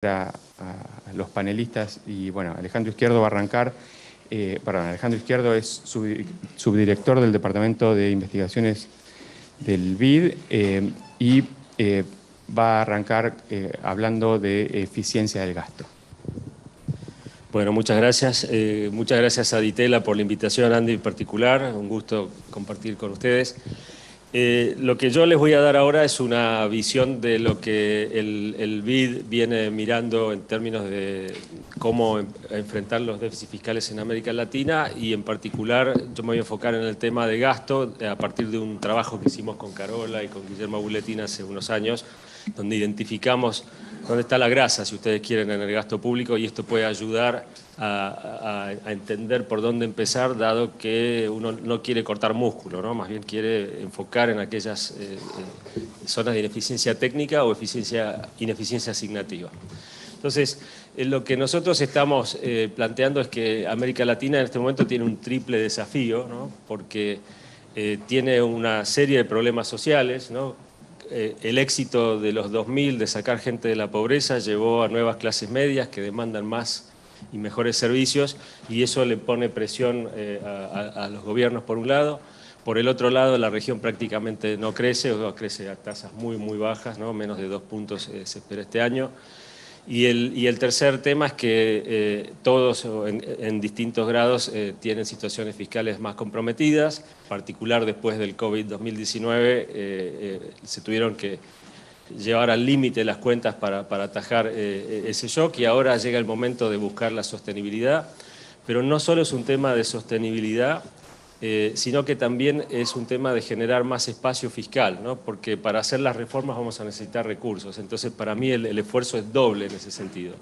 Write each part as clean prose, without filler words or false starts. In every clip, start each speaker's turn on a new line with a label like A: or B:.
A: a los panelistas y bueno, Alejandro Izquierdo va a arrancar. Alejandro Izquierdo es subdirector del Departamento de Investigaciones del BID y va a arrancar hablando de eficiencia del gasto.
B: Bueno, muchas gracias. Muchas gracias a Ditela por la invitación, Andy en particular. Un gusto compartir con ustedes. Lo que yo les voy a dar ahora es una visión de lo que el BID viene mirando en términos de cómo enfrentar los déficits fiscales en América Latina y en particular yo me voy a enfocar en el tema de gasto a partir de un trabajo que hicimos con Carola y con Guillermo Buletín hace unos años, donde identificamos dónde está la grasa, si ustedes quieren, en el gasto público, y esto puede ayudar a entender por dónde empezar, dado que uno no quiere cortar músculo, ¿no? Más bien quiere enfocar en aquellas zonas de ineficiencia técnica o ineficiencia asignativa. Entonces, lo que nosotros estamos planteando es que América Latina en este momento tiene un triple desafío, ¿no? Porque tiene una serie de problemas sociales, ¿no? El éxito de los 2000 de sacar gente de la pobreza llevó a nuevas clases medias que demandan más y mejores servicios y eso le pone presión a los gobiernos por un lado. Por el otro lado, la región prácticamente no crece o crece a tasas muy, muy bajas, ¿no? Menos de 2 puntos se espera este año. Y el tercer tema es que todos en distintos grados tienen situaciones fiscales más comprometidas, en particular después del COVID-2019 se tuvieron que llevar al límite las cuentas para atajar ese shock y ahora llega el momento de buscar la sostenibilidad, pero no solo es un tema de sostenibilidad, sino que también es un tema de generar más espacio fiscal, ¿no? Porque para hacer las reformas vamos a necesitar recursos, entonces para mí el esfuerzo es doble en ese sentido.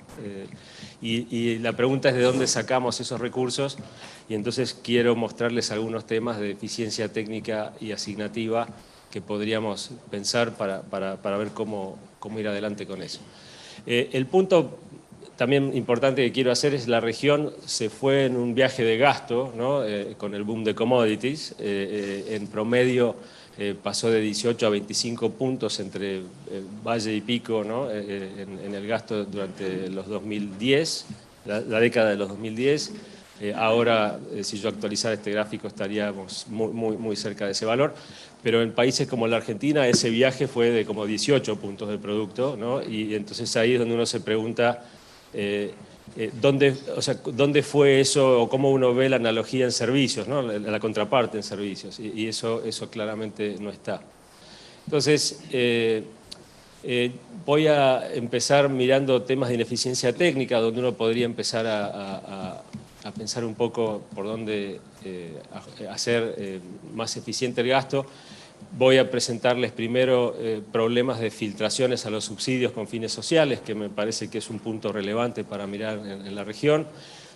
B: Y la pregunta es de dónde sacamos esos recursos y entonces quiero mostrarles algunos temas de eficiencia técnica y asignativa que podríamos pensar para ver cómo ir adelante con eso. El punto también importante que quiero hacer es la región se fue en un viaje de gasto, ¿no? Con el boom de commodities. En promedio pasó de 18 a 25 puntos entre Valle y Pico, ¿no? En el gasto durante los 2010, la década de los 2010. Ahora, si yo actualizara este gráfico, estaríamos muy cerca de ese valor. Pero en países como la Argentina, ese viaje fue de como 18 puntos del producto, ¿no? Y entonces ahí es donde uno se pregunta ¿dónde fue eso o cómo uno ve la analogía en servicios, ¿no? La contraparte en servicios? Y eso claramente no está. Entonces, voy a empezar mirando temas de ineficiencia técnica, donde uno podría empezar a pensar un poco por dónde hacer más eficiente el gasto. Voy a presentarles primero problemas de filtraciones a los subsidios con fines sociales, que me parece que es un punto relevante para mirar en la región.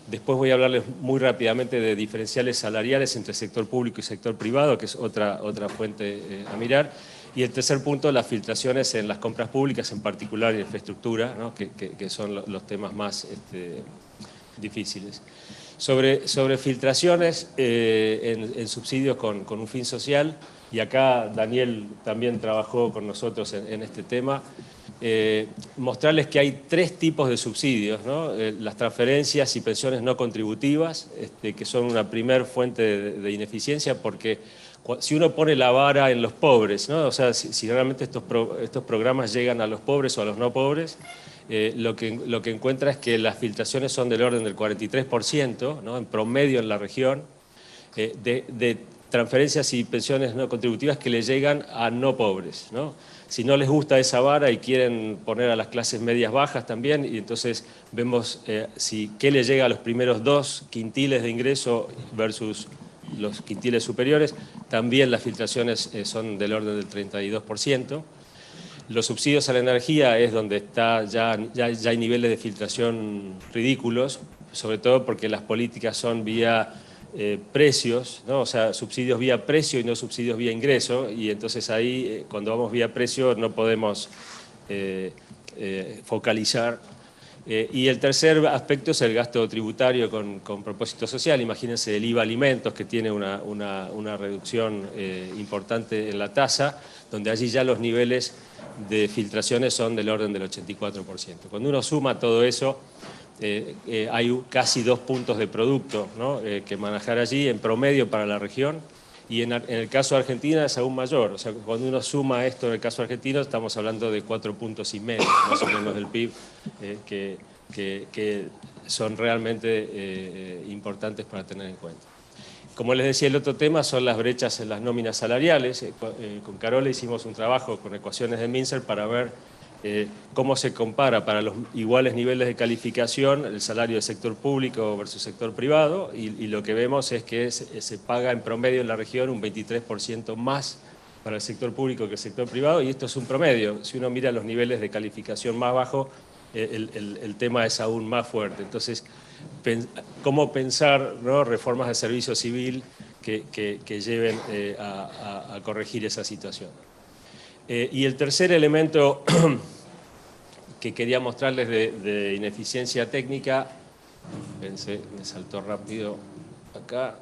B: Después voy a hablarles muy rápidamente de diferenciales salariales entre sector público y sector privado, que es otra fuente a mirar. Y el tercer punto, las filtraciones en las compras públicas, en particular en infraestructura, ¿no? que son los temas más difíciles. Sobre filtraciones en subsidios con un fin social, y acá Daniel también trabajó con nosotros en este tema, mostrarles que hay 3 tipos de subsidios, ¿no? Las transferencias y pensiones no contributivas, que son una primer fuente de ineficiencia, porque si uno pone la vara en los pobres, ¿no? O sea, si realmente estos programas llegan a los pobres o a los no pobres, lo que encuentra es que las filtraciones son del orden del 43%, ¿no? En promedio en la región, de transferencias y pensiones no contributivas que le llegan a no pobres, ¿no? Si no les gusta esa vara y quieren poner a las clases medias bajas también, y entonces vemos qué le llega a los primeros 2 quintiles de ingreso versus los quintiles superiores, también las filtraciones son del orden del 32%. Los subsidios a la energía es donde está ya hay niveles de filtración ridículos, sobre todo porque las políticas son vía precios, ¿no? O sea, subsidios vía precio y no subsidios vía ingreso, y entonces ahí cuando vamos vía precio no podemos focalizar Y el tercer aspecto es el gasto tributario con propósito social. Imagínense el IVA alimentos, que tiene una reducción importante en la tasa, donde allí ya los niveles de filtraciones son del orden del 84%. Cuando uno suma todo eso, hay casi 2 puntos de producto, ¿no?, que manejar allí en promedio para la región. Y en el caso de Argentina es aún mayor. O sea, cuando uno suma esto en el caso argentino, estamos hablando de 4,5 puntos más o menos del PIB, que son realmente importantes para tener en cuenta. Como les decía, el otro tema son las brechas en las nóminas salariales. Con Carola hicimos un trabajo con ecuaciones de Mincer para ver cómo se compara para los iguales niveles de calificación el salario del sector público versus sector privado, y lo que vemos es que se paga en promedio en la región un 23% más para el sector público que el sector privado, y esto es un promedio. Si uno mira los niveles de calificación más bajos, el tema es aún más fuerte. Entonces, ¿cómo pensar, ¿no?, reformas de servicio civil que lleven a corregir esa situación? Y el tercer elemento que quería mostrarles de ineficiencia técnica, pensé, me saltó rápido acá,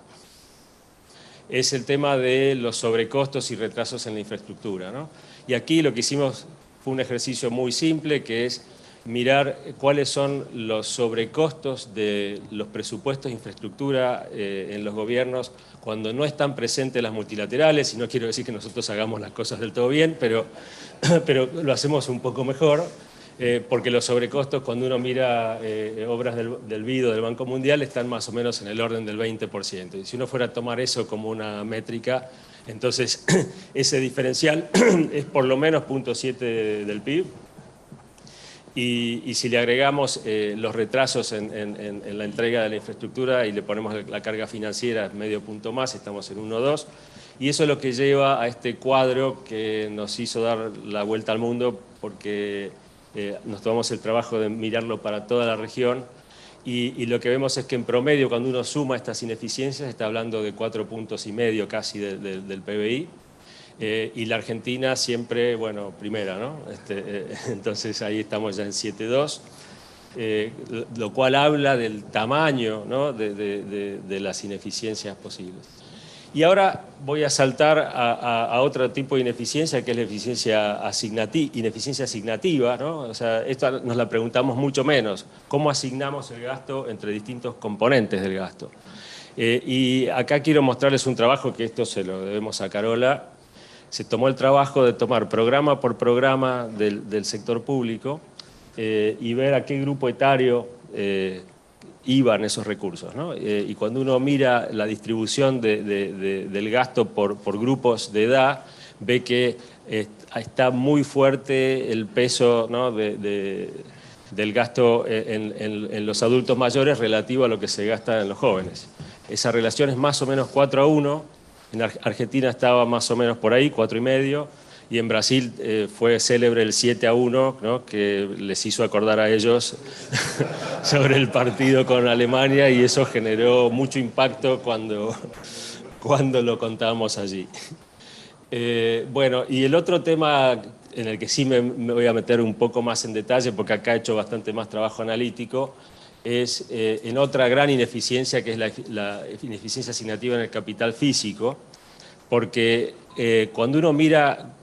B: es el tema de los sobrecostos y retrasos en la infraestructura, ¿no? Y aquí lo que hicimos fue un ejercicio muy simple, que es mirar cuáles son los sobrecostos de los presupuestos de infraestructura en los gobiernos cuando no están presentes las multilaterales, y no quiero decir que nosotros hagamos las cosas del todo bien, pero lo hacemos un poco mejor, porque los sobrecostos, cuando uno mira obras del BID o del Banco Mundial, están más o menos en el orden del 20%. Y si uno fuera a tomar eso como una métrica, entonces ese diferencial es por lo menos 0,7 del PIB. Y si le agregamos los retrasos en la entrega de la infraestructura y le ponemos la carga financiera medio punto más, estamos en 1,2. Y eso es lo que lleva a este cuadro que nos hizo dar la vuelta al mundo, porque nos tomamos el trabajo de mirarlo para toda la región. Y lo que vemos es que en promedio, cuando uno suma estas ineficiencias, está hablando de 4,5 puntos casi del PBI. Y la Argentina siempre, bueno, primera, ¿no? Entonces ahí estamos ya en 7,2, lo cual habla del tamaño, ¿no?, de las ineficiencias posibles. Y ahora voy a saltar a otro tipo de ineficiencia, que es la ineficiencia asignativa, ¿no? O sea, esto nos la preguntamos mucho menos. ¿Cómo asignamos el gasto entre distintos componentes del gasto? Y acá quiero mostrarles un trabajo, que esto se lo debemos a Carola. Se tomó el trabajo de tomar programa por programa del sector público y ver a qué grupo etario iban esos recursos, ¿no? Y cuando uno mira la distribución del gasto por grupos de edad, ve que está muy fuerte el peso, ¿no?, del gasto en los adultos mayores relativo a lo que se gasta en los jóvenes. Esa relación es más o menos 4:1. En Argentina estaba más o menos por ahí, 4,5, y en Brasil fue célebre el 7:1, ¿no?, que les hizo acordar a ellos sobre el partido con Alemania, y eso generó mucho impacto cuando lo contábamos allí. Bueno, y el otro tema en el que sí me voy a meter un poco más en detalle, porque acá he hecho bastante más trabajo analítico, es en otra gran ineficiencia, que es la ineficiencia asignativa en el capital físico, porque cuando uno mira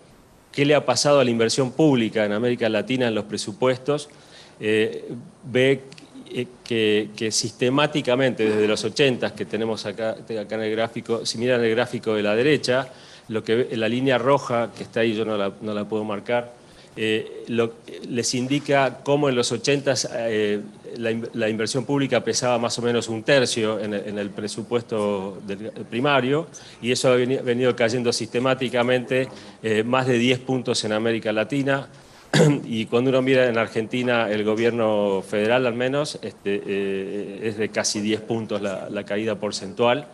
B: qué le ha pasado a la inversión pública en América Latina en los presupuestos, ve que sistemáticamente desde los 80, que tenemos acá en el gráfico, si miran el gráfico de la derecha, la línea roja que está ahí, yo no la puedo marcar, les indica cómo en los 80 la inversión pública pesaba más o menos 1/3 en el presupuesto primario, y eso ha venido cayendo sistemáticamente más de 10 puntos en América Latina. Y cuando uno mira en Argentina, el gobierno federal al menos, es de casi 10 puntos la caída porcentual.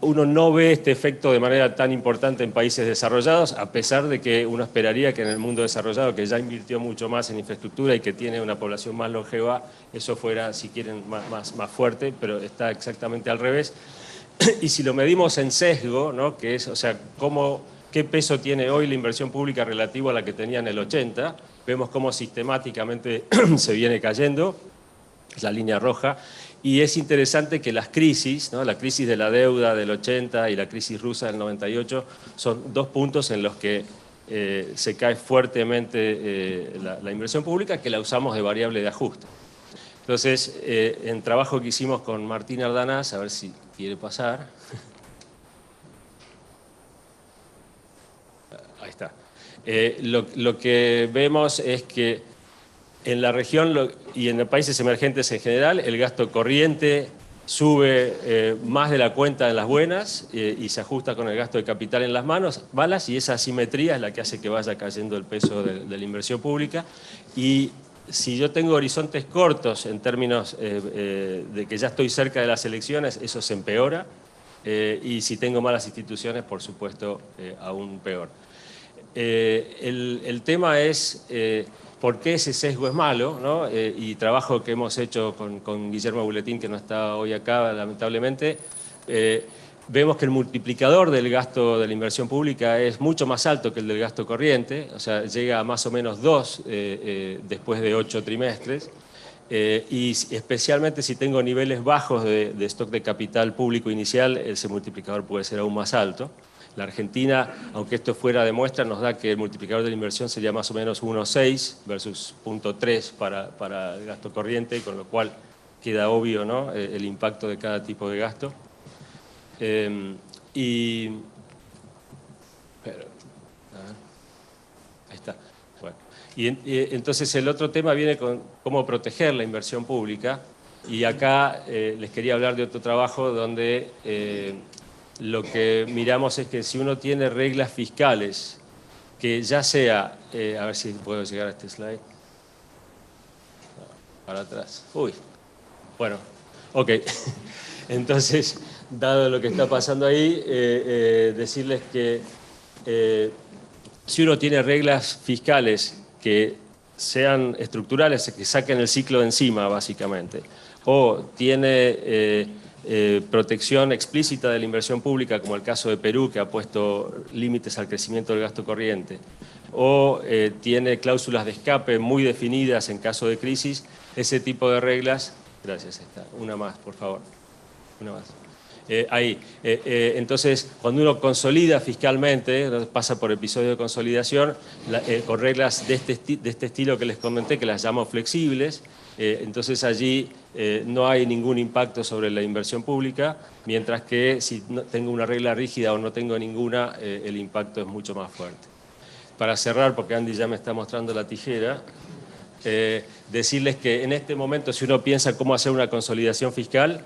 B: Uno no ve este efecto de manera tan importante en países desarrollados, a pesar de que uno esperaría que en el mundo desarrollado, que ya invirtió mucho más en infraestructura y que tiene una población más longeva, eso fuera, si quieren, más fuerte, pero está exactamente al revés. Y si lo medimos en sesgo, ¿no?, que es, o sea, cómo qué peso tiene hoy la inversión pública relativa a la que tenía en el 80. Vemos cómo sistemáticamente se viene cayendo, la línea roja, y es interesante que las crisis, ¿no? La crisis de la deuda del 80 y la crisis rusa del 98, son dos puntos en los que se cae fuertemente la inversión pública, que la usamos de variable de ajuste. Entonces, en trabajo que hicimos con Martín Ardanaz, a ver si quiere pasar. Ahí está. Lo que vemos es que en la región y en los países emergentes en general, el gasto corriente sube más de la cuenta en las buenas y se ajusta con el gasto de capital en las malas, y esa asimetría es la que hace que vaya cayendo el peso de la inversión pública. Y si yo tengo horizontes cortos en términos de que ya estoy cerca de las elecciones, eso se empeora, y si tengo malas instituciones, por supuesto, aún peor. El tema es por qué ese sesgo es malo, ¿no? Y trabajo que hemos hecho con Guillermo Buletín, que no está hoy acá, lamentablemente, vemos que el multiplicador del gasto de la inversión pública es mucho más alto que el del gasto corriente, o sea, llega a más o menos 2 después de 8 trimestres, y especialmente si tengo niveles bajos de stock de capital público inicial, ese multiplicador puede ser aún más alto. La Argentina, aunque esto fuera de muestra, nos da que el multiplicador de la inversión sería más o menos 1,6 versus 0,3 para el gasto corriente, con lo cual queda obvio, ¿no?, el impacto de cada tipo de gasto. Ahí está. Bueno. Y entonces el otro tema viene con cómo proteger la inversión pública, y acá les quería hablar de otro trabajo donde lo que miramos es que si uno tiene reglas fiscales que ya sea, a ver si puedo llegar a este slide, para atrás, uy, bueno, ok, entonces, dado lo que está pasando ahí, decirles que si uno tiene reglas fiscales que sean estructurales, que saquen el ciclo de encima, básicamente, o tiene protección explícita de la inversión pública, como el caso de Perú, que ha puesto límites al crecimiento del gasto corriente, o tiene cláusulas de escape muy definidas en caso de crisis, ese tipo de reglas. Gracias, está. Una más, por favor. Una más. Ahí. Entonces, cuando uno consolida fiscalmente, pasa por episodio de consolidación, con reglas de este estilo que les comenté, que las llamo flexibles, entonces allí no hay ningún impacto sobre la inversión pública, mientras que si no tengo una regla rígida o no tengo ninguna, el impacto es mucho más fuerte. Para cerrar, porque Andy ya me está mostrando la tijera, decirles que en este momento, si uno piensa cómo hacer una consolidación fiscal,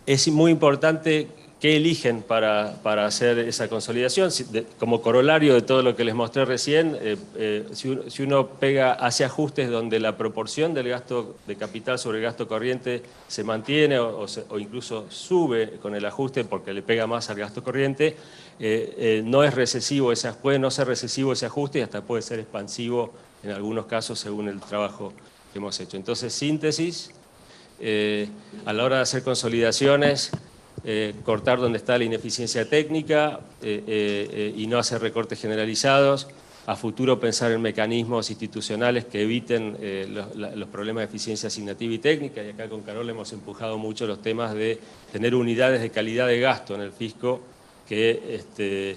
B: es muy importante qué eligen para hacer esa consolidación. Como corolario de todo lo que les mostré recién, si uno hace ajustes donde la proporción del gasto de capital sobre el gasto corriente se mantiene o incluso sube con el ajuste porque le pega más al gasto corriente, no es recesivo, puede no ser recesivo ese ajuste y hasta puede ser expansivo en algunos casos según el trabajo que hemos hecho. Entonces, síntesis. A la hora de hacer consolidaciones, cortar donde está la ineficiencia técnica y no hacer recortes generalizados. A futuro pensar en mecanismos institucionales que eviten los problemas de eficiencia asignativa y técnica, y acá con Carol hemos empujado mucho los temas de tener unidades de calidad de gasto en el fisco que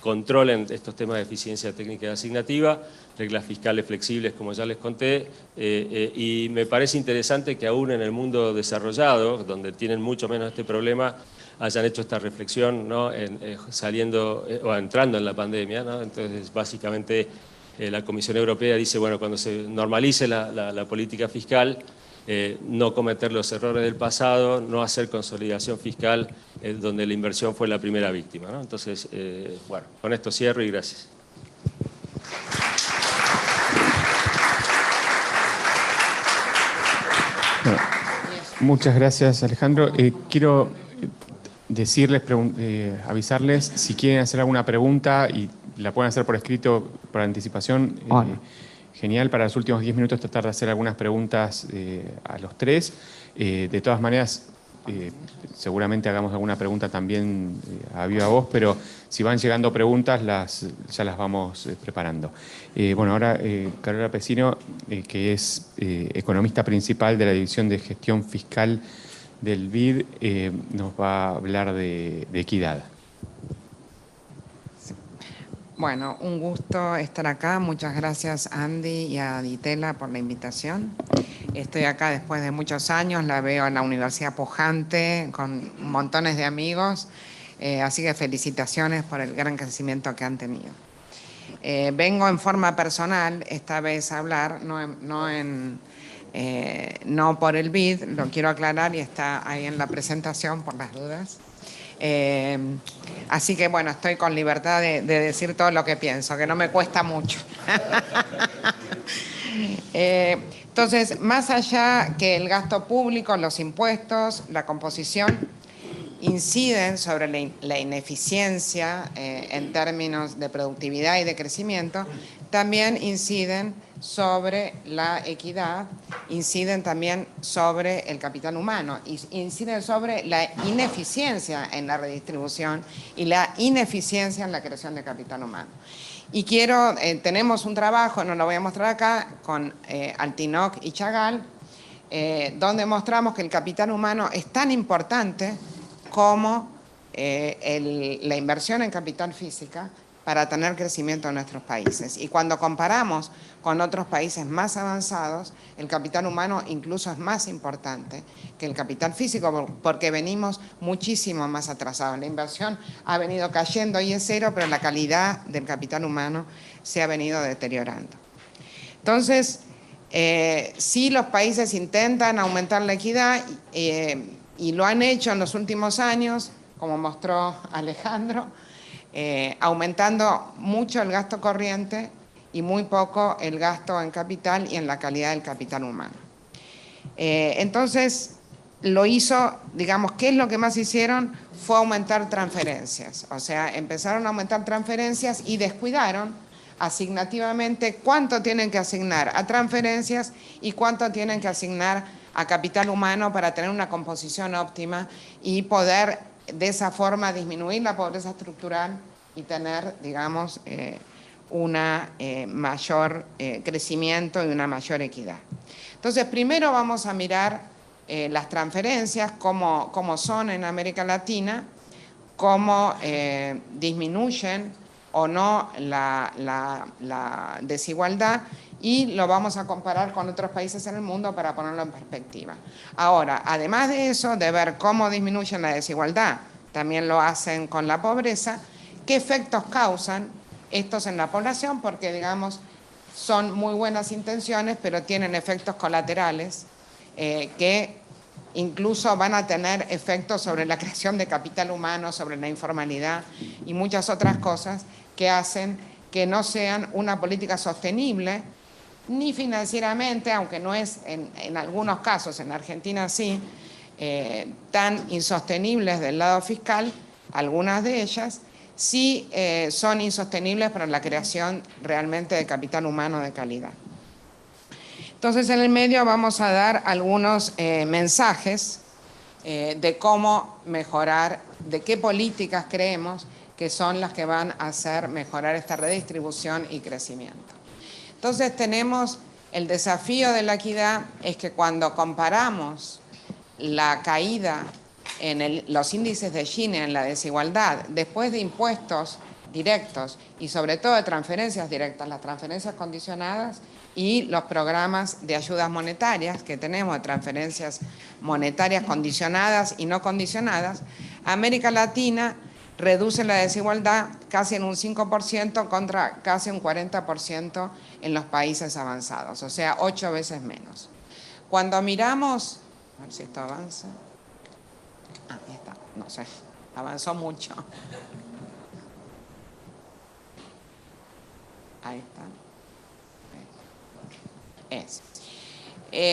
B: controlen estos temas de eficiencia técnica y asignativa, reglas fiscales flexibles, como ya les conté, y me parece interesante que aún en el mundo desarrollado, donde tienen mucho menos este problema, hayan hecho esta reflexión, ¿no?, saliendo o entrando en la pandemia, ¿no? Entonces, básicamente, la Comisión Europea dice, bueno, cuando se normalice la política fiscal, no cometer los errores del pasado, no hacer consolidación fiscal donde la inversión fue la primera víctima, ¿no? Entonces, bueno, con esto cierro y gracias.
A: Bueno, muchas gracias, Alejandro. Quiero decirles, avisarles si quieren hacer alguna pregunta y la pueden hacer por escrito, por anticipación. Genial, para los últimos 10 minutos tratar de hacer algunas preguntas a los tres. De todas maneras, seguramente hagamos alguna pregunta también a viva voz, pero si van llegando preguntas, ya las vamos preparando. Bueno, ahora Carola Pesino, que es economista principal de la División de Gestión Fiscal del BID, nos va a hablar de equidad.
C: Bueno, un gusto estar acá. Muchas gracias Andy y a Ditela por la invitación. Estoy acá después de muchos años, la veo en la Universidad pujante, con montones de amigos, así que felicitaciones por el gran crecimiento que han tenido. Vengo en forma personal, esta vez a hablar, no por el BID, lo quiero aclarar y está ahí en la presentación por las dudas. Así que bueno, estoy con libertad de decir todo lo que pienso, que no me cuesta mucho. Entonces, más allá que el gasto público, los impuestos, la composición, inciden sobre la ineficiencia en términos de productividad y de crecimiento, también inciden sobre la equidad, inciden también sobre el capital humano, inciden sobre la ineficiencia en la redistribución y la ineficiencia en la creación de capital humano. Y tenemos un trabajo, no lo voy a mostrar acá, con Altinoc y Chagall, donde mostramos que el capital humano es tan importante como la inversión en capital física para tener crecimiento en nuestros países. Y cuando comparamos con otros países más avanzados, el capital humano incluso es más importante que el capital físico, porque venimos muchísimo más atrasados. La inversión ha venido cayendo y es cero, pero la calidad del capital humano se ha venido deteriorando. Entonces, sí, los países intentan aumentar la equidad y lo han hecho en los últimos años, como mostró Alejandro, aumentando mucho el gasto corriente y muy poco el gasto en capital y en la calidad del capital humano. Entonces, lo hizo, digamos, ¿qué es lo que más hicieron? Fue aumentar transferencias. O sea, empezaron a aumentar transferencias y descuidaron asignativamente cuánto tienen que asignar a transferencias y cuánto tienen que asignar a capital humano para tener una composición óptima y poder de esa forma disminuir la pobreza estructural y tener, digamos, un mayor crecimiento y una mayor equidad. Entonces, primero vamos a mirar las transferencias, cómo son en América Latina, cómo disminuyen o no la desigualdad, y lo vamos a comparar con otros países en el mundo para ponerlo en perspectiva. Ahora, además de eso, de ver cómo disminuyen la desigualdad, también lo hacen con la pobreza, qué efectos causan estos en la población, porque, digamos, son muy buenas intenciones, pero tienen efectos colaterales que incluso van a tener efectos sobre la creación de capital humano, sobre la informalidad y muchas otras cosas que hacen que no sean una política sostenible, ni financieramente, aunque no es en algunos casos, en Argentina sí, tan insostenibles del lado fiscal, algunas de ellas, sí son insostenibles para la creación realmente de capital humano de calidad. Entonces, en el medio vamos a dar algunos mensajes de cómo mejorar, de qué políticas creemos que son las que van a hacer mejorar esta redistribución y crecimiento. Entonces, tenemos el desafío de la equidad, es que cuando comparamos la caída en los índices de Gini, en la desigualdad, después de impuestos directos y sobre todo de transferencias directas, las transferencias condicionadas y los programas de ayudas monetarias que tenemos, de transferencias monetarias condicionadas y no condicionadas, América Latina reduce la desigualdad casi en un 5% contra casi un 40% en los países avanzados, o sea, 8 veces menos. Cuando miramos, a ver si esto avanza. Ahí está, no sé, avanzó mucho. Ahí está.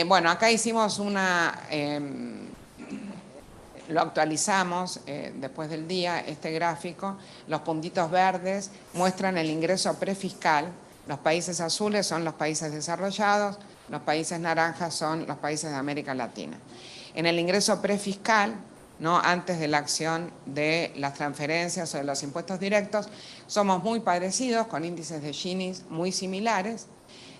C: Bueno, acá hicimos lo actualizamos después del día, este gráfico. Los puntitos verdes muestran el ingreso prefiscal. Los países azules son los países desarrollados, los países naranjas son los países de América Latina. En el ingreso prefiscal, ¿no? Antes de la acción de las transferencias o de los impuestos directos, somos muy parecidos, con índices de Gini muy similares.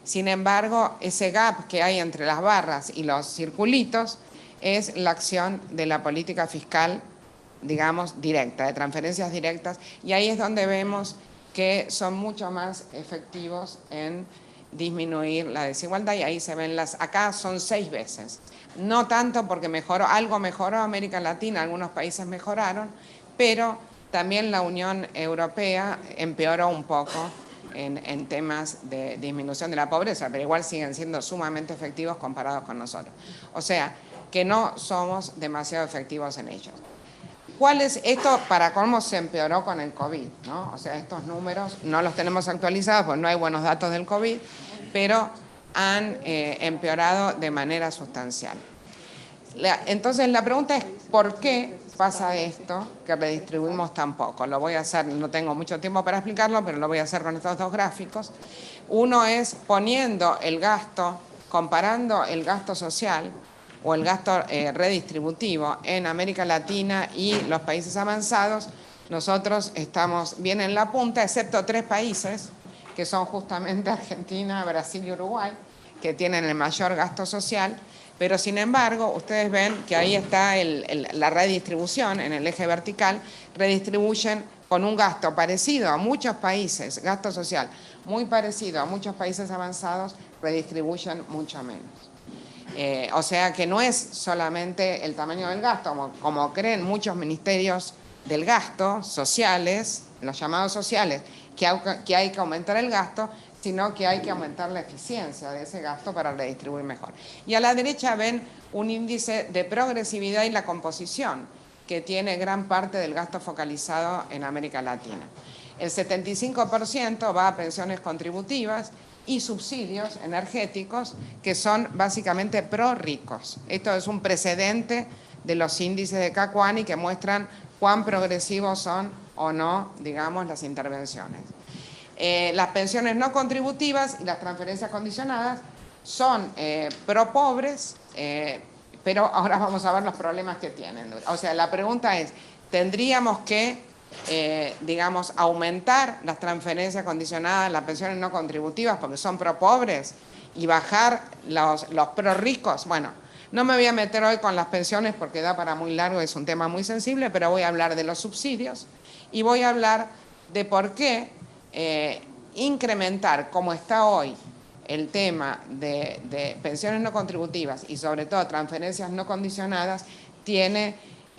C: Sin embargo, ese gap que hay entre las barras y los circulitos es la acción de la política fiscal, digamos, directa, de transferencias directas, y ahí es donde vemos que son mucho más efectivos en disminuir la desigualdad, y ahí se ven acá son 6 veces. No tanto porque algo mejoró América Latina, algunos países mejoraron, pero también la Unión Europea empeoró un poco en temas de disminución de la pobreza, pero igual siguen siendo sumamente efectivos comparados con nosotros. O sea, que no somos demasiado efectivos en ellos. ¿Cuál es esto? Para cómo se empeoró con el COVID, ¿no? O sea, estos números no los tenemos actualizados porque no hay buenos datos del COVID, pero han empeorado de manera sustancial. Entonces la pregunta es, ¿por qué pasa esto que redistribuimos tan poco? Lo voy a hacer, no tengo mucho tiempo para explicarlo, pero lo voy a hacer con estos dos gráficos. Uno es poniendo el gasto, comparando el gasto social o el gasto redistributivo en América Latina y los países avanzados. Nosotros estamos bien en la punta, excepto 3 países, que son justamente Argentina, Brasil y Uruguay, que tienen el mayor gasto social. Pero sin embargo, ustedes ven que ahí está la redistribución en el eje vertical, redistribuyen con un gasto parecido a muchos países, gasto social muy parecido a muchos países avanzados, redistribuyen mucho menos. O sea que no es solamente el tamaño del gasto, como creen muchos ministerios del gasto sociales, los llamados sociales, que hay que aumentar el gasto, sino que hay que aumentar la eficiencia de ese gasto para redistribuir mejor. Y a la derecha ven un índice de progresividad y la composición que tiene gran parte del gasto focalizado en América Latina. El 75% va a pensiones contributivas y subsidios energéticos que son básicamente pro-ricos. Esto es un precedente de los índices de Cacuani que muestran cuán progresivos son o no, digamos, las intervenciones. Las pensiones no contributivas y las transferencias condicionadas son pro-pobres, pero ahora vamos a ver los problemas que tienen. O sea, la pregunta es, ¿tendríamos que, digamos, aumentar las transferencias condicionadas, las pensiones no contributivas porque son pro-pobres y bajar los pro-ricos? Bueno, no me voy a meter hoy con las pensiones porque da para muy largo, es un tema muy sensible, pero voy a hablar de los subsidios y voy a hablar de por qué incrementar, como está hoy, el tema de pensiones no contributivas y sobre todo transferencias no condicionadas,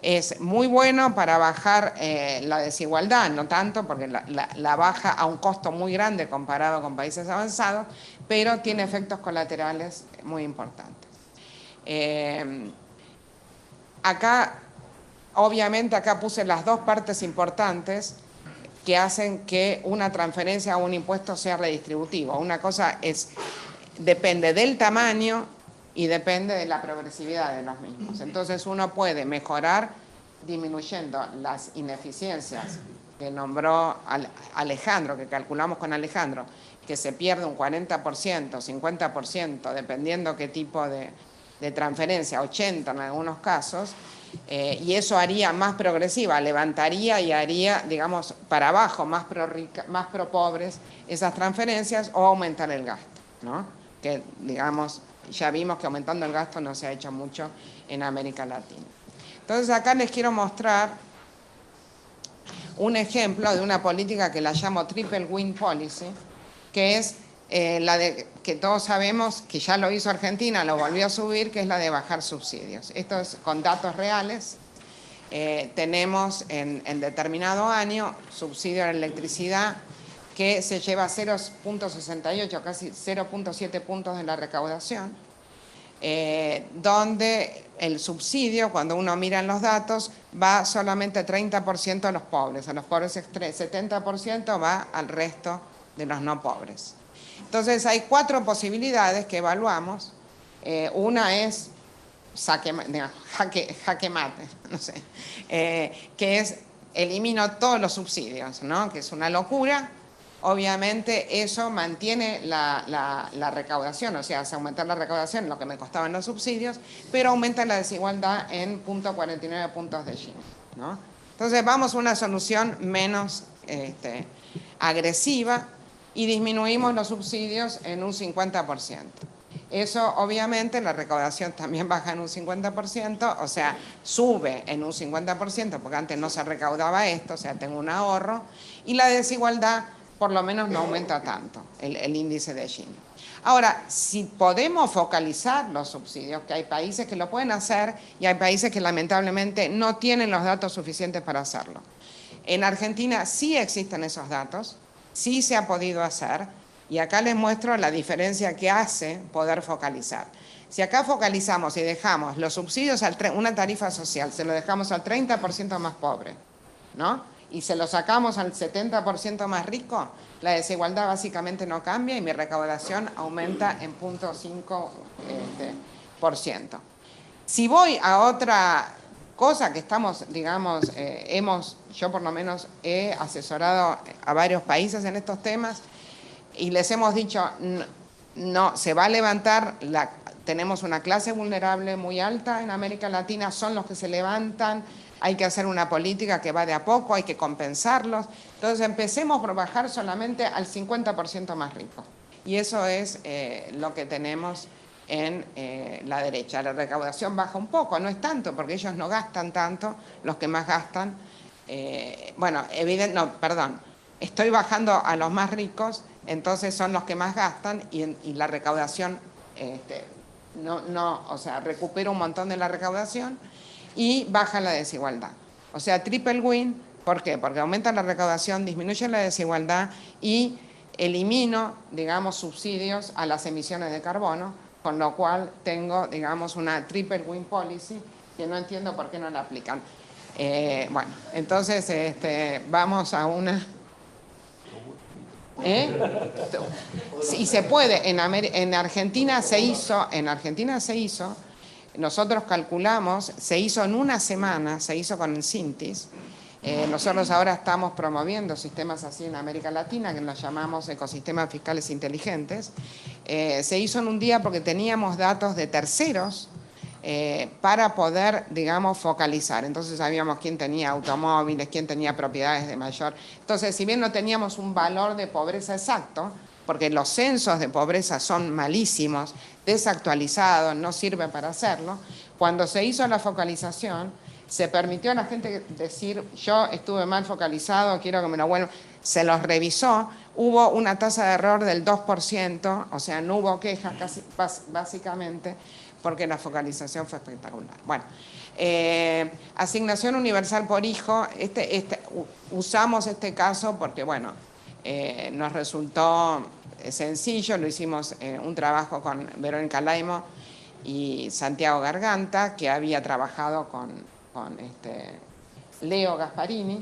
C: es muy bueno para bajar la desigualdad, no tanto porque la baja a un costo muy grande comparado con países avanzados, pero tiene efectos colaterales muy importantes. Obviamente acá puse las dos partes importantes que hacen que una transferencia o un impuesto sea redistributivo. Una cosa depende del tamaño y depende de la progresividad de los mismos. Entonces uno puede mejorar disminuyendo las ineficiencias que nombró Alejandro, que calculamos con Alejandro, que se pierde un 40%, 50%, dependiendo qué tipo de transferencia, 80% en algunos casos, y eso haría más progresiva, levantaría y haría, digamos, para abajo, más pro pobres esas transferencias o aumentar el gasto, ¿no? Que, digamos, ya vimos que aumentando el gasto no se ha hecho mucho en América Latina. Entonces acá les quiero mostrar un ejemplo de una política que la llamo Triple Win Policy, que es que todos sabemos que ya lo hizo Argentina, lo volvió a subir, que es la de bajar subsidios. Esto es con datos reales. Tenemos en determinado año subsidio a la electricidad que se lleva 0,68, casi 0,7 puntos de la recaudación, donde el subsidio, cuando uno mira en los datos, va solamente 30% a los pobres 70% va al resto de los no pobres. Entonces hay 4 posibilidades que evaluamos. Una es jaque mate, no sé, que es elimino todos los subsidios, ¿no? Que es una locura, obviamente eso mantiene la recaudación, o sea, hace aumentar la recaudación, lo que me costaban los subsidios, pero aumenta la desigualdad en 0,49 puntos de Gini, ¿no? Entonces vamos a una solución menos agresiva y disminuimos los subsidios en un 50%. Eso obviamente la recaudación también baja en un 50%, o sea, sube en un 50%, porque antes no se recaudaba esto, o sea, tengo un ahorro, y la desigualdad por lo menos no aumenta tanto, el índice de Gini. Ahora, si podemos focalizar los subsidios, que hay países que lo pueden hacer y hay países que lamentablemente no tienen los datos suficientes para hacerlo. En Argentina sí existen esos datos, sí se ha podido hacer, y acá les muestro la diferencia que hace poder focalizar. Si acá focalizamos y dejamos los subsidios, una tarifa social, se lo dejamos al 30% más pobre, ¿no? Y se lo sacamos al 70% más rico, la desigualdad básicamente no cambia y mi recaudación aumenta en 0,5%. Si voy a otra cosa que estamos, digamos, yo por lo menos he asesorado a varios países en estos temas y les hemos dicho, no, se va a levantar, tenemos una clase vulnerable muy alta en América Latina, son los que se levantan, hay que hacer una política que va de a poco, hay que compensarlos. Entonces empecemos por bajar solamente al 50% más rico. Y eso es lo que tenemos en la derecha. La recaudación baja un poco, no es tanto, porque ellos no gastan tanto, los que más gastan. Estoy bajando a los más ricos, entonces son los que más gastan y la recaudación, recupera un montón de la recaudación y baja la desigualdad. O sea, triple win, ¿por qué? Porque aumenta la recaudación, disminuye la desigualdad y elimino, digamos, subsidios a las emisiones de carbono, con lo cual tengo, digamos, una triple win policy que no entiendo por qué no la aplican. Entonces vamos a una... Sí, se puede. En Argentina se hizo, nosotros calculamos, se hizo en una semana, se hizo con el Sintis. Nosotros ahora estamos promoviendo sistemas así en América Latina, que los llamamos ecosistemas fiscales inteligentes. Se hizo en un día porque teníamos datos de terceros para poder, digamos, focalizar. Entonces sabíamos quién tenía automóviles, quién tenía propiedades de mayor. Entonces, si bien no teníamos un valor de pobreza exacto, porque los censos de pobreza son malísimos, desactualizados, no sirven para hacerlo, cuando se hizo la focalización, se permitió a la gente decir, yo estuve mal focalizado, quiero que me lo vuelvan. Se los revisó, hubo una tasa de error del 2%, o sea, no hubo quejas casi, básicamente, porque la focalización fue espectacular. Bueno, asignación universal por hijo, usamos este caso porque, bueno, nos resultó sencillo, lo hicimos un trabajo con Verónica Laimo y Santiago Garganta, que había trabajado con Leo Gasparini,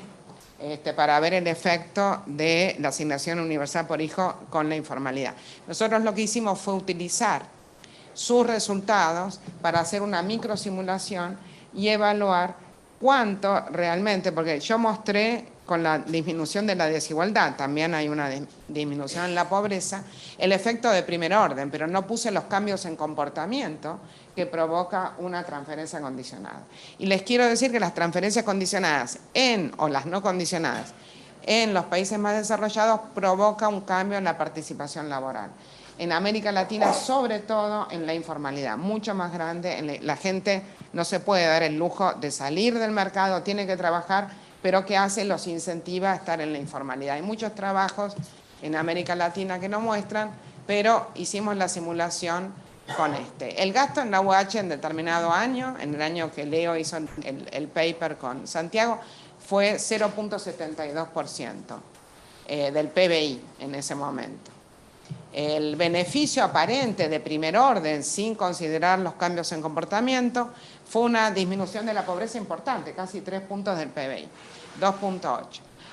C: para ver el efecto de la asignación universal por hijo con la informalidad. Nosotros lo que hicimos fue utilizar sus resultados para hacer una microsimulación y evaluar cuánto realmente, porque yo mostré con la disminución de la desigualdad, también hay una disminución en la pobreza, el efecto de primer orden, pero no puse los cambios en comportamiento que provoca una transferencia condicionada. Y les quiero decir que las transferencias condicionadas o las no condicionadas en los países más desarrollados provoca un cambio en la participación laboral. En América Latina, sobre todo en la informalidad, mucho más grande. La gente no se puede dar el lujo de salir del mercado, tiene que trabajar, pero ¿qué hace? Los incentiva a estar en la informalidad. Hay muchos trabajos en América Latina que no muestran, pero hicimos la simulación con El gasto en la UH en determinado año, en el año que Leo hizo el paper con Santiago, fue 0,72% del PBI en ese momento. El beneficio aparente de primer orden, sin considerar los cambios en comportamiento, fue una disminución de la pobreza importante, casi 3 puntos del PBI, 2,8.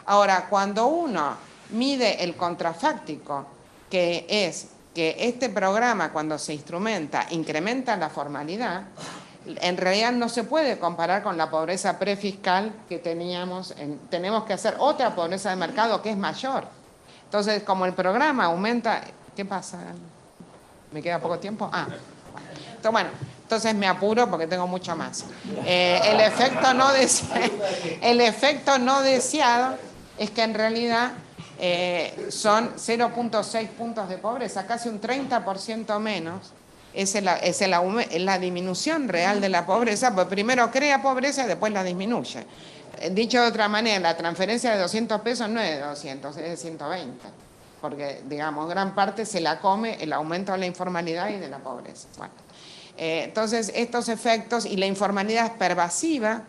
C: Ahora, cuando uno mide el contrafáctico, que es que este programa, cuando se instrumenta, incrementa la formalidad, en realidad no se puede comparar con la pobreza prefiscal que teníamos. Tenemos que hacer otra pobreza de mercado que es mayor. Entonces, como el programa aumenta... ¿Qué pasa? ¿Me queda poco tiempo? Bueno, entonces me apuro porque tengo mucho más. El efecto no deseado es que en realidad son 0,6 puntos de pobreza, casi un 30% menos. Es la disminución real de la pobreza, pues primero crea pobreza y después la disminuye. Dicho de otra manera, la transferencia de 200 pesos no es de 200, es de 120, porque, digamos, gran parte se la come el aumento de la informalidad y de la pobreza. Bueno, entonces, estos efectos, y la informalidad es pervasiva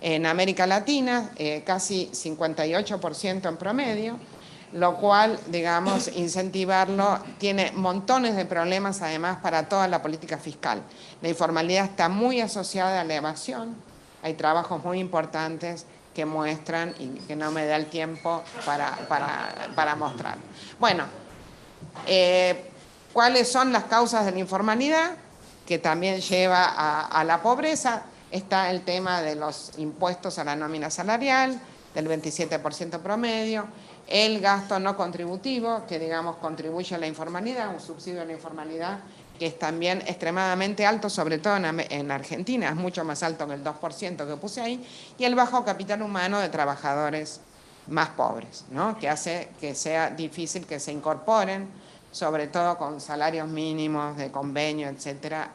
C: en América Latina, casi 58% en promedio, lo cual, digamos, incentivarlo tiene montones de problemas además para toda la política fiscal. La informalidad está muy asociada a la evasión, hay trabajos muy importantes que muestran y que no me da el tiempo para mostrar. Bueno, ¿cuáles son las causas de la informalidad? Que también lleva a la pobreza. Está el tema de los impuestos a la nómina salarial, del 27% promedio, el gasto no contributivo, que digamos contribuye a la informalidad, un subsidio a la informalidad, que es también extremadamente alto, sobre todo en Argentina, es mucho más alto que el 2% que puse ahí, y el bajo capital humano de trabajadores más pobres, ¿no? Que hace que sea difícil que se incorporen, sobre todo con salarios mínimos de convenio, etcétera.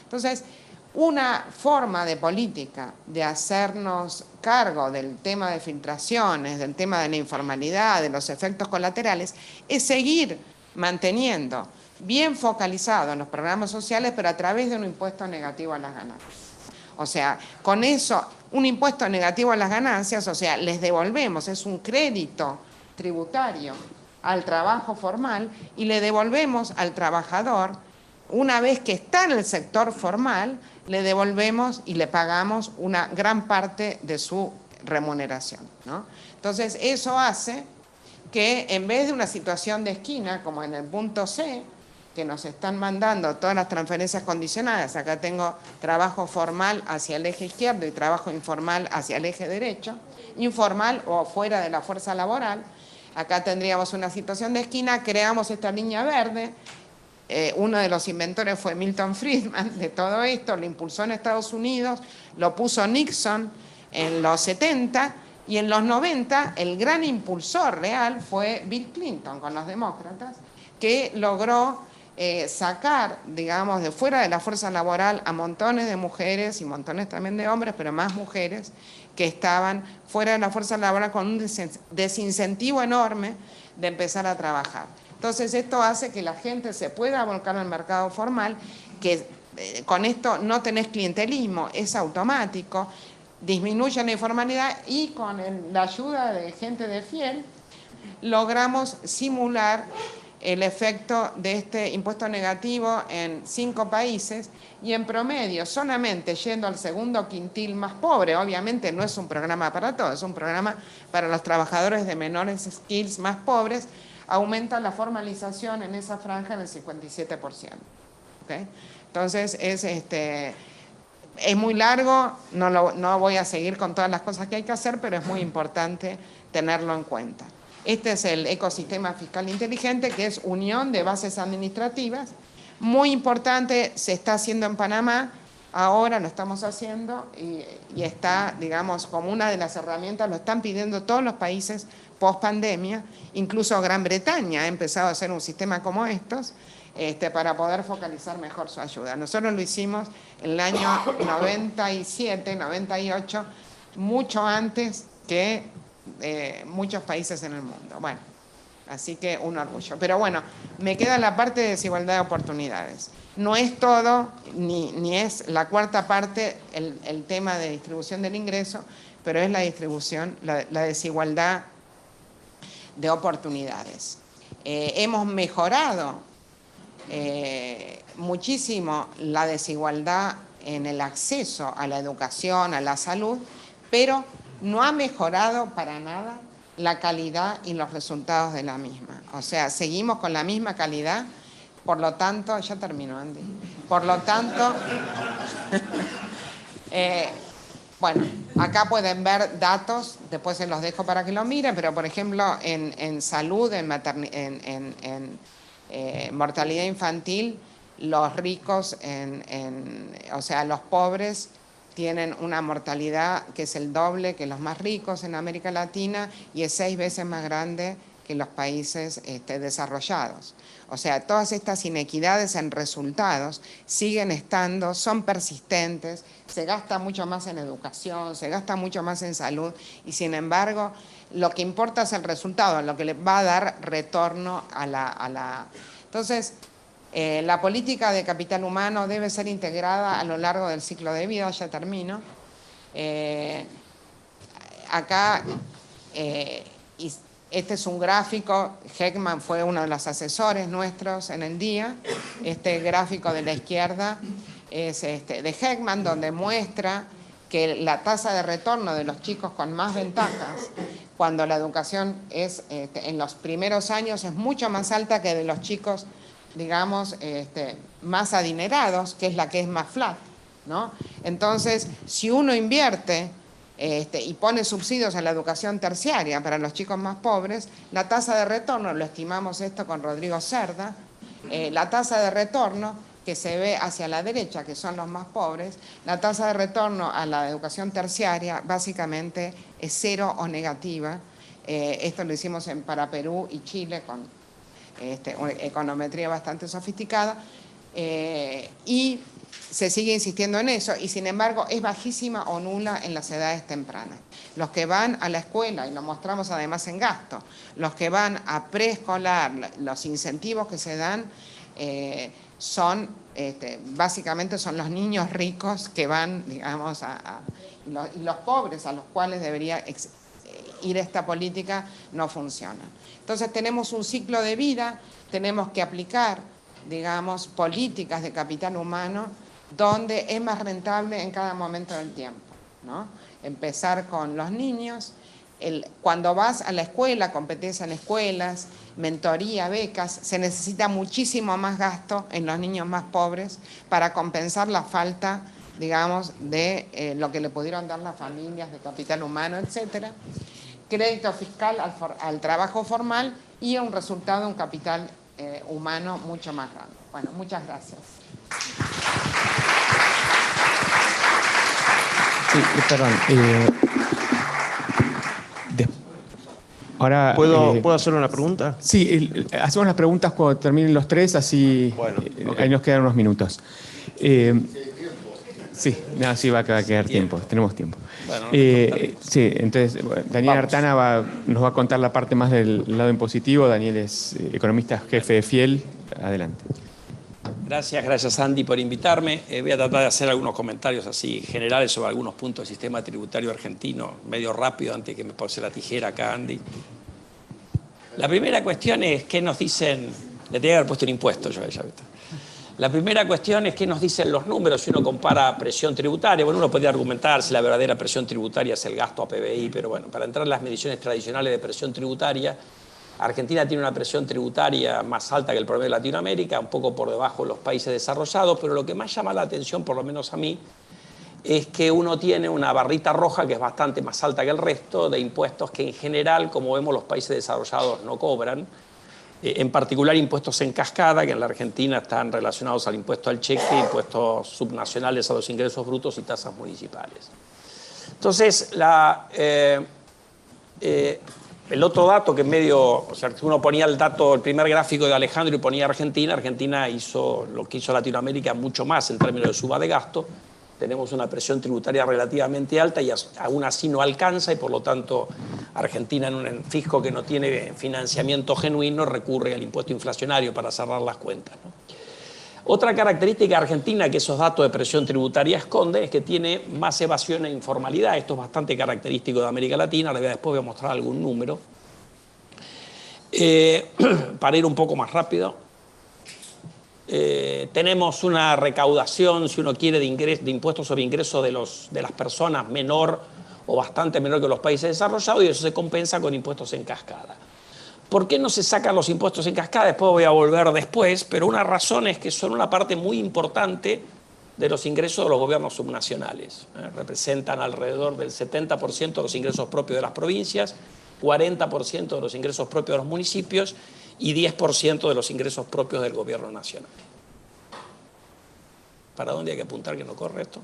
C: Entonces, una forma de política de hacernos cargo del tema de filtraciones, del tema de la informalidad, de los efectos colaterales, es seguir manteniendo bien focalizado en los programas sociales, pero a través de un impuesto negativo a las ganancias. O sea, con eso, un impuesto negativo a las ganancias, o sea, les devolvemos, es un crédito tributario al trabajo formal y le devolvemos al trabajador, una vez que está en el sector formal, le devolvemos y le pagamos una gran parte de su remuneración, ¿no? Entonces, eso hace que en vez de una situación de esquina, como en el punto C, que nos están mandando todas las transferencias condicionadas, acá tengo trabajo formal hacia el eje izquierdo y trabajo informal hacia el eje derecho, informal o fuera de la fuerza laboral, acá tendríamos una situación de esquina, creamos esta línea verde. Uno de los inventores fue Milton Friedman de todo esto, lo impulsó en Estados Unidos, lo puso Nixon en los 70 y en los 90 el gran impulsor real fue Bill Clinton con los demócratas, que logró sacar, digamos, de fuera de la fuerza laboral a montones de mujeres y montones también de hombres, pero más mujeres que estaban fuera de la fuerza laboral con un desincentivo enorme de empezar a trabajar. Entonces, esto hace que la gente se pueda volcar al mercado formal, que con esto no tenés clientelismo, es automático, disminuye la informalidad y con la ayuda de gente de fiel logramos simular el efecto de este impuesto negativo en 5 países y en promedio, solamente yendo al segundo quintil más pobre, obviamente no es un programa para todos, es un programa para los trabajadores de menores skills más pobres, aumenta la formalización en esa franja en el 57%. ¿Okay? Entonces, es muy largo, no voy a seguir con todas las cosas que hay que hacer, pero es muy importante tenerlo en cuenta. Este es el ecosistema fiscal inteligente, que es unión de bases administrativas. Muy importante, se está haciendo en Panamá, ahora lo estamos haciendo y está, digamos, como una de las herramientas, lo están pidiendo todos los países post pandemia, incluso Gran Bretaña ha empezado a hacer un sistema como estos, para poder focalizar mejor su ayuda. Nosotros lo hicimos en el año 97, 98, mucho antes que muchos países en el mundo. Bueno, así que un orgullo. Pero bueno, me queda la parte de desigualdad de oportunidades. No es todo, ni es la cuarta parte el tema de distribución del ingreso, pero es la distribución, la desigualdad de oportunidades. Hemos mejorado muchísimo la desigualdad en el acceso a la educación, a la salud, pero no ha mejorado para nada la calidad y los resultados de la misma. O sea, seguimos con la misma calidad, por lo tanto, ya terminó, Andy. Por lo tanto, bueno, Acá pueden ver datos, después se los dejo para que lo miren, pero por ejemplo en salud, en mortalidad infantil, los ricos, o sea, los pobres tienen una mortalidad que es el doble que los más ricos en América Latina y es 6 veces más grande que los países desarrollados. O sea, todas estas inequidades en resultados siguen estando, son persistentes, se gasta mucho más en educación, se gasta mucho más en salud y sin embargo lo que importa es el resultado, lo que le va a dar retorno a la... Entonces, la política de capital humano debe ser integrada a lo largo del ciclo de vida, ya termino. Acá... este es un gráfico, Heckman fue uno de los asesores nuestros en el día. Este gráfico de la izquierda es de Heckman, donde muestra que la tasa de retorno de los chicos con más ventajas, cuando la educación es en los primeros años, es mucho más alta que de los chicos, digamos, más adinerados, que es la que es más flat, ¿no? Entonces, si uno invierte y pone subsidios a la educación terciaria para los chicos más pobres, la tasa de retorno, lo estimamos esto con Rodrigo Cerda, la tasa de retorno que se ve hacia la derecha, que son los más pobres, la tasa de retorno a la educación terciaria básicamente es 0 o negativa. Esto lo hicimos para Perú y Chile con una econometría bastante sofisticada, y se sigue insistiendo en eso, y sin embargo es bajísima o nula en las edades tempranas. Los que van a la escuela, y lo mostramos además en gasto, los que van a preescolar, los incentivos que se dan son, básicamente son los niños ricos que van, digamos, y los pobres a los cuales debería ir esta política no funcionan. Entonces tenemos un ciclo de vida, tenemos que aplicar, digamos, políticas de capital humano donde es más rentable en cada momento del tiempo, ¿no? Empezar con los niños, cuando vas a la escuela, competencia en escuelas, mentoría, becas, se necesita muchísimo más gasto en los niños más pobres para compensar la falta, digamos, de lo que le pudieron dar las familias de capital humano, etcétera. Crédito fiscal al trabajo formal y un resultado, un capital humano mucho más grande. Bueno, muchas gracias.
A: Sí, perdón. Ahora,
D: ¿Puedo hacer una pregunta?
A: Sí, hacemos las preguntas cuando terminen los tres, así
D: Bueno,
A: ahí nos quedan unos minutos. Sí, no, sí va a quedar tiempo, tenemos tiempo.
D: Bueno,
A: sí, entonces Daniel Artana nos va a contar la parte más del lado impositivo. Daniel es economista jefe de Fiel. Adelante.
E: Gracias Andy por invitarme. Voy a tratar de hacer algunos comentarios así generales sobre algunos puntos del sistema tributario argentino, medio rápido antes que me pase la tijera acá, Andy. La primera cuestión es qué nos dicen, le tenía que haber puesto un impuesto yo a ella. La primera cuestión es qué nos dicen los números si uno compara presión tributaria. Bueno, uno podría argumentar si la verdadera presión tributaria es el gasto a PBI, pero bueno, para entrar en las mediciones tradicionales de presión tributaria, Argentina tiene una presión tributaria más alta que el promedio de Latinoamérica, un poco por debajo de los países desarrollados, pero lo que más llama la atención, por lo menos a mí, es que uno tiene una barrita roja que es bastante más alta que el resto de impuestos que en general, como vemos, los países desarrollados no cobran. En particular impuestos en cascada, que en la Argentina están relacionados al impuesto al cheque, impuestos subnacionales a los ingresos brutos y tasas municipales. Entonces, el otro dato que es medio, o sea, uno ponía el primer gráfico de Alejandro y ponía Argentina hizo lo que hizo Latinoamérica mucho más en términos de suba de gasto. Tenemos una presión tributaria relativamente alta y aún así no alcanza y por lo tanto Argentina en un fisco que no tiene financiamiento genuino recurre al impuesto inflacionario para cerrar las cuentas, ¿no? Otra característica de Argentina que esos datos de presión tributaria esconden es que tiene más evasión e informalidad. Esto es bastante característico de América Latina. Después voy a mostrar algún número. Para ir un poco más rápido. Tenemos una recaudación, si uno quiere, de impuestos sobre ingresos de las personas menor o bastante menor que los países desarrollados y eso se compensa con impuestos en cascada. ¿Por qué no se sacan los impuestos en cascada? Después voy a volver después, pero una razón es que son una parte muy importante de los ingresos de los gobiernos subnacionales. Representan alrededor del 70% de los ingresos propios de las provincias, 40% de los ingresos propios de los municipios y 10% de los ingresos propios del gobierno nacional. ¿Para dónde hay que apuntar que no corre esto?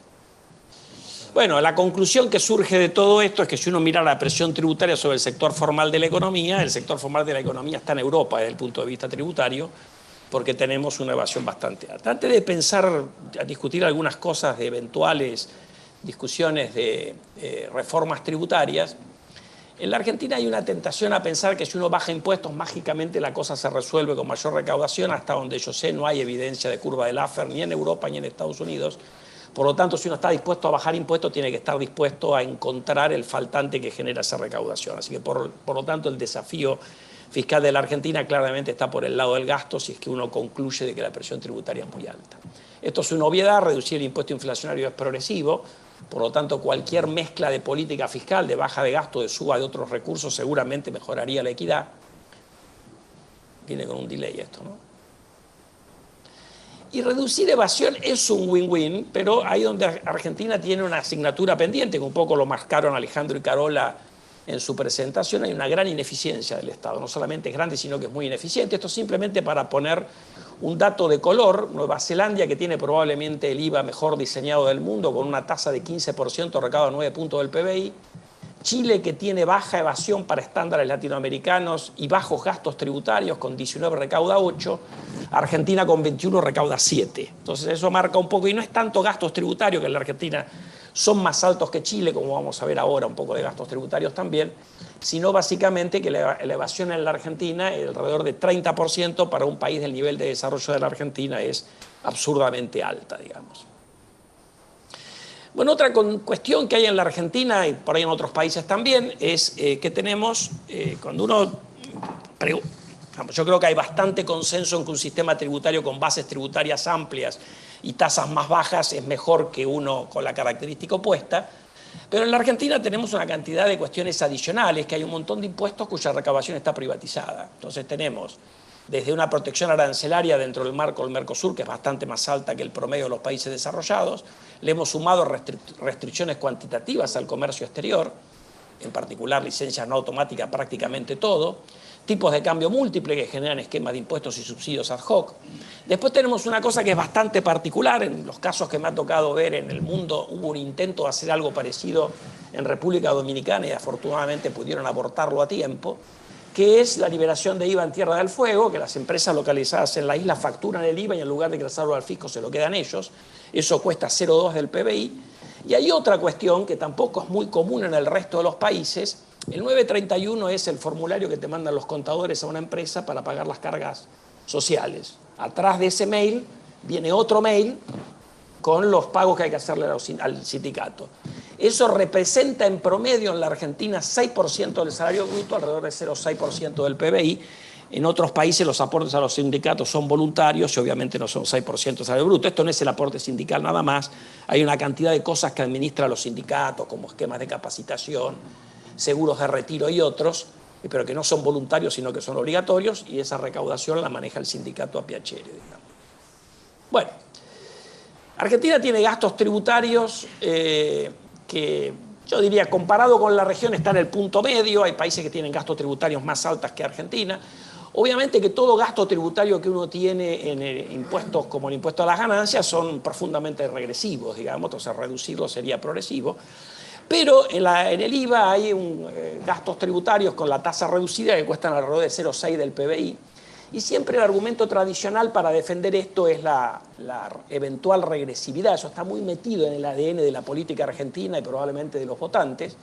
E: Bueno, la conclusión que surge de todo esto es que si uno mira la presión tributaria sobre el sector formal de la economía, el sector formal de la economía está en Europa desde el punto de vista tributario, porque tenemos una evasión bastante alta. Antes de pensar a discutir algunas cosas de eventuales discusiones de reformas tributarias, en la Argentina hay una tentación a pensar que si uno baja impuestos, mágicamente la cosa se resuelve con mayor recaudación. Hasta donde yo sé, no hay evidencia de curva de Laffer ni en Europa ni en Estados Unidos. Por lo tanto, si uno está dispuesto a bajar impuestos, tiene que estar dispuesto a encontrar el faltante que genera esa recaudación. Así que, por lo tanto, el desafío fiscal de la Argentina claramente está por el lado del gasto, si es que uno concluye de que la presión tributaria es muy alta. Esto es una obviedad, reducir el impuesto inflacionario es progresivo. Por lo tanto, cualquier mezcla de política fiscal, de baja de gasto, de suba de otros recursos, seguramente mejoraría la equidad. Viene con un delay esto, ¿no? Y reducir evasión es un win-win, pero ahí donde Argentina tiene una asignatura pendiente, que un poco lo marcaron Alejandro y Carola en su presentación, hay una gran ineficiencia del Estado. No solamente es grande, sino que es muy ineficiente. Esto simplemente para poner un dato de color: Nueva Zelanda, que tiene probablemente el IVA mejor diseñado del mundo, con una tasa de 15%, recauda 9 puntos del PBI. Chile, que tiene baja evasión para estándares latinoamericanos y bajos gastos tributarios, con 19 recauda 8. Argentina con 21 recauda 7. Entonces eso marca un poco, y no es tanto gastos tributarios, que en la Argentina son más altos que Chile, como vamos a ver ahora, un poco de gastos tributarios también, sino básicamente que la evasión en la Argentina es alrededor de 30%, para un país del nivel de desarrollo de la Argentina es absurdamente alta, digamos. Bueno, otra cuestión que hay en la Argentina y por ahí en otros países también es que tenemos, cuando uno... Yo creo que hay bastante consenso en que un sistema tributario con bases tributarias amplias y tasas más bajas es mejor que uno con la característica opuesta. Pero en la Argentina tenemos una cantidad de cuestiones adicionales, que hay un montón de impuestos cuya recaudación está privatizada. Entonces tenemos desde una protección arancelaria dentro del marco del Mercosur, que es bastante más alta que el promedio de los países desarrollados. Le hemos sumado restricciones cuantitativas al comercio exterior, en particular licencias no automáticas, prácticamente todo. Tipos de cambio múltiple que generan esquemas de impuestos y subsidios ad hoc. Después tenemos una cosa que es bastante particular. En los casos que me ha tocado ver en el mundo, hubo un intento de hacer algo parecido en República Dominicana y afortunadamente pudieron abortarlo a tiempo, que es la liberación de IVA en Tierra del Fuego, que las empresas localizadas en la isla facturan el IVA y en lugar de ingresarlo al fisco se lo quedan ellos. Eso cuesta 0,2 del PBI. Y hay otra cuestión que tampoco es muy común en el resto de los países. El 931 es el formulario que te mandan los contadores a una empresa para pagar las cargas sociales. Atrás de ese mail viene otro mail con los pagos que hay que hacerle al sindicato. Eso representa en promedio en la Argentina 6% del salario bruto, alrededor de 0,6% del PBI. En otros países los aportes a los sindicatos son voluntarios y obviamente no son 6% del salario bruto. Esto no es el aporte sindical nada más. Hay una cantidad de cosas que administran los sindicatos, como esquemas de capacitación, seguros de retiro y otros, pero que no son voluntarios sino que son obligatorios, y esa recaudación la maneja el sindicato a piacere, digamos. Bueno, Argentina tiene gastos tributarios que yo diría, comparado con la región, está en el punto medio. Hay países que tienen gastos tributarios más altos que Argentina. Obviamente que todo gasto tributario que uno tiene en impuestos como el impuesto a las ganancias son profundamente regresivos, digamos, entonces reducirlo sería progresivo. Pero en el IVA hay gastos tributarios con la tasa reducida que cuestan alrededor de 0,6 del PBI. Y siempre el argumento tradicional para defender esto es la eventual regresividad. Eso está muy metido en el ADN de la política argentina y probablemente de los votantes.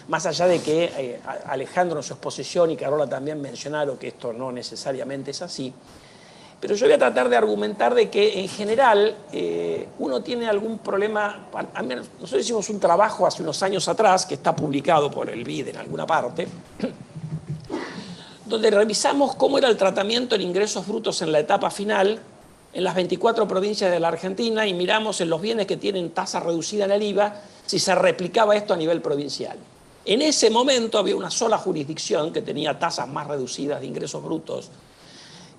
E: Más allá de que Alejandro en su exposición y Carola también mencionaron que esto no necesariamente es así. Pero yo voy a tratar de argumentar de que en general uno tiene algún problema. Nosotros hicimos un trabajo hace unos años atrás que está publicado por el BID en alguna parte, donde revisamos cómo era el tratamiento en ingresos brutos en la etapa final en las 24 provincias de la Argentina y miramos en los bienes que tienen tasa reducida en el IVA si se replicaba esto a nivel provincial. En ese momento había una sola jurisdicción que tenía tasas más reducidas de ingresos brutos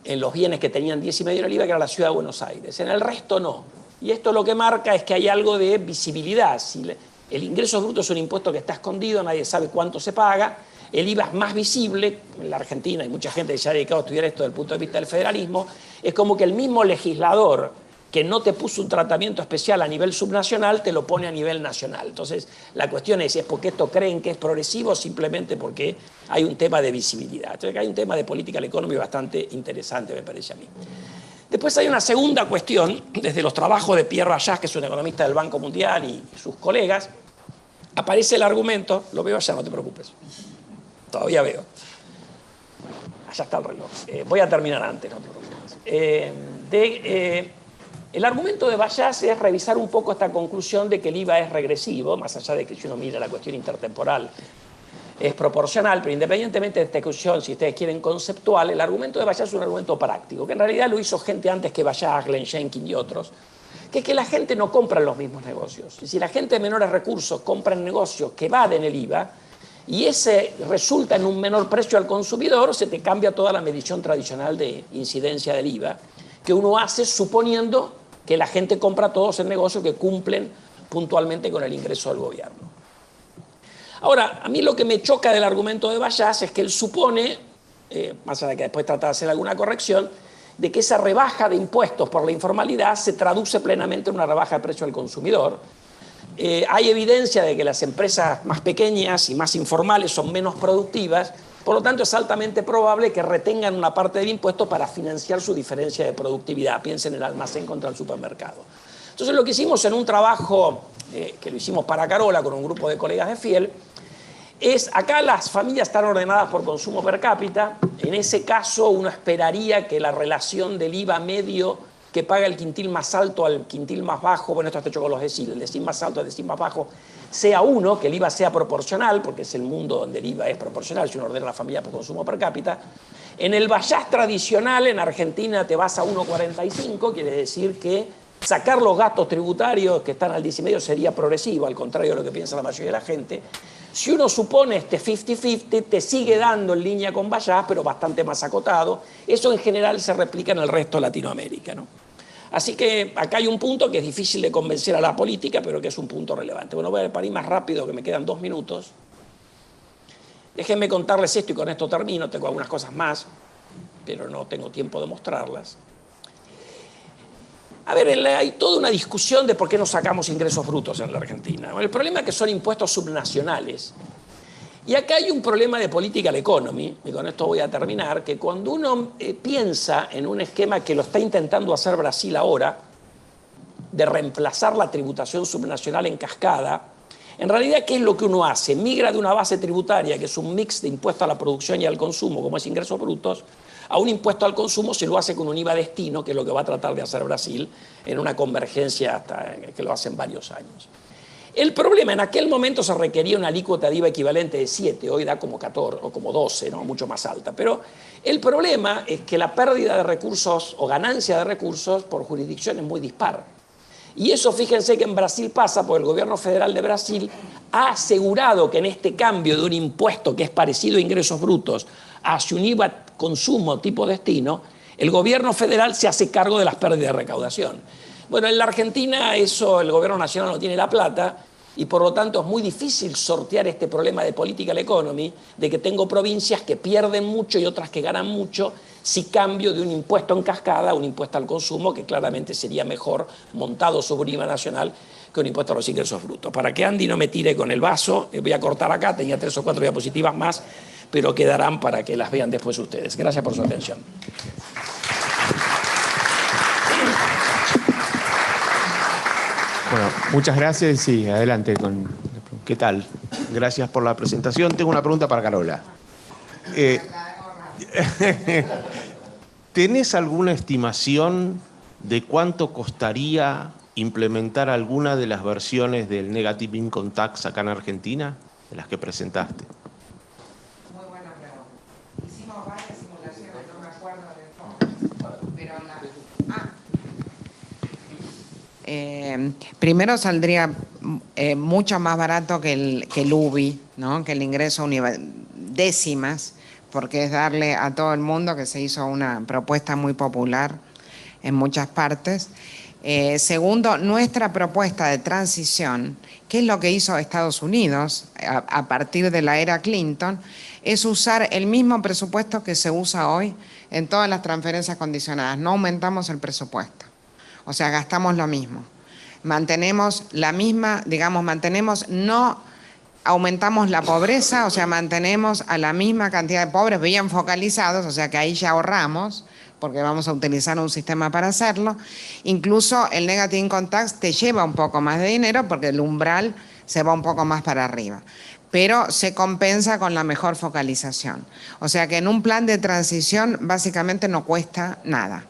E: en los bienes que tenían 10,5 en el IVA, que era la Ciudad de Buenos Aires. En el resto no. Y esto lo que marca es que hay algo de visibilidad. Si el ingreso bruto es un impuesto que está escondido, nadie sabe cuánto se paga. El IVA es más visible. En la Argentina hay mucha gente que se ha dedicado a estudiar esto desde el punto de vista del federalismo. Es como que el mismo legislador que no te puso un tratamiento especial a nivel subnacional, te lo pone a nivel nacional. Entonces, la cuestión es porque esto creen que es progresivo o simplemente porque hay un tema de visibilidad. Entonces, hay un tema de political economy bastante interesante, me parece a mí. Después hay una segunda cuestión, desde los trabajos de Pierre Bayas, que es un economista del Banco Mundial, y sus colegas, aparece el argumento, lo veo allá, no te preocupes, todavía veo. Allá está el reloj. Voy a terminar antes, no te preocupes. El argumento de Bayas es revisar un poco esta conclusión de que el IVA es regresivo, más allá de que si uno mira la cuestión intertemporal es proporcional, pero independientemente de esta discusión, si ustedes quieren conceptual, el argumento de Bayas es un argumento práctico, que en realidad lo hizo gente antes que Bayas, Glenn Jenkins y otros, que es que la gente no compra en los mismos negocios. Y si la gente de menores recursos compra en negocios que evaden el IVA, y ese resulta en un menor precio al consumidor, se te cambia toda la medición tradicional de incidencia del IVA, que uno hace suponiendo que la gente compra todos en negocios que cumplen puntualmente con el ingreso del gobierno. Ahora, a mí lo que me choca del argumento de Bayas es que él supone, más allá de que después trata de hacer alguna corrección, de que esa rebaja de impuestos por la informalidad se traduce plenamente en una rebaja de precio al consumidor. Hay evidencia de que las empresas más pequeñas y más informales son menos productivas, por lo tanto es altamente probable que retengan una parte del impuesto para financiar su diferencia de productividad. Piensen en el almacén contra el supermercado. Entonces lo que hicimos en un trabajo que lo hicimos para Carola con un grupo de colegas de Fiel, es acá las familias están ordenadas por consumo per cápita. En ese caso uno esperaría que la relación del IVA medio que paga el quintil más alto al quintil más bajo, bueno, esto está hecho con los deciles, el decil más alto al decil más bajo, sea 1, que el IVA sea proporcional, porque es el mundo donde el IVA es proporcional, si uno ordena a la familia por consumo per cápita. En el Bayas tradicional, en Argentina te vas a 1,45, quiere decir que sacar los gastos tributarios que están al 10,5 sería progresivo, al contrario de lo que piensa la mayoría de la gente. Si uno supone este 50-50, te sigue dando en línea con Bayas, pero bastante más acotado. Eso en general se replica en el resto de Latinoamérica, ¿no? Así que acá hay un punto que es difícil de convencer a la política, pero que es un punto relevante. Bueno, voy a ir más rápido, que me quedan 2 minutos. Déjenme contarles esto y con esto termino. Tengo algunas cosas más, pero no tengo tiempo de mostrarlas. A ver, hay toda una discusión de por qué no sacamos ingresos brutos en la Argentina. El problema es que son impuestos subnacionales. Y acá hay un problema de political economy, y con esto voy a terminar, que cuando uno piensa en un esquema que lo está intentando hacer Brasil ahora, de reemplazar la tributación subnacional en cascada, en realidad, ¿qué es lo que uno hace? Migra de una base tributaria, que es un mix de impuesto a la producción y al consumo, como es ingresos brutos, a un impuesto al consumo. Se lo hace con un IVA destino, que es lo que va a tratar de hacer Brasil en una convergencia hasta que lo hacen varios años. El problema, en aquel momento se requería una alícuota de IVA equivalente de 7, hoy da como 14 o como 12, ¿no? Mucho más alta. Pero el problema es que la pérdida de recursos o ganancia de recursos por jurisdicción es muy dispar. Y eso, fíjense que en Brasil pasa, porque el gobierno federal de Brasil ha asegurado que en este cambio de un impuesto que es parecido a ingresos brutos hacia un IVA consumo tipo destino, el gobierno federal se hace cargo de las pérdidas de recaudación. Bueno, en la Argentina eso el gobierno nacional no tiene la plata y por lo tanto es muy difícil sortear este problema de political economy, de que tengo provincias que pierden mucho y otras que ganan mucho si cambio de un impuesto en cascada a un impuesto al consumo, que claramente sería mejor montado sobre un IVA nacional que un impuesto a los ingresos brutos. Para que Andy no me tire con el vaso, voy a cortar acá, tenía 3 o 4 diapositivas más, pero quedarán para que las vean después ustedes. Gracias por su atención.
A: Bueno, muchas gracias y adelante con...
D: ¿Qué tal? Gracias por la presentación. Tengo una pregunta para Carola. ¿Tenés alguna estimación de cuánto costaría implementar alguna de las versiones del Negative Income Tax acá en Argentina, de las que presentaste?
C: Muy buena pregunta. Hicimos varias simulaciones, no me acuerdo de todo, pero primero saldría mucho más barato que el UBI, ¿no? Que el ingreso décimas, porque es darle a todo el mundo, que se hizo una propuesta muy popular en muchas partes. Segundo, nuestra propuesta de transición, que es lo que hizo Estados Unidos a partir de la era Clinton, es usar el mismo presupuesto que se usa hoy en todas las transferencias condicionadas. No aumentamos el presupuesto, o sea, gastamos lo mismo. Mantenemos la misma, digamos, no aumentamos la pobreza, o sea, mantenemos a la misma cantidad de pobres bien focalizados, o sea que ahí ya ahorramos, porque vamos a utilizar un sistema para hacerlo. Incluso el negative income tax te lleva un poco más de dinero porque el umbral se va un poco más para arriba, pero se compensa con la mejor focalización. O sea que en un plan de transición básicamente no cuesta nada.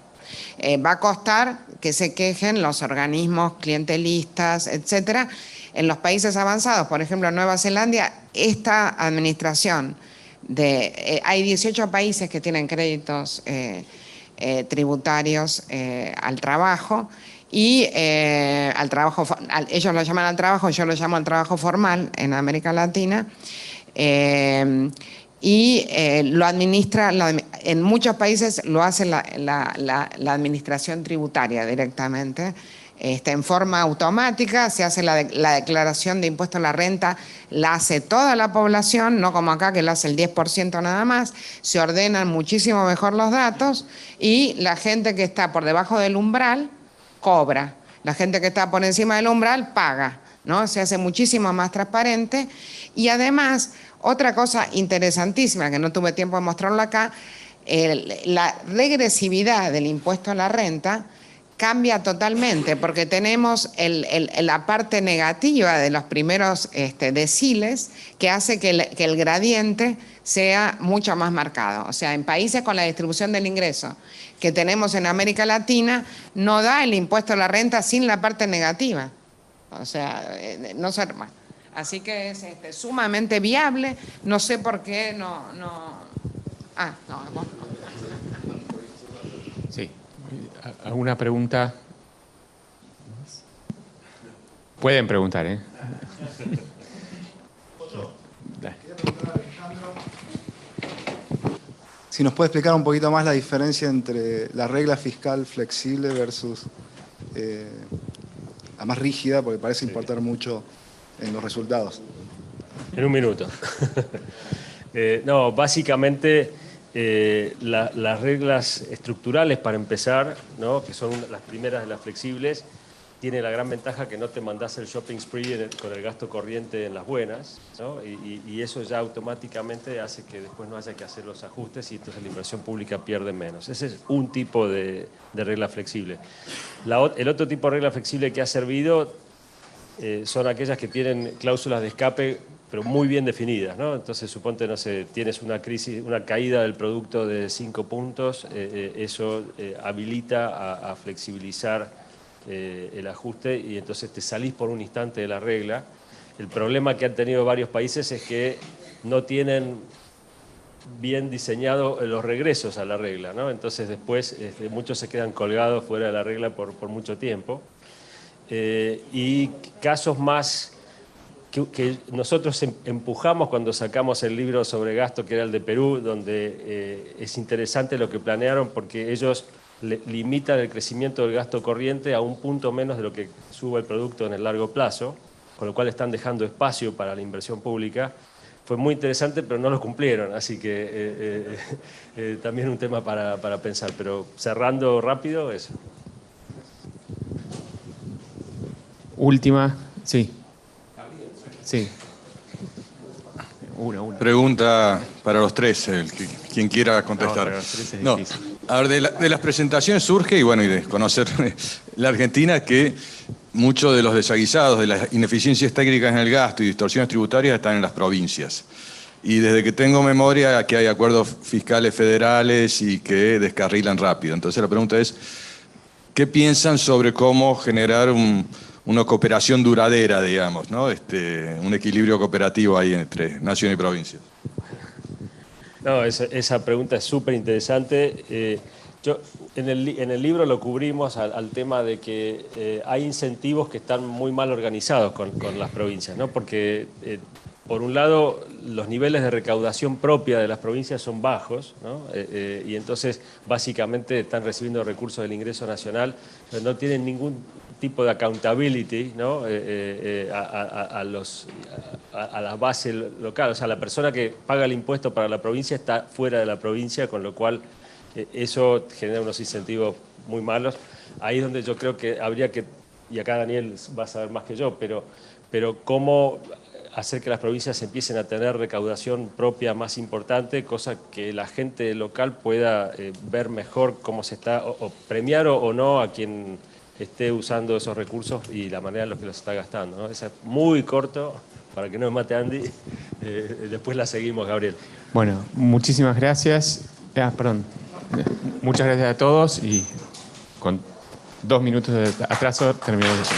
C: Va a costar que se quejen los organismos clientelistas, etcétera. En los países avanzados, por ejemplo en Nueva Zelanda, esta administración hay 18 países que tienen créditos tributarios al trabajo y ellos lo llaman al trabajo, yo lo llamo al trabajo formal en América Latina. Lo administra, en muchos países lo hace la administración tributaria directamente, en forma automática. Se hace la declaración de impuesto a la renta, la hace toda la población, no como acá que lo hace el 10% nada más. Se ordenan muchísimo mejor los datos y la gente que está por debajo del umbral cobra, la gente que está por encima del umbral paga, ¿no? Se hace muchísimo más transparente. Y además, otra cosa interesantísima que no tuve tiempo de mostrarlo acá, la regresividad del impuesto a la renta cambia totalmente, porque tenemos la parte negativa de los primeros deciles que hace que el gradiente sea mucho más marcado. O sea, en países con la distribución del ingreso que tenemos en América Latina, no da el impuesto a la renta sin la parte negativa. O sea, no se arma. Así que es sumamente viable. No sé por qué no.
A: Sí. ¿Alguna pregunta? Pueden preguntar, ¿eh?
F: Si nos puede explicar un poquito más la diferencia entre la regla fiscal flexible versus la más rígida, porque parece importar mucho en los resultados.
B: En un minuto. No, básicamente las reglas estructurales para empezar, ¿no? Que son las primeras de las flexibles, tiene la gran ventaja que no te mandás el shopping spree con el gasto corriente en las buenas, ¿no? Y eso ya automáticamente hace que después no haya que hacer los ajustes y entonces la inversión pública pierde menos. Ese es un tipo de regla flexible. El otro tipo de regla flexible que ha servido son aquellas que tienen cláusulas de escape pero muy bien definidas, ¿no? Entonces, suponte, no sé, tienes una crisis, una caída del producto de 5 puntos, eso habilita a flexibilizar el ajuste y entonces te salís por un instante de la regla. El problema que han tenido varios países es que no tienen bien diseñado los regresos a la regla, ¿no? Entonces después muchos se quedan colgados fuera de la regla por mucho tiempo. Y casos más que nosotros empujamos cuando sacamos el libro sobre gasto, que era el de Perú, donde es interesante lo que planearon porque ellos limitan el crecimiento del gasto corriente a un punto menos de lo que sube el producto en el largo plazo, con lo cual están dejando espacio para la inversión pública. Fue muy interesante, pero no lo cumplieron, así que también un tema para pensar. Pero cerrando rápido, eso.
A: Última, sí. Sí. Una.
G: Pregunta para los tres, quien quiera contestar. No, a ver, de las presentaciones surge, y bueno, y de conocer la Argentina, que muchos de los desaguisados, de las ineficiencias técnicas en el gasto y distorsiones tributarias están en las provincias. Y desde que tengo memoria, que hay acuerdos fiscales federales y que descarrilan rápido. Entonces la pregunta es, ¿qué piensan sobre cómo generar una cooperación duradera, digamos, ¿no? Un equilibrio cooperativo ahí entre nación y provincia?
B: No, esa pregunta es súper interesante. Yo en el libro lo cubrimos al tema de que hay incentivos que están muy mal organizados con las provincias, ¿no? Porque por un lado, los niveles de recaudación propia de las provincias son bajos, ¿no? Y entonces básicamente están recibiendo recursos del ingreso nacional, pero no tienen ningún tipo de accountability, ¿no? a la base local. O sea, la persona que paga el impuesto para la provincia está fuera de la provincia, con lo cual eso genera unos incentivos muy malos. Ahí es donde yo creo que habría que, y acá Daniel va a saber más que yo, pero cómo hacer que las provincias empiecen a tener recaudación propia más importante, cosa que la gente local pueda ver mejor cómo se está, o premiar o no a quien esté usando esos recursos y la manera en la que los está gastando, ¿no? Eso es muy corto, para que no me mate Andy. Después la seguimos, Gabriel.
A: Bueno, muchísimas gracias. Perdón. Muchas gracias a todos y con 2 minutos de atraso terminamos.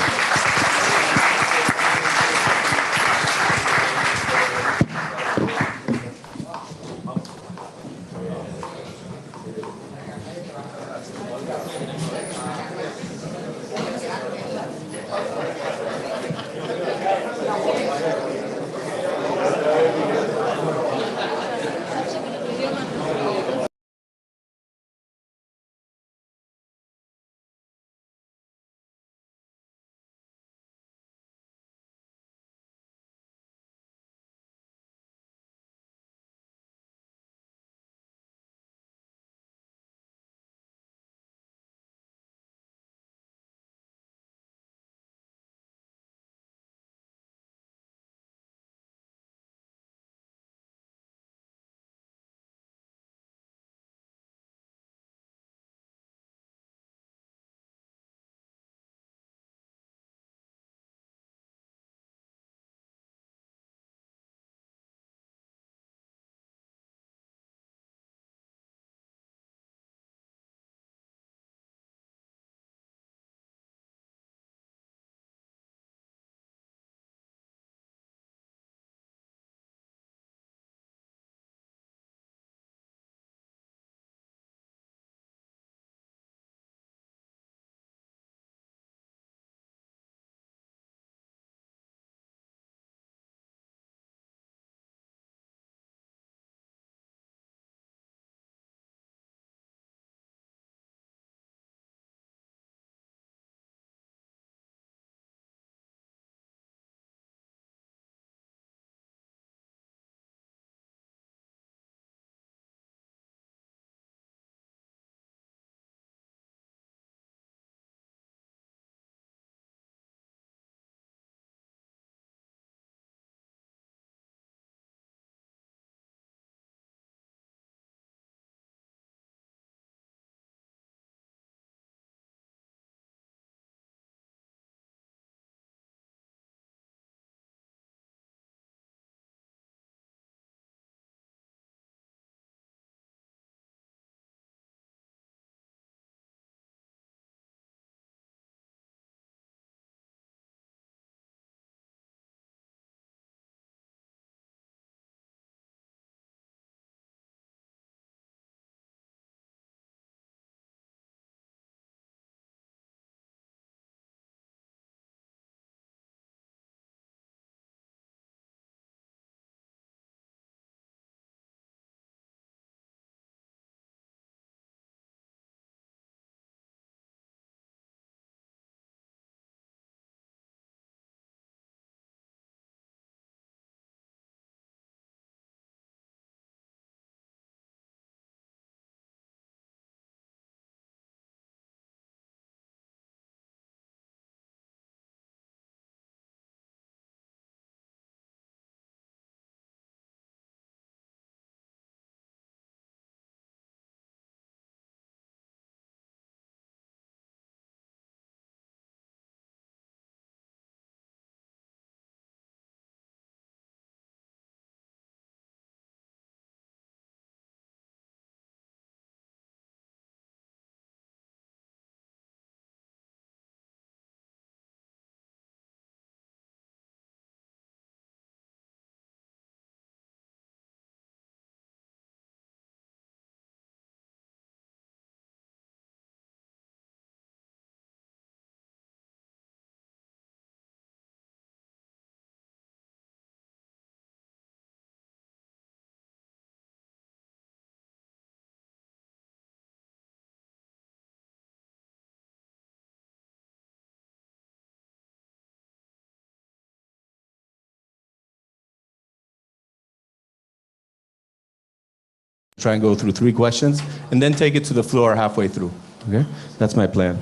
H: try and go through 3 questions, and then take it to the floor halfway through. Okay, that's my plan.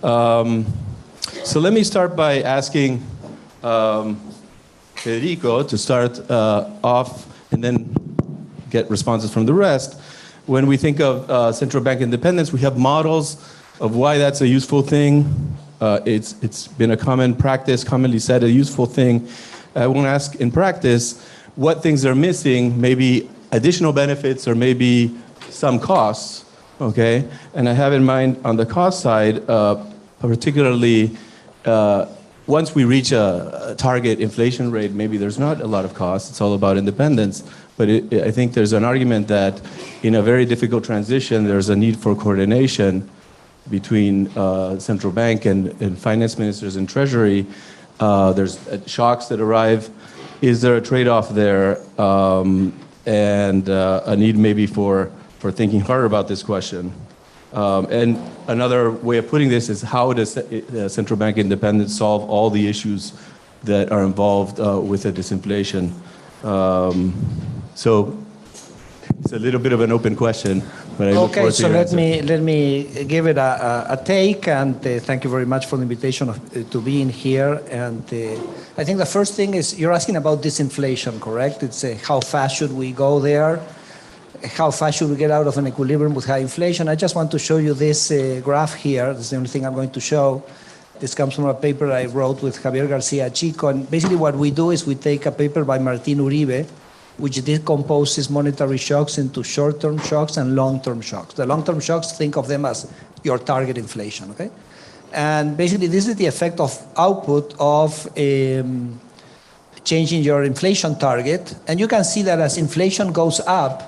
H: So let me start by asking Federico to start off, and then get responses from the rest. When we think of central bank independence, we have models of why that's a useful thing. It's been a common practice, commonly said, a useful thing. I want to ask in practice what things are missing, maybe additional benefits or maybe some costs, okay? And I have in mind on the cost side, particularly once we reach a target inflation rate, maybe there's not a lot of costs, it's all about independence. But I think there's an argument that in a very difficult transition, there's a need for coordination between central bank and finance ministers and treasury. There's shocks that arrive. Is there a trade-off there? And a need maybe for thinking harder about this question. And another way of putting this is how does central bank independence solve all the issues that are involved with the disinflation? So it's a little bit of an open question, but I look forward to your answer.
I: let me give it a take, and thank you very much for the invitation to be in here. And I think the first thing is you're asking about disinflation, correct? It's how fast should we go there? How fast should we get out of an equilibrium with high inflation? I just want to show you this graph here. This is the only thing I'm going to show. This comes from a paper I wrote with Javier Garcia Chico. And basically what we do is we take a paper by Martín Uribe, which decomposes monetary shocks into short-term shocks and long-term shocks. The long-term shocks, think of them as your target inflation, okay? And basically this is the effect of output of changing your inflation target. And you can see that as inflation goes up,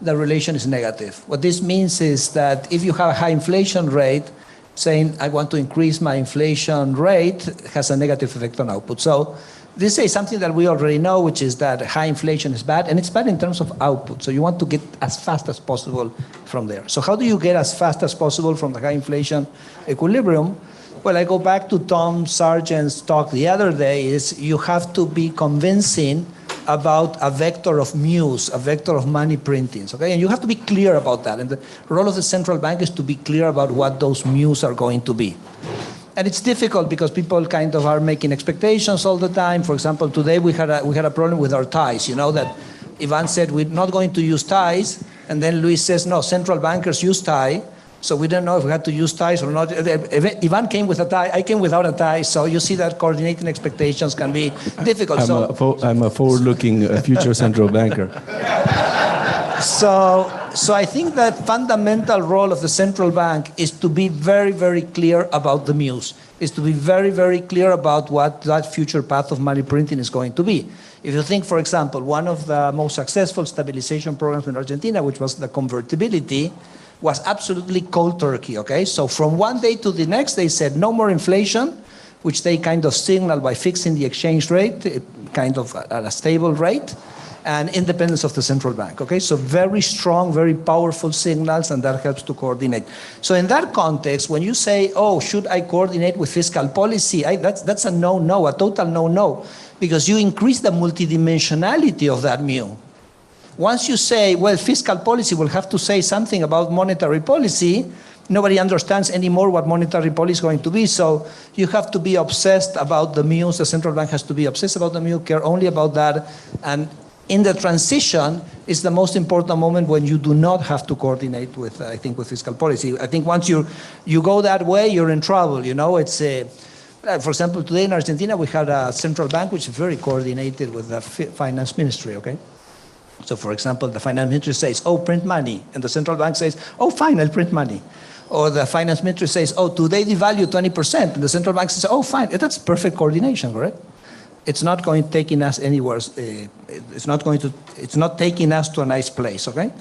I: the relation is negative. What this means is that if you have a high inflation rate, saying I want to increase my inflation rate has a negative effect on output. So this is something that we already know, which is that high inflation is bad, and it's bad in terms of output. So you want to get as fast as possible from there. So how do you get as fast as possible from the high inflation equilibrium? Well, I go back to Tom Sargent's talk the other day, is you have to be convincing about a vector of mu's, a vector of money printings, okay? And you have to be clear about that. And the role of the central bank is to be clear about what those mu's are going to be. And it's difficult because people kind of are making expectations all the time. For example, today we had a problem with our ties. You know that Ivan said we're not going to use ties, and then Luis says, no, central bankers use tie. So we don't know if we had to use ties or not. Ivan came with a tie, I came without a tie. So you see that coordinating expectations can be difficult.
H: I'm a forward-looking future central banker.
I: So I think that fundamental role of the central bank is to be very, very clear about the mu's, is to be very, very clear about what that future path of money printing is going to be. If you think, for example, one of the most successful stabilization programs in Argentina, which was the convertibility, was absolutely cold turkey, okay? So from one day to the next, they said no more inflation, which they kind of signaled by fixing the exchange rate, kind of at a stable rate, and independence of the central bank, okay? So very strong, very powerful signals, and that helps to coordinate. So in that context, when you say, oh, should I coordinate with fiscal policy? That's a no-no, a total no-no, because you increase the multidimensionality of that mu. Once you say, well, fiscal policy will have to say something about monetary policy, nobody understands anymore what monetary policy is going to be. So you have to be obsessed about the mu's. The central bank has to be obsessed about the mu, care only about that. And in the transition is the most important moment when you do not have to coordinate with, I think, with fiscal policy. I think once you go that way, you're in trouble. You know, it's for example, today in Argentina, we had a central bank which is very coordinated with the finance ministry, okay? So, for example, the finance ministry says, oh, print money. And the central bank says, oh, fine, I'll print money. Or the finance ministry says, oh, today devalue 20%. And the central bank says, oh, fine. That's perfect coordination, correct? It's not going to taking us anywhere. It's not taking us to a nice place, okay?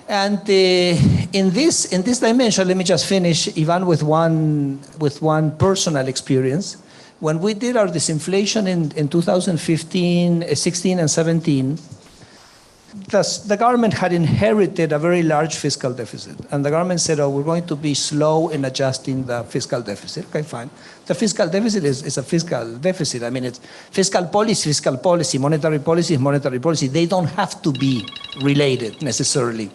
I: And in this dimension, let me just finish, Ivan, with one personal experience. When we did our disinflation in 2015, 16, and 17, The government had inherited a very large fiscal deficit. And the government said, oh, we're going to be slow in adjusting the fiscal deficit. Okay, fine. The fiscal deficit is a fiscal deficit. I mean, it's fiscal policy, monetary policy is monetary policy. They don't have to be related necessarily.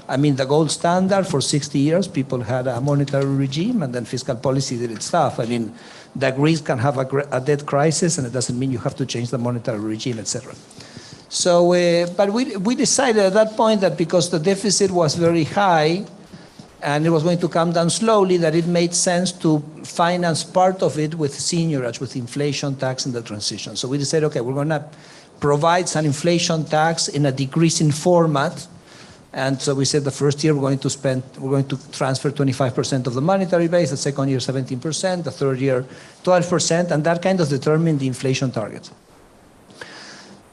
I: I mean, the gold standard for 60 years, people had a monetary regime, and then fiscal policy did its stuff. I mean, the Greece can have a debt crisis, and it doesn't mean you have to change the monetary regime, etc. So, but we decided at that point that because the deficit was very high and it was going to come down slowly, that it made sense to finance part of it with seigniorage, with inflation tax in the transition. So we decided, okay, we're going to provide some inflation tax in a decreasing format. And so we said the first year we're going to transfer 25% of the monetary base, the second year 17%, the third year 12%, and that kind of determined the inflation targets.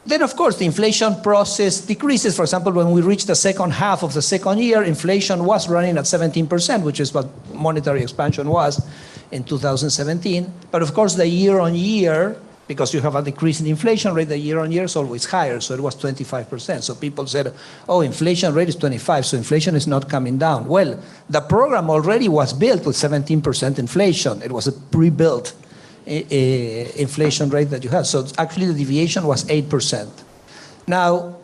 I: Then, of course, the inflation process decreases. For example, when we reached the second half of the second year, inflation was running at 17%, which is what monetary expansion was in 2017. But of course, the year-on-year, because you have a decrease in inflation rate, the year-on-year is always higher, so it was 25%. So people said, oh, inflation rate is 25, so inflation is not coming down. Well, the program already was built with 17% inflation. It was a pre-built inflation rate that you had. So actually the deviation was 8%. Now,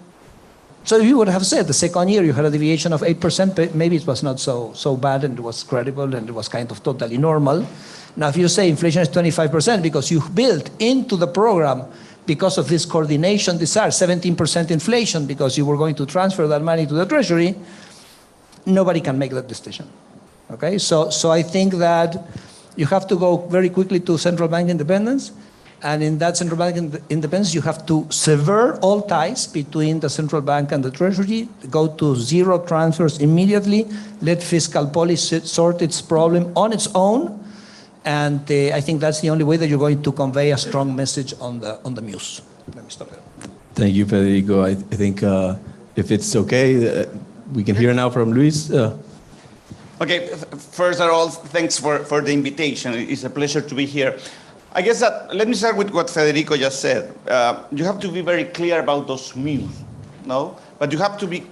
I: so you would have said the second year you had a deviation of 8%, but maybe it was not so bad and it was credible and it was kind of totally normal. Now, if you say inflation is 25% because you built into the program, because of this coordination desire, 17% inflation because you were going to transfer that money to the Treasury, nobody can make that decision. Okay, so I think that you have to go very quickly to central bank independence, and in that central bank independence, you have to sever all ties between the central bank and the Treasury, go to zero transfers immediately, let fiscal policy sort its problem on its own, and I think that's the only way that you're going to convey a strong message on the Muse. Let me stop there.
H: Thank you, Federico. I think if it's okay, we can hear now from Luis.
J: Okay, first of all, thanks for the invitation. It's a pleasure to be here. I guess that, let me start with what Federico just said. You have to be very clear about those Muse, no? But you have to be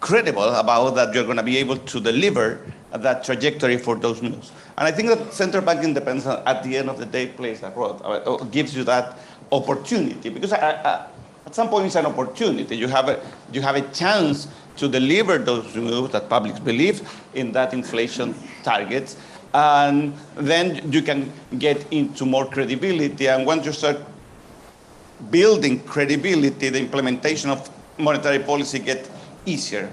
J: credible about that you're going to be able to deliver that trajectory for those Muse. And I think that central bank independence at the end of the day plays a role, gives you that opportunity, because at some point it's an opportunity. You have a chance to deliver those moves that publics believe in that inflation targets, and then you can get into more credibility. And once you start building credibility, the implementation of monetary policy gets easier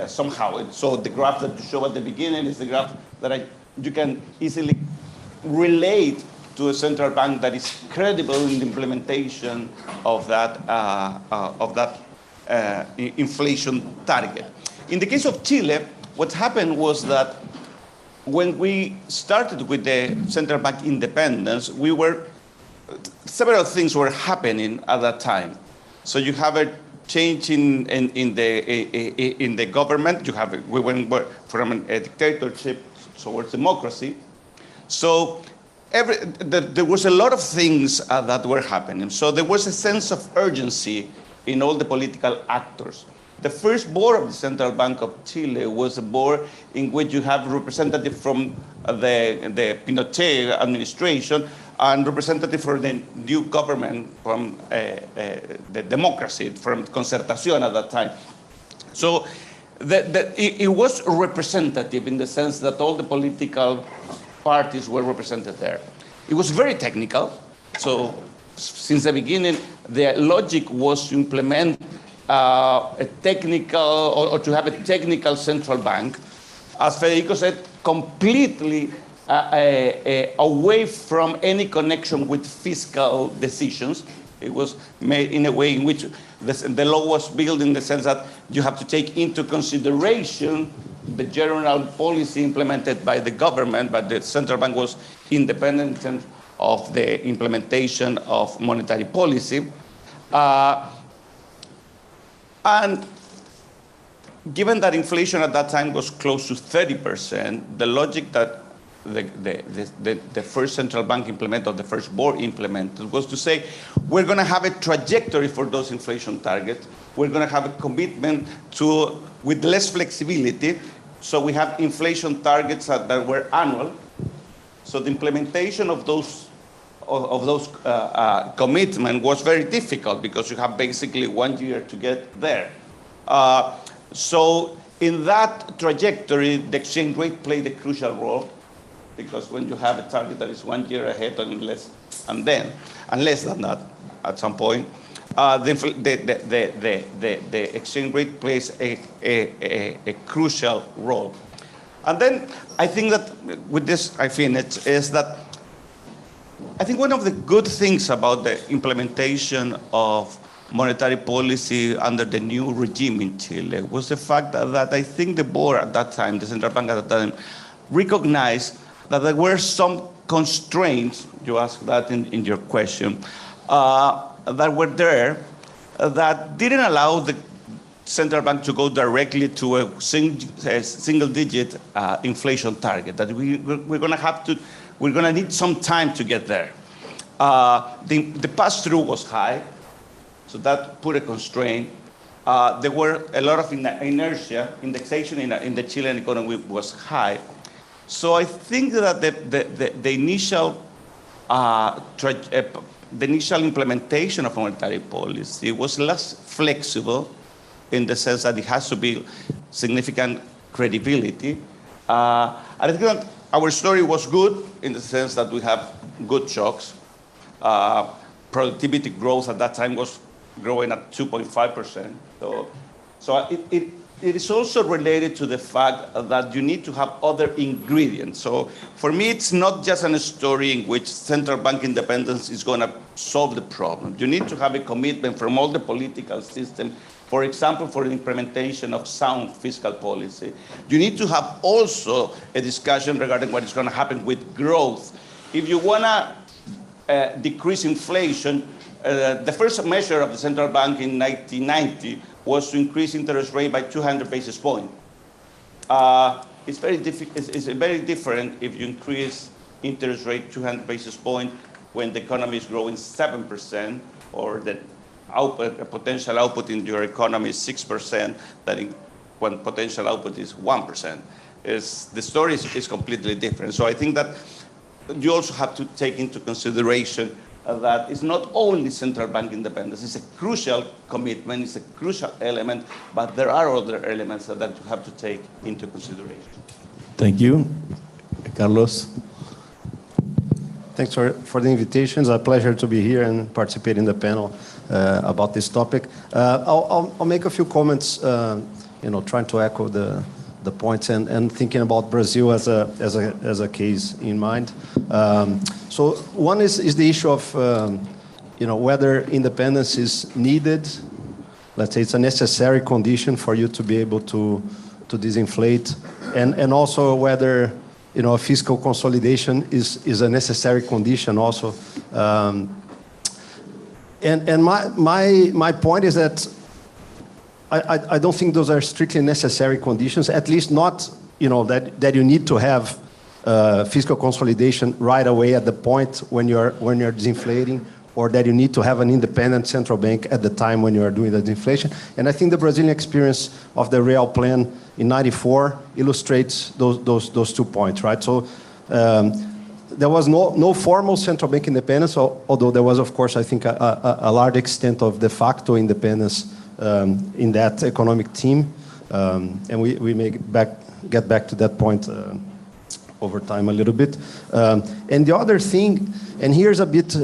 J: somehow. So the graph that you show at the beginning is the graph that you can easily relate to a central bank that is credible in the implementation of that inflation target. In the case of Chile, what happened was that when we started with the central bank independence, several things were happening at that time. So you have a change in the government. We went from a dictatorship towards democracy. So there was a lot of things that were happening. So there was a sense of urgency in all the political actors. The first board of the Central Bank of Chile was a board in which you have representatives from the Pinochet administration and representative for the new government from the democracy, from Concertación at that time. So it was representative in the sense that all the political parties were represented there. It was very technical. So since the beginning, the logic was to implement a technical, or to have a technical central bank, as Federico said, completely away from any connection with fiscal decisions. It was made in a way in which the law was built in the sense that you have to take into consideration the general policy implemented by the government, but the central bank was independent of the implementation of monetary policy. And given that inflation at that time was close to 30%, the logic that the first central bank implemented, or the first board implemented, was to say, we're going to have a trajectory for those inflation targets. We're going to have a commitment with less flexibility. So we have inflation targets that were annual. So the implementation of those commitment was very difficult because you have basically 1 year to get there. So in that trajectory, the exchange rate played a crucial role, because when you have a target that is 1 year ahead and less than that at some point, the exchange rate plays a crucial role. And then I think that with this I finish, is that I think one of the good things about the implementation of monetary policy under the new regime in Chile was the fact that I think the board at that time, the central bank at that time, recognized that there were some constraints, you asked that in your question, that were there that didn't allow the central bank to go directly to a single-digit inflation target, that we're going to need some time to get there. The pass-through was high, so that put a constraint. There were a lot of inertia. Indexation in the Chilean economy was high. So I think that the initial implementation of monetary policy was less flexible, in the sense that it has to be significant credibility. And I think that our story was good in the sense that we have good shocks. Productivity growth at that time was growing at 2.5%. So it is also related to the fact that you need to have other ingredients. So for me, it's not just a story in which central bank independence is going to solve the problem. You need to have a commitment from all the political system, for example, for the implementation of sound fiscal policy. You need to have also a discussion regarding what is going to happen with growth. If you want to decrease inflation, the first measure of the central bank in 1990 was to increase interest rate by 200 basis points. It's very different if you increase interest rate 200 basis points when the economy is growing 7%, or the potential output in your economy is 6%, when potential output is 1%. The story is completely different. So I think that you also have to take into consideration that it's not only central bank independence, it's a crucial commitment, it's a crucial element, but there are other elements that you have to take into consideration.
K: Thank you. Carlos? Thanks for the invitation. It's a pleasure to be here and participate in the panel about this topic. I'll make a few comments, trying to echo the points and thinking about Brazil as a case in mind. So one is the issue of whether independence is needed. Let's say it's a necessary condition for you to be able to disinflate, and also whether fiscal consolidation is a necessary condition also. And my point is that I don't think those are strictly necessary conditions, at least not that you need to have fiscal consolidation right away at the point when you're disinflating, or that you need to have an independent central bank at the time when you are doing the disinflation. And I think the Brazilian experience of the Real Plan in '94 illustrates those 2 points, right? So there was no formal central bank independence, although there was, of course, I think a large extent of de facto independence in that economic team, and we may get back to that point over time a little bit. And the other thing, and here's a bit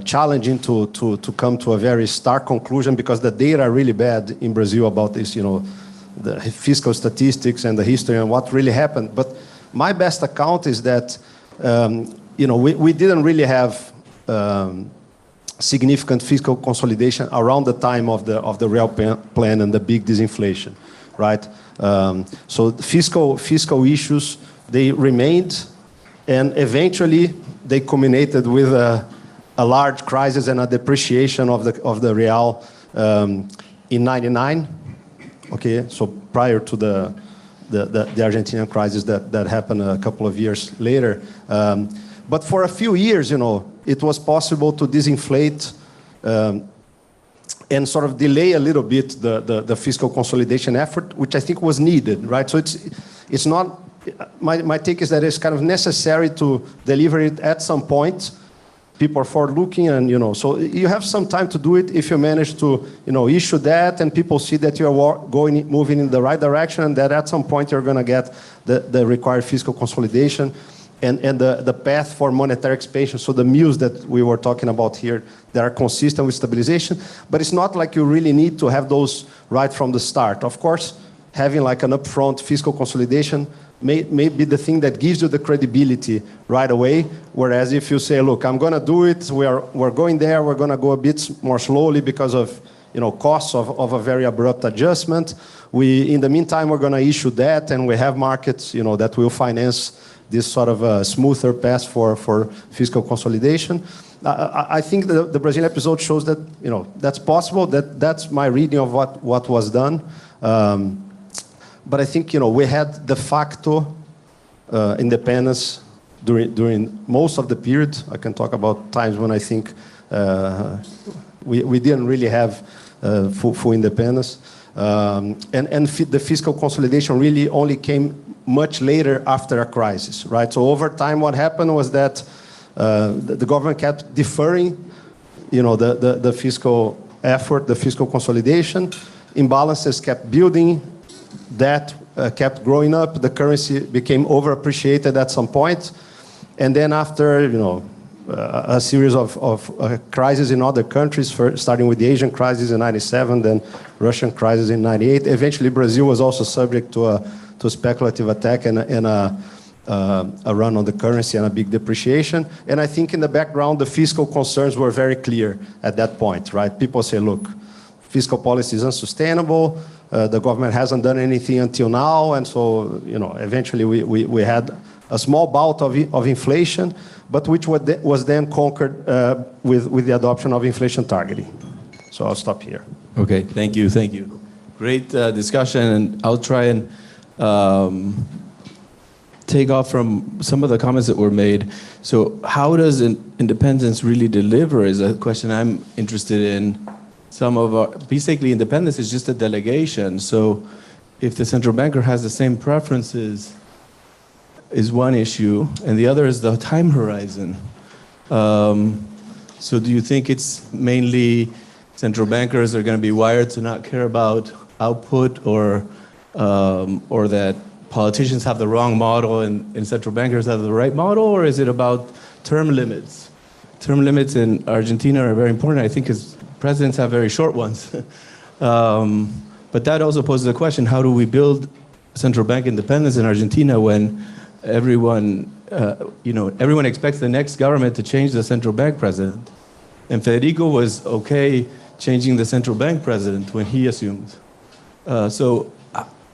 K: challenging to come to a very stark conclusion, because the data are really bad in Brazil about this, the fiscal statistics and the history and what really happened. But my best account is that we didn't really have significant fiscal consolidation around the time of the Real Plan and the big disinflation, right? So fiscal issues, they remained, and eventually they culminated with a large crisis and a depreciation of the real in '99. Okay, so prior to the the Argentinian crisis that happened a couple of years later. But for a few years, it was possible to disinflate and sort of delay a little bit the fiscal consolidation effort, which I think was needed, right? So it's not, my take is that it's kind of necessary to deliver it at some point. People are forward-looking, and so you have some time to do it if you manage to, issue that, and people see that you are moving in the right direction, and that at some point you're going to get the required fiscal consolidation and the path for monetary expansion. So the mules that we were talking about here, that are consistent with stabilization, but it's not like you really need to have those right from the start. Of course, having like an upfront fiscal consolidation may be the thing that gives you the credibility right away. Whereas if you say, look, I'm going to do it, we're going there, we're going to go a bit more slowly because of costs of a very abrupt adjustment. In the meantime, we're going to issue debt, and we have markets that will finance this sort of a smoother path for fiscal consolidation. I think the Brazilian episode shows that that's possible. That's my reading of what was done. But I think we had de facto independence during most of the period. I can talk about times when I think we didn't really have full independence, and the fiscal consolidation really only came much later after a crisis, right? So over time, what happened was that the government kept deferring, the fiscal effort, the fiscal consolidation, imbalances kept building. That kept growing up. The currency became overappreciated at some point. And then after, a series of crises in other countries, starting with the Asian crisis in 97, then Russian crisis in 98. Eventually, Brazil was also subject to a speculative attack and a run on the currency and a big depreciation. And I think in the background, the fiscal concerns were very clear at that point, right? People say, look, fiscal policy is unsustainable. The government hasn't done anything until now, and so eventually we had a small bout of inflation, but which was then conquered with the adoption of inflation targeting. So I'll stop here.
H: Okay, thank you. Great discussion, and I'll try and take off from some of the comments that were made. So how does independence really deliver is a question I'm interested in. Basically independence is just a delegation. So if the central banker has the same preferences is one issue, and the other is the time horizon. So do you think it's mainly central bankers are going to be wired to not care about output, or that politicians have the wrong model and central bankers have the right model, or is it about term limits? Term limits in Argentina are very important, I think, because presidents have very short ones. But that also poses a question, how do we build central bank independence in Argentina when everyone expects the next government to change the central bank president? And Federico was okay changing the central bank president when he assumed. So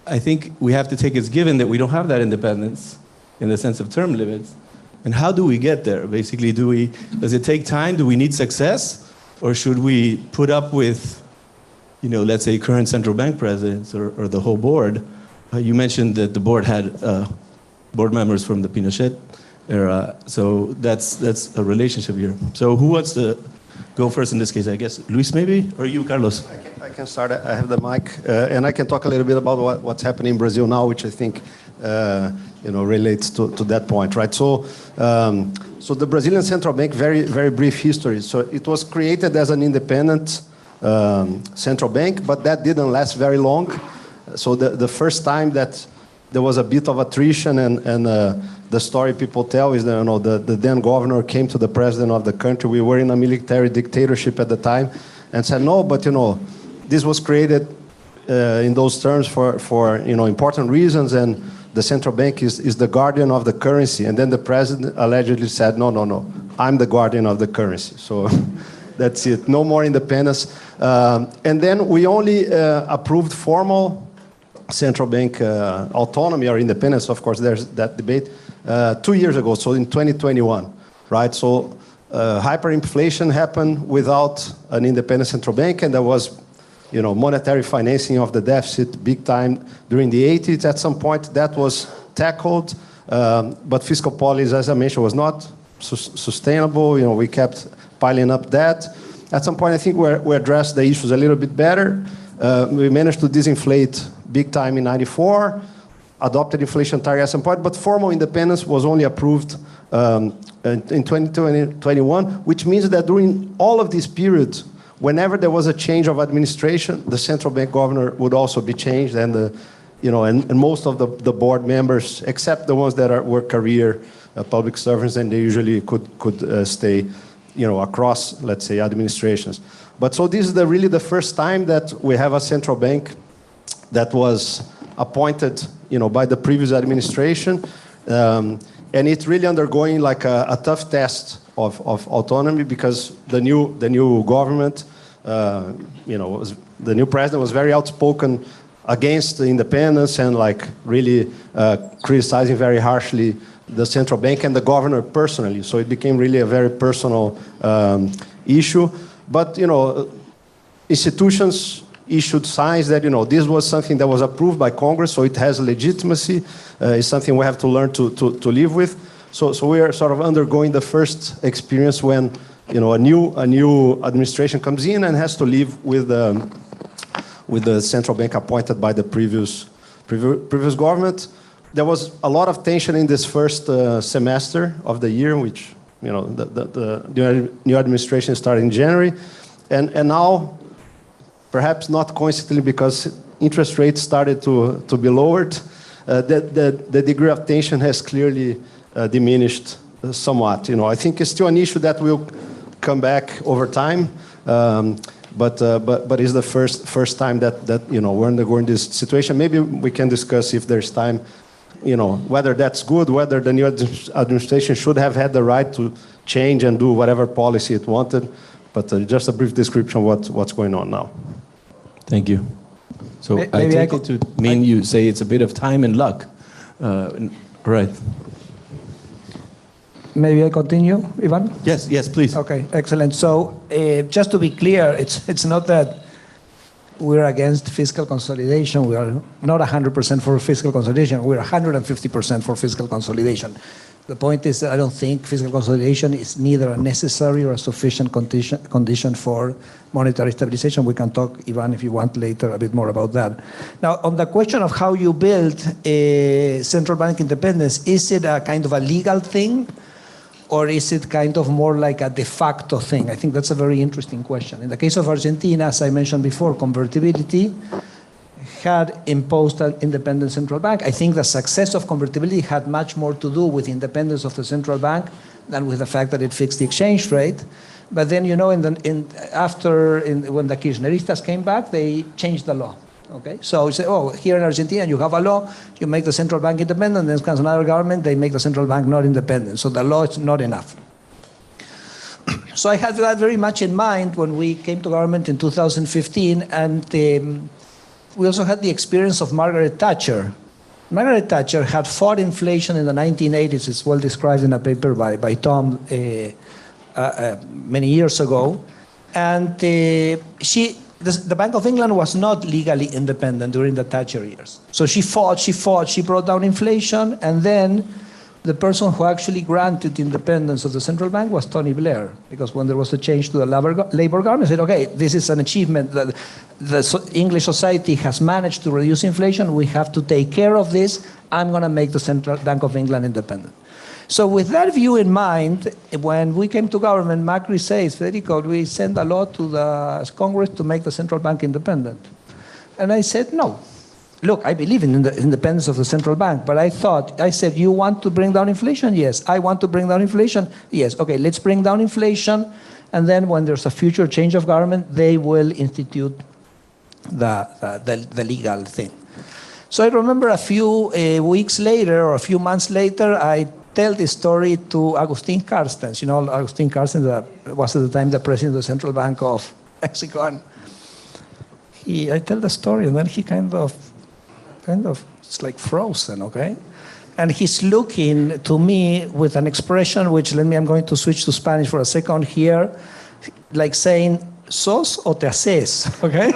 H: I think we have to take as given that we don't have that independence in the sense of term limits. And how do we get there? Basically, does it take time? Do we need success? Or should we put up with, let's say, current central bank presidents or the whole board? You mentioned that the board had board members from the Pinochet era, so that's a relationship here. So who wants to go first in this case? I guess Luis, maybe, or you, Carlos?
K: I can start. I have the mic, and I can talk a little bit about what's happening in Brazil now, which I think relates to that point, right? So the Brazilian Central Bank, very, very brief history. So it was created as an independent central bank, but that didn't last very long. So the first time that there was a bit of attrition, and the story people tell is that the then governor came to the president of the country. We were in a military dictatorship at the time, and said, no, but this was created in those terms for important reasons, and the central bank is the guardian of the currency. And then the president allegedly said, no, I'm the guardian of the currency. So that's it, no more independence. And then we only approved formal central bank autonomy or independence. Of course, there's that debate 2 years ago, so in 2021, right? So hyperinflation happened without an independent central bank, and there was monetary financing of the deficit big time during the 80s. At some point, that was tackled, but fiscal policy, as I mentioned, was not sustainable. We kept piling up debt. At some point, I think we addressed the issues a little bit better. We managed to disinflate big time in '94, adopted inflation target at some point, but formal independence was only approved in 2021, which means that during all of this period, whenever there was a change of administration, the central bank governor would also be changed, and and most of the board members, except the ones that were career public servants, and they usually could stay, across, let's say, administrations. But so this is really the first time that we have a central bank that was appointed, by the previous administration, and it's really undergoing like a tough test of autonomy, because the new government, the new president was very outspoken against the independence and like really criticizing very harshly the central bank and the governor personally. So it became really a very personal issue. But institutions issued signs that this was something that was approved by Congress, so it has legitimacy. It's something we have to learn to live with. So we are sort of undergoing the first experience when a new administration comes in and has to live with the central bank appointed by the previous government. There was a lot of tension in this first semester of the year, which the new administration started in January, and now, perhaps not coincidentally, because interest rates started to be lowered, the degree of tension has clearly diminished somewhat. I think it's still an issue that will come back over time, but it's the first time that we're undergoing this situation. Maybe we can discuss, if there's time, whether that's good, whether the new administration should have had the right to change and do whatever policy it wanted. But just a brief description of what's going on now.
H: Thank you. So I take it to mean you say it's a bit of time and luck. Right.
I: Maybe I continue, Ivan?
H: Yes, please.
I: Okay, excellent. So just to be clear, it's not that we're against fiscal consolidation. We are not 100% for fiscal consolidation. We're 150% for fiscal consolidation. The point is that I don't think fiscal consolidation is neither a necessary or a sufficient condition for monetary stabilization. We can talk, Ivan, if you want later, a bit more about that. Now, on the question of how you build a central bank independence, is it a kind of a legal thing, or is it kind of more like a de facto thing? I think that's a very interesting question. In the case of Argentina, as I mentioned before, convertibility had imposed an independent central bank. I think the success of convertibility had much more to do with independence of the central bank than with the fact that it fixed the exchange rate. But then, when the Kirchneristas came back, they changed the law. Okay, so you say, here in Argentina you have a law, you make the central bank independent, then comes another government, they make the central bank not independent. So the law is not enough. So I had that very much in mind when we came to government in 2015, and we also had the experience of Margaret Thatcher. Margaret Thatcher had fought inflation in the 1980s. It's well described in a paper by Tom many years ago. And the Bank of England was not legally independent during the Thatcher years. So she fought, she brought down inflation, and then the person who actually granted independence of the central bank was Tony Blair, because when there was a change to the labor government, said, okay, this is an achievement that the English society has managed to reduce inflation. We have to take care of this. I'm going to make the Central Bank of England independent. So with that view in mind, when we came to government, Macri says, Federico, we send a law to the Congress to make the central bank independent. And I said, no. Look, I believe in the independence of the central bank, but I said, you want to bring down inflation? Yes. I want to bring down inflation? Yes. Okay, let's bring down inflation, and then when there's a future change of government, they will institute the legal thing. So I remember a few weeks later, or a few months later, I tell this story to Agustín Carstens. Agustín Carstens was at the time the president of the Central Bank of Mexico, and I tell the story, and then he kind of, it's like frozen, okay? And he's looking to me with an expression which, I'm going to switch to Spanish for a second here, like saying, ¿sos o te haces? Okay?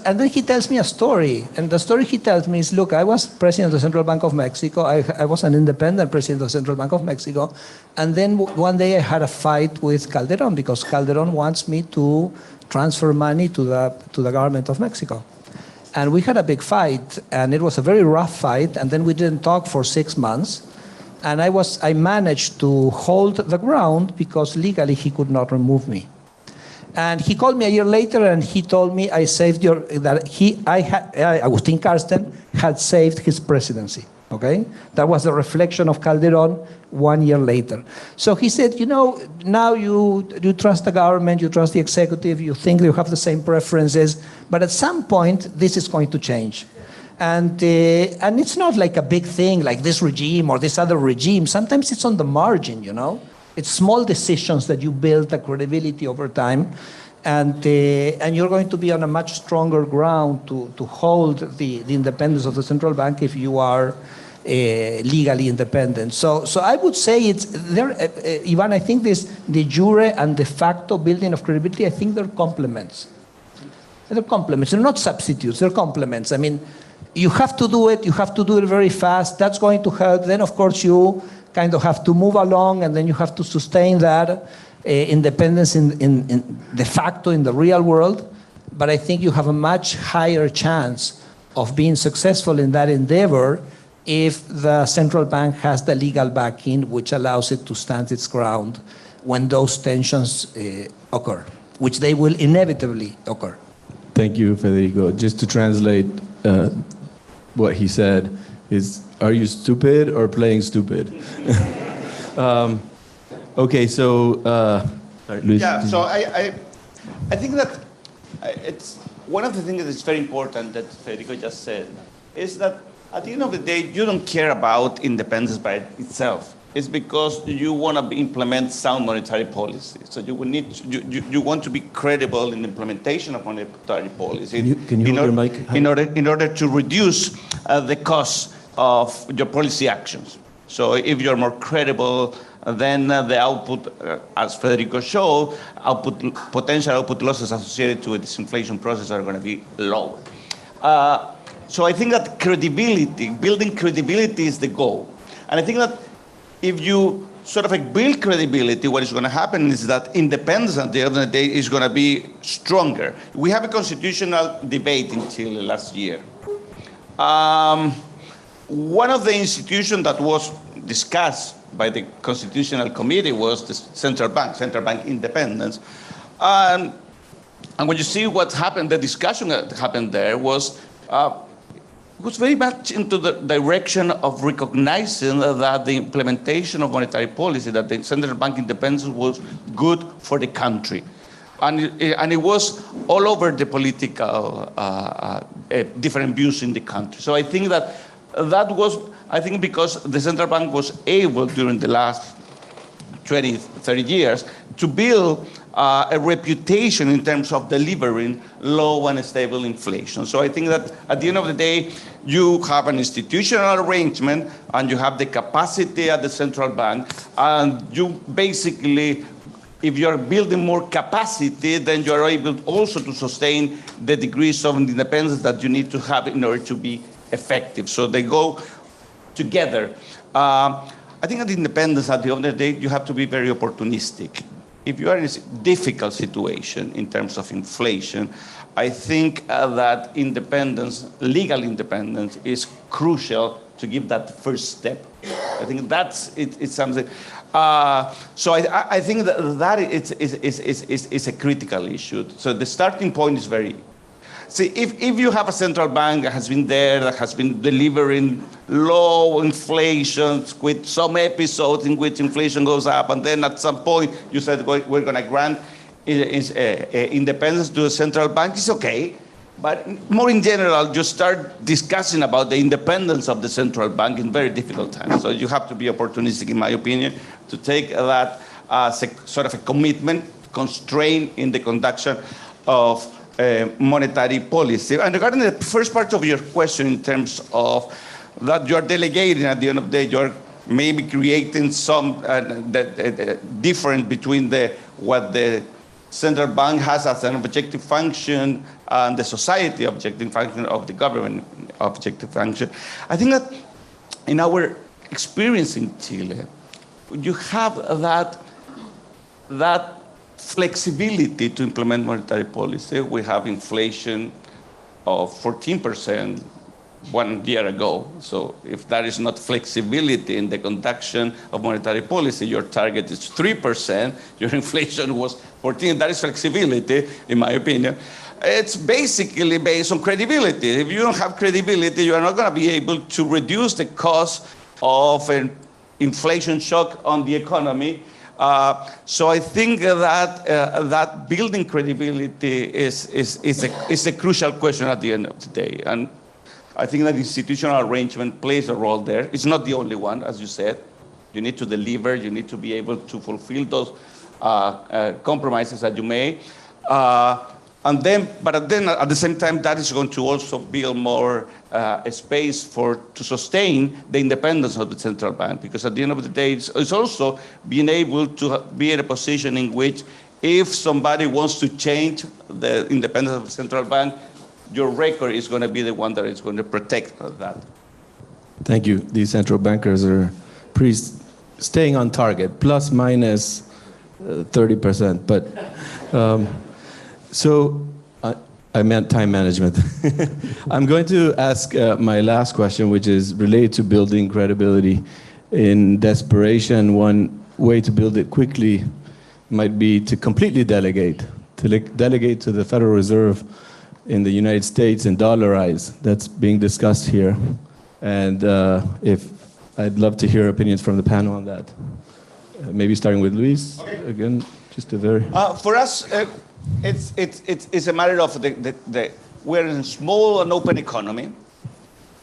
I: And then he tells me a story. And the story he tells me is, look, I was president of the Central Bank of Mexico. I was an independent president of the Central Bank of Mexico. And then one day I had a fight with Calderon because Calderon wants me to transfer money to the government of Mexico. And we had a big fight, and it was a very rough fight, and then we didn't talk for 6 months. And I managed to hold the ground because legally he could not remove me. And he called me a year later, and he told me Agustín Carsten had saved his presidency. Okay, that was the reflection of Calderon 1 year later. So he said, now you trust the government, you trust the executive, you think you have the same preferences, but at some point this is going to change. And it's not like a big thing like this regime or this other regime. Sometimes it's on the margin, It's small decisions that you build the credibility over time, and you're going to be on a much stronger ground to hold the independence of the central bank if you are legally independent. So I would say it's there, Ivan. I think this de jure and de facto building of credibility. I think they're complements. They're complements. They're not substitutes. They're complements. I mean, you have to do it. You have to do it very fast. That's going to help. Then, of course, you kind of have to move along, and then you have to sustain that independence in de facto in the real world. But I think you have a much higher chance of being successful in that endeavor if the central bank has the legal backing which allows it to stand its ground when those tensions occur, which they will inevitably occur.
H: Thank you, Federico. Just to translate what he said is, are you stupid or playing stupid? Okay, so sorry, Luis.
J: Yeah, so I think that it's one of the things that is very important that Federico just said is that at the end of the day, you don't care about independence by itself. It's because you want to implement sound monetary policy. So you will need you want to be credible in the implementation of monetary policy.
H: Can you hold your mic?
J: In order to reduce the cost of your policy actions. So if you're more credible, then the output, as Federico showed, potential output losses associated to this inflation process are going to be lower. So I think that building credibility is the goal. And I think that if you sort of build credibility, what is going to happen is that independence at the end of the day is going to be stronger. We have a constitutional debate in Chile last year. One of the institutions that was discussed by the Constitutional Committee was the central bank independence. And when you see what happened, the discussion that happened there was very much into the direction of recognizing that the implementation of monetary policy, that the central bank independence was good for the country. And it was all over the political different views in the country. So I think that was, because the central bank was able during the last 20, 30 years to build a reputation in terms of delivering low and stable inflation. So I think that at the end of the day, you have an institutional arrangement and you have the capacity at the central bank, and you basically, if you're building more capacity, then you are able also to sustain the degrees of independence that you need to have in order to be effective. So they go together. I think at independence, at the end of the day, you have to be very opportunistic. If you are in a difficult situation in terms of inflation, I think that independence, legal independence, is crucial to give that first step. I think it's something. So I think that it's a critical issue. So the starting point is very. See, if you have a central bank that has been there, that has been delivering low inflation with some episodes in which inflation goes up, and then at some point you said we're going to grant independence to the central bank, it's okay. But more in general, you start discussing about the independence of the central bank in very difficult times. So you have to be opportunistic, in my opinion, to take that as a sort of a commitment, constraint in the conduction of monetary policy. And regarding the first part of your question in terms of that you're delegating, at the end of the day, you're maybe creating some difference between what the central bank has as an objective function and the society objective function of the government objective function. I think that in our experience in Chile, you have that flexibility to implement monetary policy. We have inflation of 14% 1 year ago. So if that is not flexibility in the conduction of monetary policy, your target is 3%, your inflation was 14%, that is flexibility, in my opinion. It's basically based on credibility. If you don't have credibility, you are not going to be able to reduce the cost of an inflation shock on the economy. So I think that building credibility is a crucial question at the end of the day. And I think that institutional arrangement plays a role there. It's not the only one, as you said. You need to deliver. You need to be able to fulfill those compromises that you made. But then at the same time, that is going to also build more space to sustain the independence of the central bank. Because at the end of the day, it's also being able to be in a position in which if somebody wants to change the independence of the central bank, your record is going to be the one that is going to protect that.
H: Thank you. These central bankers are staying on target, plus minus 30%. But so I meant time management. I'm going to ask my last question, which is related to building credibility. In desperation, one way to build it quickly might be to completely delegate to the Federal Reserve in the United States and dollarize. That's being discussed here. And I'd love to hear opinions from the panel on that. Maybe starting with Luis, okay. Again, just a very...
J: For us, it's a matter of we're in a small and open economy.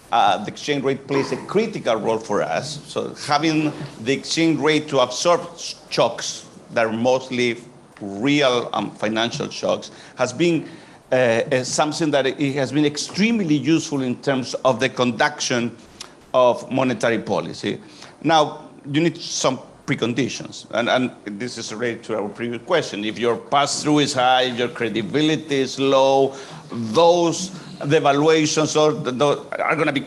J: The exchange rate plays a critical role for us. So having the exchange rate to absorb shocks that are mostly real financial shocks has been something that it has been extremely useful in terms of the conduction of monetary policy. Now, you need some preconditions, and this is related to our previous question. If your pass-through is high, your credibility is low, those devaluations are going to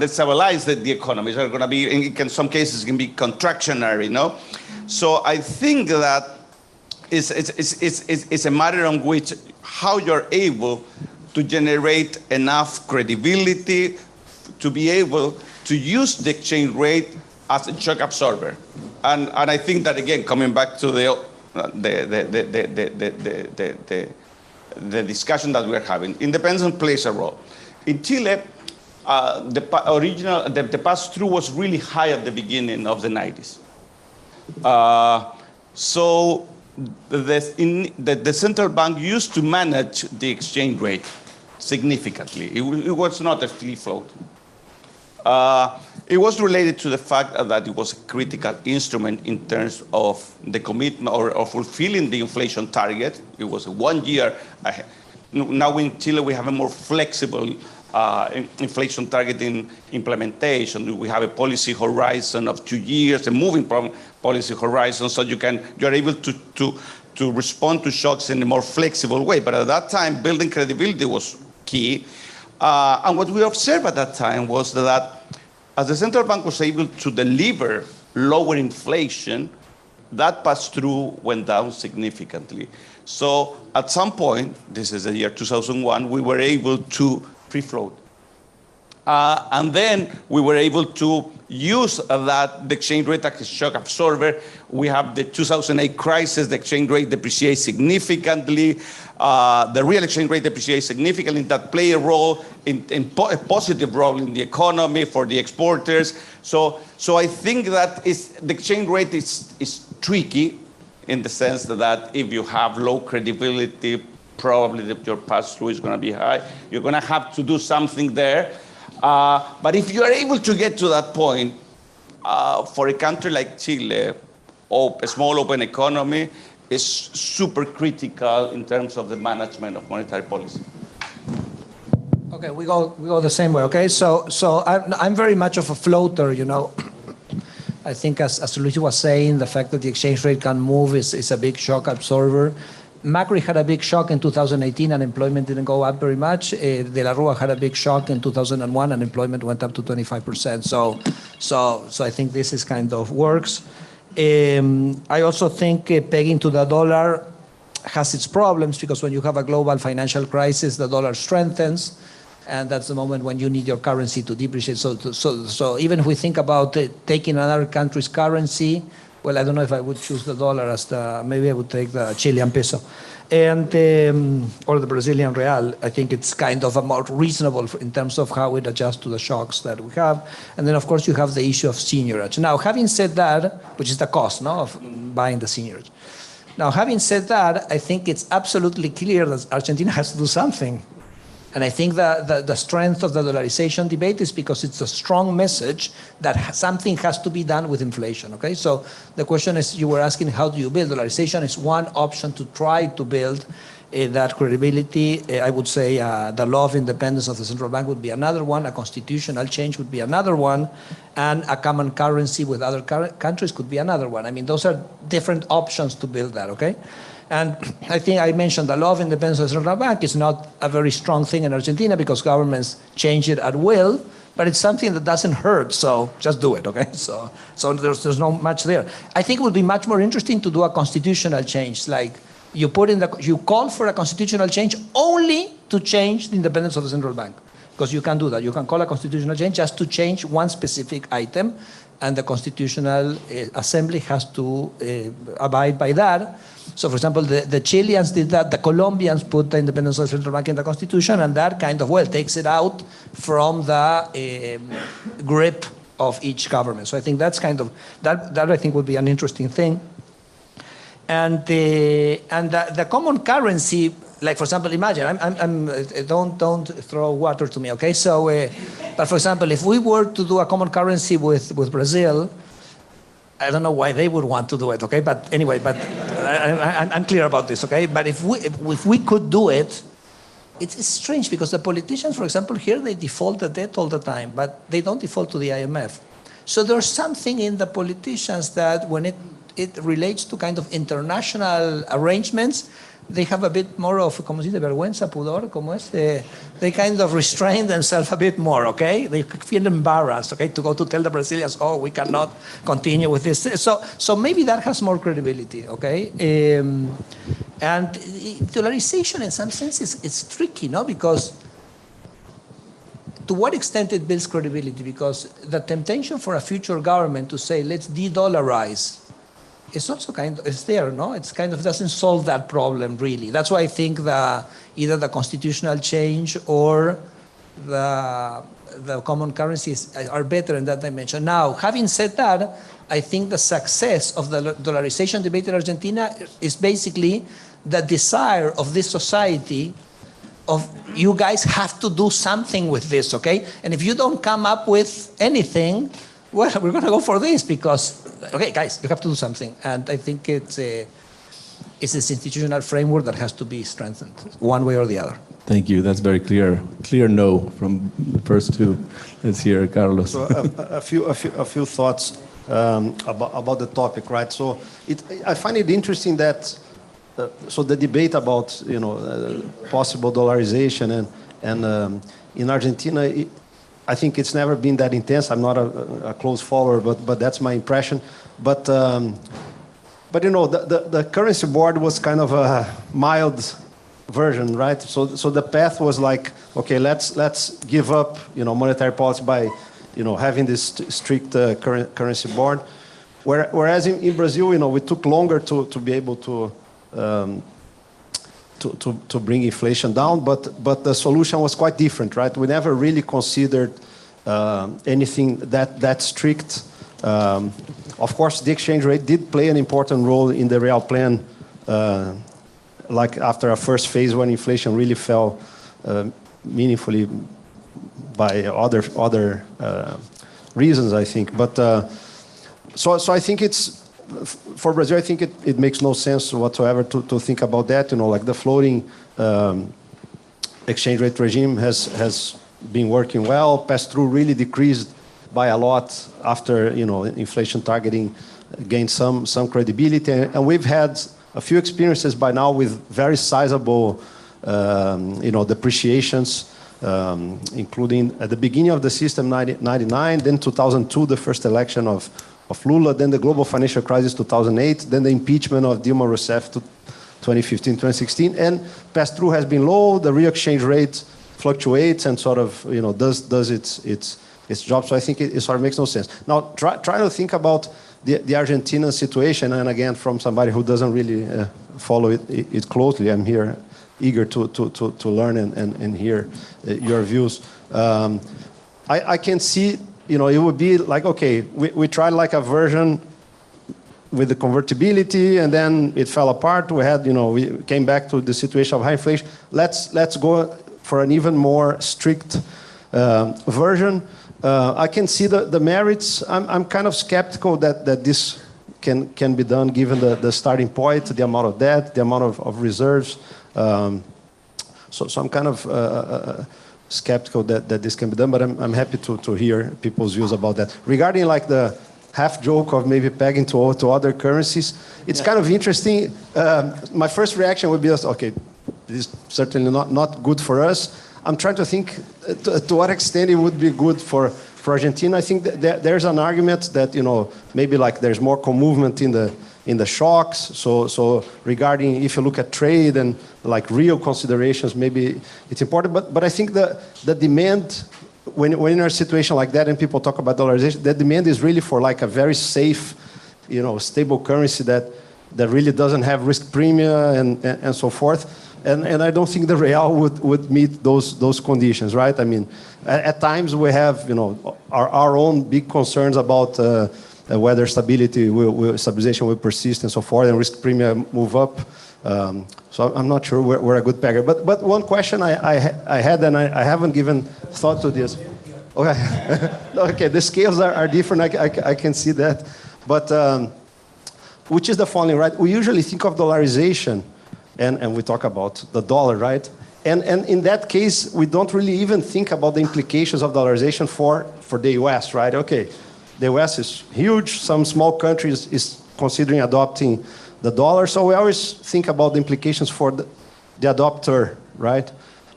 J: destabilize the economies. Are going to be, in some cases, can be contractionary. No, so I think that it's a matter on which how you're able to generate enough credibility to be able to use the exchange rate as a shock absorber. And I think that, again, coming back to the discussion that we're having, independence plays a role. In Chile, the pass-through was really high at the beginning of the 90s. So the central bank used to manage the exchange rate significantly. It was not a free float. It was related to the fact that it was a critical instrument in terms of the commitment or fulfilling the inflation target. It was a 1 year ahead. Now in Chile, we have a more flexible inflation targeting implementation. We have a policy horizon of 2 years, a moving policy horizon, so you're able to respond to shocks in a more flexible way. But at that time, building credibility was key. And what we observed at that time was that as the central bank was able to deliver lower inflation, that pass-through went down significantly. So at some point, this is the year 2001, we were able to free float. And then we were able to use the exchange rate as a shock absorber. We have the 2008 crisis, the exchange rate depreciates significantly. The real exchange rate depreciates significantly. That play a role, a positive role in the economy for the exporters. So I think that the exchange rate is tricky in the sense that if you have low credibility, probably your pass-through is going to be high. You're going to have to do something there. But if you are able to get to that point, for a country like Chile, a small open economy, is super critical in terms of the management of monetary policy.
I: Okay, we go the same way. Okay, so I'm very much of a floater, you know. I think as Luis was saying, the fact that the exchange rate can move is a big shock absorber. Macri had a big shock in 2018, unemployment didn't go up very much. De la Rúa had a big shock in 2001, unemployment went up to 25%. So I think this is kind of works. I also think pegging to the dollar has its problems, because when you have a global financial crisis, the dollar strengthens, and that's the moment when you need your currency to depreciate. So even if we think about taking another country's currency, well, I don't know if I would choose the dollar as maybe I would take the Chilean peso, and or the Brazilian real. I think it's kind of a more reasonable in terms of how it adjusts to the shocks that we have. And then, of course, you have the issue of seniorage. Now, having said that, which is the cost, no, of buying the seniorage. Now, having said that, I think it's absolutely clear that Argentina has to do something. And I think the strength of the dollarization debate is because it's a strong message that something has to be done with inflation, okay? So the question is, you were asking, how do you build? Dollarization is one option to try to build that credibility. I would say the law of independence of the central bank would be another one, a constitutional change would be another one, and a common currency with other countries could be another one. I mean, those are different options to build that, okay? And I think I mentioned the law of independence of the central bank is not a very strong thing in Argentina because governments change it at will, but it's something that doesn't hurt, so just do it, okay? So there's not much there. I think it would be much more interesting to do a constitutional change, like you call for a constitutional change only to change the independence of the central bank, because you can do that. You can call a constitutional change just to change one specific item, and the Constitutional Assembly has to abide by that. So, for example, the Chileans did that, the Colombians put the independence of the central bank in the constitution, and that kind of, well, takes it out from the grip of each government. So I think that's kind of, that I think would be an interesting thing. And the common currency, like, for example, imagine, don't throw water to me, okay? So, but for example, if we were to do a common currency with Brazil, I don't know why they would want to do it, okay? But anyway, I'm clear about this, okay? But if we could do it, it's strange because the politicians, for example, here they default the debt all the time, but they don't default to the IMF. So there's something in the politicians that when it relates to kind of international arrangements, they have a bit more of, como se dice, vergüenza, pudor, como es, they kind of restrain themselves a bit more, okay? They feel embarrassed, okay, to go to tell the Brazilians, oh, we cannot continue with this. So maybe that has more credibility, okay? And dollarization, in some sense, is tricky, no? Because to what extent it builds credibility? Because the temptation for a future government to say, let's de-dollarize, it's also it's there, no? It's kind of doesn't solve that problem, really. That's why I think either the constitutional change or the common currencies are better in that dimension. Now, having said that, I think the success of the dollarization debate in Argentina is basically the desire of this society of you guys have to do something with this, okay? And if you don't come up with anything, well, we're going to go for this because, okay, guys, you have to do something. And I think it's this institutional framework that has to be strengthened one way or the other.
H: Thank you. That's very clear. Clear no from the first two. Let's hear Carlos.
K: So a few thoughts about the topic, right? So I find it interesting that so the debate about possible dollarization and in Argentina. I think it's never been that intense. I'm not a close follower, but that's my impression. But the currency board was kind of a mild version, right? So the path was like, okay, let's give up, monetary policy by, having this strict currency board. Whereas in Brazil, we took longer to be able to bring inflation down, but the solution was quite different, right? We never really considered anything that strict. Of course, the exchange rate did play an important role in the real plan, like after a first phase when inflation really fell meaningfully by other reasons, I think. But so I think it's. For Brazil, I think it makes no sense whatsoever to think about that. Like the floating exchange rate regime has been working well. Pass-through really decreased by a lot after, inflation targeting gained some credibility. And we've had a few experiences by now with very sizable, depreciations, including at the beginning of the system, 1999, then 2002, the first election of Lula, then the global financial crisis, 2008, then the impeachment of Dilma Rousseff, 2015, 2016, and pass-through has been low, the real exchange rate fluctuates and sort of, does its job, so I think it sort of makes no sense. Now, try to think about the Argentina situation, and again, from somebody who doesn't really follow it closely, I'm here eager to learn and hear your views. I can see, it would be like, okay, we tried like a version with the convertibility, and then it fell apart. We had, we came back to the situation of high inflation. Let's go for an even more strict version. I can see the merits. I'm kind of skeptical that this can be done given the starting point, the amount of debt, the amount of reserves. So I'm kind of skeptical that this can be done, but I'm happy to hear people's views about that. Regarding like the half joke of maybe pegging to other currencies, it's kind of interesting. My first reaction would be, okay, this is certainly not good for us. I'm trying to think to what extent it would be good for Argentina. I think that there's an argument that, maybe like there's more co-movement in the shocks. So regarding if you look at trade and like real considerations, maybe it's important. But I think the demand, when you're in a situation like that and people talk about dollarization, the demand is really for like a very safe, stable currency that really doesn't have risk premia and so forth. And I don't think the real would meet those conditions, right? I mean, at times we have, our own big concerns about whether stabilization will persist and so forth, and risk premium move up. So I'm not sure we're a good pegger. But one question I had, and I haven't given thought to this. Okay, okay, the scales are different. I can see that, but which is the following, right? We usually think of dollarization. And we talk about the dollar, right? And in that case, we don't really even think about the implications of dollarization for the US, right? Okay, the US is huge. Some small countries is considering adopting the dollar. So we always think about the implications for the adopter, right?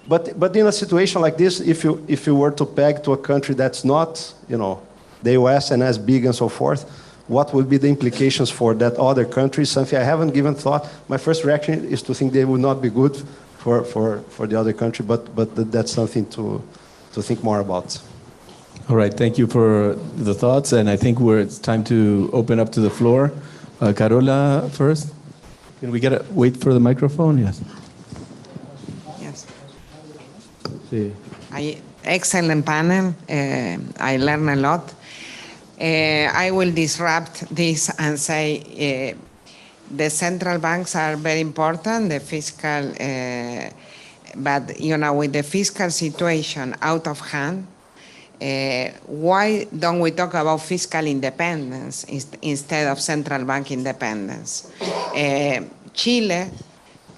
K: But in a situation like this, if you were to peg to a country that's not, the US and as big and so forth, what would be the implications for that other country? Something I haven't given thought. My first reaction is to think they would not be good for the other country, but that's something to think more about.
H: All right, thank you for the thoughts, and I think it's time to open up to the floor. Carola first. Can we wait for the microphone? Yes.
C: Yes.
H: Sí.
C: Excellent panel. I learned a lot. I will disrupt this and say the central banks are very important, the fiscal, but with the fiscal situation out of hand, why don't we talk about fiscal independence instead of central bank independence? Chile,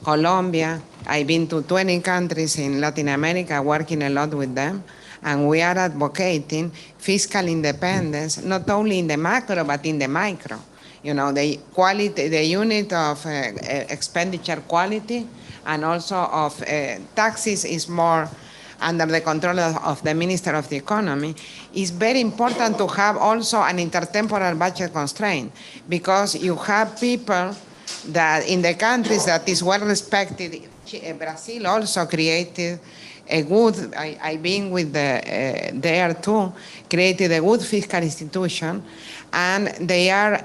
C: Colombia, I've been to 20 countries in Latin America, working a lot with them. And we are advocating fiscal independence, not only in the macro, but in the micro. The quality, the unit of expenditure quality, and also of taxes is more under the control of the Minister of the Economy. It's very important to have also an intertemporal budget constraint, because you have people that in the countries that is well respected, Brazil also created a good, I've been with there too, created a good fiscal institution, and they are,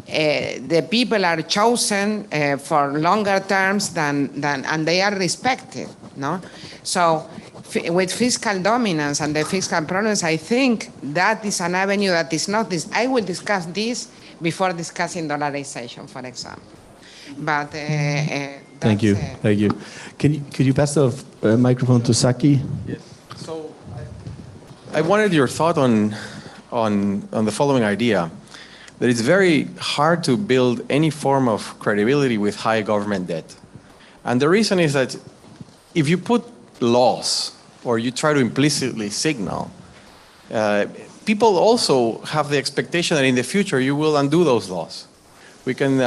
C: the people are chosen for longer terms and they are respected, no? So with fiscal dominance and the fiscal problems, I think that is an avenue that is not this. I will discuss this before discussing dollarization, for example. But
H: thank you. Thank you. Could you pass the microphone to Saki?
L: Yes. So I wanted your thought on the following idea, that it's very hard to build any form of credibility with high government debt. And the reason is that if you put laws or you try to implicitly signal people also have the expectation that in the future you will undo those laws. We can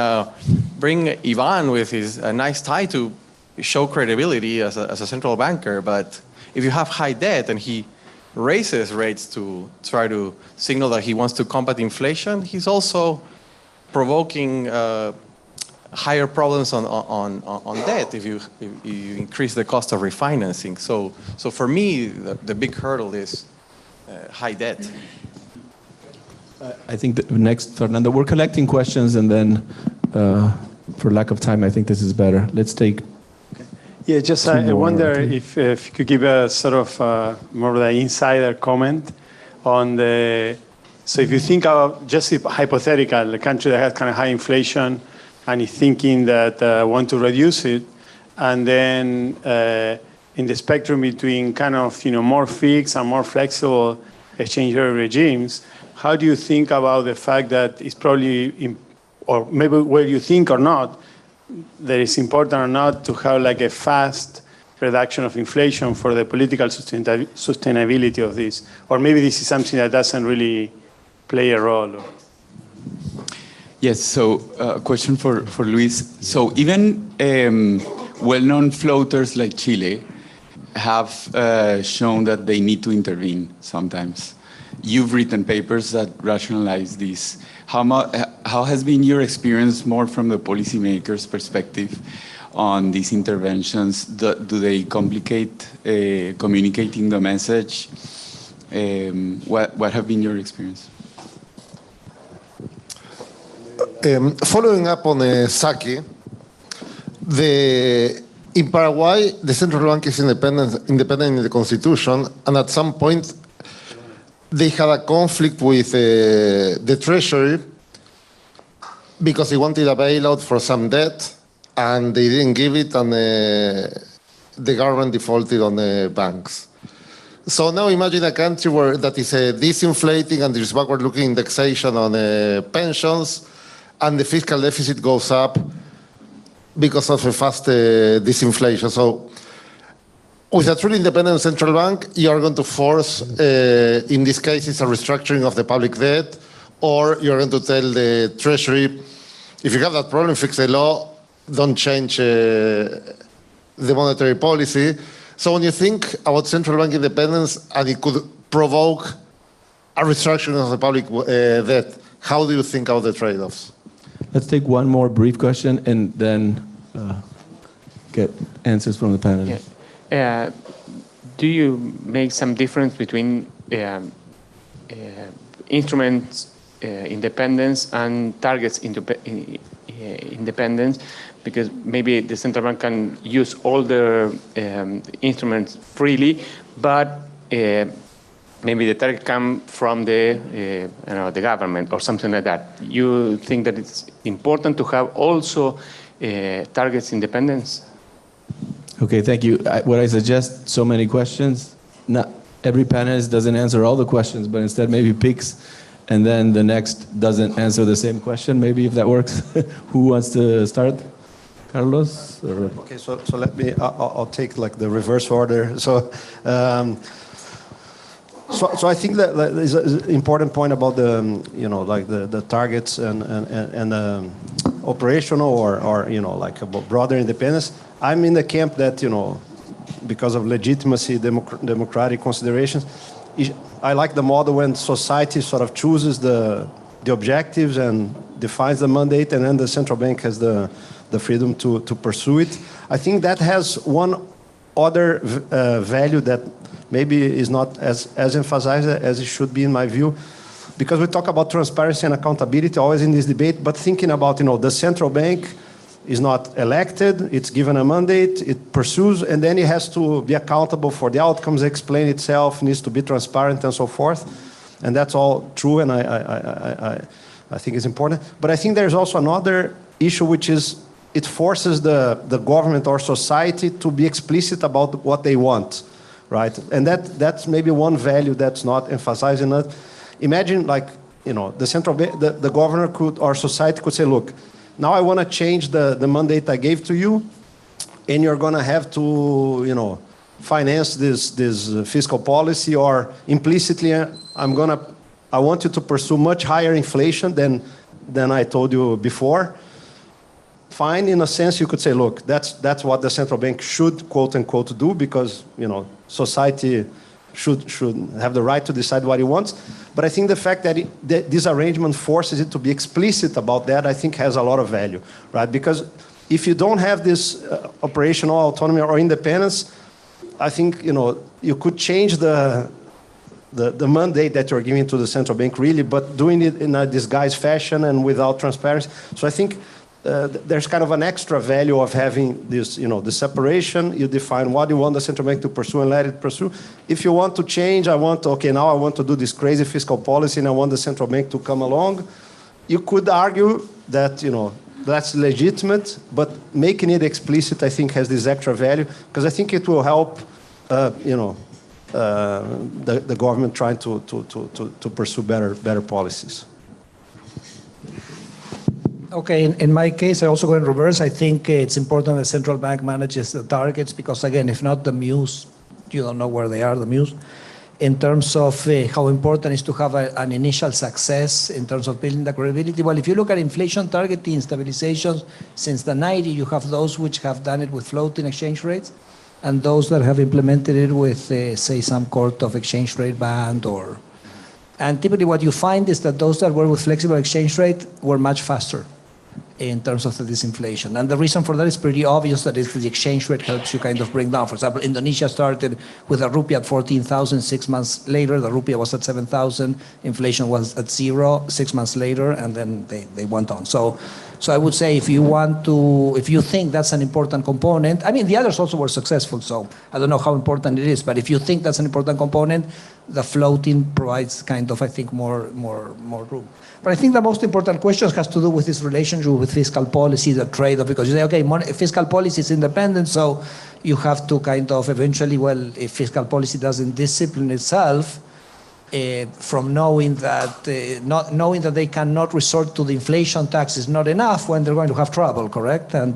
L: bring Ivan with his nice tie to show credibility as a central banker, but if you have high debt and he raises rates to try to signal that he wants to combat inflation, he's also provoking higher problems on debt if you increase the cost of refinancing. So for me, the big hurdle is high debt.
H: I think that next, Fernando, we're collecting questions, and then for lack of time, I think this is better. Let's take.
M: Yeah, just I wonder if you could give a sort of more of the insider comment on the. So if you think of just hypothetical, a country that has kind of high inflation and is thinking that want to reduce it, and then in the spectrum between kind of more fixed and more flexible exchange rate regimes, how do you think about the fact that it's probably, or maybe where you think or not, that it's important or not to have like a fast reduction of inflation for the political sustainability of this? Or maybe this is something that doesn't really play a role?
N: Yes, so a question for Luis. So even well-known floaters like Chile have shown that they need to intervene sometimes. You've written papers that rationalize this. How has been your experience more from the policymaker's perspective on these interventions? Do they complicate communicating the message? What have been your experience?
O: Following up on Saki, in Paraguay, the central bank is independent in the constitution, and at some point they had a conflict with the treasury because they wanted a bailout for some debt, and they didn't give it, and the government defaulted on the banks. So now imagine a country that is disinflating and there's backward-looking indexation on pensions, and the fiscal deficit goes up because of a fast disinflation. So with a truly independent central bank, you are going to force, in this case, it's a restructuring of the public debt, or you're going to tell the treasury, if you have that problem, fix the law, don't change the monetary policy. So when you think about central bank independence and it could provoke a restructuring of the public debt, how do you think about the trade-offs?
H: Let's take one more brief question and then get answers from the panel.
A: Yeah. Do you make some difference between instruments independence and targets independence? Because maybe the central bank can use all the instruments freely, but maybe the target come from the government or something like that. You think that it's important to have also targets independence?
H: Okay, thank you. What I suggest, so many questions. Not every panelist doesn't answer all the questions, but instead maybe picks, and then the next doesn't answer the same question, maybe, if that works. Who wants to start? Carlos? Or?
K: Okay, so let me, I'll take like the reverse order. So I think that is an important point about the, like the targets and operational or like about broader independence. I'm in the camp that, because of legitimacy, democratic considerations, I like the model when society sort of chooses the objectives and defines the mandate, and then the central bank has the freedom to pursue it. I think that has one other value that maybe is not as emphasized as it should be in my view, because we talk about transparency and accountability always in this debate, but thinking about, the central bank is not elected, it's given a mandate, it pursues, and then it has to be accountable for the outcomes, explain itself, needs to be transparent and so forth. And that's all true, and I think it's important. But I think there's also another issue, which is it forces the government or society to be explicit about what they want, right? And that's maybe one value that's not emphasized enough. Imagine like, the central bank, the governor could, or society could say, look, now I want to change the mandate I gave to you, and you're going to have to, finance this fiscal policy, or implicitly, I want you to pursue much higher inflation than I told you before. Fine, in a sense, you could say, look, that's what the central bank should, quote unquote, do, because society should have the right to decide what it wants. But I think the fact that this arrangement forces it to be explicit about that, I think has a lot of value, right? Because if you don't have this operational autonomy or independence, I think you could change the mandate that you're giving to the central bank, really, but doing it in a disguised fashion and without transparency. So I think there's kind of an extra value of having this, the separation. You define what you want the central bank to pursue and let it pursue. If you want to change, now I want to do this crazy fiscal policy and I want the central bank to come along, you could argue that, that's legitimate, but making it explicit, I think, has this extra value, because I think it will help, the government trying to pursue better policies.
I: Okay, in my case, I also go in reverse. I think it's important the central bank manages the targets, because again, if not the muse, you don't know where they are, the muse. In terms of how important it is to have an initial success in terms of building the credibility. Well, if you look at inflation targeting stabilizations since the 90s, you have those which have done it with floating exchange rates, and those that have implemented it with, say, some sort of exchange rate band and typically what you find is that those that were with flexible exchange rate were much faster in terms of the disinflation. And the reason for that is pretty obvious, that is the exchange rate helps you kind of bring down. For example, Indonesia started with a rupee at 14,000. 6 months later, the rupee was at 7,000. Inflation was at 0 6 months later, and then they went on. So I would say if you think that's an important component, I mean, the others also were successful, so I don't know how important it is, but if you think that's an important component, the floating provides kind of, I think, more room. But I think the most important question has to do with this relationship with fiscal policy, the trade-off, because you say, okay, fiscal policy is independent, so you have to kind of eventually, well, if fiscal policy doesn't discipline itself, from knowing that they cannot resort to the inflation tax is not enough when they're going to have trouble, correct? And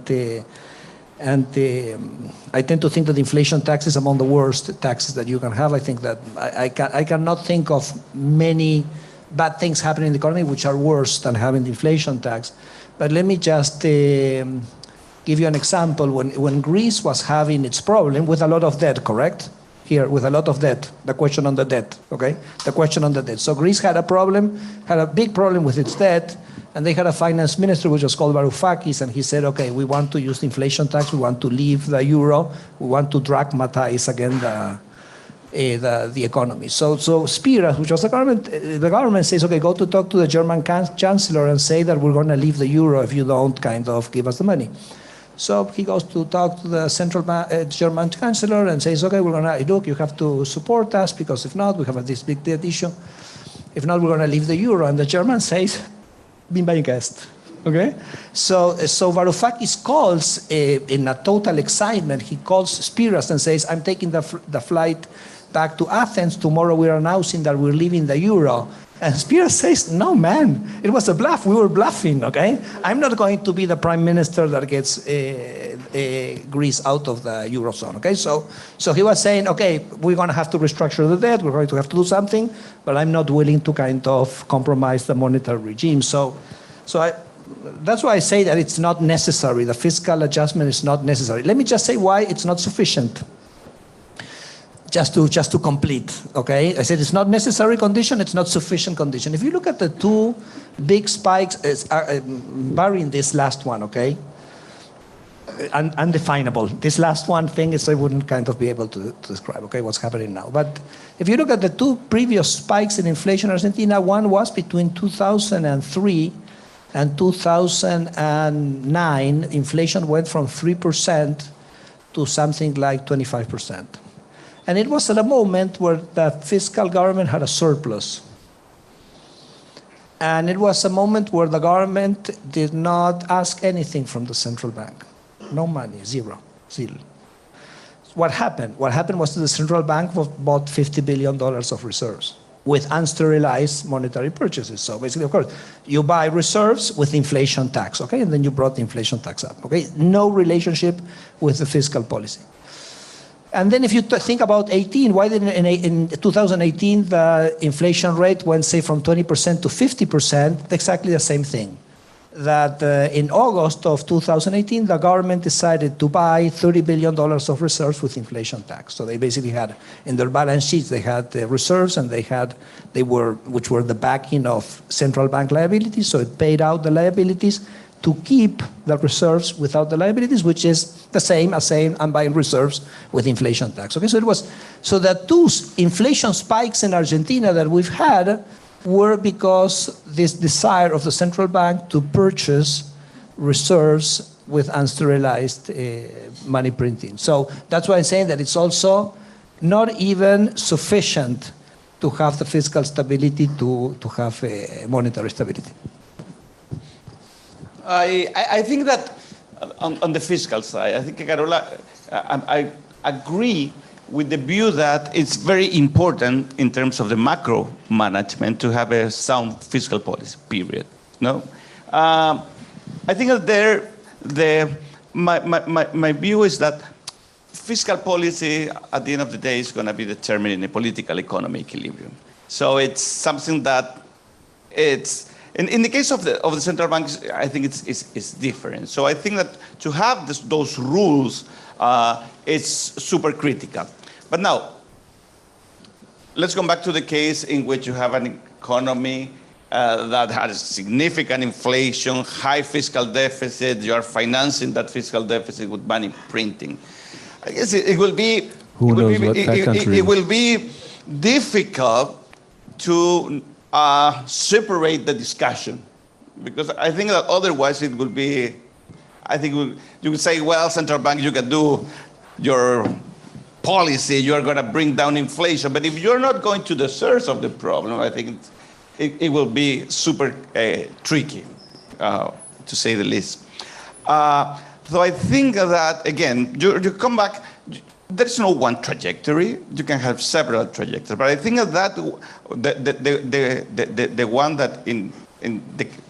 I: I tend to think that the inflation tax is among the worst taxes that you can have. I think that I cannot think of many bad things happening in the economy which are worse than having the inflation tax. But let me just give you an example. When Greece was having its problem with a lot of debt, correct? Here, with a lot of debt, the question on the debt, okay? The question on the debt. So Greece had a big problem with its debt, and they had a finance minister which was called Varoufakis, and he said, okay, we want to use the inflation tax, we want to leave the euro, we want to dramatize again the economy. So Spiras, which was the government says, okay, go to talk to the German chancellor and say that we're going to leave the euro if you don't kind of give us the money. So he goes to talk to the central German chancellor and says, okay, we're going to, look, you have to support us, because if not, we have this big debt issue. If not, we're going to leave the euro. And the German says, be my guest. Okay? So Varoufakis calls, in a total excitement, he calls Spiras and says, I'm taking the flight back to Athens. Tomorrow we're announcing that we're leaving the euro. And Spiras says, no, man, it was a bluff. We were bluffing, okay? I'm not going to be the prime minister that gets Greece out of the Eurozone, okay? So he was saying, okay, we're going to have to restructure the debt. We're going to have to do something, but I'm not willing to kind of compromise the monetary regime. That's why I say that it's not necessary. The fiscal adjustment is not necessary. Let me just say why it's not sufficient. Just to complete, okay? I said it's not necessary condition, it's not sufficient condition. If you look at the two big spikes, barring this last one, okay? Undefinable. This last one thing is I wouldn't kind of be able to describe, okay, what's happening now. But if you look at the two previous spikes in inflation in Argentina, one was between 2003 and 2009, inflation went from 3% to something like 25%. And it was at a moment where the fiscal government had a surplus. And it was a moment where the government did not ask anything from the central bank. No money, zero. What happened? What happened was that the central bank bought $50 billion of reserves with unsterilized monetary purchases. So basically, of course, you buy reserves with inflation tax, okay? And then you brought the inflation tax up, okay? No relationship with the fiscal policy. And then if you think about 18, why did in 2018 the inflation rate went, say, from 20% to 50%? Exactly the same thing. That in August of 2018, the government decided to buy $30 billion of reserves with inflation tax. So they basically had, in their balance sheets, they had the reserves and which were the backing of central bank liabilities. So it paid out the liabilities to keep the reserves without the liabilities, which is the same as saying I'm buying reserves with inflation tax. Okay, so the two inflation spikes in Argentina that we've had were because this desire of the central bank to purchase reserves with unsterilized money printing. So that's why I'm saying that it's also not even sufficient to have the fiscal stability to have monetary stability.
J: I think that on the fiscal side, I think, Carola, I agree with the view that it's very important in terms of the macro management to have a sound fiscal policy, period. No? I think that my view is that fiscal policy at the end of the day is going to be determined in a political economy equilibrium. So it's something that it's, in the case of the central banks, I think it's different. So I think that to have those rules is super critical. But now, let's come back to the case in which you have an economy that has significant inflation, high fiscal deficit. You are financing that fiscal deficit with money printing. I guess it will be.
H: Who knows what that country is?
J: It will be difficult to separate the discussion, because I think that otherwise it would be. I think you would say, well, central bank, you can do your policy, you're going to bring down inflation. But if you're not going to the source of the problem, I think it will be super tricky, to say the least. So I think that, again, you come back, there's no one trajectory. You can have several trajectories. But I think that the one that in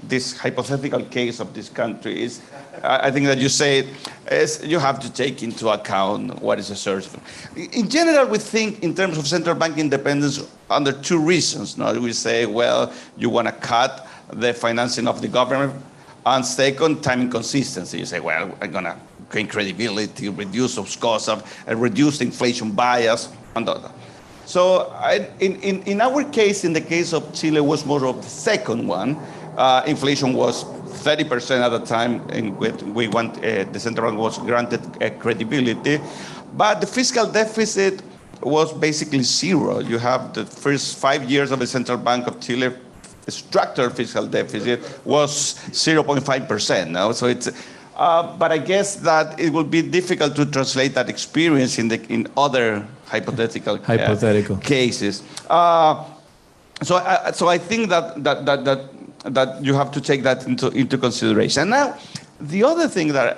J: this hypothetical case of this country is, I think that you say is you have to take into account what is the source. In general, we think in terms of central bank independence under two reasons. No? We say, well, you want to cut the financing of the government, and second, time inconsistency. You say, well, I'm going to gain credibility, reduce those costs, reduce inflation bias, and all that. So in our case, in the case of Chile, was more of the second one. Inflation was 30% at the time in which the central bank was granted credibility, but the fiscal deficit was basically zero. You have the first 5 years of the Central Bank of Chile, the structural fiscal deficit was 0.5%. No? So it's, but I guess that it will be difficult to translate that experience in other hypothetical cases. So I think that you have to take that into consideration. And now, the other thing that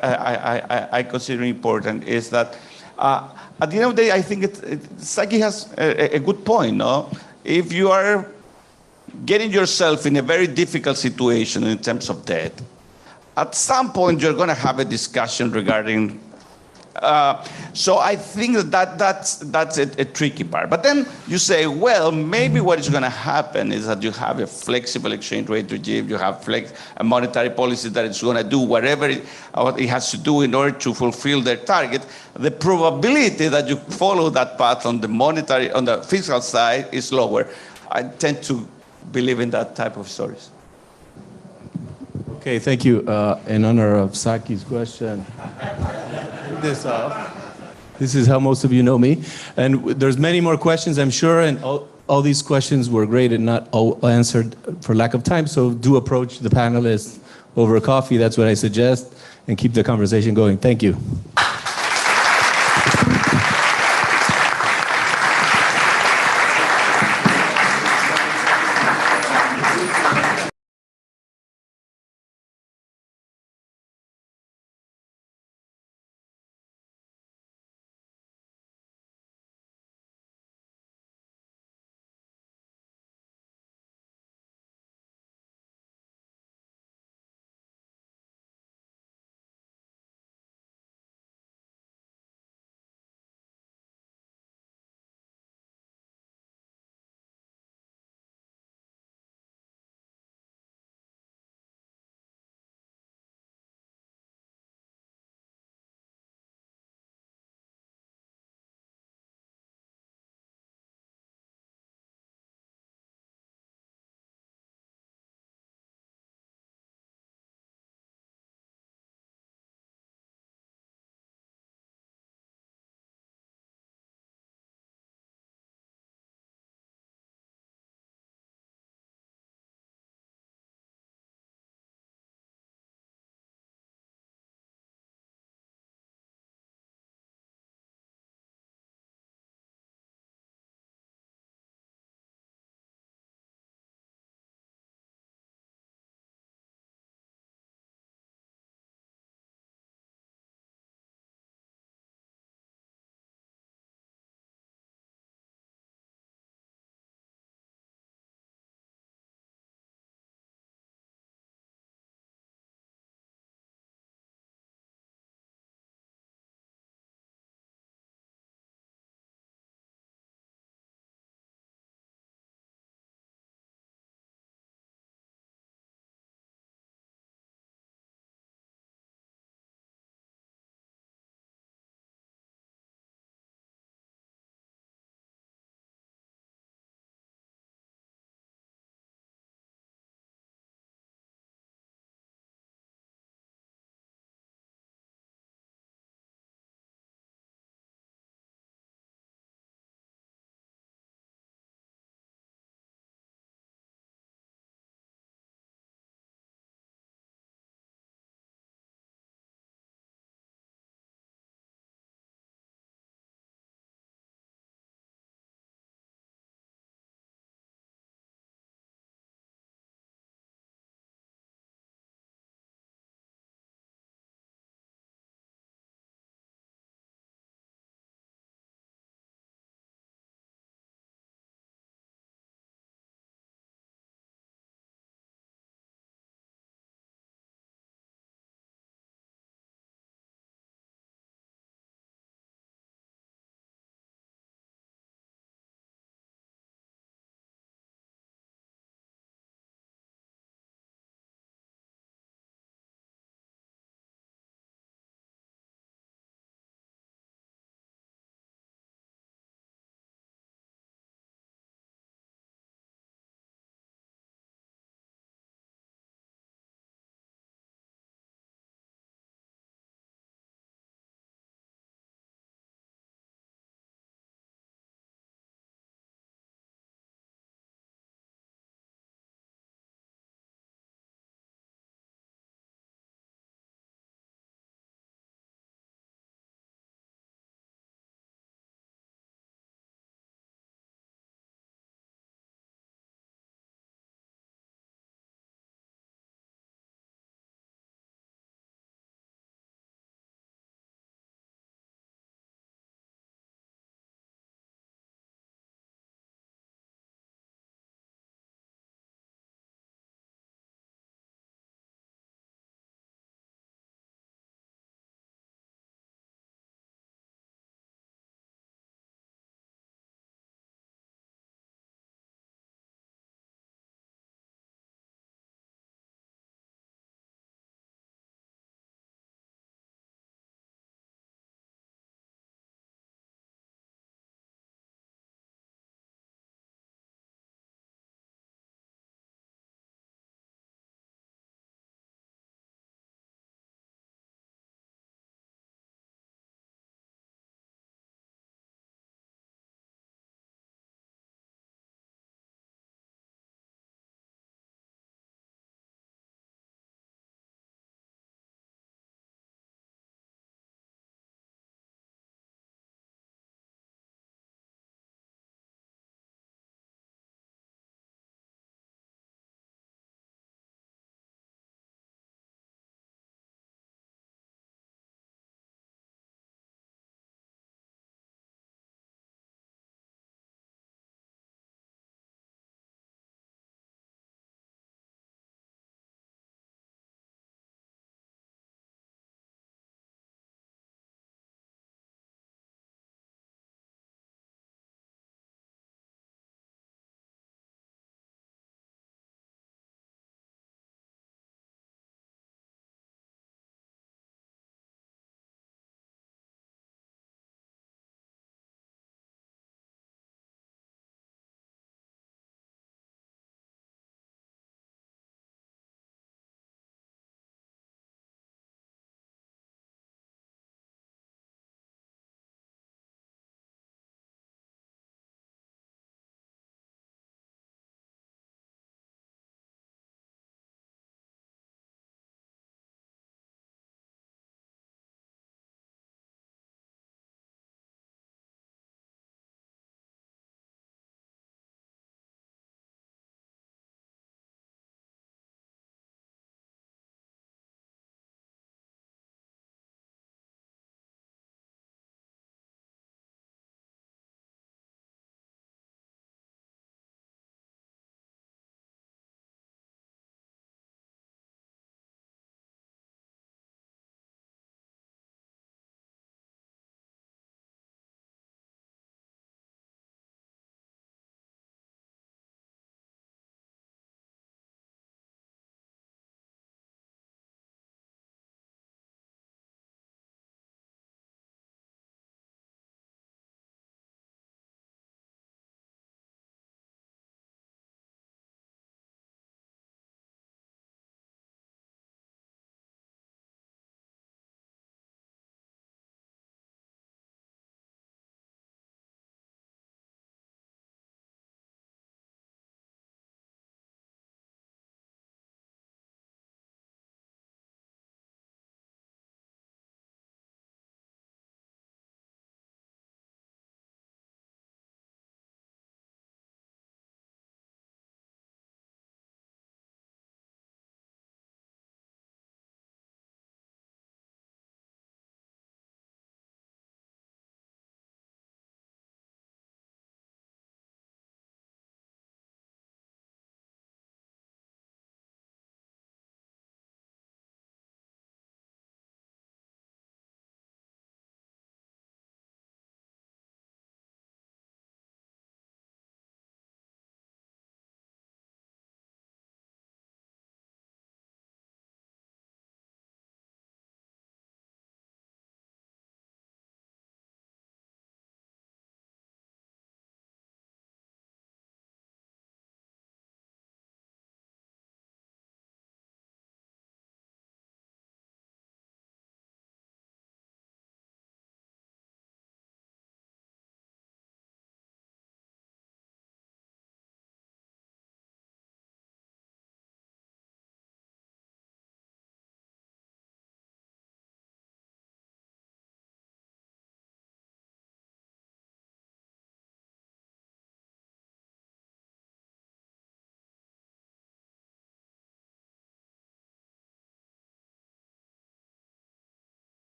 J: I consider important is that at the end of the day, I think Saki has a good point. No? If you are getting yourself in a very difficult situation in terms of debt, at some point you're going to have a discussion regarding. So I think that's a tricky part. But then you say, well, maybe what is going to happen is that you have a flexible exchange rate regime, you have a monetary policy that is going to do whatever it has to do in order to fulfill their target. The probability that you follow that path on the fiscal side is lower. I tend to believe in that type of stories.
H: Okay, thank you. In honor of Saki's question, this is how most of you know me. And there's many more questions, I'm sure, and all these questions were great and not all answered for lack of time, so do approach the panelists over coffee, that's what I suggest, and keep the conversation going. Thank you.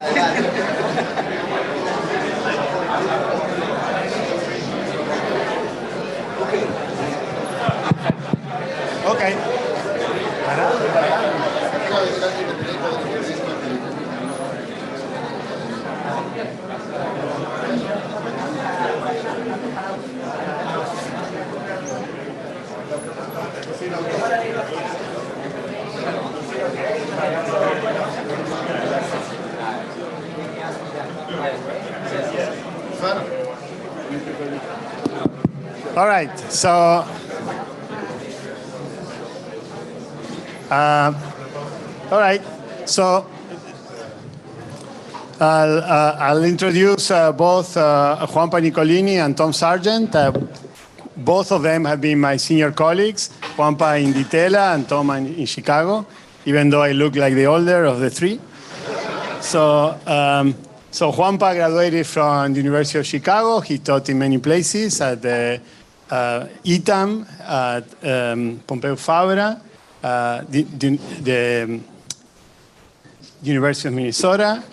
M: Okay. All right, so all right, so I'll introduce both Juanpa Nicolini and Tom Sargent. Both of them have been my senior colleagues, Juanpa in Ditela and Tom in Chicago, even though I look like the older of the three. So Juanpa graduated from the University of Chicago. He taught in many places at the ITAM, at Pompeu Fabra, the University of Minnesota,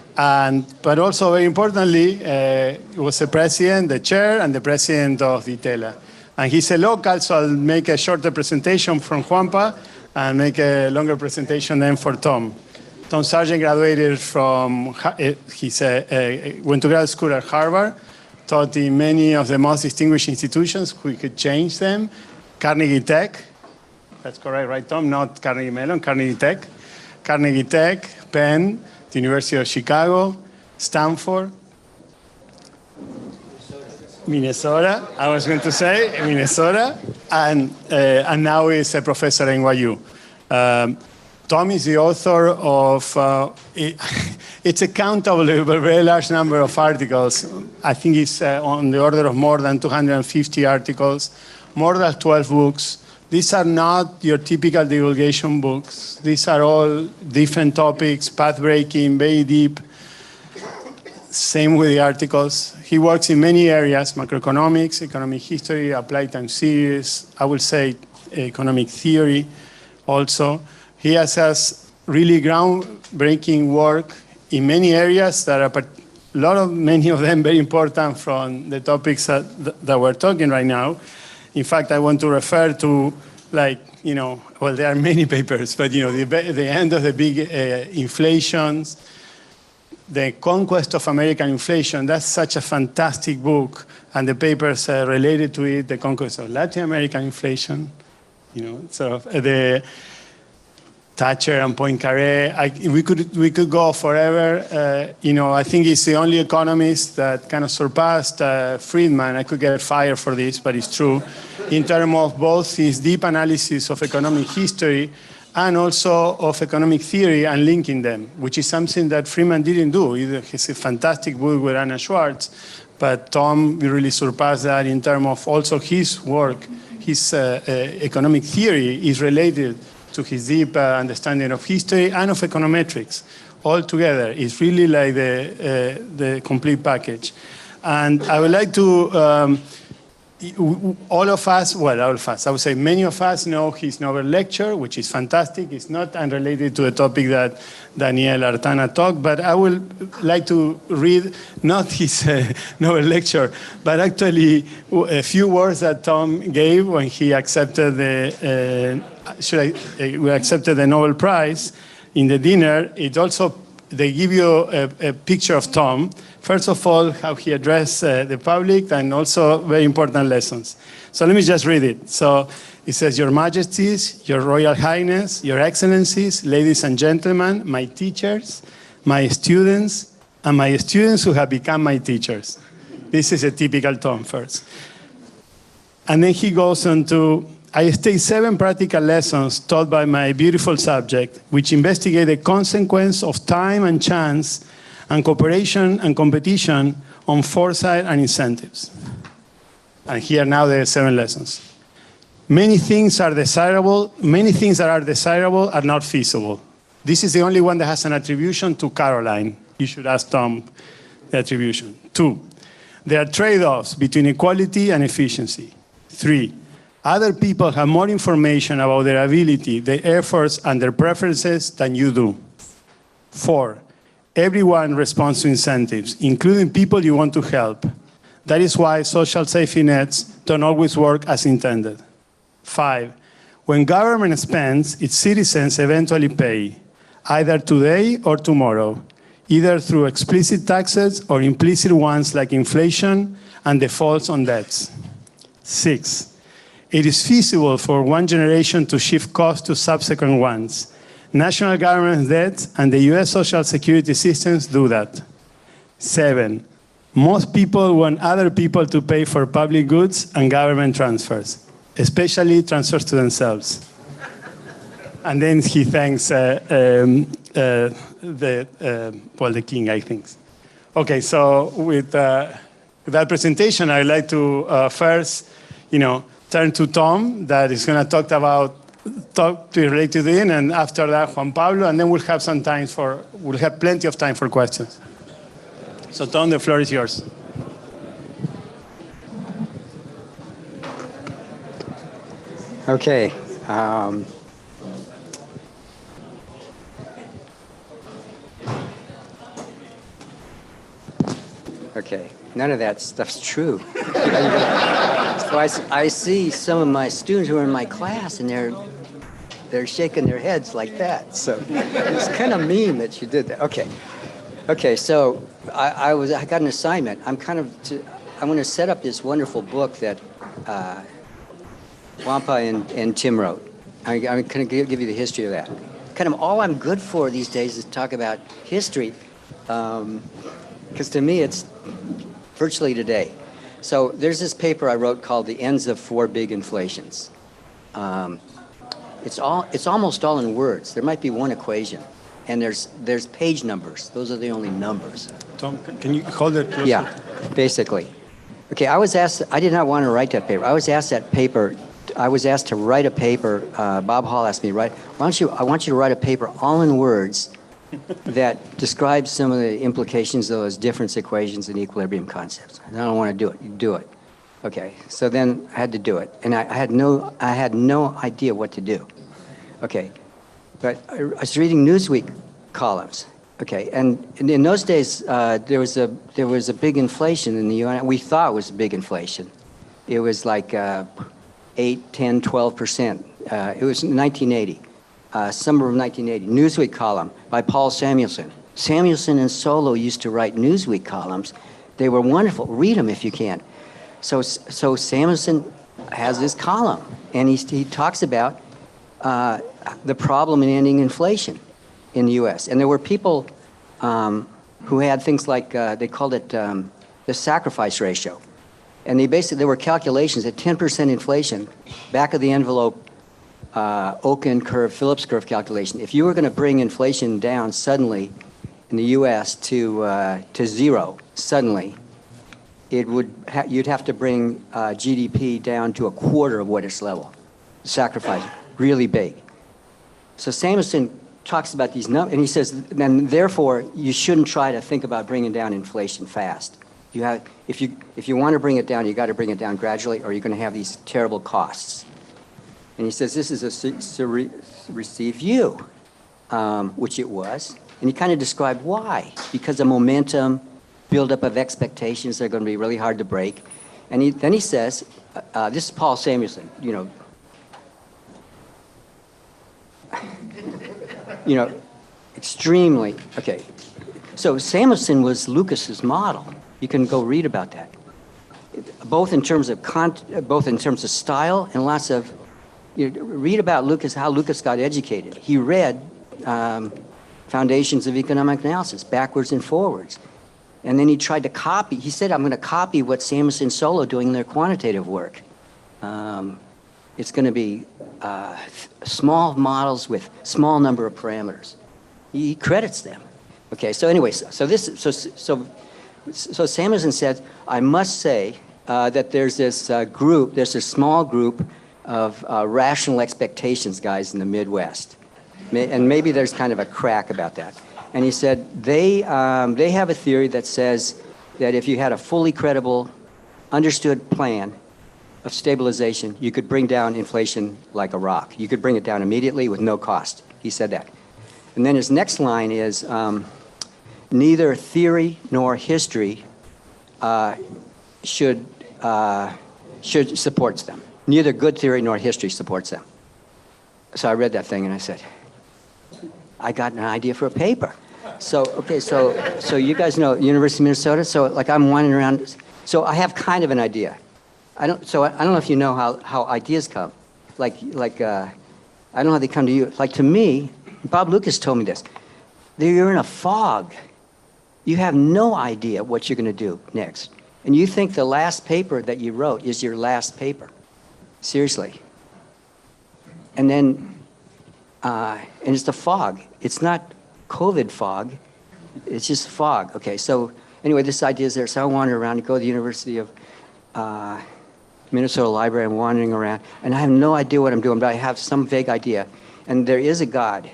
M: but also very importantly, he was the president, the chair, and the president of Ditela. And he's a local, so I'll make a shorter presentation from Juanpa and make a longer presentation then for Tom. Tom Sargent graduated from, went to grad school at Harvard, taught in many of the most distinguished institutions. We could change them. Carnegie Tech, that's correct, right, Tom? Not Carnegie Mellon, Carnegie Tech. Carnegie Tech, Penn, the University of Chicago, Stanford, Minnesota, I was going to say, Minnesota, and now he's a professor at NYU. Tom is the author of, it's a countable, a very large number of articles. I think it's on the order of more than 250 articles, more than 12 books. These are not your typical divulgation books. These are all different topics, path-breaking, very deep. Same with the articles. He works in many areas, macroeconomics, economic history, applied time series, I would say economic theory also. He has really groundbreaking work in many areas that are many of them very important from the topics that we're talking right now. In fact, I want to refer to, well, there are many papers, but the end of the big inflations, The Conquest of American Inflation. That's such a fantastic book, and the papers related to it, the conquest of Latin American inflation, the Thatcher and Poincaré. We could go forever. I think he's the only economist that kind of surpassed Friedman. I could get fired for this, but it's true. In terms of both his deep analysis of economic history and also of economic theory and linking them, which is something that Friedman didn't do. He's a fantastic book with Anna Schwartz, but Tom really surpassed that in terms of also his work. His economic theory is related to his deep understanding of history and of econometrics. All together, it's really like the complete package. And I would like to, all of us, I would say many of us know his Nobel lecture, which is fantastic. It's not unrelated to the topic that Daniel Artana talked, but I would like to read not his Nobel lecture, but actually a few words that Tom gave when he accepted the Nobel Prize in the dinner. It also, they give you a picture of Tom. First of all, how he addressed the public, and also very important lessons. So let me just read it. So it says, "Your Majesties, Your Royal Highness, Your Excellencies, ladies and gentlemen, my teachers, my students, and my students who have become my teachers." This is a typical Tom first. And then he goes on to, "I state 7 practical lessons taught by my beautiful subject, which investigate the consequence of time and chance and cooperation and competition on foresight and incentives." And here now the 7 lessons. "Many things are desirable. Many things that are desirable are not feasible." This is the only one that has an attribution to Caroline. You should ask Tom the attribution. 2, there are trade-offs between equality and efficiency. 3, other people have more information about their ability, their efforts, and their preferences than you do. 4, everyone responds to incentives, including people you want to help. That is why social safety nets don't always work as intended. 5, when government spends, its citizens eventually pay, either today or tomorrow, either through explicit taxes or implicit ones like inflation and defaults on debts. 6, it is feasible for one generation to shift costs to subsequent ones. National government debt and the US social security systems do that. 7, most people want other people to pay for public goods and government transfers, especially transfers to themselves. And then he thanks the king, I think. Okay, so with that presentation, I'd like to first, turn to Tom, that is going to talk to relate to the end, and after that, Juan Pablo, and then we'll have plenty of time for questions. So Tom, the floor is yours.
P: Okay. Okay, none of that stuff's true. So I see some of my students who are in my class, and they're shaking their heads like that. So it's kind of mean that you did that. Okay. So I got an assignment. I'm going to set up this wonderful book that Wampa and Tim wrote. I'm going to give you the history of that. Kind of all I'm good for these days is to talk about history, because to me it's virtually today. So there's this paper I wrote called The Ends of Four Big Inflations. It's almost all in words. There might be one equation, and there's page numbers. Those are the only numbers.
M: Tom, can you hold it closer?
P: Yeah, basically. Okay, I was asked, I did not want to write that paper. I was asked to write a paper. Bob Hall asked me, I want you to write a paper all in words that describes some of the implications of those difference equations and equilibrium concepts. And I don't want to do it. You do it. Okay, so then I had to do it. And I had no idea what to do. Okay, but I was reading Newsweek columns. Okay, and in those days, there was a big inflation in the U.S. We thought it was a big inflation. It was like 8, 10, 12%. It was 1980, summer of 1980. Newsweek column by Paul Samuelson. Samuelson and Solo used to write Newsweek columns. They were wonderful. Read them if you can. So Samuelson has this column, and he talks about the problem in ending inflation in the U.S. And there were people who had things like, they called it the sacrifice ratio. And there were calculations at 10% inflation, back of the envelope, Oken curve, Phillips curve calculation. If you were going to bring inflation down suddenly in the U.S. to zero, suddenly, you'd have to bring GDP down to a quarter of what its level. Sacrifice, really big. So Samuelson talks about these numbers, and he says, and therefore, you shouldn't try to think about bringing down inflation fast. If you want to bring it down, you got to bring it down gradually, or you're going to have these terrible costs. And he says this is a received view, which it was, and he kind of described why. Because of momentum, buildup of expectations that are going to be really hard to break. And then he says, this is Paul Samuelson, extremely, okay. So Samuelson was Lucas's model. You can go read about that. Both in terms of style and lots of, read about Lucas, how Lucas got educated. He read Foundations of Economic Analysis, backwards and forwards. And then he tried to copy, he said, I'm going to copy what Samuelson and Solo doing in their quantitative work. It's going to be small models with small number of parameters. He credits them. Okay, so anyway, so Samuelson said, I must say that there's this small group of rational expectations guys in the Midwest. And maybe there's kind of a crack about that. And he said they have a theory that says that if you had a fully credible, understood plan of stabilization, you could bring down inflation like a rock. You could bring it down immediately with no cost. He said that. And then his next line is, neither theory nor history should supports them. Neither good theory nor history supports them. So I read that thing and I said, I got an idea for a paper. So, okay, so you guys know University of Minnesota, so like I'm wandering around, so I have kind of an idea. I don't know if you know how ideas come. I don't know how they come to you. Like to me, Bob Lucas told me this, you're in a fog. You have no idea what you're gonna do next. And you think the last paper that you wrote is your last paper. Seriously. And then, and it's the fog. It's not COVID fog, it's just fog. Okay, so anyway, this idea is there. So I wander around and go to the University of Minnesota Library. I'm wandering around, and I have no idea what I'm doing, but I have some vague idea. And there is a God.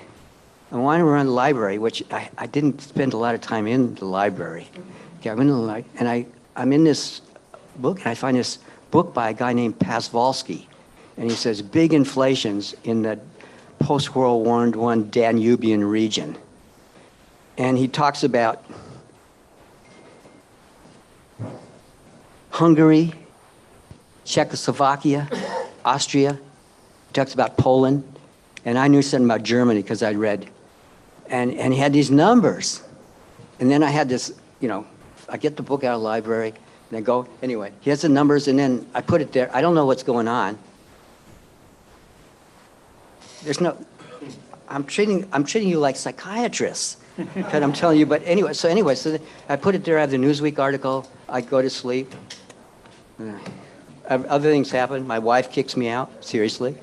P: I'm wandering around the library, which I didn't spend a lot of time in the library. Okay, I'm in the library, and I'm in this book, and I find this book by a guy named Pasvalsky. And he says, big inflations in the post-World War I Danubian region. And he talks about Hungary, Czechoslovakia, Austria. He talks about Poland. And I knew something about Germany because I'd read. And he had these numbers. And then I had this, I get the book out of the library, and I go, anyway, he has the numbers, and then I put it there. I don't know what's going on. There's no, I'm treating you like psychiatrists, because I'm telling you, but anyway, so I put it there, I have the Newsweek article, I go to sleep. Other things happen, my wife kicks me out, seriously,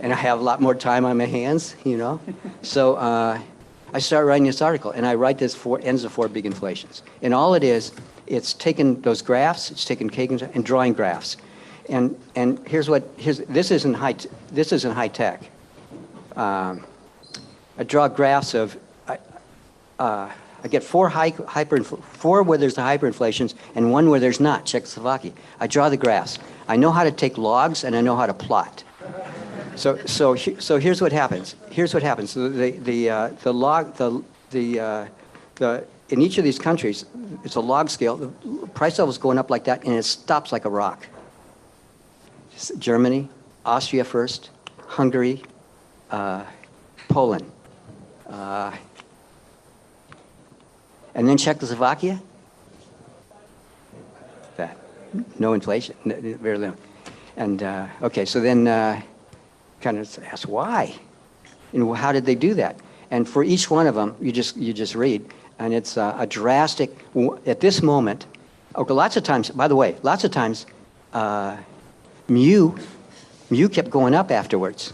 P: and I have a lot more time on my hands, So I start writing this article, and I write this ends of 4 big inflations. And all it is, it's taking those graphs, it's taking and drawing graphs. And this isn't high tech. I draw graphs of, I get 4 where there's the hyperinflations and 1 where there's not, Czechoslovakia. I draw the graphs. I know how to take logs and I know how to plot. So here's what happens. So in each of these countries, it's a log scale. The price level is going up like that, and it stops like a rock. Germany, Austria first, Hungary, Poland, and then Czechoslovakia. That no inflation, very little. And okay, so then kind of ask why, and how did they do that? And for each one of them, you just read, and it's a drastic. At this moment, okay, lots of times. By the way, lots of times, mu kept going up afterwards.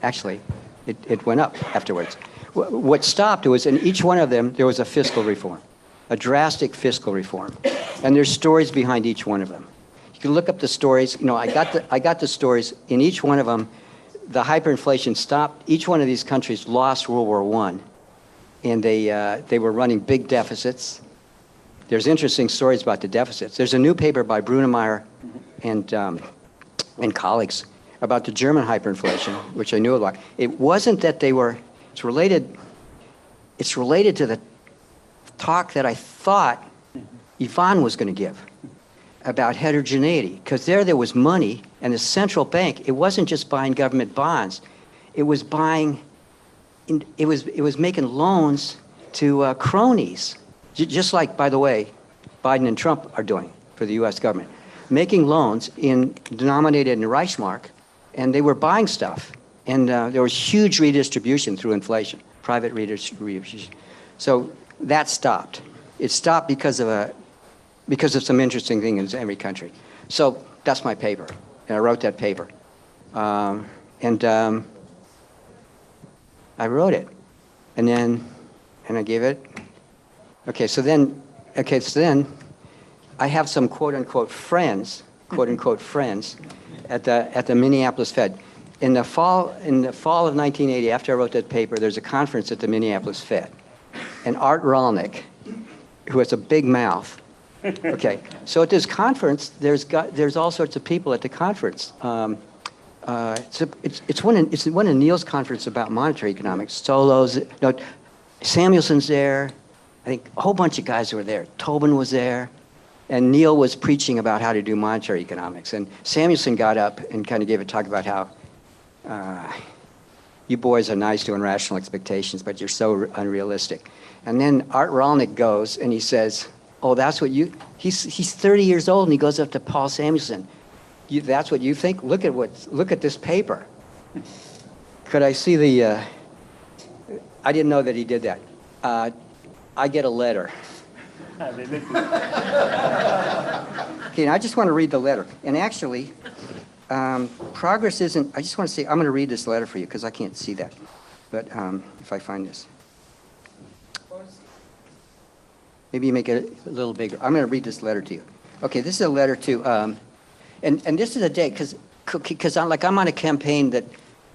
P: Actually, it went up afterwards. What stopped was in each one of them there was a fiscal reform, a drastic fiscal reform, and there's stories behind each one of them. You can look up the stories. I got the stories in each one of them. The hyperinflation stopped. Each one of these countries lost World War I, and they were running big deficits. There's interesting stories about the deficits. There's a new paper by Brunemeyer and colleagues about the German hyperinflation, which I knew about. It wasn't that they were. It's related to the talk that I thought Ivan was going to give about heterogeneity, because there was money, and the central bank, it wasn't just buying government bonds, it was buying, it was making loans to cronies, just like, by the way, Biden and Trump are doing for the U.S. government, making loans denominated in Reichsmark, and they were buying stuff, and there was huge redistribution through inflation, private redistribution. So that stopped. It stopped because of some interesting things in every country. So that's my paper, and I wrote that paper. I wrote it, and I gave it. Okay, so then I have some quote unquote friends at the Minneapolis Fed. In the fall of 1980, after I wrote that paper, there's a conference at the Minneapolis Fed, and Art Rolnick, who has a big mouth. Okay, so at this conference, there's all sorts of people at the conference. It's one of Neil's conference about monetary economics. Samuelson's there, think a whole bunch of guys were there. Tobin was there, and Neil was preaching about how to do monetary economics. And Samuelson got up and kind of gave a talk about how you boys are nice doing rational expectations, but you're so unrealistic. And then Art Rolnick goes and he says, oh, that's what you, he's 30 years old and he goes up to Paul Samuelson. That's what you think? Look at this paper. Could I see the, I didn't know that he did that. I get a letter. Okay, and I just want to read the letter. And actually, progress isn't, I just want to say, I'm going to read this letter for you because I can't see that. But if I find this. Maybe you make it a little bigger. I'm going to read this letter to you. Okay, this is a letter to, and this is a day, because I'm on a campaign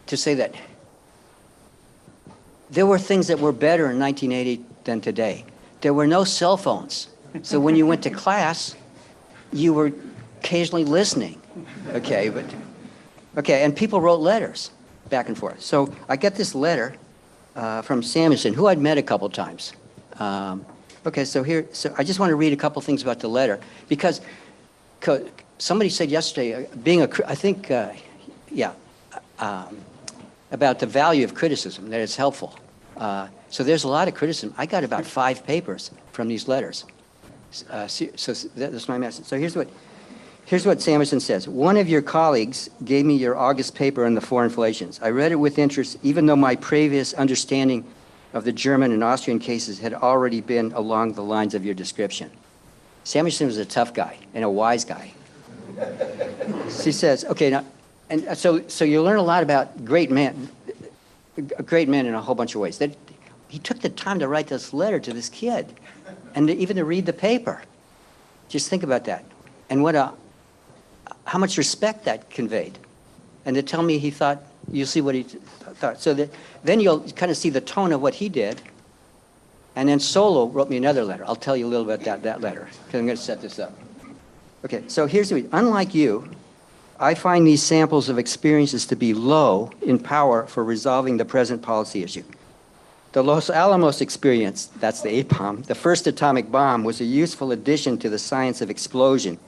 P: to say that there were things that were better in 1980 than today. There were no cell phones. So when you went to class, you were occasionally listening. Okay, and people wrote letters back and forth. So I get this letter from Samuelson, who I'd met a couple times. Okay, so I just want to read a couple things about the letter because somebody said yesterday, about the value of criticism, that it's helpful. So there's a lot of criticism. I got about 5 papers from these letters. So that's my message. So here's what Samuelson says. One of your colleagues gave me your August paper on the four inflations. I read it with interest, even though my previous understanding of the German and Austrian cases had already been along the lines of your description. Samuelson was a tough guy and a wise guy. She says, okay, now, and so you learn a lot about great men in a whole bunch of ways. That he took the time to write this letter to this kid, and even to read the paper. Just think about that, and how much respect that conveyed, and to tell me he thought. You'll see what he thought. So then you'll kind of see the tone of what he did. And then Solo wrote me another letter. I'll tell you a little bit about that letter, because I'm going to set this up. Okay, so here's the reason. Unlike you, I find these samples of experiences to be low in power for resolving the present policy issue. The Los Alamos experience, that's the APOM, the first atomic bomb, was a useful addition to the science of explosion,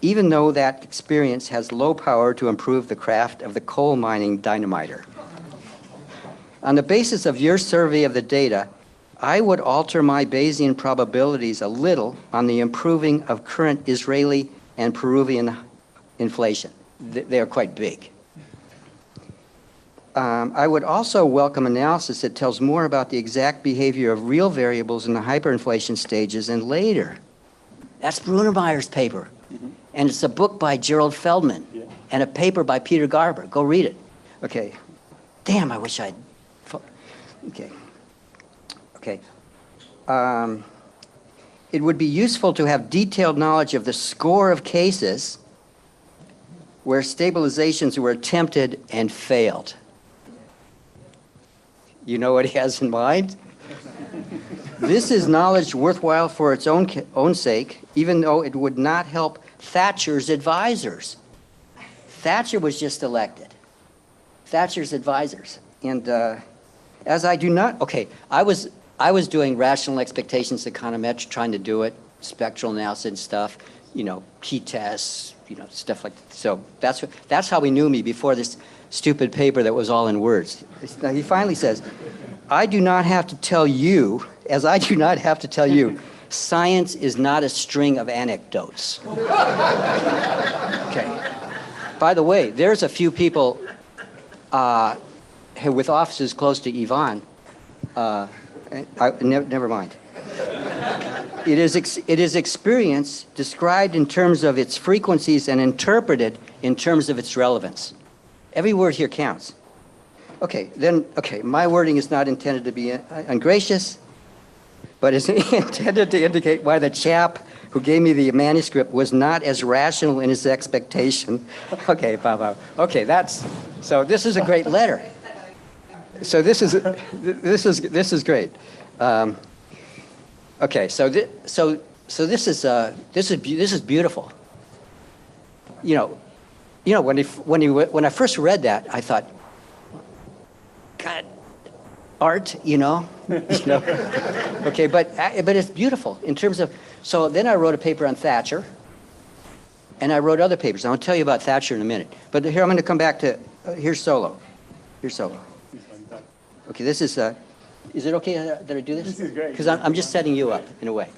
P: even though that experience has low power to improve the craft of the coal mining dynamiter. On the basis of your survey of the data, I would alter my Bayesian probabilities a little on the improving of current Israeli and Peruvian inflation. They are quite big. I would also welcome analysis that tells more about the exact behavior of real variables in the hyperinflation stages and later. That's Brunermeyer's paper. And it's a book by Gerald Feldman and a paper by Peter Garber. Go read it. Okay. Damn, I wish I'd... Okay. Okay. It would be useful to have detailed knowledge of the score of cases where stabilizations were attempted and failed. You know what he has in mind? This is knowledge worthwhile for its own sake, even though it would not help Thatcher's advisors. Thatcher was just elected. Thatcher's advisors. And as I do not, okay, I was doing rational expectations econometric, trying to do it, spectral analysis and stuff, key tests, stuff like that. So that's how he knew me before this stupid paper that was all in words. Now he finally says, I do not have to tell you, as I do not have to tell you, science is not a string of anecdotes. Okay. By the way, there's a few people with offices close to Yvonne. Never mind. It is experience described in terms of its frequencies and interpreted in terms of its relevance. Every word here counts. Okay, my wording is not intended to be ungracious, but is intended to indicate why the chap who gave me the manuscript was not as rational in his expectation. Okay, Bob. Okay, so this is a great letter. So this is great. Okay, so this is beautiful. When I first read that, I thought, God, art, Okay, Okay, but it's beautiful in terms of, so then I wrote a paper on Thatcher, and I wrote other papers. I'll tell you about Thatcher in a minute. But here I'm going to come back to, here's Solo. Here's Solo. Okay, this is it okay that I do this?
M: This is great.
P: Because I'm just setting you up in a way.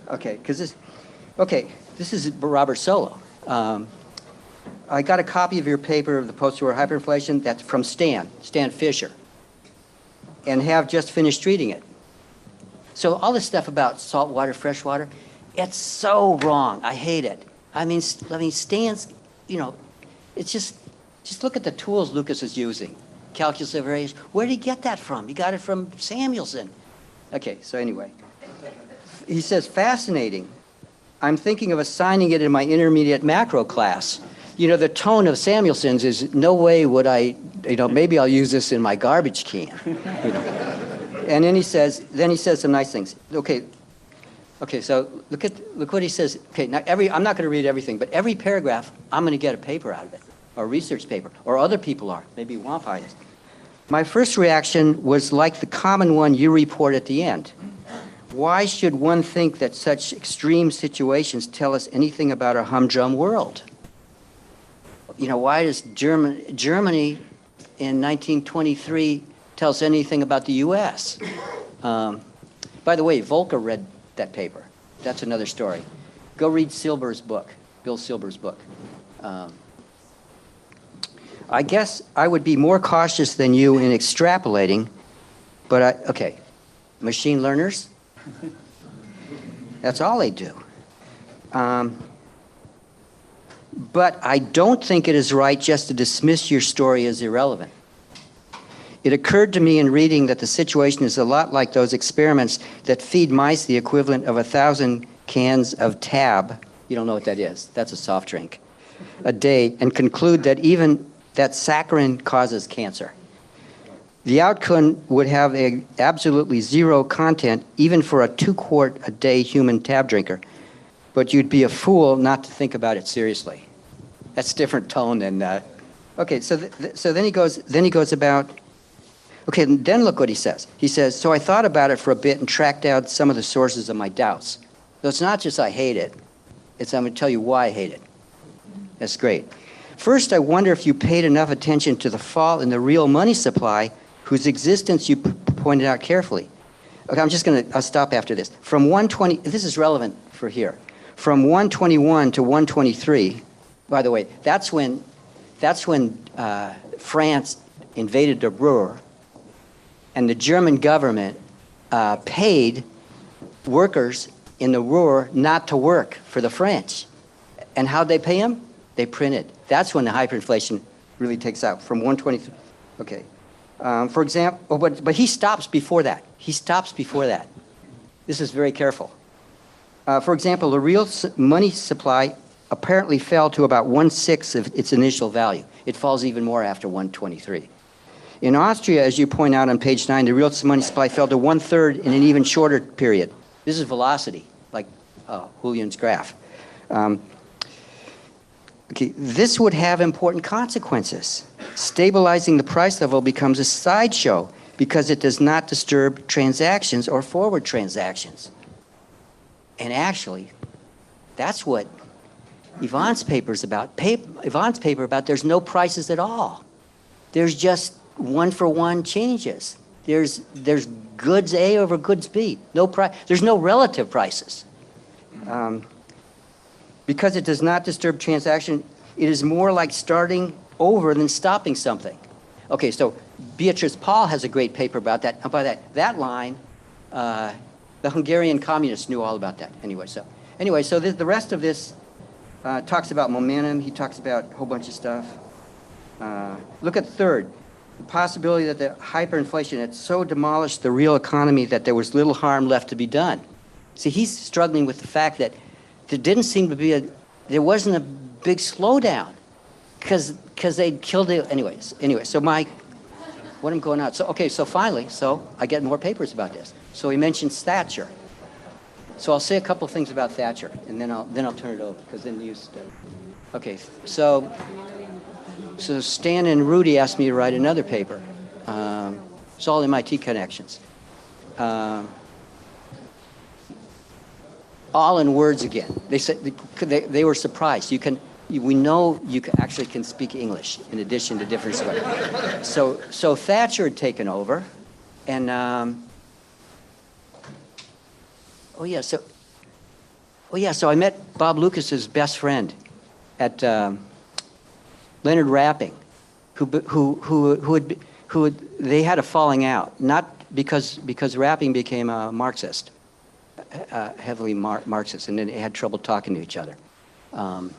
P: Okay, because this is Robert Solo. I got a copy of your paper of the post-war hyperinflation that's from Stan Fisher, and have just finished reading it. So all this stuff about salt water, fresh water, it's so wrong. I hate it. I mean, Stan's, it's just look at the tools Lucas is using. Calculus of variation. Where did he get that from? He got it from Samuelson. Okay, so anyway. He says, fascinating. I'm thinking of assigning it in my intermediate macro class. The tone of Samuelson's is, no way would I, maybe I'll use this in my garbage can. And then he says some nice things. Okay, so look what he says. Okay, now I'm not going to read everything, but every paragraph, I'm going to get a paper out of it, or a research paper, or other people are. Maybe Wampai is. My first reaction was like the common one you report at the end. Why should one think that such extreme situations tell us anything about a humdrum world? Why does Germany in 1923 tell us anything about the U.S.? By the way, Volcker read that paper. That's another story. Go read Silber's book, Bill Silber's book. I guess I would be more cautious than you in extrapolating, but okay, machine learners, that's all they do. But I don't think it is right just to dismiss your story as irrelevant. It occurred to me in reading that the situation is a lot like those experiments that feed mice the equivalent of 1,000 cans of Tab, you don't know what that is, that's a soft drink, a day, and conclude that even that saccharin causes cancer. The outcome would have absolutely zero content, even for a 2-quart-a-day human Tab drinker, but you'd be a fool not to think about it seriously. That's a different tone than, okay, so then he goes about, okay, then look what he says. He says, so I thought about it for a bit and tracked out some of the sources of my doubts. So it's not just I hate it, it's I'm going to tell you why I hate it. That's great. First, I wonder if you paid enough attention to the fall in the real money supply, whose existence you pointed out carefully. Okay, I'll stop after this. From 120, this is relevant for here. From 121 to 123, by the way, that's when France invaded the Ruhr, and the German government paid workers in the Ruhr not to work for the French. And how'd they pay them? They printed. That's when the hyperinflation really takes out, from 123. Okay. For example, but he stops before that. He stops before that. This is very careful. For example, the real money supply apparently fell to about 1/6 of its initial value. It falls even more after 123. In Austria, as you point out on page 9, the real money supply fell to 1/3 in an even shorter period. This is velocity, like Julian's graph. Okay, this would have important consequences. Stabilizing the price level becomes a sideshow because it does not disturb transactions or forward transactions. And actually, that's what Ivan's paper is about. Ivan's paper about there's no prices at all. There's just one-for-one changes. There's goods A over goods B. There's no relative prices. Because it does not disturb transaction, it is more like starting over than stopping something. Okay, so Beatrice Paul has a great paper about that. About that line, the Hungarian communists knew all about that. Anyway, so the rest of this talks about momentum. He talks about a whole bunch of stuff. Look at the third. The possibility that the hyperinflation had so demolished the real economy that there was little harm left to be done. See, he's struggling with the fact that there didn't seem to be there wasn't a big slowdown because they'd killed it. Anyway, so what I'm going out. So finally, I get more papers about this. So he mentions Thatcher. So I'll say a couple things about Thatcher, and then I'll turn it over, because then you study. Okay, so Stan and Rudy asked me to write another paper. It's all MIT connections. all in words again. They said they were surprised. We know you actually can speak English in addition to different stuff. So Thatcher had taken over, and so I met Bob Lucas's best friend at Leonard Rapping, who they had a falling out, not because Rapping became a Marxist, heavily Marxist, and then they had trouble talking to each other. But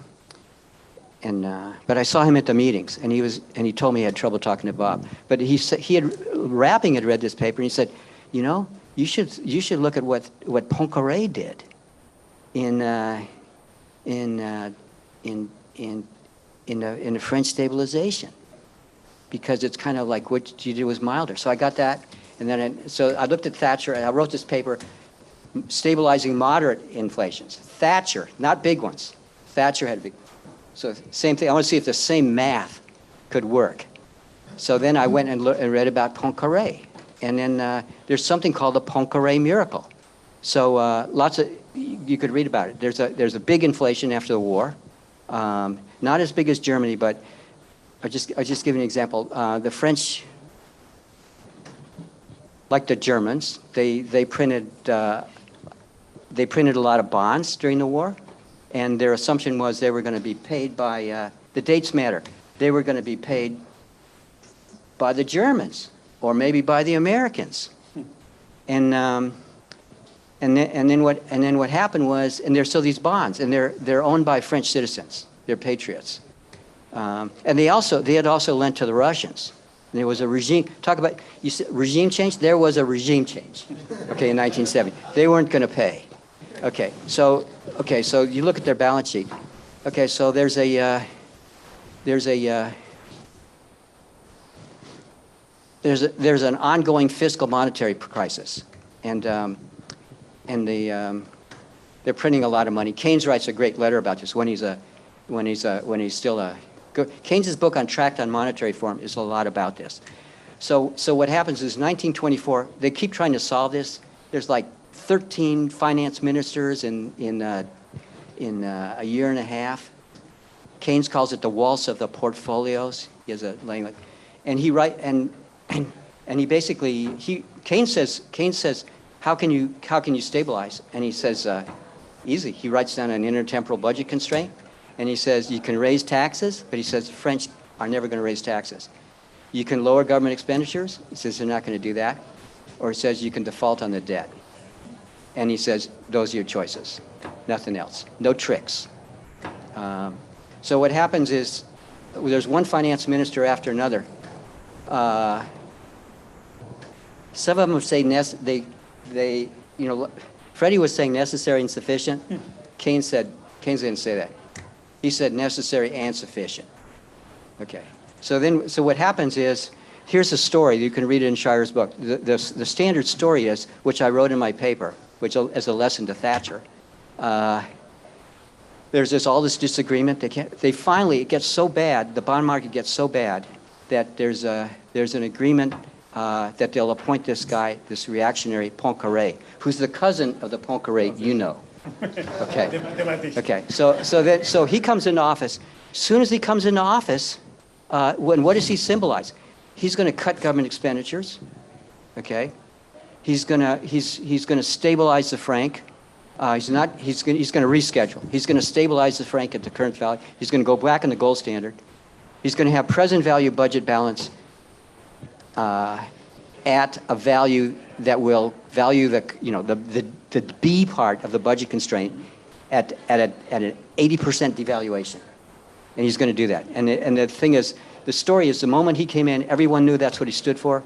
P: I saw him at the meetings, and he told me he had trouble talking to Bob. But Rapping had read this paper, and he said, you know, you should look at what Poincaré did in the French stabilization, because it's kind of like what you did was milder. So I got that, and then so I looked at Thatcher, and I wrote this paper, stabilizing moderate inflations. Thatcher, not big ones. Thatcher had big. So same thing. I want to see if the same math could work. So then I went and read about Poincaré, and then there's something called the Poincaré miracle. So you could read about it. There's a big inflation after the war, not as big as Germany, but I'll just give you an example. The French, like the Germans, they printed a lot of bonds during the war, and their assumption was they were going to be paid by the dates matter. They were going to be paid by the Germans or maybe by the Americans, and then what happened was, and there's still these bonds, and they're owned by French citizens. They're patriots, and they had also lent to the Russians. And there was a regime. Talk about regime change. There was a regime change. Okay, in 1970, they weren't going to pay. Okay, so you look at their balance sheet. Okay, so there's an ongoing fiscal monetary crisis, and they're printing a lot of money. Keynes writes a great letter about this when he's still a. Keynes's book on Tract on Monetary Reform is a lot about this. So what happens is 1924. They keep trying to solve this. There's like 13 finance ministers in a year and a half. Keynes calls it the waltz of the portfolios. He has a language, and Keynes says how can you stabilize? And he says easy. He writes down an intertemporal budget constraint, and he says you can raise taxes, but he says the French are never going to raise taxes. You can lower government expenditures. He says they're not going to do that, or he says you can default on the debt. And he says, those are your choices, nothing else, no tricks. So what happens is, there's one finance minister after another. Some of them say Freddie was saying necessary and sufficient. Keynes didn't say that. He said necessary and sufficient. Okay. So what happens is, here's a story. You can read it in Shire's book. The standard story is, which I wrote in my paper, which is a lesson to Thatcher. There's all this disagreement. It gets so bad, the bond market gets so bad, that there's an agreement that they'll appoint this guy, this reactionary Poincaré, who's the cousin of the Poincaré you know. Okay. Okay. So he comes into office. As soon as he comes into office, what does he symbolize? He's going to cut government expenditures. Okay. He's going to stabilize the franc. He's going to reschedule. He's going to stabilize the franc at the current value. He's going to go back in the gold standard. He's going to have present value budget balance at a value that will value the B part of the budget constraint at an 80% devaluation, and he's going to do that. And the thing is, the story is, the moment he came in, everyone knew that's what he stood for.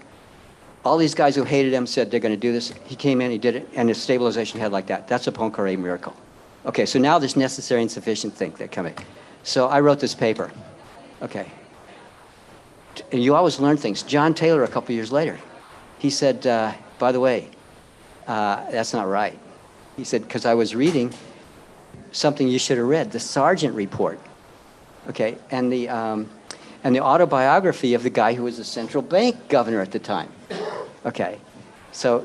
P: All these guys who hated him said they're going to do this. He came in, he did it, and his stabilization had like that. That's a Poincaré miracle. Okay, so now this necessary and sufficient thing that coming. So I wrote this paper. Okay. And you always learn things. John Taylor, a couple years later, he said, by the way, that's not right. He said, because I was reading something you should have read, the Sargent report. Okay, and the autobiography of the guy who was the central bank governor at the time. Okay, so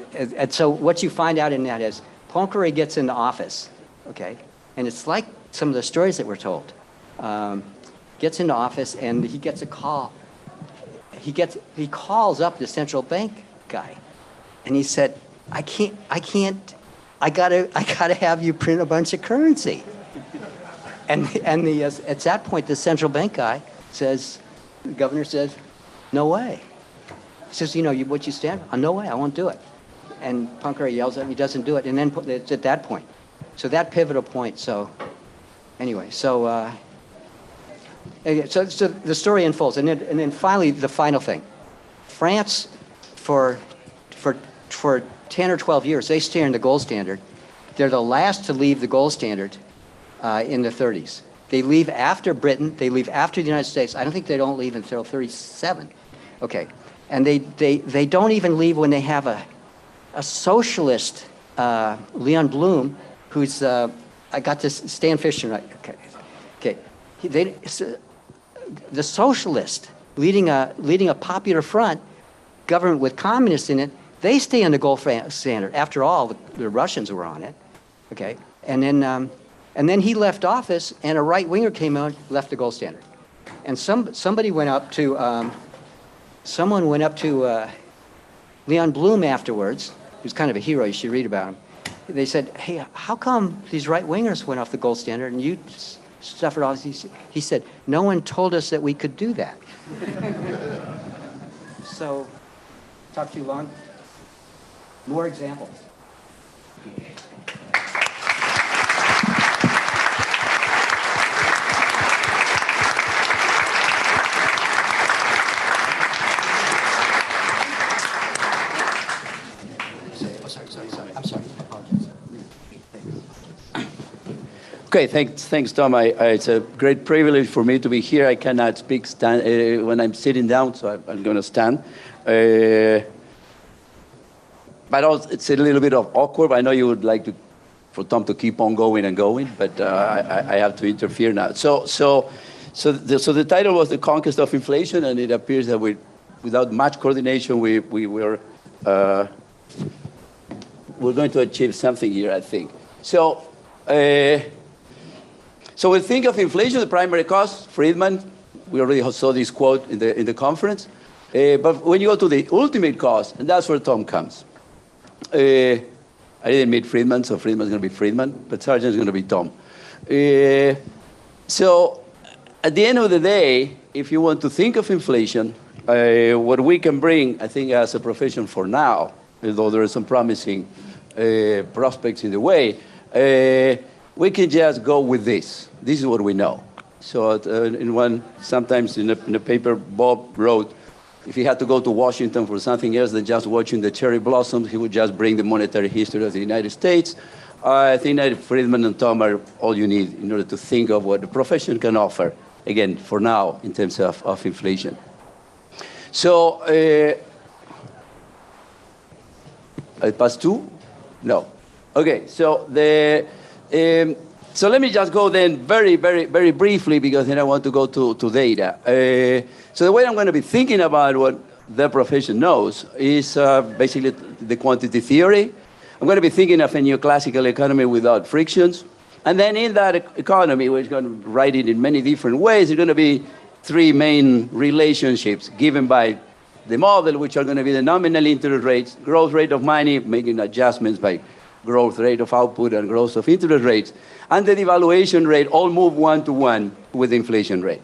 P: what you find out in that is Poincaré gets into office, okay? And it's like some of the stories that were told. Gets into office and he gets a call. He calls up the central bank guy, and he said, I gotta have you print a bunch of currency. And at that point, the central bank guy says, the governor says, no way. He says, what you stand for? No way, I won't do it. And Poincaré yells at him, he doesn't do it. And then it's at that point. So that pivotal point, anyway, so the story unfolds. And then finally, the final thing. France, for 10 or 12 years, they stay in the gold standard. They're the last to leave the gold standard in the 30s. They leave after Britain. They leave after the United States. I don't think they don't leave until 37. Okay. And they don't even leave when they have a socialist, Leon Blum, who's, I got this, Stan Fisher, right? Okay. The socialist leading a popular front, government with communists in it, they stay on the gold standard. After all, the Russians were on it. Okay. And then he left office, and a right-winger came out, left the gold standard. And someone went up to Leon Blum afterwards, who's kind of a hero, you should read about him. They said, hey, how come these right-wingers went off the gold standard and you suffered all this? He said, no one told us that we could do that. So, talk too long. More examples.
Q: Okay, thanks, Tom. It's a great privilege for me to be here. I cannot speak when I'm sitting down, so I'm going to stand. But also, it's a little bit of awkward. I know you would like for Tom to keep on going and going, but I have to interfere now. So the title was The Conquest of Inflation, and it appears that without much coordination, we're going to achieve something here, I think. So we think of inflation, the primary cause, Friedman. We already saw this quote in the conference. But when you go to the ultimate cause, and that's where Tom comes. I didn't meet Friedman, so Friedman's going to be Friedman, but Sargent's going to be Tom. So at the end of the day, if you want to think of inflation, what we can bring, I think, as a profession for now, although there are some promising prospects in the way, we can just go with this. This is what we know. So sometimes in a paper Bob wrote, if he had to go to Washington for something else than just watching the cherry blossoms, he would just bring the monetary history of the United States. I think that Friedman and Tom are all you need in order to think of what the profession can offer, again, for now, in terms of inflation. So, I passed two? No. Okay, so so let me just go then very, very, very briefly, because then I want to go to data. So the way I'm going to be thinking about what the profession knows is basically the quantity theory. I'm going to be thinking of a neoclassical economy without frictions. And then in that economy, we're going to write it in many different ways. There's going to be three main relationships given by the model, which are going to be the nominal interest rates, growth rate of money, making adjustments by growth rate of output and growth of interest rates, and the devaluation rate all move one-to-one with the inflation rate.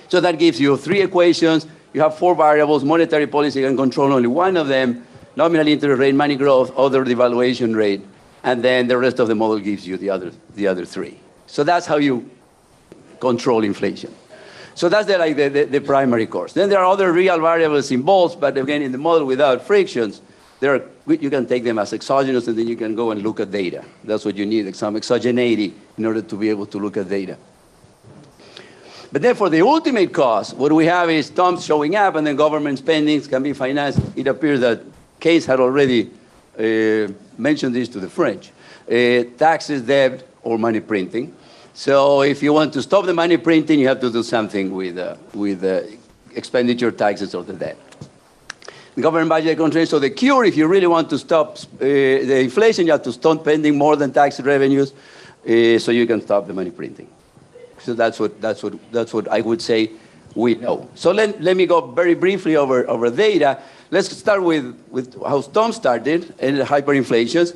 Q: So that gives you three equations. You have four variables. Monetary policy can control only one of them. Nominal interest rate, money growth, other devaluation rate, and then the rest of the model gives you the other three. So that's how you control inflation. So that's the primary course. Then there are other real variables involved, but again, in the model without frictions, you can take them as exogenous, and then you can go and look at data. That's what you need, some exogeneity in order to be able to look at data. But then for the ultimate cost, what we have is Tom's showing up, and then government spendings can be financed. It appears that Keynes had already mentioned this to the French. Taxes, debt, or money printing. So if you want to stop the money printing, you have to do something with expenditure, taxes, or the debt. The government budget constraints. So the cure, if you really want to stop the inflation, you have to stop spending more than tax revenues. so you can stop the money printing. So that's what I would say we know. So let me go very briefly over data. Let's start with how Tom started in hyperinflations.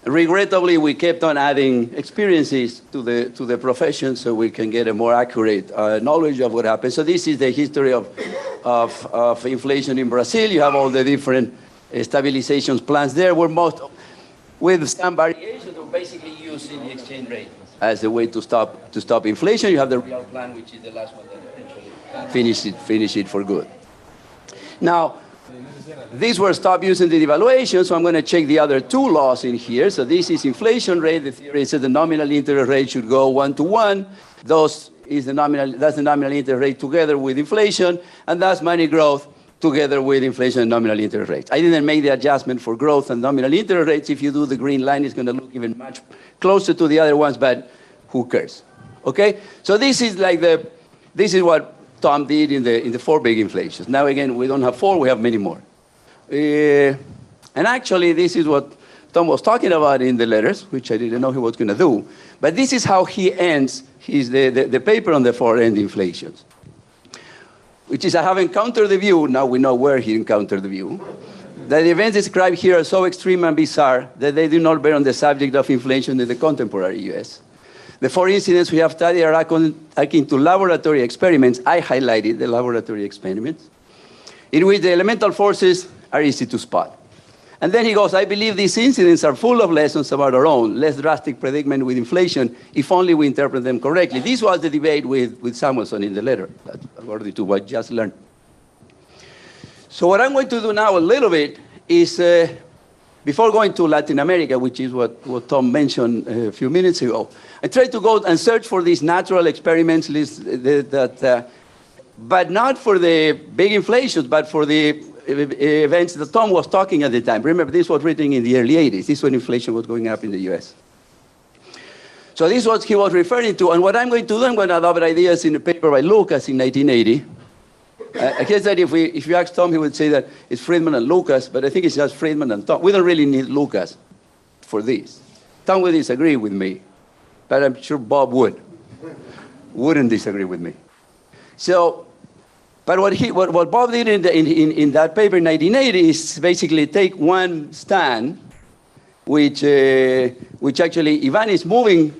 Q: Regrettably, we kept on adding experiences to the profession so we can get a more accurate knowledge of what happened. So this is the history of inflation in Brazil. You have all the different stabilization plans there, with some variations of basically using the exchange rate as a way to stop inflation. You have the real plan, which is the last one that eventually finish it for good. Now, these were stopped using the devaluation, so I'm going to check the other two laws in here. So this is inflation rate. The theory says the nominal interest rate should go 1 to 1. That's the nominal interest rate together with inflation, and that's money growth together with inflation and nominal interest rates. I didn't make the adjustment for growth and nominal interest rates. If you do the green line, it's going to look even much closer to the other ones, but who cares? Okay? So this is what Tom did in the 4 big inflations. Now again, we don't have 4, we have many more. And actually, this is what Tom was talking about in the letters, which I didn't know he was going to do. But this is how he ends the paper on the 4 end inflations, which is I have encountered the view, now we know where he encountered the view, that the events described here are so extreme and bizarre that they do not bear on the subject of inflation in the contemporary US. The 4 incidents we have studied are akin to laboratory experiments. I highlighted the laboratory experiments, in which the elemental forces are easy to spot. And then he goes, I believe these incidents are full of lessons about our own, less drastic predicament with inflation, if only we interpret them correctly. This was the debate with Samuelson in the letter, according to what I just learned. So what I'm going to do now a little bit is, before going to Latin America, which is what Tom mentioned a few minutes ago, I tried to go and search for these natural experiments but not for the big inflations, but for the events that Tom was talking at the time. Remember, this was written in the early 80s. This is when inflation was going up in the US. So this is what he was referring to. And what I'm going to do, I'm going to adopt ideas in a paper by Lucas in 1980. I guess that if you ask Tom, he would say that it's Friedman and Lucas, but I think it's just Friedman and Tom. We don't really need Lucas for this. Tom would disagree with me, but I'm sure Bob wouldn't disagree with me. So, but what Bob did in that paper in 1980 is basically take one stand, which actually Ivan is moving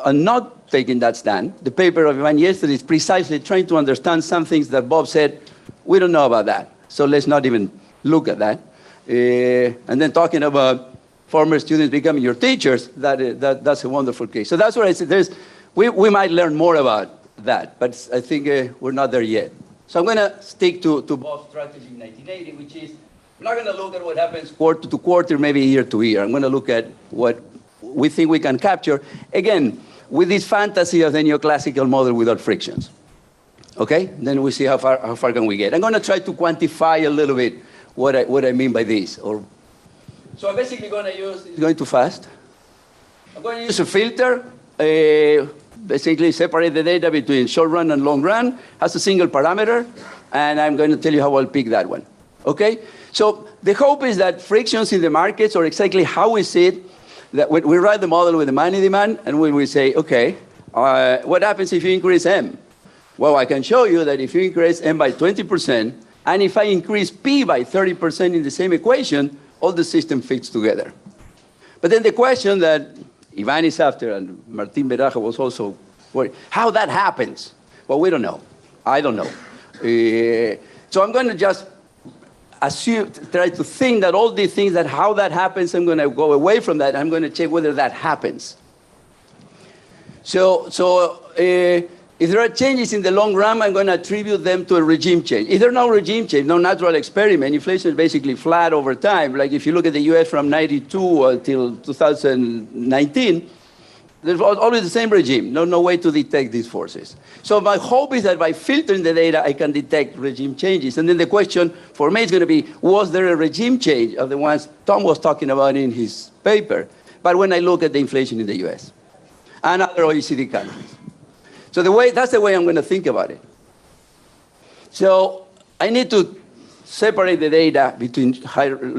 Q: and not taking that stand. The paper of Ivan yesterday is precisely trying to understand some things that Bob said, we don't know about that, so let's not even look at that. And then talking about former students becoming your teachers, that's a wonderful case. So that's what I said. We might learn more about that, but I think we're not there yet. So I'm going to stick to Bob's strategy in 1980, which is, I'm not going to look at what happens quarter to quarter, maybe year to year. I'm going to look at what we think we can capture, again, with this fantasy of the neoclassical model without frictions. Okay? Then we see how far can we get. I'm going to try to quantify a little bit what I mean by this. So I'm basically going to use, it's going too fast. I'm going to use a filter, basically separate the data between short run and long run, has a single parameter, and I'm going to tell you how I'll pick that one. Okay? So the hope is that frictions in the markets, or exactly how we see it, that when we write the model with the money demand, and when we say, okay, what happens if you increase M? Well, I can show you that if you increase M by 20%, and if I increase P by 30% in the same equation, all the system fits together. But then the question that Ivan is after, and Martin Beraja was also worried, how that happens? Well, we don't know. I don't know. So I'm going to just assume, try to think that all these things, that how that happens, I'm going to go away from that. I'm going to check whether that happens. So if there are changes in the long run, I'm going to attribute them to a regime change. If there's no regime change, no natural experiment, inflation is basically flat over time. Like if you look at the US from 92 until 2019, there's always the same regime. No way to detect these forces. So my hope is that by filtering the data, I can detect regime changes. And then the question for me is going to be, was there a regime change of the ones Tom was talking about in his paper? But when I look at the inflation in the US and other OECD countries. So that's the way I'm going to think about it. So I need to separate the data between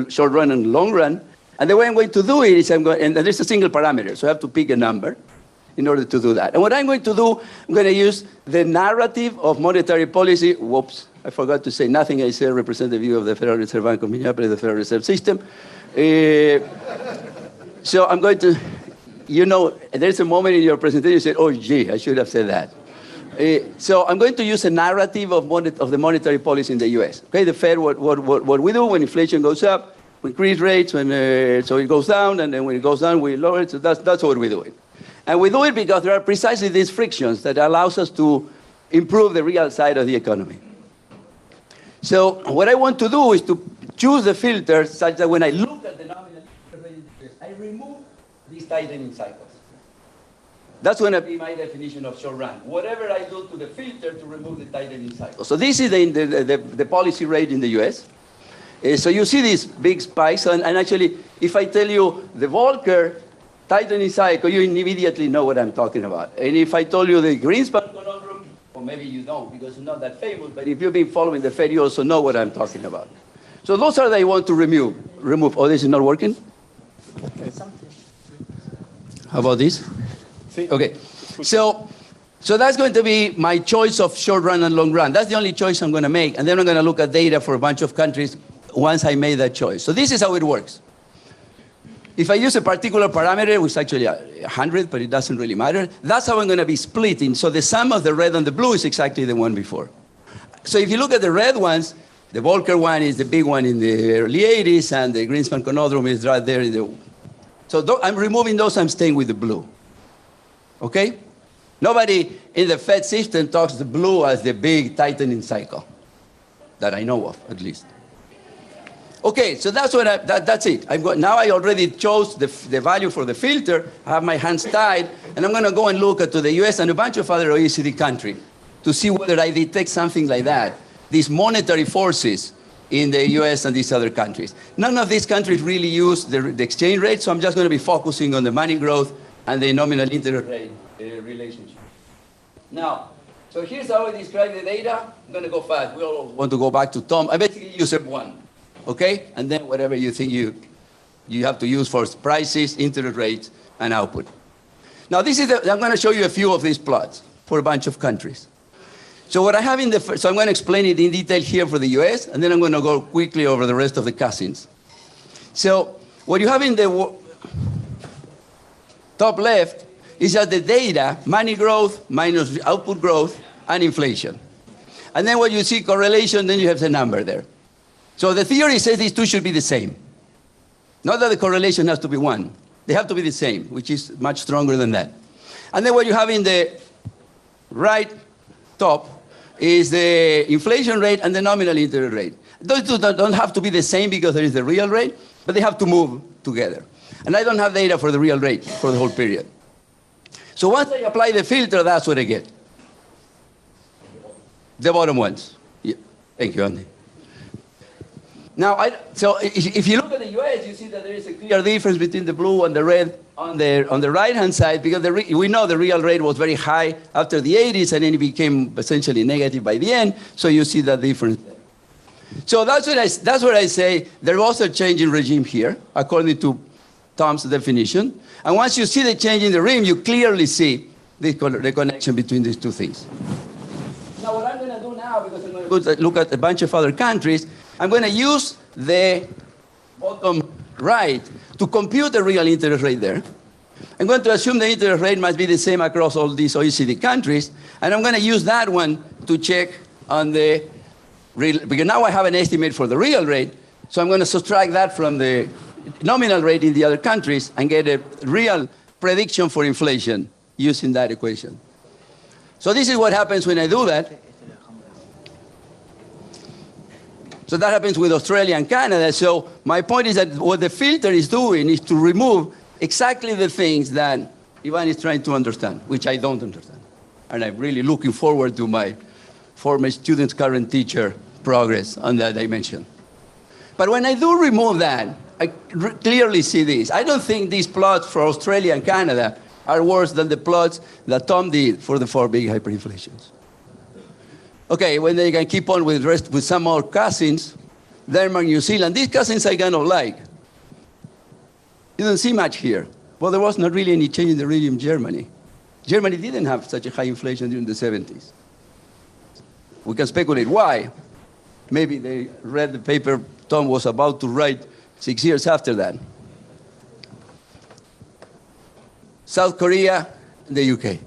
Q: short run and long run. And the way I'm going to do it is and there's a single parameter, so I have to pick a number in order to do that. And what I'm going to do, I'm going to use the narrative of monetary policy. Whoops, I forgot to say nothing. I said represent the view of the Federal Reserve Bank of Minneapolis, the Federal Reserve System. So I'm going to, there's a moment in your presentation you said, oh, gee, I should have said that. So I'm going to use a narrative of the monetary policy in the U.S. Okay, the Fed, what we do when inflation goes up, we increase rates, so it goes down, and then when it goes down, we lower it. So that's what we do it. And we do it because there are precisely these frictions that allows us to improve the real side of the economy. So what I want to do is to choose the filter such that when I look at the nominal interest rate, I remove these tightening cycles. That's going to be my definition of short run. Whatever I do to the filter to remove the tightening cycle. So this is the policy rate in the US. So you see these big spikes. And actually, if I tell you the Volcker tightening cycle, you immediately know what I'm talking about. And if I told you the Greenspan conundrum, or maybe you don't because it's not that famous, but if you've been following the Fed, you also know what I'm talking about. So those are the I want to remove. Oh, this is not working? How about this? Okay, so that's going to be my choice of short run and long run. That's the only choice I'm going to make. And then I'm going to look at data for a bunch of countries once I made that choice. So this is how it works. If I use a particular parameter, which is actually 100, but it doesn't really matter, that's how I'm going to be splitting. So the sum of the red and the blue is exactly the one before. So if you look at the red ones, the Volcker one is the big one in the early 80s, and the Greenspan conundrum is right there. So I'm removing those, I'm staying with the blue. Okay? Nobody in the Fed system talks the blue as the big tightening cycle, that I know of, at least. Okay, so that's what that's it. Now I already chose the value for the filter. I have my hands tied, and I'm going to go and look at the US and a bunch of other OECD countries to see whether I detect something like that, these monetary forces in the US and these other countries. None of these countries really use the exchange rate, so I'm just going to be focusing on the money growth and the nominal interest rate relationship. Now, so here's how I describe the data. I'm going to go fast. We all want to go back to Tom. I basically use M1, okay? And then whatever you think you have to use for prices, interest rates, and output. Now, I'm going to show you a few of these plots for a bunch of countries. So what I have so I'm going to explain it in detail here for the US, and then I'm going to go quickly over the rest of the cousins. So what you have in the top left is that the data, money growth minus output growth and inflation. And then when you see correlation, then you have the number there. So the theory says these two should be the same. Not that the correlation has to be 1. They have to be the same, which is much stronger than that. And then what you have in the right top is the inflation rate and the nominal interest rate. Those two don't have to be the same because there is the real rate, but they have to move together. And I don't have data for the real rate for the whole period. So once I apply the filter, that's what I get. The bottom ones. Yeah. Thank you, Andy. Now, so if you look at the US, you see that there is a clear difference between the blue and the red on the right-hand side, because we know the real rate was very high after the 80s, and then it became essentially negative by the end, so you see that difference there. So that's what I say. There was a change in regime here, according to Tom's definition. And once you see the change in the regime, you clearly see the connection between these two things. Now, what I'm going to do now, because I'm going to look at a bunch of other countries, I'm going to use the bottom right to compute the real interest rate there. I'm going to assume the interest rate must be the same across all these OECD countries, and I'm going to use that one to check on the real, because now I have an estimate for the real rate, so I'm going to subtract that from the nominal rate in the other countries and get a real prediction for inflation using that equation. So this is what happens when I do that. So that happens with Australia and Canada. So my point is that what the filter is doing is to remove exactly the things that Ivan is trying to understand, which I don't understand. And I'm really looking forward to my former student's current teacher progress on that dimension. But when I do remove that, I clearly see this. I don't think these plots for Australia and Canada are worse than the plots that Tom did for the 4 big hyperinflations. Okay, when they can keep on with some more cousins, Denmark, New Zealand, these cousins I kind of like. You don't see much here. Well, there was not really any change in the regime in Germany. Germany didn't have such a high inflation during the 70s. We can speculate why. Maybe they read the paper Tom was about to write 6 years after that. South Korea, and the UK.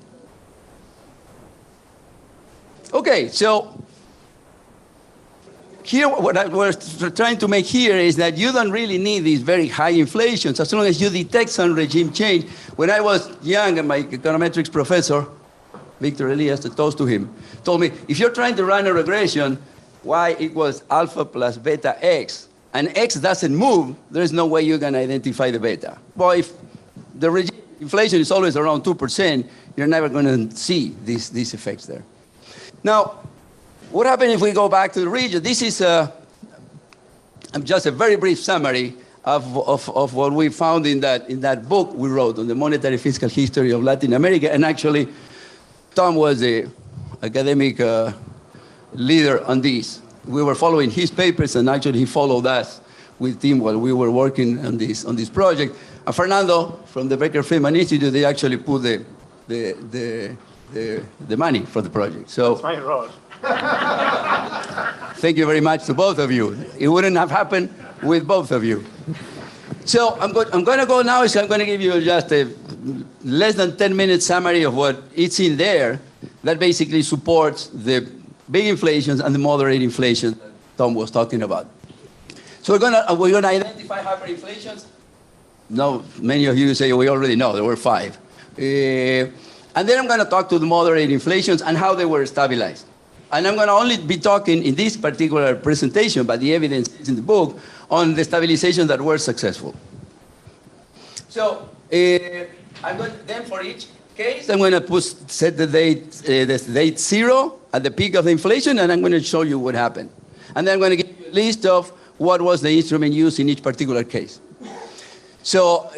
Q: Okay, so here what I was trying to make here is that you don't really need these very high inflations as long as you detect some regime change. When I was young, and my econometrics professor, Victor Elias, the toast to him, told me, if you're trying to run a regression, y equals alpha plus beta x, and x doesn't move, there's no way you're going to identify the beta. Well, if the regime inflation is always around 2%, you're never going to see these effects there. Now, what happens if we go back to the region? This is just a very brief summary of what we found in that book we wrote on the monetary fiscal history of Latin America. And actually, Tom was the academic leader on this. We were following his papers, and actually he followed us with Tim while we were working on this project. And Fernando from the Becker Friedman Institute, they actually put the money for the project. So
M: that's my role.
Q: thank you very much to both of you. It wouldn't have happened with both of you. So I'm going to go now. I'm going to give you just a less than 10-minute summary of what it's in there that basically supports the big inflations and the moderate inflation that Tom was talking about. So we're going to identify hyperinflations. No, many of you say we already know there were 5. And then I'm going to talk to the moderate inflations and how they were stabilized. And I'm going to only be talking in this particular presentation, but the evidence is in the book, on the stabilizations that were successful. So I'm going to, then for each case, I'm going to set the date 0 at the peak of the inflation, and I'm going to show you what happened. And then I'm going to give you a list of what was the instrument used in each particular case. So,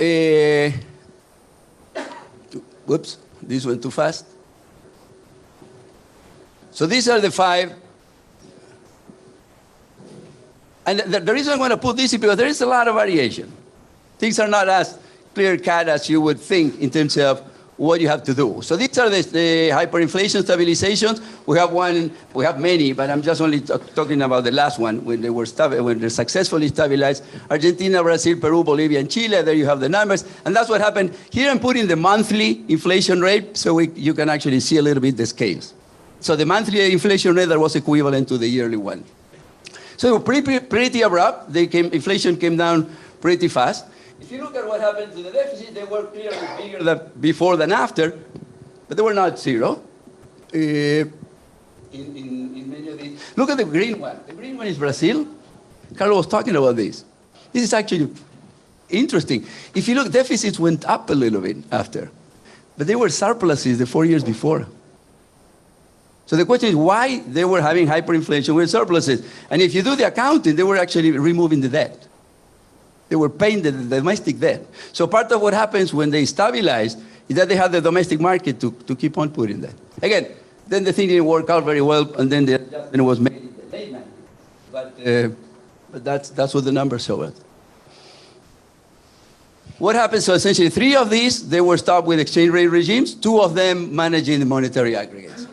Q: whoops, this went too fast. So these are the 5. And the reason I'm going to put this is because there is a lot of variation. Things are not as clear-cut as you would think in terms of what you have to do. So these are the hyperinflation stabilizations. We have many, but I'm just only talking about the last one when they successfully stabilized. Argentina, Brazil, Peru, Bolivia, and Chile. There you have the numbers. And that's what happened. Here I'm putting the monthly inflation rate so you can actually see a little bit the scales. So the monthly inflation rate that was equivalent to the yearly one. So pretty abrupt. Inflation came down pretty fast. If you look at what happened to the deficit, they were clearly bigger before than after, but they were not 0. In many of these. Look at the green one. The green one is Brazil. Carlos was talking about this. This is actually interesting. If you look, deficits went up a little bit after, but they were surpluses the 4 years before. So the question is why they were having hyperinflation with surpluses. And if you do the accounting, they were actually removing the debt. They were paying the domestic debt. So part of what happens when they stabilize is that they have the domestic market to keep on putting that. Again, then the thing didn't work out very well, and then the adjustment was made in the late 90s. But that's what the numbers show us. What happened? So essentially 3 of these, they were stopped with exchange rate regimes, 2 of them managing the monetary aggregates.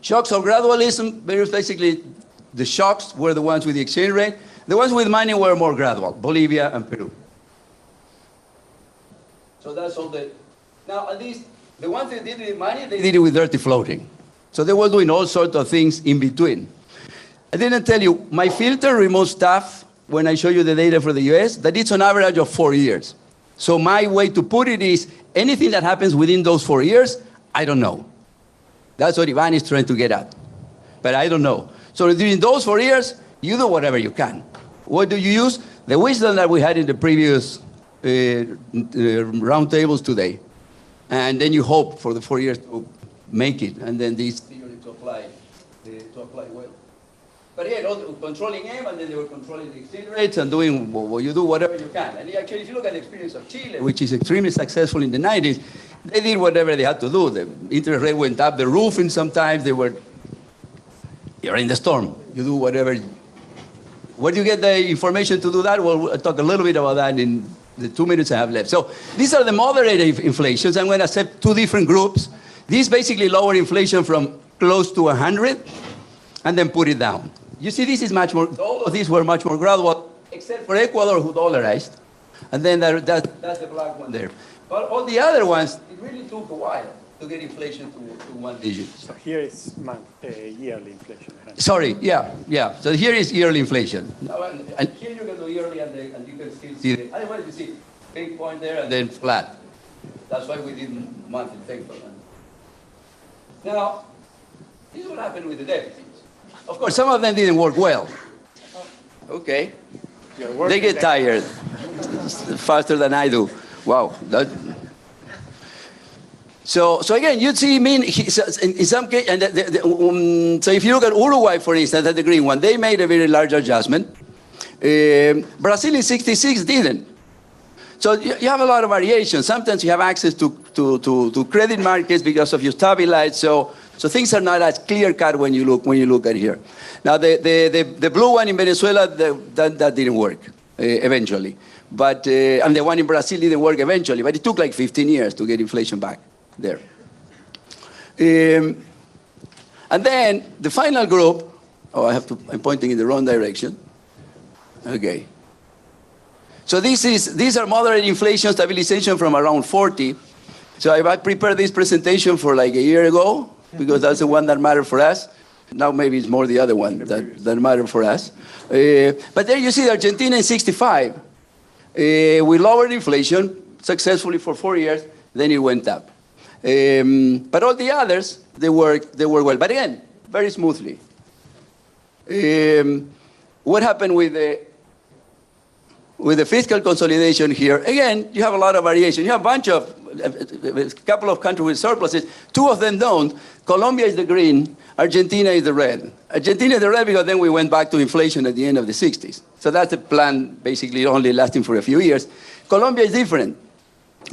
Q: Shocks of gradualism, basically the shocks were the ones with the exchange rate. The ones with money were more gradual, Bolivia and Peru. So that's all the... Now, at least the ones that did it with money, they did it with dirty floating. So they were doing all sorts of things in between. I didn't tell you, my filter removes stuff when I show you the data for the US, that it's on average of 4 years. So my way to put it is, anything that happens within those 4 years, I don't know. That's what Ivan is trying to get at. But I don't know. So during those 4 years, you do whatever you can. What do you use? The wisdom that we had in the previous roundtables today. And then you hope for the 4 years to make it, and then this theory to apply well. But again, controlling M, and then they were controlling the exchange rates and doing, well, you do whatever you can. And actually, if you look at the experience of Chile, which is extremely successful in the 90s, they did whatever they had to do. The interest rate went up the roof, and sometimes you're in the storm. You do whatever. Where do you get the information to do that? Well, we'll talk a little bit about that in the 2 minutes I have left. So these are the moderate inflations. I'm going to set two different groups. These basically lower inflation from close to 100 and then put it down. You see, this is much more, all of these were much more gradual, except for Ecuador, who dollarized. And then that's the black one there. But all the other ones, it really took a while to get inflation to 1 digit.
M: So here is yearly inflation.
Q: Sorry, yeah. So here is yearly inflation. And here you can do yearly and you can still see it. Otherwise you see big point there and then flat. That's why we did monthly thing for that. Now, this is what happened with the deficits. Of course, some of them didn't work well. Okay. They get tired faster than I do. Wow. So again, you'd see, in some case, so if you look at Uruguay, for instance, at the green one, they made a very large adjustment. Brazil in 66 didn't. So you have a lot of variation. Sometimes you have access to credit markets because of your stabilized. So things are not as clear cut when you look at here. Now the blue one in Venezuela that didn't work eventually, but and the one in Brazil didn't work eventually. But it took like 15 years to get inflation back there. And then the final group. Oh, I'm pointing in the wrong direction. Okay. So these are moderate inflation stabilization from around 40. So I prepared this presentation for like a year ago because that's the one that mattered for us. Now maybe it's more the other one that mattered for us. But there you see Argentina in 65. We lowered inflation successfully for 4 years, then it went up. But all the others, they work well. But again, very smoothly. What happened with the fiscal consolidation here? Again, you have a lot of variation. You have a couple of countries with surpluses. 2 of them don't. Colombia is the green. Argentina is the red. Argentina is the red because then we went back to inflation at the end of the 60s. So that's a plan basically only lasting for a few years. Colombia is different.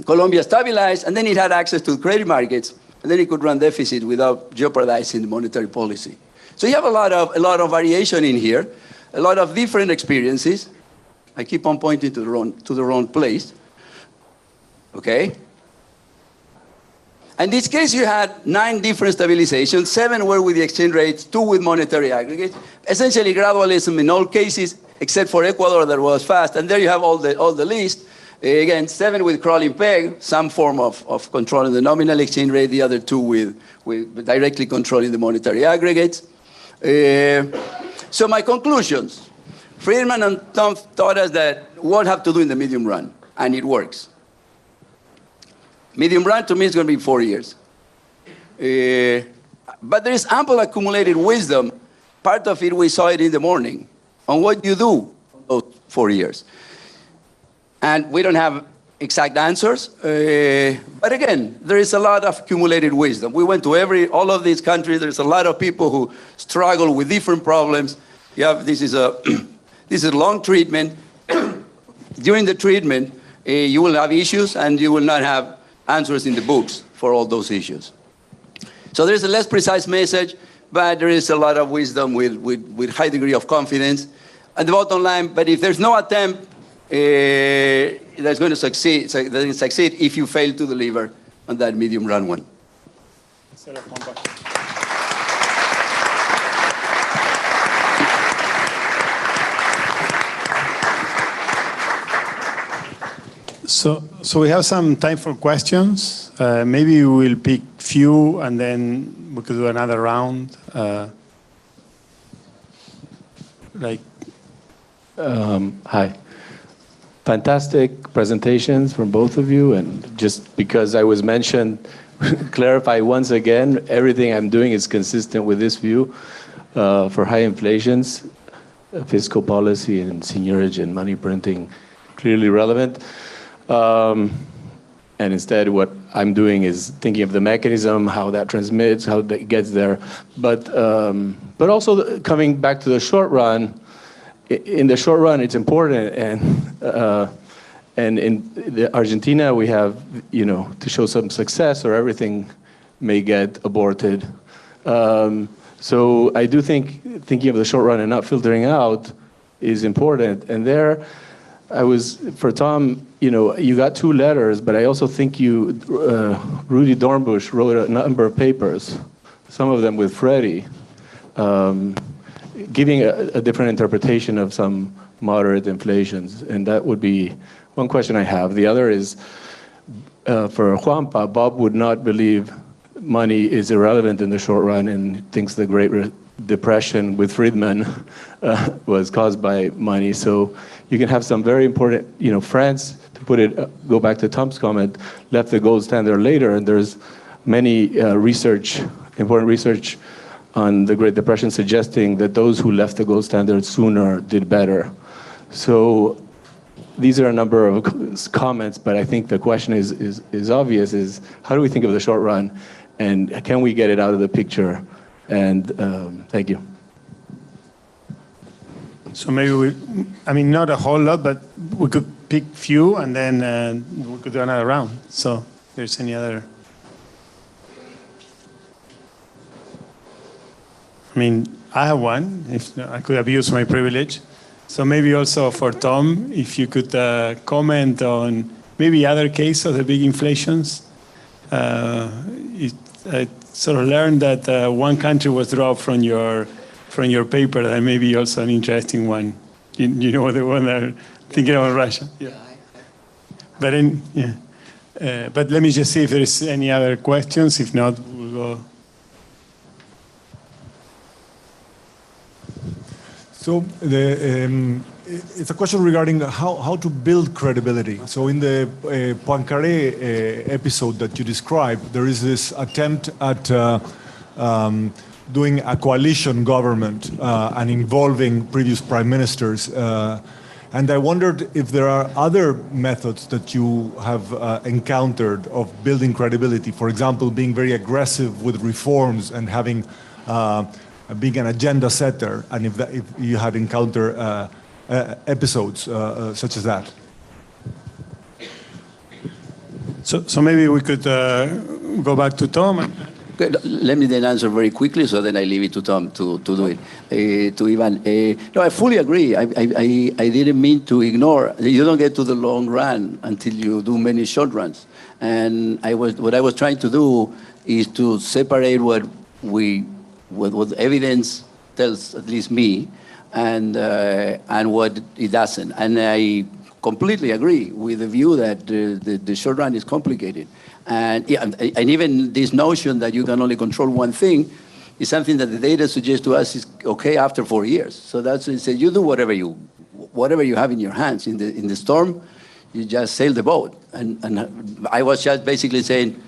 Q: Colombia stabilized, and then it had access to credit markets, and then it could run deficit without jeopardizing the monetary policy. So you have a lot of variation in here, a lot of different experiences. I keep on pointing to the wrong place. Okay? In this case, you had 9 different stabilizations. 7 were with the exchange rates, 2 with monetary aggregates. Essentially gradualism in all cases, except for Ecuador that was fast. And there you have all the list. Again, 7 with crawling peg, some form of controlling the nominal exchange rate. The other 2 with directly controlling the monetary aggregates. So my conclusions. Friedman and Tom taught us that what have to do in the medium run, and it works. Medium run to me is going to be 4 years. But there is ample accumulated wisdom. Part of it, we saw it in the morning, on what you do those 4 years. And we don't have exact answers. But again, there is a lot of accumulated wisdom. We went to all of these countries. There's a lot of people who struggle with different problems. This is a long treatment. During the treatment, you will have issues and you will not have answers in the books for all those issues. So there's a less precise message, but there is a lot of wisdom with high degree of confidence. And the bottom line, but if there's no attempt that's going to succeed if you fail to deliver on that medium run one.
M: So we have some time for questions. Maybe we will pick few and then we could do another round.
H: Hi. Fantastic presentations from both of you, and just because I was mentioned, clarify once again, everything I'm doing is consistent with this view for high inflations, fiscal policy and seigniorage and money printing clearly relevant. And instead what I'm doing is thinking of the mechanism, how that transmits, how that gets there. But also coming back to the short run, in the short run, it's important, and in Argentina, we have, to show some success, or everything may get aborted. So I do think thinking of the short run and not filtering out is important. And there, for Tom, you got 2 letters, but I also think Rudy Dornbusch wrote a number of papers, some of them with Freddie, giving a different interpretation of some moderate inflations. And that would be one question I have. The other is, for Juanpa, Bob would not believe money is irrelevant in the short run and thinks the Great Depression with Friedman was caused by money. So you can have some very important, France, to go back to Tom's comment, left the gold standard later, and there's many important research on the Great Depression suggesting that those who left the gold standard sooner did better. So these are a number of comments, but I think the question is obvious, is how do we think of the short run, and can we get it out of the picture? And thank you.
M: So maybe not a whole lot, but we could pick few and then we could do another round. So if there's any other. I have one, if I could abuse my privilege. So maybe also for Tom, if you could comment on maybe other cases of the big inflations. I sort of learned that one country was dropped from your paper. That may be also an interesting one. You know the one that I'm thinking about Russia. Yeah. But let me just see if there is any other questions. If not, we'll go.
R: So it's a question regarding how to build credibility. So in the Poincaré episode that you described, there is this attempt at doing a coalition government and involving previous prime ministers. And I wondered if there are other methods that you have encountered of building credibility. For example, being very aggressive with reforms and having being an agenda setter, and if you had encountered episodes such as that.
M: So maybe we could go back to Tom.
Q: Okay, let me then answer very quickly, so then I leave it to Tom to do it. To Ivan. No, I fully agree. I didn't mean to ignore. You don't get to the long run until you do many short runs. And what I was trying to do is to separate what evidence tells, at least me, and what it doesn't. And I completely agree with the view that the short run is complicated. And even this notion that you can only control one thing is something that the data suggests to us is okay after 4 years. So that's it. You do whatever you have in your hands. In the storm, you just sail the boat. And I was just basically saying,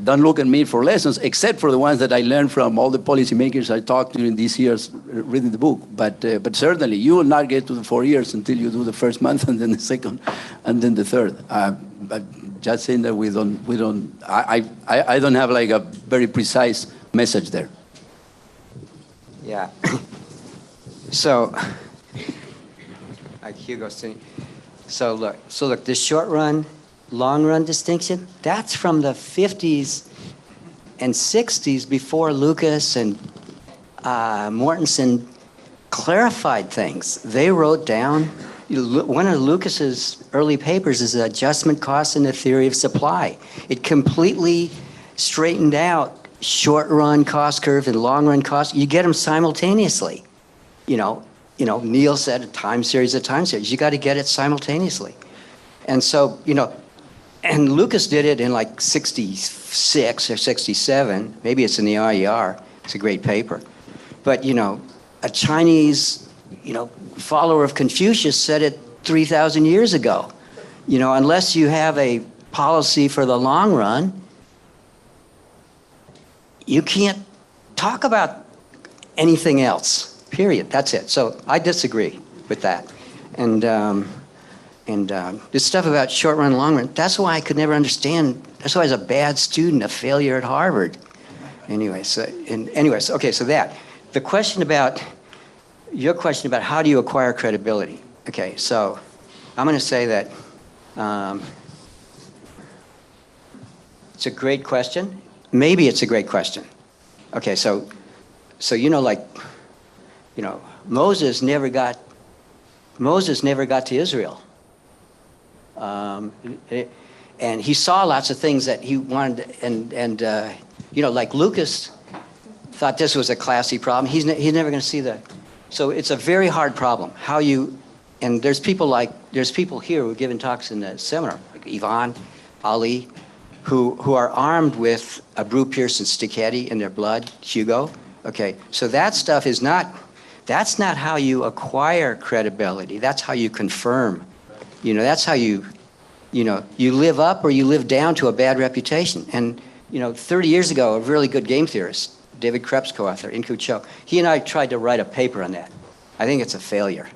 Q: don't look at me for lessons, except for the ones that I learned from all the policymakers I talked to during these years reading the book. But certainly, you will not get to the 4 years until you do the first month, and then the second, and then the third. Just saying that I don't have like a very precise message there.
P: Yeah. So, like Hugo saying, so look, this short run, long run distinction, that's from the 50s and 60s before Lucas and Mortensen clarified things. They wrote down, one of Lucas's early papers is Adjustment Costs and the Theory of Supply. It completely straightened out short run cost curve and long run cost. You get them simultaneously. Neil said a time series of time series. You got to get it simultaneously. And so, and Lucas did it in like 66 or 67. Maybe it's in the IER. It's a great paper. But, a Chinese, follower of Confucius said it 3,000 years ago. Unless you have a policy for the long run, you can't talk about anything else, period. That's it. So I disagree with that. And this stuff about short run, long run, that's why I could never understand. That's why I was a bad student, a failure at Harvard. Okay, so that. The question about, your question about how do you acquire credibility? Okay, so I'm going to say that it's a great question. Maybe it's a great question. Okay, so Moses never got to Israel. And he saw lots of things that he wanted, and like Lucas thought this was a classy problem. He's never going to see the. So it's a very hard problem. How you, and there's people here who are giving talks in the seminar, like Ivan, Ali, who are armed with a Brew Pearson Stichetti in their blood, Hugo. Okay, so that stuff is not. That's not how you acquire credibility. That's how you confirm. That's how you live up or you live down to a bad reputation. And 30 years ago, a really good game theorist, David Krebs, co-author, Inku Cho, he and I tried to write a paper on that. I think it's a failure.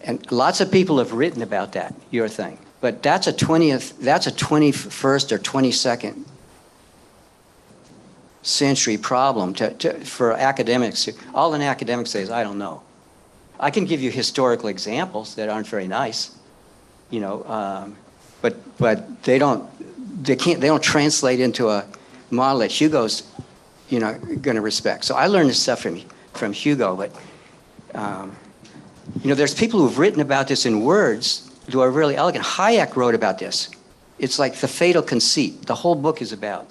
P: And lots of people have written about that, your thing. But that's a 21st or 22nd century problem for academics. All an academic says, I don't know. I can give you historical examples that aren't very nice, but they don't translate into a model that Hugo's, going to respect. So I learned this stuff from Hugo, but there's people who've written about this in words who are really elegant. Hayek wrote about this. It's like the fatal conceit. The whole book is about.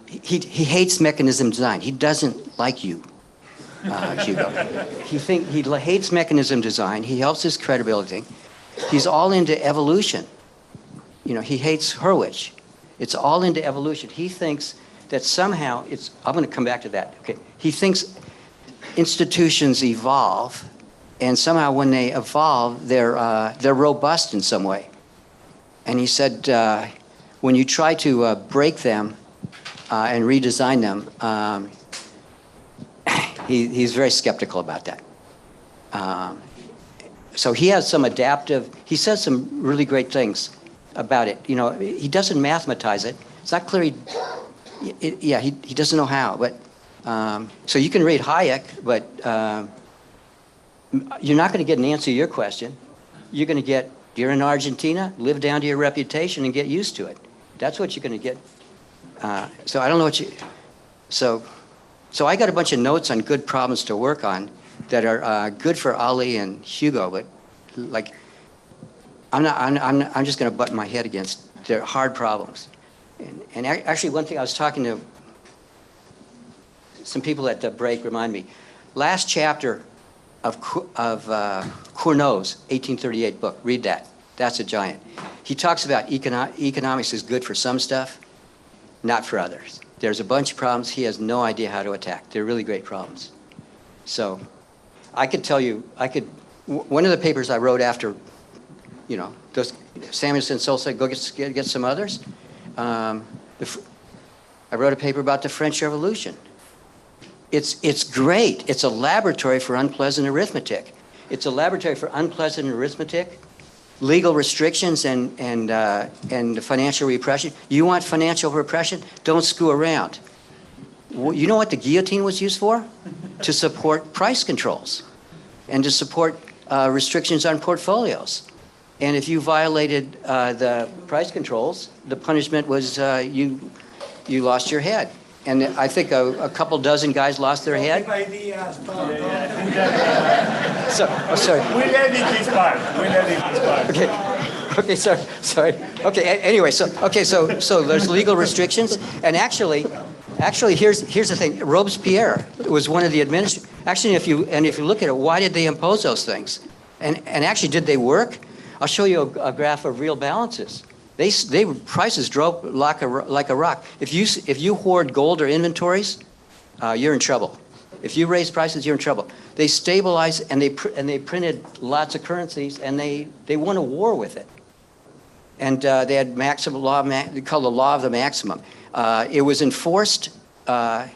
P: He hates mechanism design. He doesn't like you, Hugo. He hates mechanism design. He helps his credibility. He's all into evolution. He hates Hurwitz. It's all into evolution. He thinks that somehow I'm going to come back to that. Okay. He thinks institutions evolve, and somehow when they evolve, they're robust in some way. And he said, when you try to break them and redesign them, he's very skeptical about that. So he has some adaptive. He says some really great things about it. He doesn't mathematize it. It's not clear. He doesn't know how. But so you can read Hayek, but you're not going to get an answer to your question. You're in Argentina, live down to your reputation and get used to it. That's what you're going to get. So I don't know what you. So I got a bunch of notes on good problems to work on that are good for Ali and Hugo, but like I'm just going to butt my head against. They're hard problems. And actually, one thing I was talking to some people at the break remind me. Last chapter of Cournot's 1838 book. Read that. That's a giant. He talks about economics is good for some stuff, not for others. There's a bunch of problems he has no idea how to attack. They're really great problems. So I could tell you, one of the papers I wrote after, those Samuelson Sol said, go get some others. I wrote a paper about the French Revolution. It's great. It's a laboratory for unpleasant arithmetic. It's a laboratory for unpleasant arithmetic, legal restrictions, and financial repression. You want financial repression? Don't screw around. You know what the guillotine was used for? To support price controls and to support restrictions on portfolios. And if you violated the price controls, the punishment was you lost your head. And I think a couple dozen guys lost their head. Sorry.
S: We'll edit this part.
P: Okay, sorry. Okay, anyway, so there's legal restrictions, and actually, here's the thing. Robespierre was one of the administrators. Actually, if you look at it, why did they impose those things? And actually, did they work? I'll show you a graph of real balances. Prices drove like a rock. If you hoard gold or inventories, you're in trouble. If you raise prices, you're in trouble. They stabilized and they printed lots of currencies, and they won a war with it. And they had maximum law, called the law of the maximum. It was enforced. The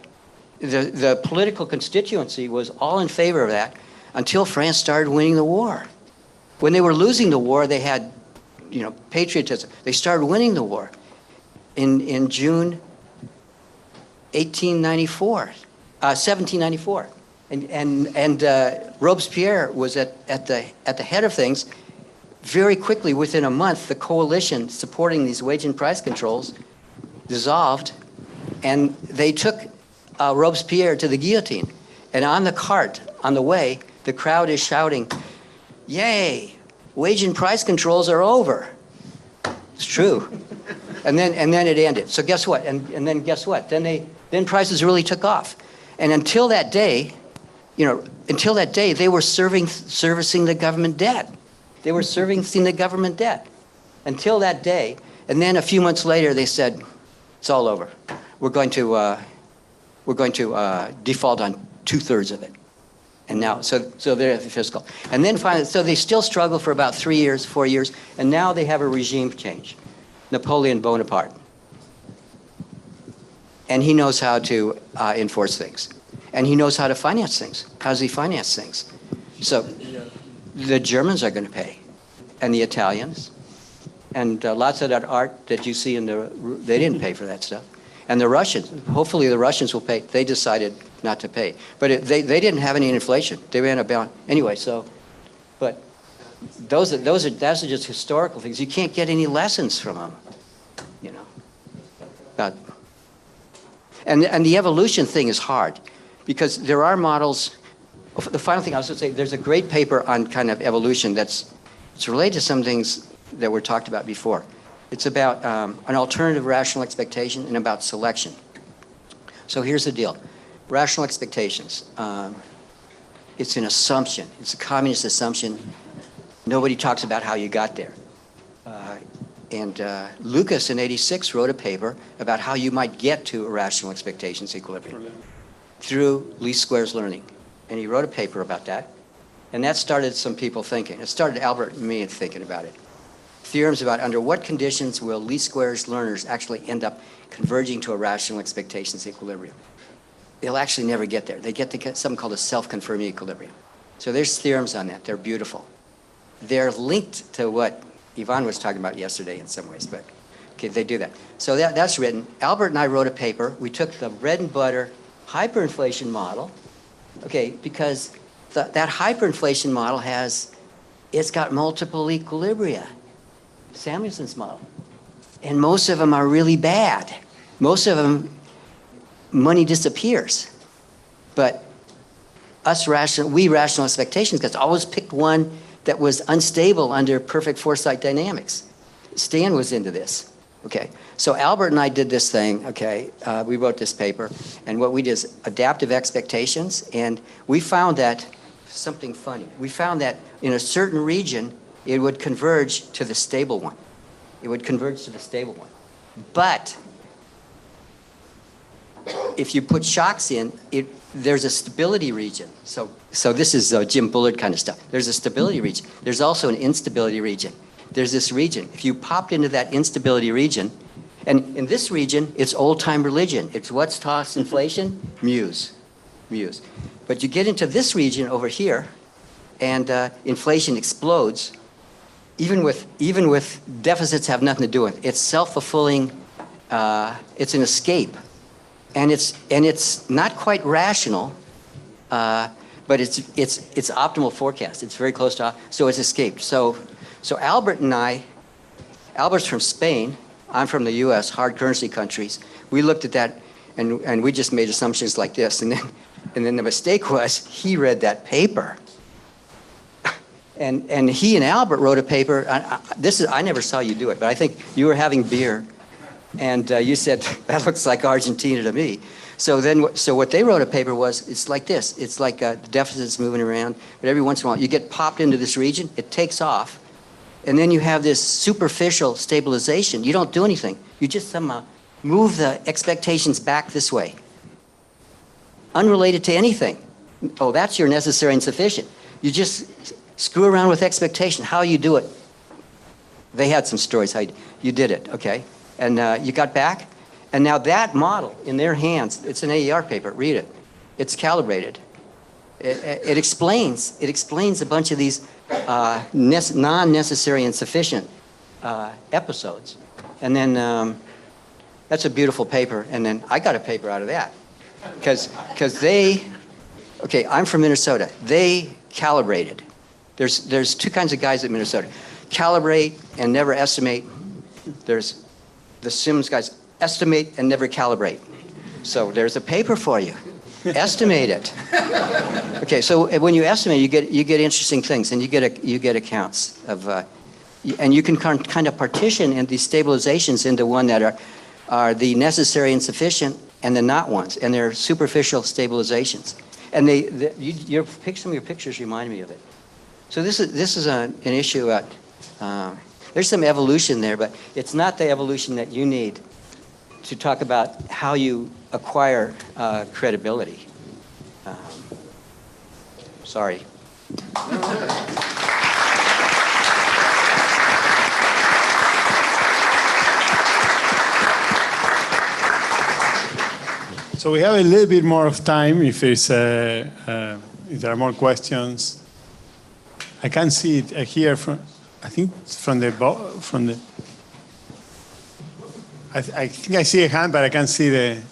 P: political constituency was all in favor of that until France started winning the war. When they were losing the war, they had, patriotism. They started winning the war in June 1794. And Robespierre was at the head of things. Very quickly, within a month, the coalition supporting these wage and price controls dissolved, and they took Robespierre to the guillotine. And on the cart, on the way, the crowd is shouting, "Yay! wage and price controls are over. It's true. And then it ended. So guess what? And then guess what? Then prices really took off. And until that day, they were servicing the government debt. They were servicing the government debt until that day. And then a few months later, they said, it's all over. We're going to default on 2/3 of it. And now, so they're fiscal. And then finally, so they still struggle for about 3 years, 4 years, and now they have a regime change. Napoleon Bonaparte. And he knows how to enforce things. And he knows how to finance things. How does he finance things? So the Germans are going to pay, and the Italians, and lots of that art that you see they didn't pay for that stuff. And the Russians, hopefully the Russians will pay. They decided not to pay. But they didn't have any inflation. They ran a balance. Anyway, but that's just historical things. You can't get any lessons from them, And the evolution thing is hard because there are models. The final thing I was going to say, there's a great paper on kind of evolution it's related to some things that were talked about before. It's about an alternative rational expectation and about selection. So here's the deal. Rational expectations. It's an assumption. It's a communist assumption. Nobody talks about how you got there. And Lucas in '86 wrote a paper about how you might get to a rational expectations equilibrium through least squares learning. And he wrote a paper about that. And that started some people thinking. It started Albert and me thinking about it. Theorems about under what conditions will least squares learners actually end up converging to a rational expectations equilibrium. They'll actually never get there. They get to something called a self-confirming equilibrium. So there's theorems on that. They're beautiful. They're linked to what Ivan was talking about yesterday in some ways, but okay, they do that. So that's written. Albert and I wrote a paper. We took the bread and butter hyperinflation model, okay, because that hyperinflation model it's got multiple equilibria. Samuelson's model. And most of them are really bad. Most of them, money disappears. But we rational expectations guys always picked one that was unstable under perfect foresight dynamics. Stan was into this. Okay, so Albert and I did this thing, okay, we wrote this paper, and what we did is adaptive expectations, and we found that, something funny, we found that in a certain region, it would converge to the stable one. It would converge to the stable one. But if you put shocks in, there's a stability region. So this is Jim Bullard kind of stuff. There's a stability region. There's also an instability region. There's this region. If you popped into that instability region, and in this region, it's old-time religion. It's what's tossed inflation? Muse. But you get into this region over here, and inflation explodes. Even with deficits have nothing to do with it. It's self-fulfilling. It's an escape, and it's not quite rational, but it's optimal forecast. It's very close to, so it's escaped. So Albert and I, Albert's from Spain. I'm from the U.S. hard currency countries. We looked at that, and we just made assumptions like this, and then the mistake was he read that paper. And he and Albert wrote a paper. I never saw you do it, but I think you were having beer, and you said that looks like Argentina to me. So what they wrote a paper was it's like this. It's like the deficit's moving around, but every once in a while you get popped into this region. It takes off, and then you have this superficial stabilization. You don't do anything. You just somehow move the expectations back this way, unrelated to anything. Oh, that's your necessary and sufficient. You just screw around with expectation. How you do it? They had some stories how you did it, okay? And you got back, and now that model in their hands, it's an AER paper, read it. It's calibrated. It explains a bunch of these non-necessary and sufficient episodes. And then that's a beautiful paper, and then I got a paper out of that. Because I'm from Minnesota. They calibrated. There's two kinds of guys at Minnesota. Calibrate and never estimate. There's the Sims guys, estimate and never calibrate. So there's a paper for you. estimate it. Okay, so when you estimate, you get interesting things, and you get accounts of, and you can kind of partition in these stabilizations into one that are the necessary and sufficient, and the not ones, and they're superficial stabilizations. And some of your pictures remind me of it. So this is an issue about, there's some evolution there, but it's not the evolution that you need to talk about how you acquire credibility. Sorry.
M: So we have a little bit more of time if there are more questions. I can see it here from, I think from the. I think I see a hand, but I can't see the.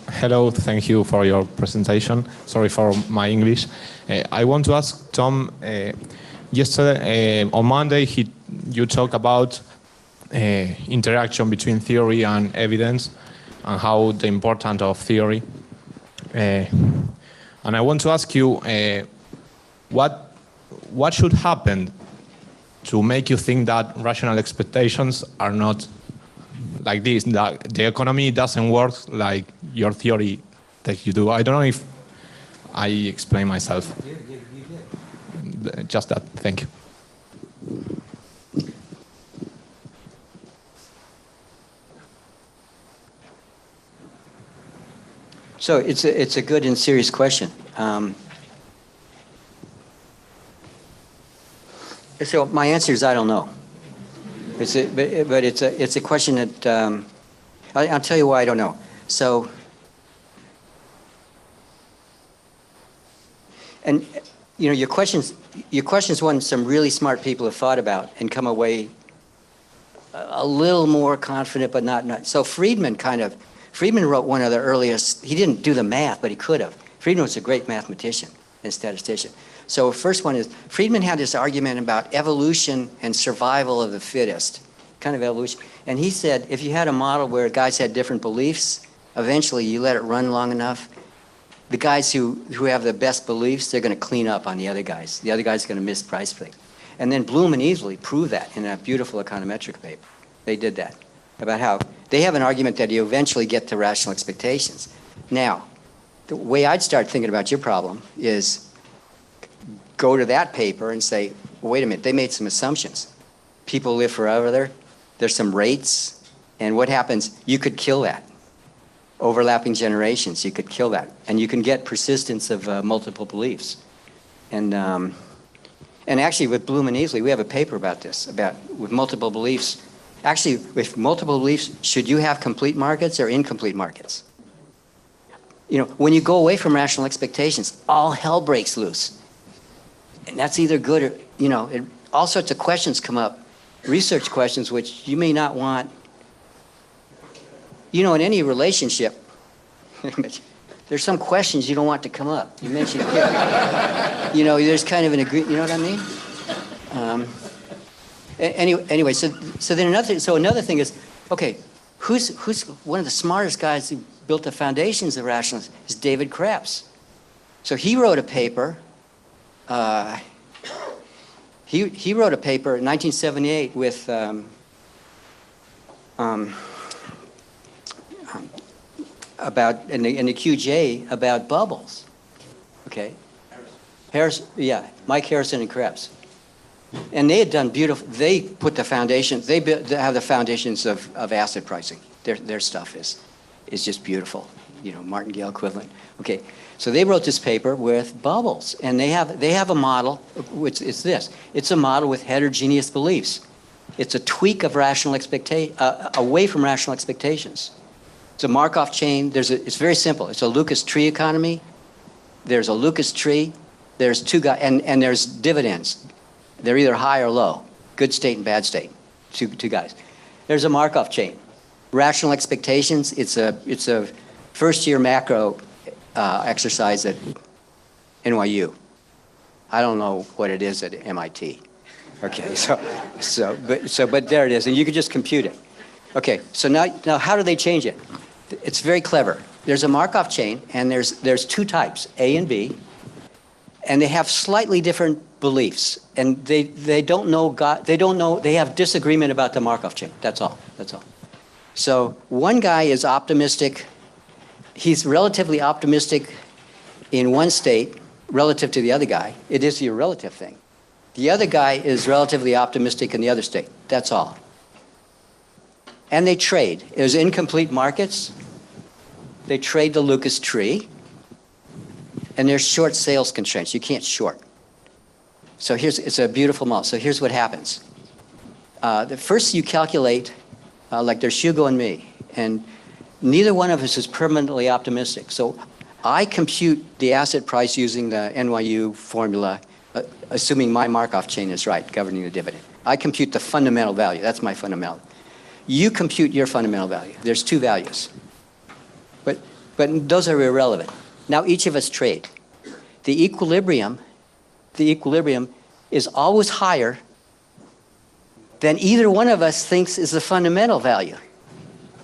S: Hello, thank you for your presentation. Sorry for my English. I want to ask Tom, yesterday, on Monday, you talked about interaction between theory and evidence and how the importance of theory. And I want to ask you, what should happen to make you think that rational expectations are not like this, that the economy doesn't work like your theory that you do? I don't know if I explain myself. Just that, thank you.
P: So it's a good and serious question. So my answer is I don't know. But it's a question that I'll tell you why I don't know. So, and you know, your question's one some really smart people have thought about and come away a little more confident, but not. So Friedman wrote one of the earliest. He didn't do the math, but he could have. Friedman was a great mathematician and statistician. So first one is, Friedman had this argument about evolution and survival of the fittest, kind of evolution. And he said, if you had a model where guys had different beliefs, eventually you let it run long enough, the guys who have the best beliefs, they're going to clean up on the other guys. The other guy's going to misprice things. And then Bloom and Easley proved that in a beautiful econometric paper. They did that, about how they have an argument that you eventually get to rational expectations. Now, the way I'd start thinking about your problem is go to that paper and say, well, wait a minute, they made some assumptions. People live forever there. There's some rates. And what happens? You could kill that. Overlapping generations, you could kill that. And you can get persistence of multiple beliefs. And actually with Bloom and Easley, we have a paper about this, about with multiple beliefs. Actually, with multiple beliefs, should you have complete markets or incomplete markets? You know, when you go away from rational expectations, all hell breaks loose. And that's either good or, you know, all sorts of questions come up, research questions, which you may not want. You know, in any relationship, there's some questions you don't want to come up. You mentioned, you know, there's kind of an agreement, you know what I mean? Anyway, so then another thing is, okay, who's one of the smartest guys who built the foundations of rationalism is David Krebs. So he wrote a paper. He wrote a paper in 1978 with about in the QJ about bubbles. Okay, Mike Harrison and Krebs, and they had done beautiful. They put the foundations. They have the foundations of asset pricing. Their stuff is just beautiful. You know, martingale equivalent. Okay. So they wrote this paper with bubbles, and they have a model. It's this. It's a model with heterogeneous beliefs. It's a tweak of rational expectation away from rational expectations. It's a Markov chain. It's very simple. It's a Lucas tree economy. There's a Lucas tree. There's two guys, and there's dividends. They're either high or low, good state and bad state. Two guys. There's a Markov chain. Rational expectations. It's a first-year macro exercise at NYU. I don't know what it is at MIT. Okay, but there it is, and you can just compute it. Okay, so now how do they change it? It's very clever. There's a Markov chain, and there's two types, A and B, and they have slightly different beliefs, and they don't know God. They have disagreement about the Markov chain. That's all. So one guy is optimistic. He's relatively optimistic in one state relative to the other guy. It is your relative thing. The other guy is relatively optimistic in the other state. That's all. And they trade. There's incomplete markets. They trade the Lucas tree. And there's short sales constraints. You can't short. So it's a beautiful model. So here's what happens. First you calculate, like there's Hugo and me, and neither one of us is permanently optimistic. So I compute the asset price using the NYU formula, assuming my Markov chain is right, governing the dividend. I compute the fundamental value. That's my fundamental. You compute your fundamental value. There's two values. But those are irrelevant. Now each of us trade. The equilibrium is always higher than either one of us thinks is the fundamental value.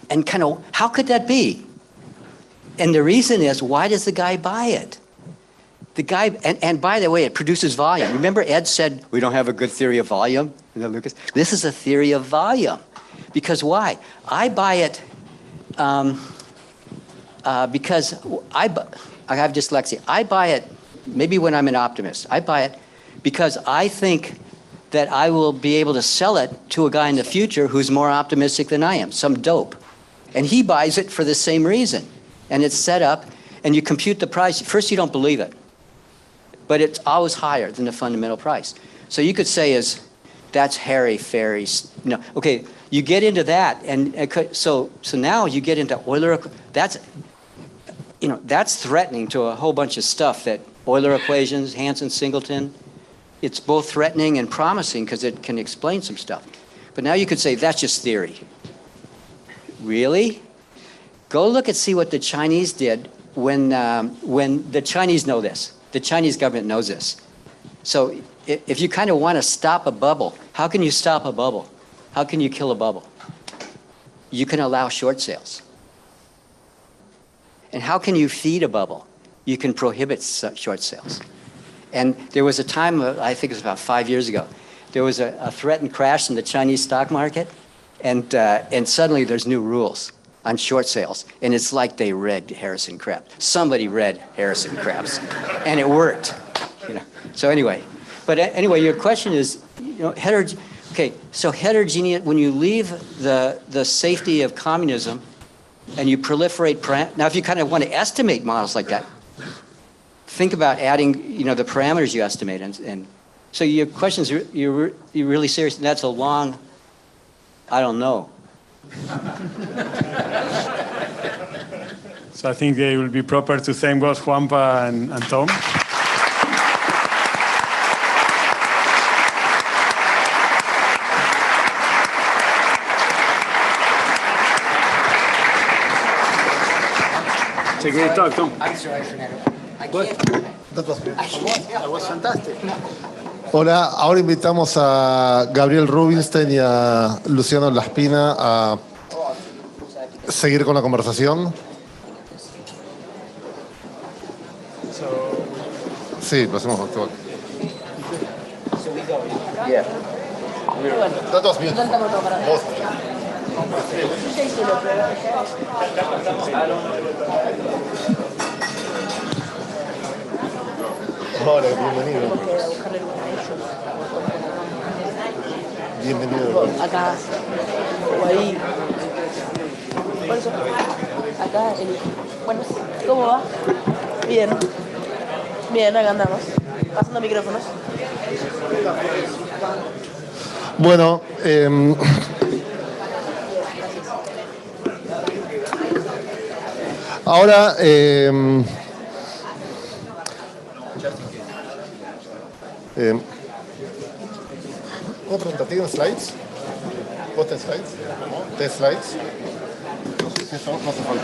P: And kind of, how could that be? And the reason is, why does the guy buy it? The guy, and by the way, it produces volume. Remember Ed said, we don't have a good theory of volume? Lucas? This is a theory of volume. Because why? I buy it because I have dyslexia. I buy it, maybe when I'm an optimist, I buy it because I think that I will be able to sell it to a guy in the future who's more optimistic than I am, some dope. And he buys it for the same reason. And it's set up, and you compute the price. First, you don't believe it, but it's always higher than the fundamental price. So you could say that's hairy-fairy. No, okay, you get into that, and so now you get into Euler. That's threatening to a whole bunch of stuff that Euler equations, Hansen-Singleton. It's both threatening and promising because it can explain some stuff. But now you could say that's just theory. Really? Go look and see what the Chinese did when the Chinese know this. The Chinese government knows this. So if you kind of want to stop a bubble, how can you stop a bubble? How can you kill a bubble? You can allow short sales. And how can you feed a bubble? You can prohibit short sales. And there was a time, I think it was about 5 years ago, there was a threatened crash in the Chinese stock market, and suddenly there's new rules on short sales. And it's like they read Harrison Krebs. Somebody read Harrison Krebs, and it worked. So anyway, your question is, okay, so heterogeneous, when you leave the safety of communism and you proliferate, now if you kind of want to estimate models like that, think about adding, the parameters you estimate. And so your question is, you're really serious, and that's a long, I don't know.
M: So I think it will be proper to thank both Juanpa and Tom. It's a great talk, Tom.
P: I'm sorry, Fernando.
O: That was fantastic. Hola, ahora invitamos a Gabriel Rubinstein y a Luciano Laspina a seguir con la conversación. Sí, lo hacemos actual.
Q: Yeah.
O: That was beautiful. Hola, bienvenido. Bienvenido.
T: Acá, o ahí. Por eso, acá, bueno, ¿cómo va? Bien. Bien, acá andamos. Pasando micrófonos.
O: Bueno, ahora una pregunta, ¿tienen slides? ¿Vos tenés slides? ¿Tenés slides? No hace falta.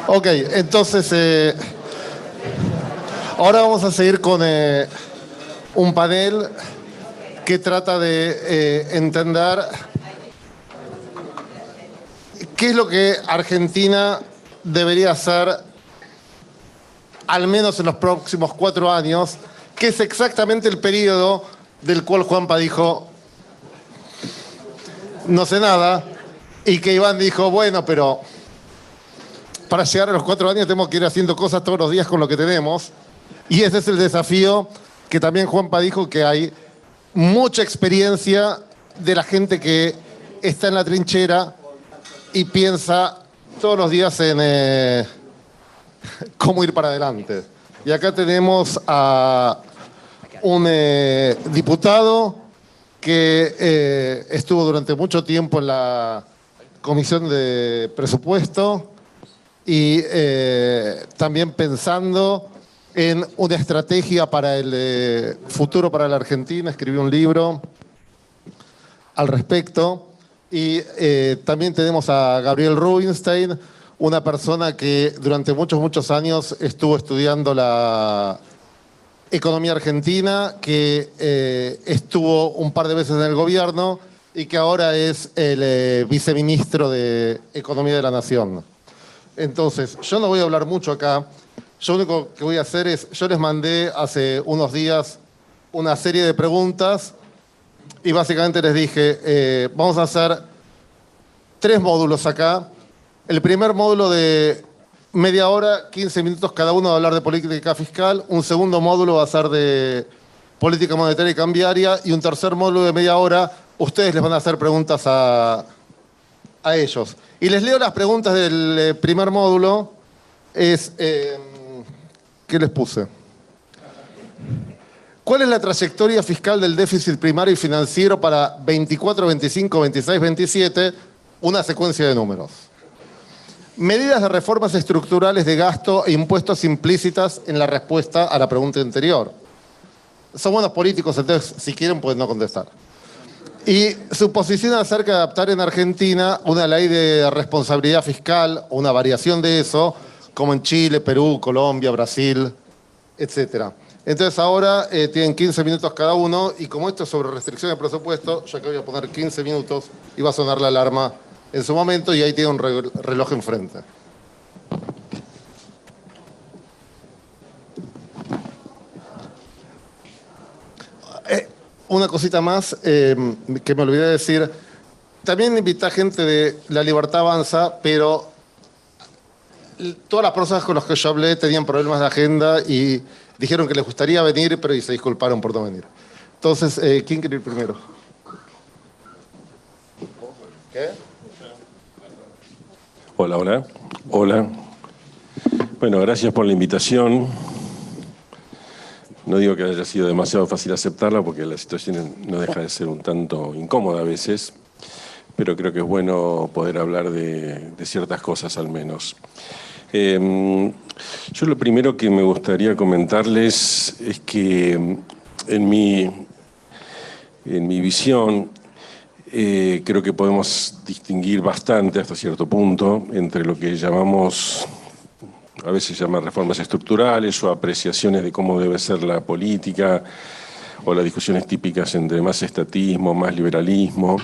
O: Ok, entonces ahora vamos a seguir con un panel que trata de entender qué es lo que Argentina debería hacer, al menos en los próximos 4 años, que es exactamente el periodo del cual Juanpa dijo, no sé nada, y que Iván dijo, bueno, pero para llegar a los 4 años tenemos que ir haciendo cosas todos los días con lo que tenemos, y ese es el desafío que también Juanpa dijo, que hay mucha experiencia de la gente que está en la trinchera y piensa todos los días en cómo ir para adelante. Y acá tenemos a un diputado que estuvo durante mucho tiempo en la Comisión de Presupuesto y también pensando en una estrategia para el futuro para la Argentina. Escribió un libro al respecto. Y también tenemos a Gabriel Rubinstein, una persona que durante muchos años estuvo estudiando la economía argentina, que estuvo un par de veces en el gobierno y que ahora es el viceministro de Economía de la Nación. Entonces, yo no voy a hablar mucho acá. Yo lo único que voy a hacer es, yo les mandé hace unos días una serie de preguntas y básicamente les dije, vamos a hacer 3 módulos acá. El primer módulo de media hora, 15 minutos cada uno, de hablar de política fiscal. Un segundo módulo va a ser de política monetaria y cambiaria. Y un tercer módulo de media hora, ustedes les van a hacer preguntas a ellos. Y les leo las preguntas del primer módulo. ¿Qué les puse? ¿Cuál es la trayectoria fiscal del déficit primario y financiero para 24, 25, 26, 27? Una secuencia de números. Medidas de reformas estructurales de gasto e impuestos implícitas en la respuesta a la pregunta anterior. Son buenos políticos, entonces si quieren pueden no contestar. Y su posición acerca de adaptar en Argentina una ley de responsabilidad fiscal o una variación de eso, como en Chile, Perú, Colombia, Brasil, etc. Entonces ahora tienen 15 minutos cada uno y como esto es sobre restricción de presupuesto, yo acá voy a poner 15 minutos y va a sonar la alarma en su momento y ahí tiene un reloj enfrente. Una cosita más que me olvidé de decir. También invité a gente de La Libertad Avanza, pero todas las personas con las que yo hablé tenían problemas de agenda y dijeron que les gustaría venir, pero se disculparon por no venir. Entonces, ¿quién quiere ir primero? ¿Qué?
U: Hola. Bueno, gracias por la invitación. No digo que haya sido demasiado fácil aceptarla porque la situación no deja de ser un tanto incómoda a veces, pero creo que es bueno poder hablar de ciertas cosas al menos. Yo lo primero que me gustaría comentarles es que en mi visión creo que podemos distinguir bastante hasta cierto punto entre lo que llamamos, a veces llaman reformas estructurales o apreciaciones de cómo debe ser la política o las discusiones típicas entre más estatismo, más liberalismo,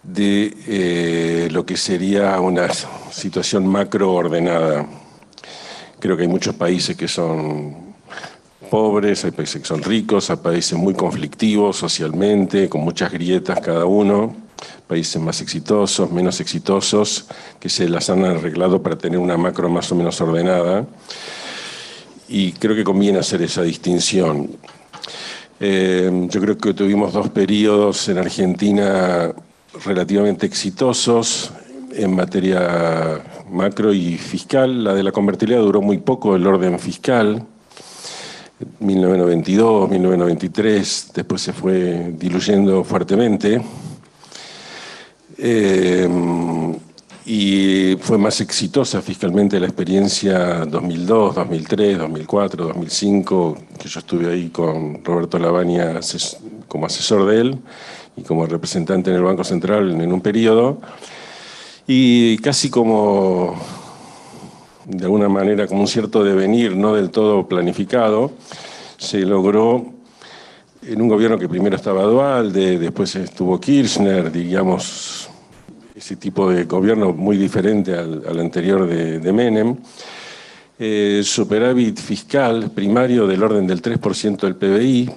U: de lo que sería una situación macro ordenada. Creo que hay muchos países que son pobres, hay países que son ricos, hay países muy conflictivos socialmente, con muchas grietas cada uno, países más exitosos, menos exitosos, que se las han arreglado para tener una macro más o menos ordenada. Y creo que conviene hacer esa distinción. Yo creo que tuvimos 2 periodos en Argentina relativamente exitosos en materia macro y fiscal. La de la convertibilidad duró muy poco, el orden fiscal, 1992, 1993, después se fue diluyendo fuertemente. Y fue más exitosa fiscalmente la experiencia 2002, 2003, 2004, 2005, que yo estuve ahí con Roberto Lavagna como asesor de él y como representante en el Banco Central en un periodo, y casi como, de alguna manera, como un cierto devenir no del todo planificado, se logró en un gobierno que primero estaba Duhalde, después estuvo Kirchner, digamos, ese tipo de gobierno muy diferente al anterior de Menem. Superávit fiscal primario del orden del 3% del PBI.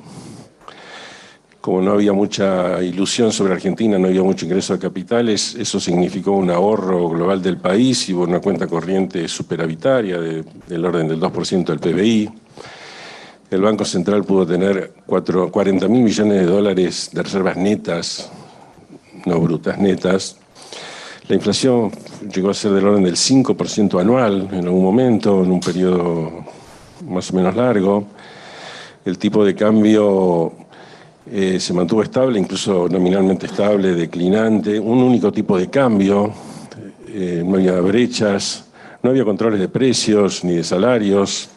U: Como no había mucha ilusión sobre Argentina, no había mucho ingreso de capitales, eso significó un ahorro global del país y una cuenta corriente superavitaria del orden del 2% del PBI. El Banco Central pudo tener 40.000 millones de dólares de reservas netas, no brutas, netas. La inflación llegó a ser del orden del 5% anual en algún momento, en un periodo más o menos largo. El tipo de cambio se mantuvo estable, incluso nominalmente estable, declinante. Un único tipo de cambio, no había brechas, no había controles de precios ni de salarios.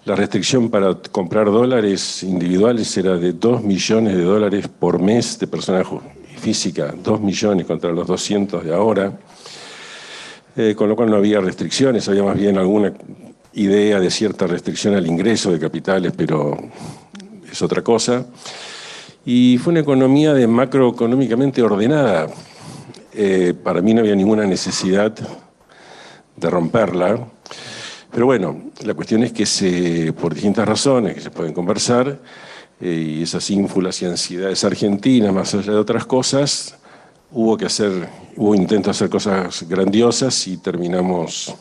U: La restricción para comprar dólares individuales era de 2 millones de dólares por mes de persona física, 2 millones contra los 200 de ahora, con lo cual no había restricciones, había más bien alguna idea de cierta restricción al ingreso de capitales, pero es otra cosa. Y fue una economía macroeconómicamente ordenada. Para mí no había ninguna necesidad de romperla. Pero bueno, la cuestión es que por distintas razones que se pueden conversar, y esas ínfulas y ansiedades argentinas, más allá de otras cosas, hubo intentos de hacer cosas grandiosas y terminamos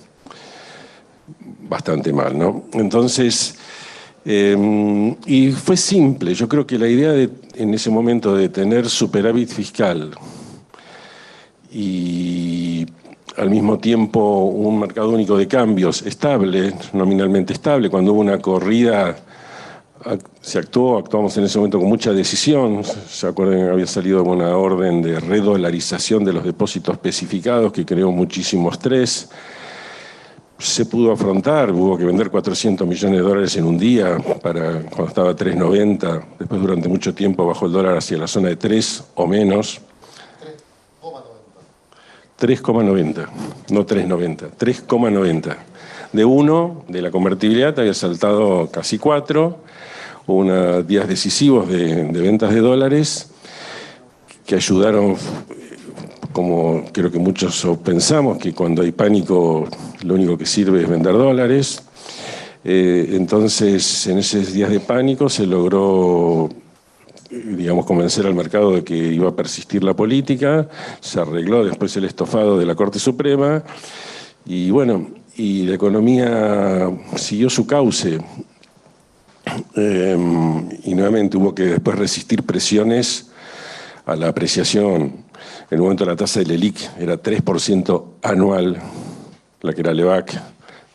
U: bastante mal, ¿no? Entonces, y fue simple. Yo creo que la idea en ese momento de tener superávit fiscal y al mismo tiempo un mercado único de cambios estable, nominalmente estable, cuando hubo una corrida actuamos en ese momento con mucha decisión. Se acuerdan que había salido una orden de redolarización de los depósitos especificados que creó muchísimo estrés. Se pudo afrontar, hubo que vender 400 millones de dólares en un día cuando estaba a 3.90. Después durante mucho tiempo bajó el dólar hacia la zona de 3 o menos. 3,90, no 3,90, 3,90. De 1, de la convertibilidad, había saltado casi 4. Hubo días decisivos de ventas de dólares que ayudaron, como creo que muchos pensamos, que cuando hay pánico lo único que sirve es vender dólares. Entonces, en esos días de pánico se logró, digamos, convencer al mercado de que iba a persistir la política. Se arregló después el estofado de la Corte Suprema y bueno, y la economía siguió su cauce. Y nuevamente hubo que después resistir presiones a la apreciación. En el momento la tasa del ELIC era 3% anual, la que era LEVAC,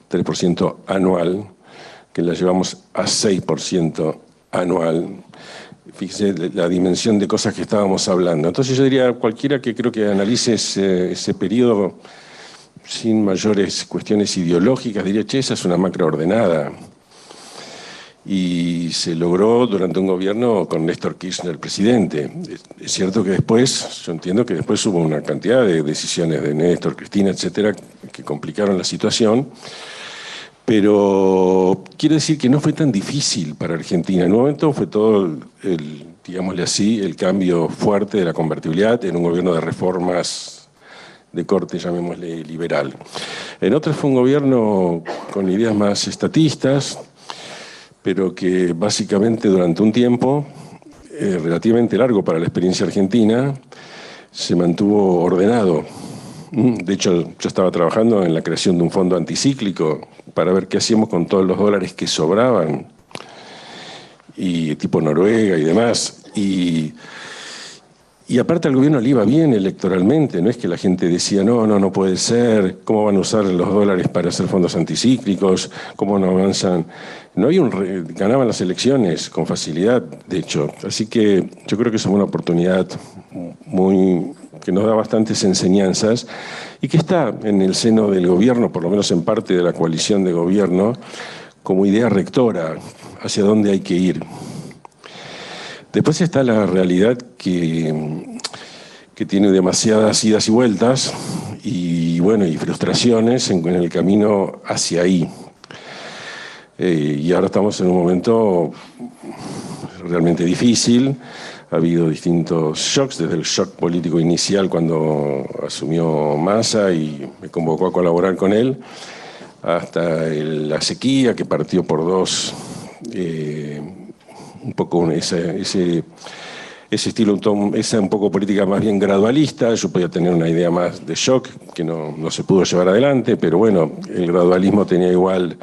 U: 3% anual, que la llevamos a 6% anual. Fíjese la dimensión de cosas que estábamos hablando. Entonces yo diría, cualquiera que creo que analice ese periodo sin mayores cuestiones ideológicas, diría, che, esa es una macroordenada. Y se logró durante un gobierno con Néstor Kirchner presidente. Es cierto que después, yo entiendo que después hubo una cantidad de decisiones de Néstor, Cristina, etcétera, que complicaron la situación, pero quiero decir que no fue tan difícil para Argentina. En un momento fue todo, digámosle así, el cambio fuerte de la convertibilidad en un gobierno de reformas de corte, llamémosle liberal. En otras fue un gobierno con ideas más estatistas, pero que básicamente durante un tiempo relativamente largo para la experiencia argentina se mantuvo ordenado. De hecho, yo estaba trabajando en la creación de un fondo anticíclico para ver qué hacíamos con todos los dólares que sobraban, y tipo Noruega y demás. Y aparte al gobierno le iba bien electoralmente, no es que la gente decía, no puede ser, ¿cómo van a usar los dólares para hacer fondos anticíclicos? ¿Cómo no avanzan? No había ganaban las elecciones con facilidad, de hecho. Así que yo creo que es una oportunidad que nos da bastantes enseñanzas y que está en el seno del gobierno, por lo menos en parte de la coalición de gobierno, como idea rectora hacia dónde hay que ir. Después está la realidad que tiene demasiadas idas y vueltas y frustraciones en el camino hacia ahí. Y ahora estamos en un momento realmente difícil. ha habido distintos shocks, desde el shock político inicial cuando asumió Massa y me convocó a colaborar con él, hasta la sequía que partió por dos, un poco ese estilo, esa un poco política más bien gradualista. Yo podía tener una idea más de shock que no se pudo llevar adelante, pero bueno, el gradualismo tenía igual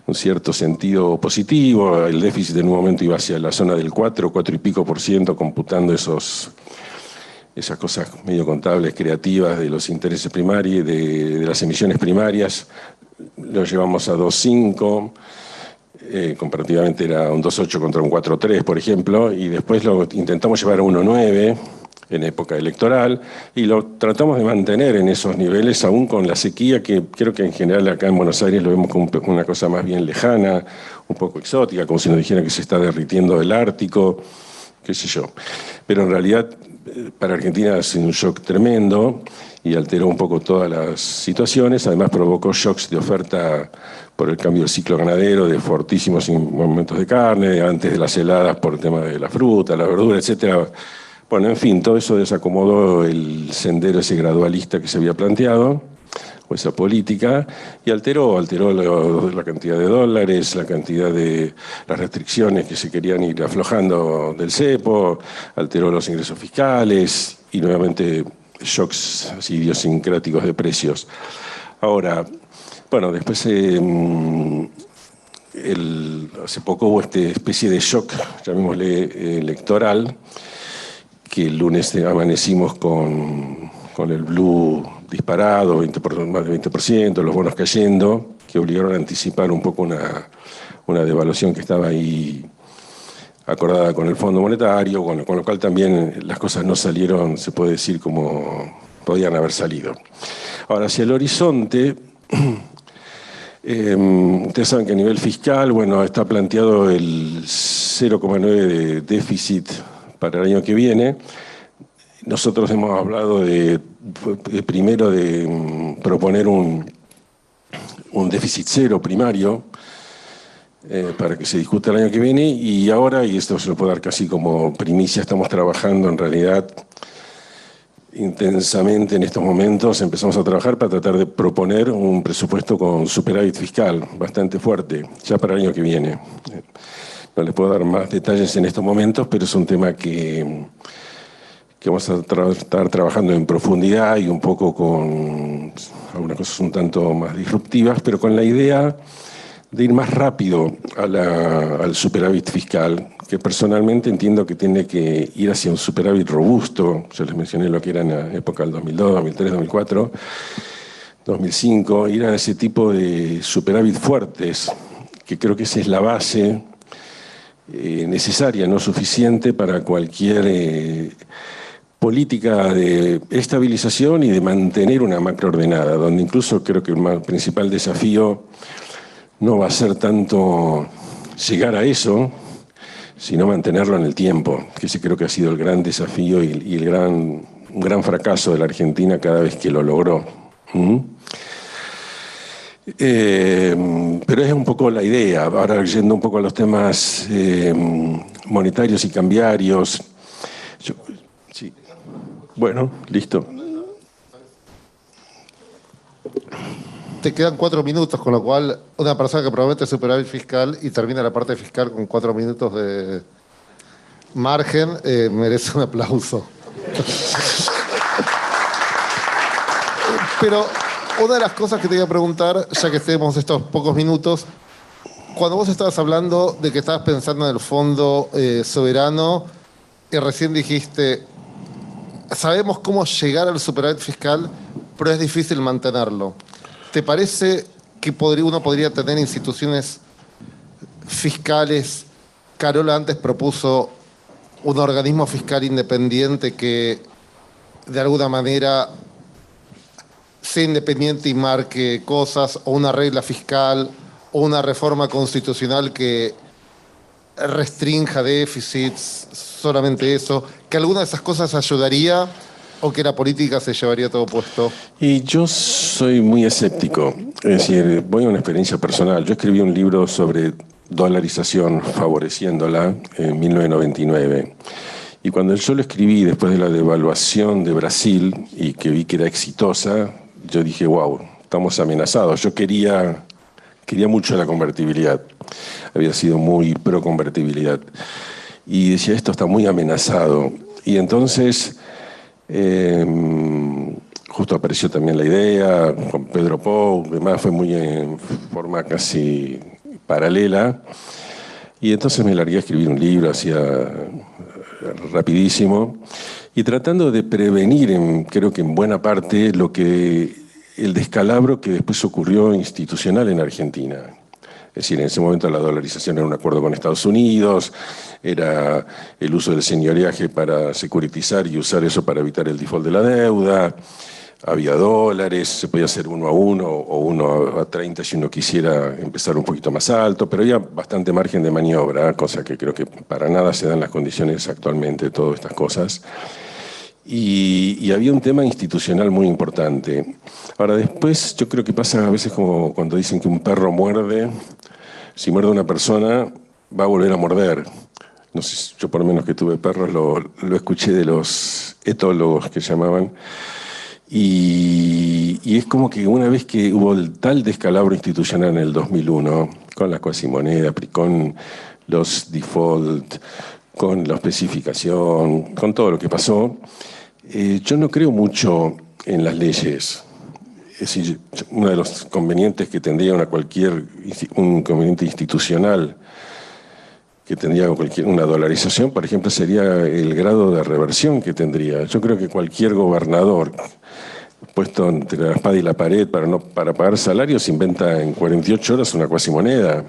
U: un cierto sentido positivo. El déficit en un momento iba hacia la zona del 4 y pico por ciento, computando esas cosas medio contables, creativas de los intereses primarios, de las emisiones primarias. Lo llevamos a 2,5, comparativamente era un 2,8 contra un 4,3, por ejemplo, y después lo intentamos llevar a 1,9 en época electoral, y lo tratamos de mantener en esos niveles, aún con la sequía, que creo que en general acá en Buenos Aires lo vemos como una cosa más bien lejana, un poco exótica, como si nos dijera que se está derritiendo el Ártico, qué sé yo. Pero en realidad para Argentina ha sido un shock tremendo y alteró un poco todas las situaciones. Además provocó shocks de oferta por el cambio del ciclo ganadero, de fortísimos momentos de carne, antes de las heladas por el tema de la fruta, la verdura, etcétera. Bueno, en fin, todo eso desacomodó el sendero ese gradualista que se había planteado, o esa política, y alteró la cantidad de dólares, la cantidad de las restricciones que se querían ir aflojando del cepo, alteró los ingresos fiscales y nuevamente shocks así idiosincráticos de precios. Ahora, bueno, después hace poco hubo esta especie de shock, llamémosle electoral, que el lunes amanecimos con el blue disparado, más de 20%, los bonos cayendo, que obligaron a anticipar un poco una devaluación que estaba ahí acordada con el Fondo Monetario, con lo cual también las cosas no salieron, se puede decir, como podían haber salido. Ahora, hacia el horizonte, ustedes saben que a nivel fiscal, bueno, está planteado el 0,9 de déficit para el año que viene. Nosotros hemos hablado primero de proponer un déficit cero primario para que se discuta el año que viene, y ahora, y esto se lo puedo dar casi como primicia, estamos trabajando en realidad intensamente en estos momentos, empezamos a trabajar para tratar de proponer un presupuesto con superávit fiscal bastante fuerte, ya para el año que viene. No les puedo dar más detalles en estos momentos, pero es un tema que vamos a estar trabajando en profundidad y un poco con algunas cosas un tanto más disruptivas, pero con la idea de ir más rápido al superávit fiscal, que personalmente entiendo que tiene que ir hacia un superávit robusto. Yo les mencioné lo que era en la época del 2002, 2003, 2004, 2005, ir a ese tipo de superávit fuertes, que creo que esa es la base necesaria, no suficiente para cualquier política de estabilización y de mantener una macro ordenada, donde incluso creo que el principal desafío no va a ser tanto llegar a eso, sino mantenerlo en el tiempo, que ese creo que ha sido el gran desafío y un gran fracaso de la Argentina cada vez que lo logró. Pero es un poco la idea. Ahora, yendo un poco a los temas monetarios y cambiarios. Sí. Bueno, listo.
O: Te quedan 4 minutos, con lo cual una persona que promete superávit fiscal y termina la parte fiscal con 4 minutos de margen merece un aplauso. Pero una de las cosas que te iba a preguntar, ya que tenemos estos pocos minutos, cuando vos estabas hablando de que estabas pensando en el fondo soberano, y recién dijiste, sabemos cómo llegar al superávit fiscal, pero es difícil mantenerlo. ¿Te parece que uno podría tener instituciones fiscales? Carola antes propuso un organismo fiscal independiente que de alguna manera sea independiente y marque cosas, o una regla fiscal, o una reforma constitucional que restrinja déficits, solamente eso, que alguna de esas cosas ayudaría, o que la política se llevaría todo puesto.
U: Y yo soy muy escéptico, es decir, voy a una experiencia personal. Yo escribí un libro sobre dolarización, favoreciéndola, en 1999. Y cuando yo lo escribí después de la devaluación de Brasil y que vi que era exitosa, yo dije, wow, estamos amenazados. Yo quería mucho la convertibilidad. Había sido muy pro convertibilidad. Y decía, esto está muy amenazado. Y entonces, justo apareció también la idea con Pedro Pou, además fue muy en forma casi paralela. Y entonces me largué a escribir un libro, hacía rapidísimo, y tratando de prevenir, creo que en buena parte, el descalabro que después ocurrió institucional en Argentina. Es decir, en ese momento la dolarización era un acuerdo con Estados Unidos, era el uso del señoreaje para securitizar y usar eso para evitar el default de la deuda. Había dólares, se podía hacer 1 a 1 o 1 a 30 si uno quisiera empezar un poquito más alto, pero había bastante margen de maniobra, cosa que creo que para nada se dan las condiciones actualmente de todas estas cosas. Y había un tema institucional muy importante. Ahora, después yo creo que pasa a veces como cuando dicen que un perro muerde, si muerde a una persona, va a volver a morder. No sé, yo por lo menos que tuve perros lo escuché de los etólogos que llamaban. Y es como que una vez que hubo el tal descalabro institucional en el 2001, con la cuasimoneda, con los default, con la especificación, con todo lo que pasó, yo no creo mucho en las leyes. Es decir, uno de los convenientes que tendría un conveniente institucional que tendría una dolarización, por ejemplo, sería el grado de reversión que tendría. Yo creo que cualquier gobernador puesto entre la espada y la pared para pagar salarios inventa en 48 horas una cuasimoneda.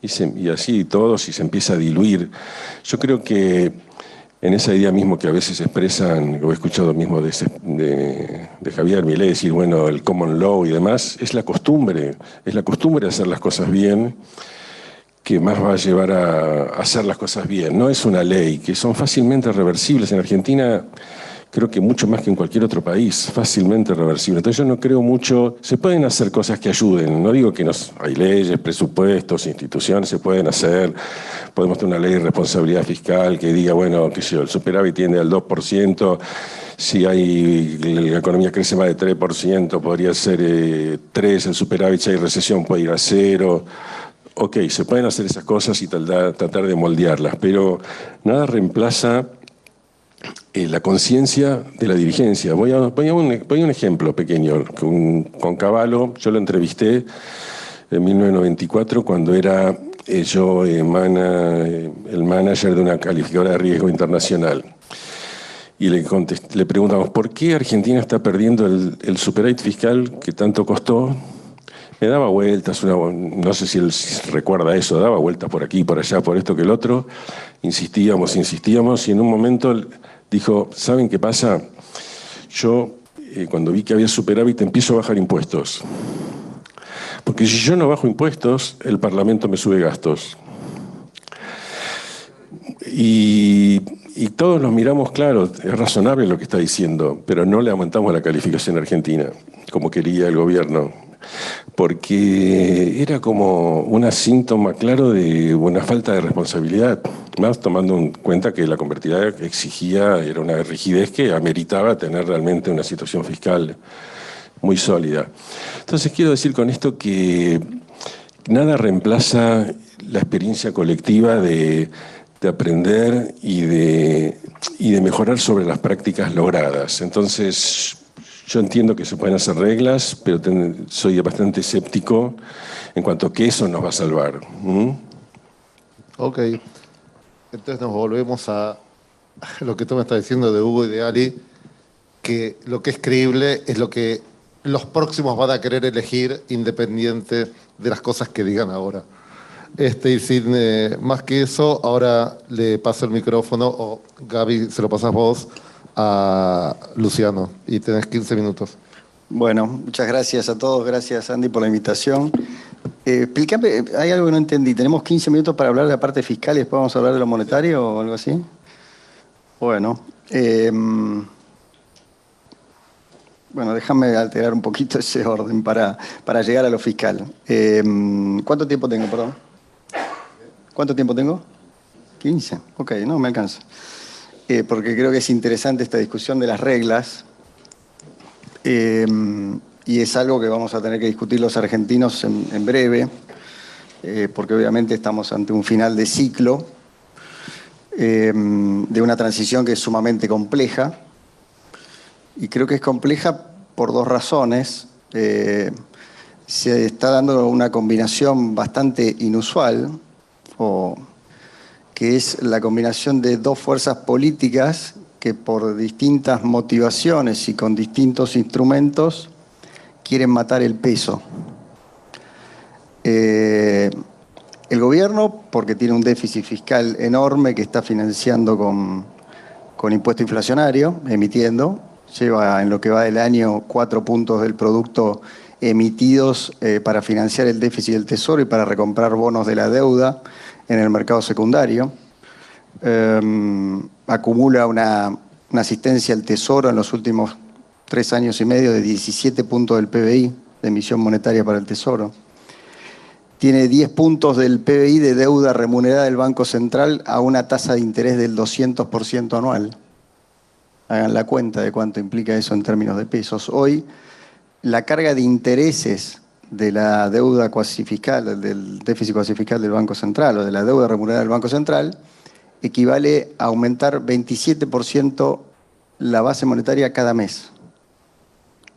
U: Y así todos, y se empieza a diluir. Yo creo que en esa idea mismo que a veces expresan, lo he escuchado mismo de Javier Milei, decir, bueno, el common law y demás, es la costumbre de hacer las cosas bien, que más va a llevar a hacer las cosas bien. No es una ley, que son fácilmente reversibles. En Argentina, creo que mucho más que en cualquier otro país, fácilmente reversible. Entonces yo no creo mucho, se pueden hacer cosas que ayuden, no digo que hay leyes, presupuestos, instituciones, se pueden hacer, podemos tener una ley de responsabilidad fiscal que diga, bueno, qué sé yo, el superávit tiende al 2%, si la economía crece más de 3%, podría ser 3, el superávit, si hay recesión puede ir a 0. Ok, se pueden hacer esas cosas y tratar de moldearlas, pero nada reemplaza la conciencia de la dirigencia. Voy a un ejemplo pequeño. Con Cavallo, yo lo entrevisté en 1994 cuando era yo el manager de una calificadora de riesgo internacional. Y le preguntamos, ¿por qué Argentina está perdiendo el superávit fiscal que tanto costó? Me daba vueltas, no sé si él recuerda eso, daba vueltas por aquí, por allá, por esto que el otro. Insistíamos, y en un momento dijo, ¿saben qué pasa? Yo, cuando vi que había superávit, empiezo a bajar impuestos. Porque si yo no bajo impuestos, el Parlamento me sube gastos. Y todos nos miramos, claro, es razonable lo que está diciendo, pero no le aumentamos la calificación argentina, como quería el gobierno. Porque era como un síntoma claro de una falta de responsabilidad, más tomando en cuenta que la convertibilidad exigía, era una rigidez que ameritaba tener realmente una situación fiscal muy sólida. Entonces quiero decir con esto que nada reemplaza la experiencia colectiva de aprender y de mejorar sobre las prácticas logradas. Entonces, yo entiendo que se pueden hacer reglas, pero soy bastante escéptico en cuanto a que eso nos va a salvar.
O: Ok. Entonces nos volvemos a lo que tú me estás diciendo de Hugo y de Ali, que lo que es creíble es lo que los próximos van a querer elegir independiente de las cosas que digan ahora. Y sin más que eso, ahora le paso el micrófono, o Gaby, se lo pasas vos, a Luciano, y tenés 15 minutos.
E: Bueno, muchas gracias a todos, gracias Andy por la invitación. Explícame, hay algo que no entendí, tenemos 15 minutos para hablar de la parte fiscal y después vamos a hablar de lo monetario o algo así. Bueno, déjame alterar un poquito ese orden para llegar a lo fiscal. ¿Cuánto tiempo tengo, perdón? ¿Cuánto tiempo tengo? 15, ok, no me alcanza. porque creo que es interesante esta discusión de las reglas, y es algo que vamos a tener que discutir los argentinos en breve, porque obviamente estamos ante un final de ciclo, de una transición que es sumamente compleja, y creo que es compleja por dos razones. Se está dando una combinación bastante inusual, que es la combinación de dos fuerzas políticas que por distintas motivaciones y con distintos instrumentos quieren matar el peso. El gobierno, porque tiene un déficit fiscal enorme que está financiando con impuesto inflacionario, emitiendo, lleva en lo que va del año 4 puntos del producto emitidos para financiar el déficit del Tesoro y para recomprar bonos de la deuda en el mercado secundario. Acumula una asistencia al Tesoro en los últimos 3 años y medio de 17 puntos del PBI de emisión monetaria para el Tesoro. Tiene 10 puntos del PBI de deuda remunerada del Banco Central a una tasa de interés del 200% anual. Hagan la cuenta de cuánto implica eso en términos de pesos. Hoy, la carga de intereses de la deuda cuasi fiscal, del déficit cuasi fiscal del Banco Central o de la deuda remunerada del Banco Central, equivale a aumentar 27% la base monetaria cada mes.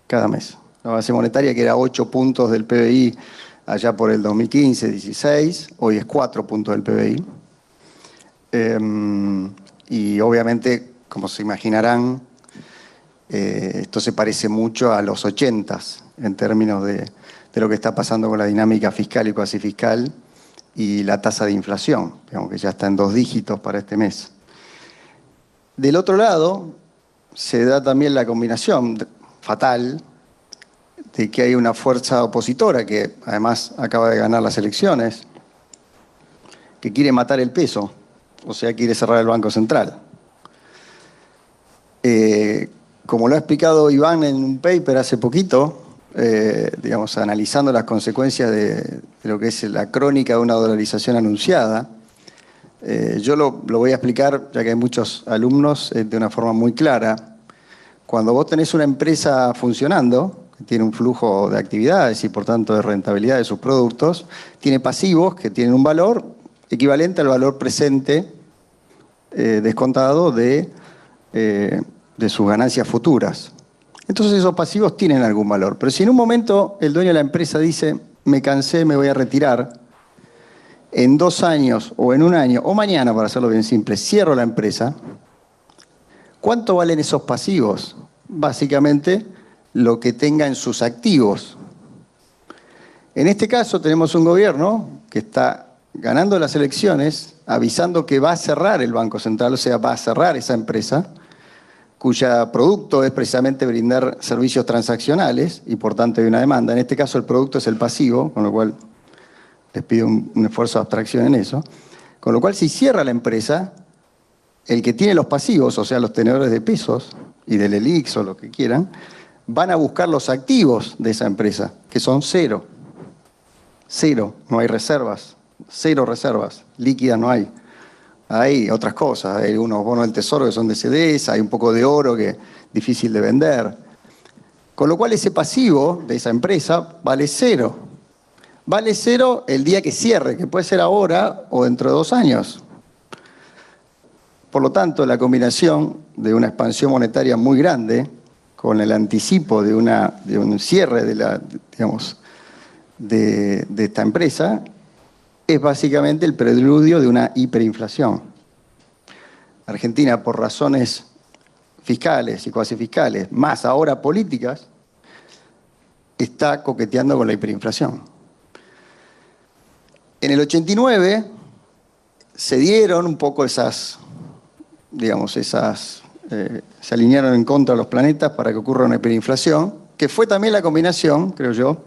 E: Cada mes. La base monetaria, que era 8 puntos del PBI allá por el 2015-16, hoy es 4 puntos del PBI. Y obviamente, como se imaginarán, esto se parece mucho a los 80s en términos de lo que está pasando con la dinámica fiscal y cuasi fiscal y la tasa de inflación, digamos que ya está en 2 dígitos para este mes. Del otro lado, se da también la combinación fatal de que hay una fuerza opositora que además acaba de ganar las elecciones, que quiere matar el peso, o sea, quiere cerrar el Banco Central. Como lo ha explicado Iván en un paper hace poquito, digamos, analizando las consecuencias de lo que es la crónica de una dolarización anunciada, yo lo voy a explicar, ya que hay muchos alumnos, de una forma muy clara. Cuando vos tenés una empresa funcionando, que tiene un flujo de actividades y por tanto de rentabilidad de sus productos, tiene pasivos que tienen un valor equivalente al valor presente descontado de sus ganancias futuras. Entonces esos pasivos tienen algún valor. Pero si en un momento el dueño de la empresa dice, me cansé, me voy a retirar, en 2 años o en 1 año, o mañana, para hacerlo bien simple, cierro la empresa, ¿cuánto valen esos pasivos? Básicamente, lo que tenga en sus activos. En este caso tenemos un gobierno que está ganando las elecciones, avisando que va a cerrar el Banco Central, o sea, va a cerrar esa empresa, cuya producto es precisamente brindar servicios transaccionales y por tanto hay una demanda. En este caso el producto es el pasivo, con lo cual les pido un esfuerzo de abstracción en eso. Con lo cual, si cierra la empresa, el que tiene los pasivos, o sea, los tenedores de pesos y del ELIX o lo que quieran, van a buscar los activos de esa empresa, que son 0. 0, no hay reservas, 0 reservas, líquidas no hay. Hay otras cosas, hay unos bonos del Tesoro que son de CDS, hay un poco de oro que es difícil de vender. Con lo cual ese pasivo de esa empresa vale 0. Vale 0 el día que cierre, que puede ser ahora o dentro de 2 años. Por lo tanto, la combinación de una expansión monetaria muy grande con el anticipo de un cierre de esta empresa es básicamente el preludio de una hiperinflación. Argentina, por razones fiscales y cuasi fiscales, más ahora políticas, está coqueteando con la hiperinflación. En el 89 se dieron un poco se alinearon en contra de los planetas para que ocurra una hiperinflación, que fue también la combinación, creo yo,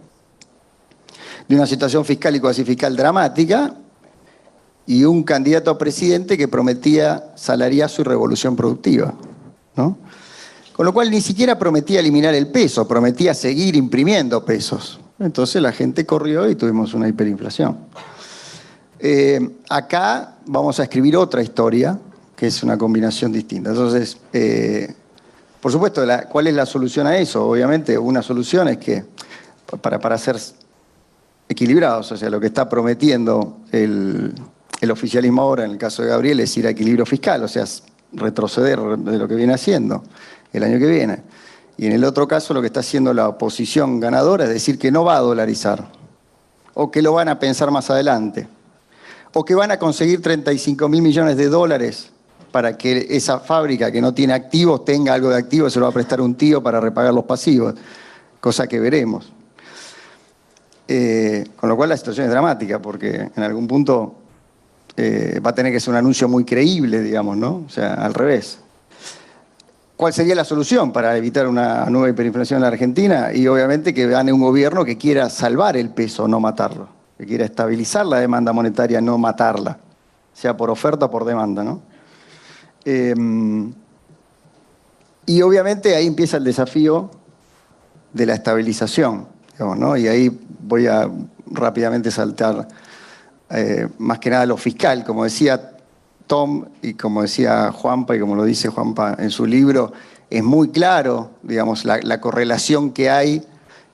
E: de una situación fiscal y cuasi fiscal dramática y un candidato a presidente que prometía salariazo y revolución productiva, ¿no? Con lo cual ni siquiera prometía eliminar el peso, prometía seguir imprimiendo pesos. Entonces la gente corrió y tuvimos una hiperinflación. Acá vamos a escribir otra historia, que es una combinación distinta. Entonces, por supuesto, ¿cuál es la solución a eso? Obviamente, una solución es que, para ser equilibrados, o sea, lo que está prometiendo el oficialismo ahora, en el caso de Gabriel, es ir a equilibrio fiscal, o sea, retroceder de lo que viene haciendo el año que viene. Y en el otro caso, lo que está haciendo la oposición ganadora es decir que no va a dolarizar, o que lo van a pensar más adelante, o que van a conseguir 35.000 millones de dólares para que esa fábrica que no tiene activos tenga algo de activos, se lo va a prestar un tío para repagar los pasivos, cosa que veremos. Con lo cual la situación es dramática, porque en algún punto va a tener que ser un anuncio muy creíble, digamos, ¿no? O sea, al revés. ¿Cuál sería la solución para evitar una nueva hiperinflación en la Argentina? Y obviamente que gane un gobierno que quiera salvar el peso, no matarlo. Que quiera estabilizar la demanda monetaria, no matarla. Sea por oferta o por demanda, ¿no? Y obviamente ahí empieza el desafío de la estabilización, digamos, ¿no? Y ahí voy a rápidamente saltar más que nada lo fiscal, como decía Tom y como decía Juanpa y como lo dice Juanpa en su libro, es muy claro, digamos, la correlación que hay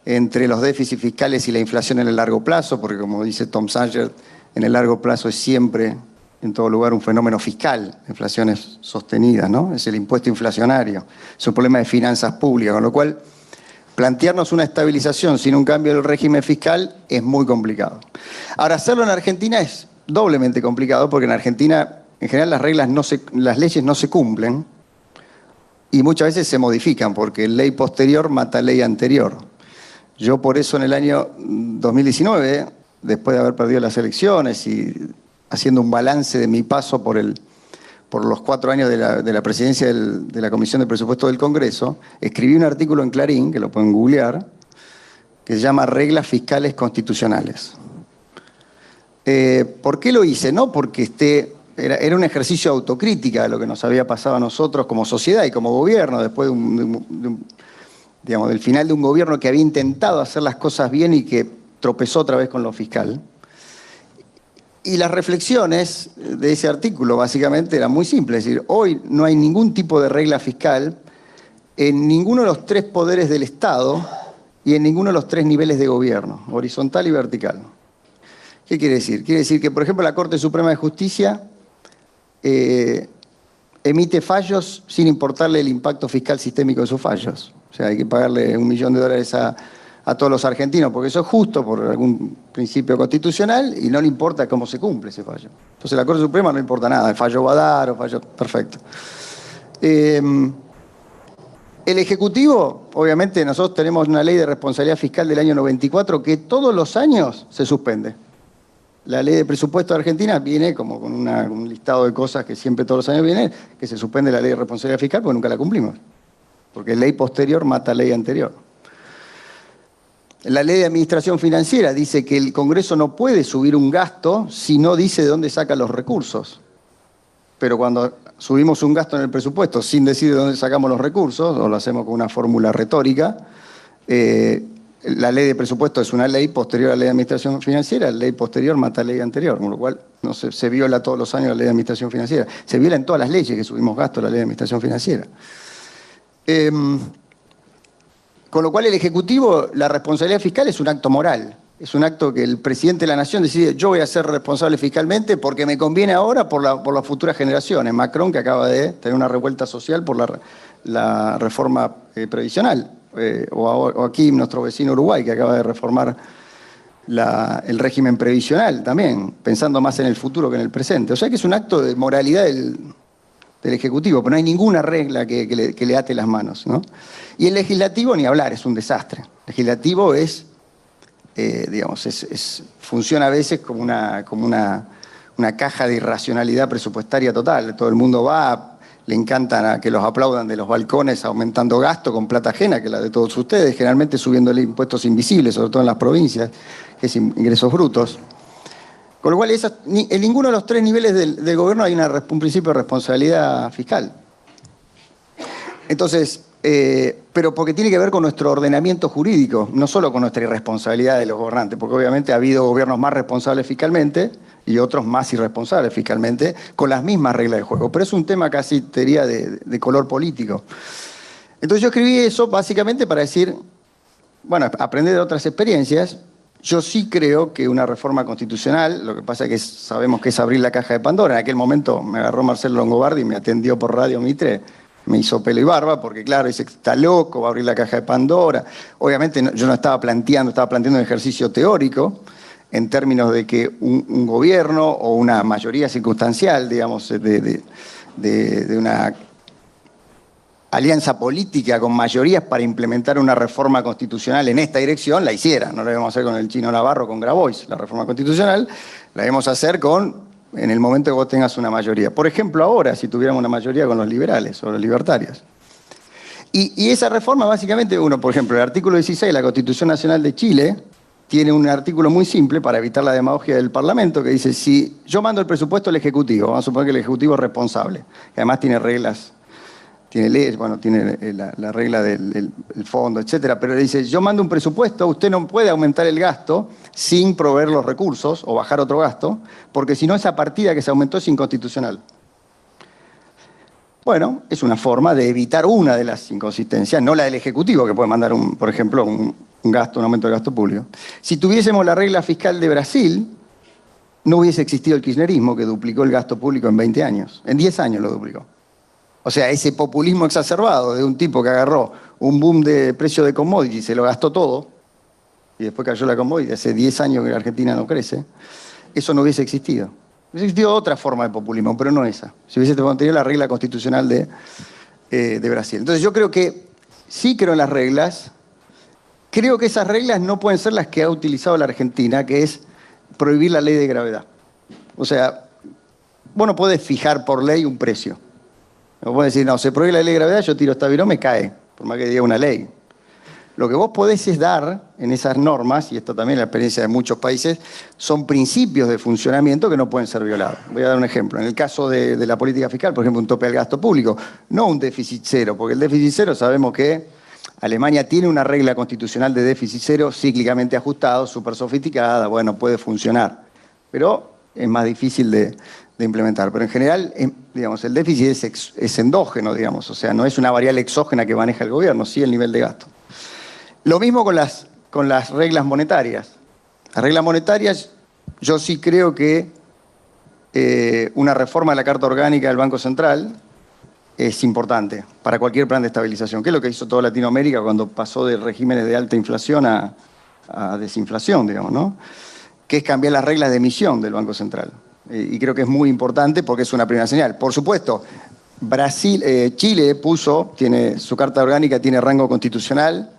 E: entre los déficits fiscales y la inflación en el largo plazo, porque como dice Tom Sanger, en el largo plazo es siempre, en todo lugar, un fenómeno fiscal, inflaciones sostenidas, ¿no? Es el impuesto inflacionario, es un problema de finanzas públicas, con lo cual plantearnos una estabilización sin un cambio del régimen fiscal es muy complicado. Ahora, hacerlo en Argentina es doblemente complicado, porque en Argentina, en general, las leyes no se cumplen y muchas veces se modifican, porque ley posterior mata ley anterior. Yo por eso en el año 2019, después de haber perdido las elecciones y haciendo un balance de mi paso por los 4 años de la presidencia de la Comisión de Presupuesto del Congreso, escribí un artículo en Clarín, que lo pueden googlear, que se llama Reglas Fiscales Constitucionales. ¿Por qué lo hice? No porque era un ejercicio de autocrítica de lo que nos había pasado a nosotros como sociedad y como gobierno, después del final de un gobierno que había intentado hacer las cosas bien y que tropezó otra vez con lo fiscal. Y las reflexiones de ese artículo básicamente eran muy simples, es decir, hoy no hay ningún tipo de regla fiscal en ninguno de los 3 poderes del Estado y en ninguno de los 3 niveles de gobierno, horizontal y vertical. ¿Qué quiere decir? Quiere decir que, por ejemplo, la Corte Suprema de Justicia emite fallos sin importarle el impacto fiscal sistémico de sus fallos. O sea, hay que pagarle $1 millón a todos los argentinos, porque eso es justo por algún principio constitucional y no le importa cómo se cumple ese fallo. Entonces la Corte Suprema no le importa nada, el fallo va a dar o fallo... Perfecto. El Ejecutivo, obviamente nosotros tenemos una ley de responsabilidad fiscal del año 94 que todos los años se suspende. La ley de presupuesto de Argentina viene como con un listado de cosas que siempre todos los años viene, que se suspende la ley de responsabilidad fiscal porque nunca la cumplimos. Porque ley posterior mata ley anterior. La ley de administración financiera dice que el Congreso no puede subir un gasto si no dice de dónde saca los recursos. Pero cuando subimos un gasto en el presupuesto sin decir de dónde sacamos los recursos, o lo hacemos con una fórmula retórica, la ley de presupuesto es una ley posterior a la ley de administración financiera, la ley posterior mata la ley anterior, con lo cual no se viola todos los años la ley de administración financiera. Se viola en todas las leyes que subimos gasto la ley de administración financiera. Con lo cual el Ejecutivo, la responsabilidad fiscal es un acto moral. Es un acto que el presidente de la Nación decide, yo voy a ser responsable fiscalmente porque me conviene ahora por las futuras generaciones. Macron, que acaba de tener una revuelta social por la reforma previsional. O aquí nuestro vecino Uruguay, que acaba de reformar el régimen previsional también, pensando más en el futuro que en el presente. O sea que es un acto de moralidad del Ejecutivo, pero no hay ninguna regla que le ate las manos, ¿no? Y el Legislativo, ni hablar, es un desastre. El Legislativo funciona a veces como una caja de irracionalidad presupuestaria total. Todo el mundo va, le encantan que los aplaudan de los balcones aumentando gasto con plata ajena, que es la de todos ustedes, generalmente subiéndole impuestos invisibles, sobre todo en las provincias, que es ingresos brutos. Con lo cual, en ninguno de los 3 niveles del gobierno hay un principio de responsabilidad fiscal. Entonces, pero porque tiene que ver con nuestro ordenamiento jurídico, no solo con nuestra irresponsabilidad de los gobernantes, porque obviamente ha habido gobiernos más responsables fiscalmente y otros más irresponsables fiscalmente, con las mismas reglas de juego. Pero es un tema casi, te diría, de color político. Entonces yo escribí eso básicamente para decir, bueno, aprender de otras experiencias. Yo sí creo que una reforma constitucional, lo que pasa es que sabemos que es abrir la caja de Pandora. En aquel momento me agarró Marcelo Longobardi y me atendió por Radio Mitre, me hizo pelo y barba, porque claro, dice que está loco, va a abrir la caja de Pandora. Obviamente yo no estaba planteando un ejercicio teórico, en términos de que un gobierno o una mayoría circunstancial, digamos, de una alianza política con mayorías para implementar una reforma constitucional en esta dirección, la hiciera. No la debemos hacer con el Chino Navarro, con Grabois. La reforma constitucional la debemos hacer en el momento que vos tengas una mayoría. Por ejemplo, ahora, si tuviéramos una mayoría con los liberales o los libertarios. Y esa reforma, básicamente, por ejemplo, el artículo 16 de la Constitución Nacional de Chile tiene un artículo muy simple para evitar la demagogia del Parlamento que dice, si yo mando el presupuesto al Ejecutivo, vamos a suponer que el Ejecutivo es responsable, que además tiene reglas, tiene leyes, tiene la regla del fondo, etcétera, pero le dice, yo mando un presupuesto, usted no puede aumentar el gasto sin proveer los recursos o bajar otro gasto, porque si no esa partida que se aumentó es inconstitucional. Bueno, es una forma de evitar una de las inconsistencias, no la del Ejecutivo, que puede mandar, por ejemplo, un aumento del gasto público. Si tuviésemos la regla fiscal de Brasil, no hubiese existido el kirchnerismo, que duplicó el gasto público en 20 años. En 10 años lo duplicó. O sea, ese populismo exacerbado de un tipo que agarró un boom de precio de commodity y se lo gastó todo, y después cayó la commodity, hace 10 años que la Argentina no crece, eso no hubiese existido. Hubiese existido otra forma de populismo, pero no esa. Si hubiese tenido la regla constitucional de Brasil. Entonces yo creo que, sí creo en las reglas, creo que esas reglas no pueden ser las que ha utilizado la Argentina, que es prohibir la ley de gravedad. O sea, vos no podés fijar por ley un precio. No podés decir, no, se prohíbe la ley de gravedad, yo tiro esta virome, me cae, por más que diga una ley. Lo que vos podés es dar en esas normas, y esto también es la experiencia de muchos países, son principios de funcionamiento que no pueden ser violados. Voy a dar un ejemplo. En el caso de la política fiscal, por ejemplo, un tope al gasto público, no un déficit cero, porque el déficit cero sabemos que Alemania tiene una regla constitucional de déficit cero cíclicamente ajustado, súper sofisticada, bueno, puede funcionar, pero es más difícil de implementar. Pero en general, digamos, el déficit es endógeno, digamos, o sea, no es una variable exógena que maneja el gobierno, sí el nivel de gasto. Lo mismo con las reglas monetarias. Las reglas monetarias, yo sí creo que una reforma de la Carta Orgánica del Banco Central es importante para cualquier plan de estabilización, que es lo que hizo toda Latinoamérica cuando pasó de regímenes de alta inflación a desinflación, digamos, ¿no? Que es cambiar las reglas de emisión del Banco Central. Y creo que es muy importante porque es una primera señal. Por supuesto, Chile tiene su Carta Orgánica, tiene rango constitucional,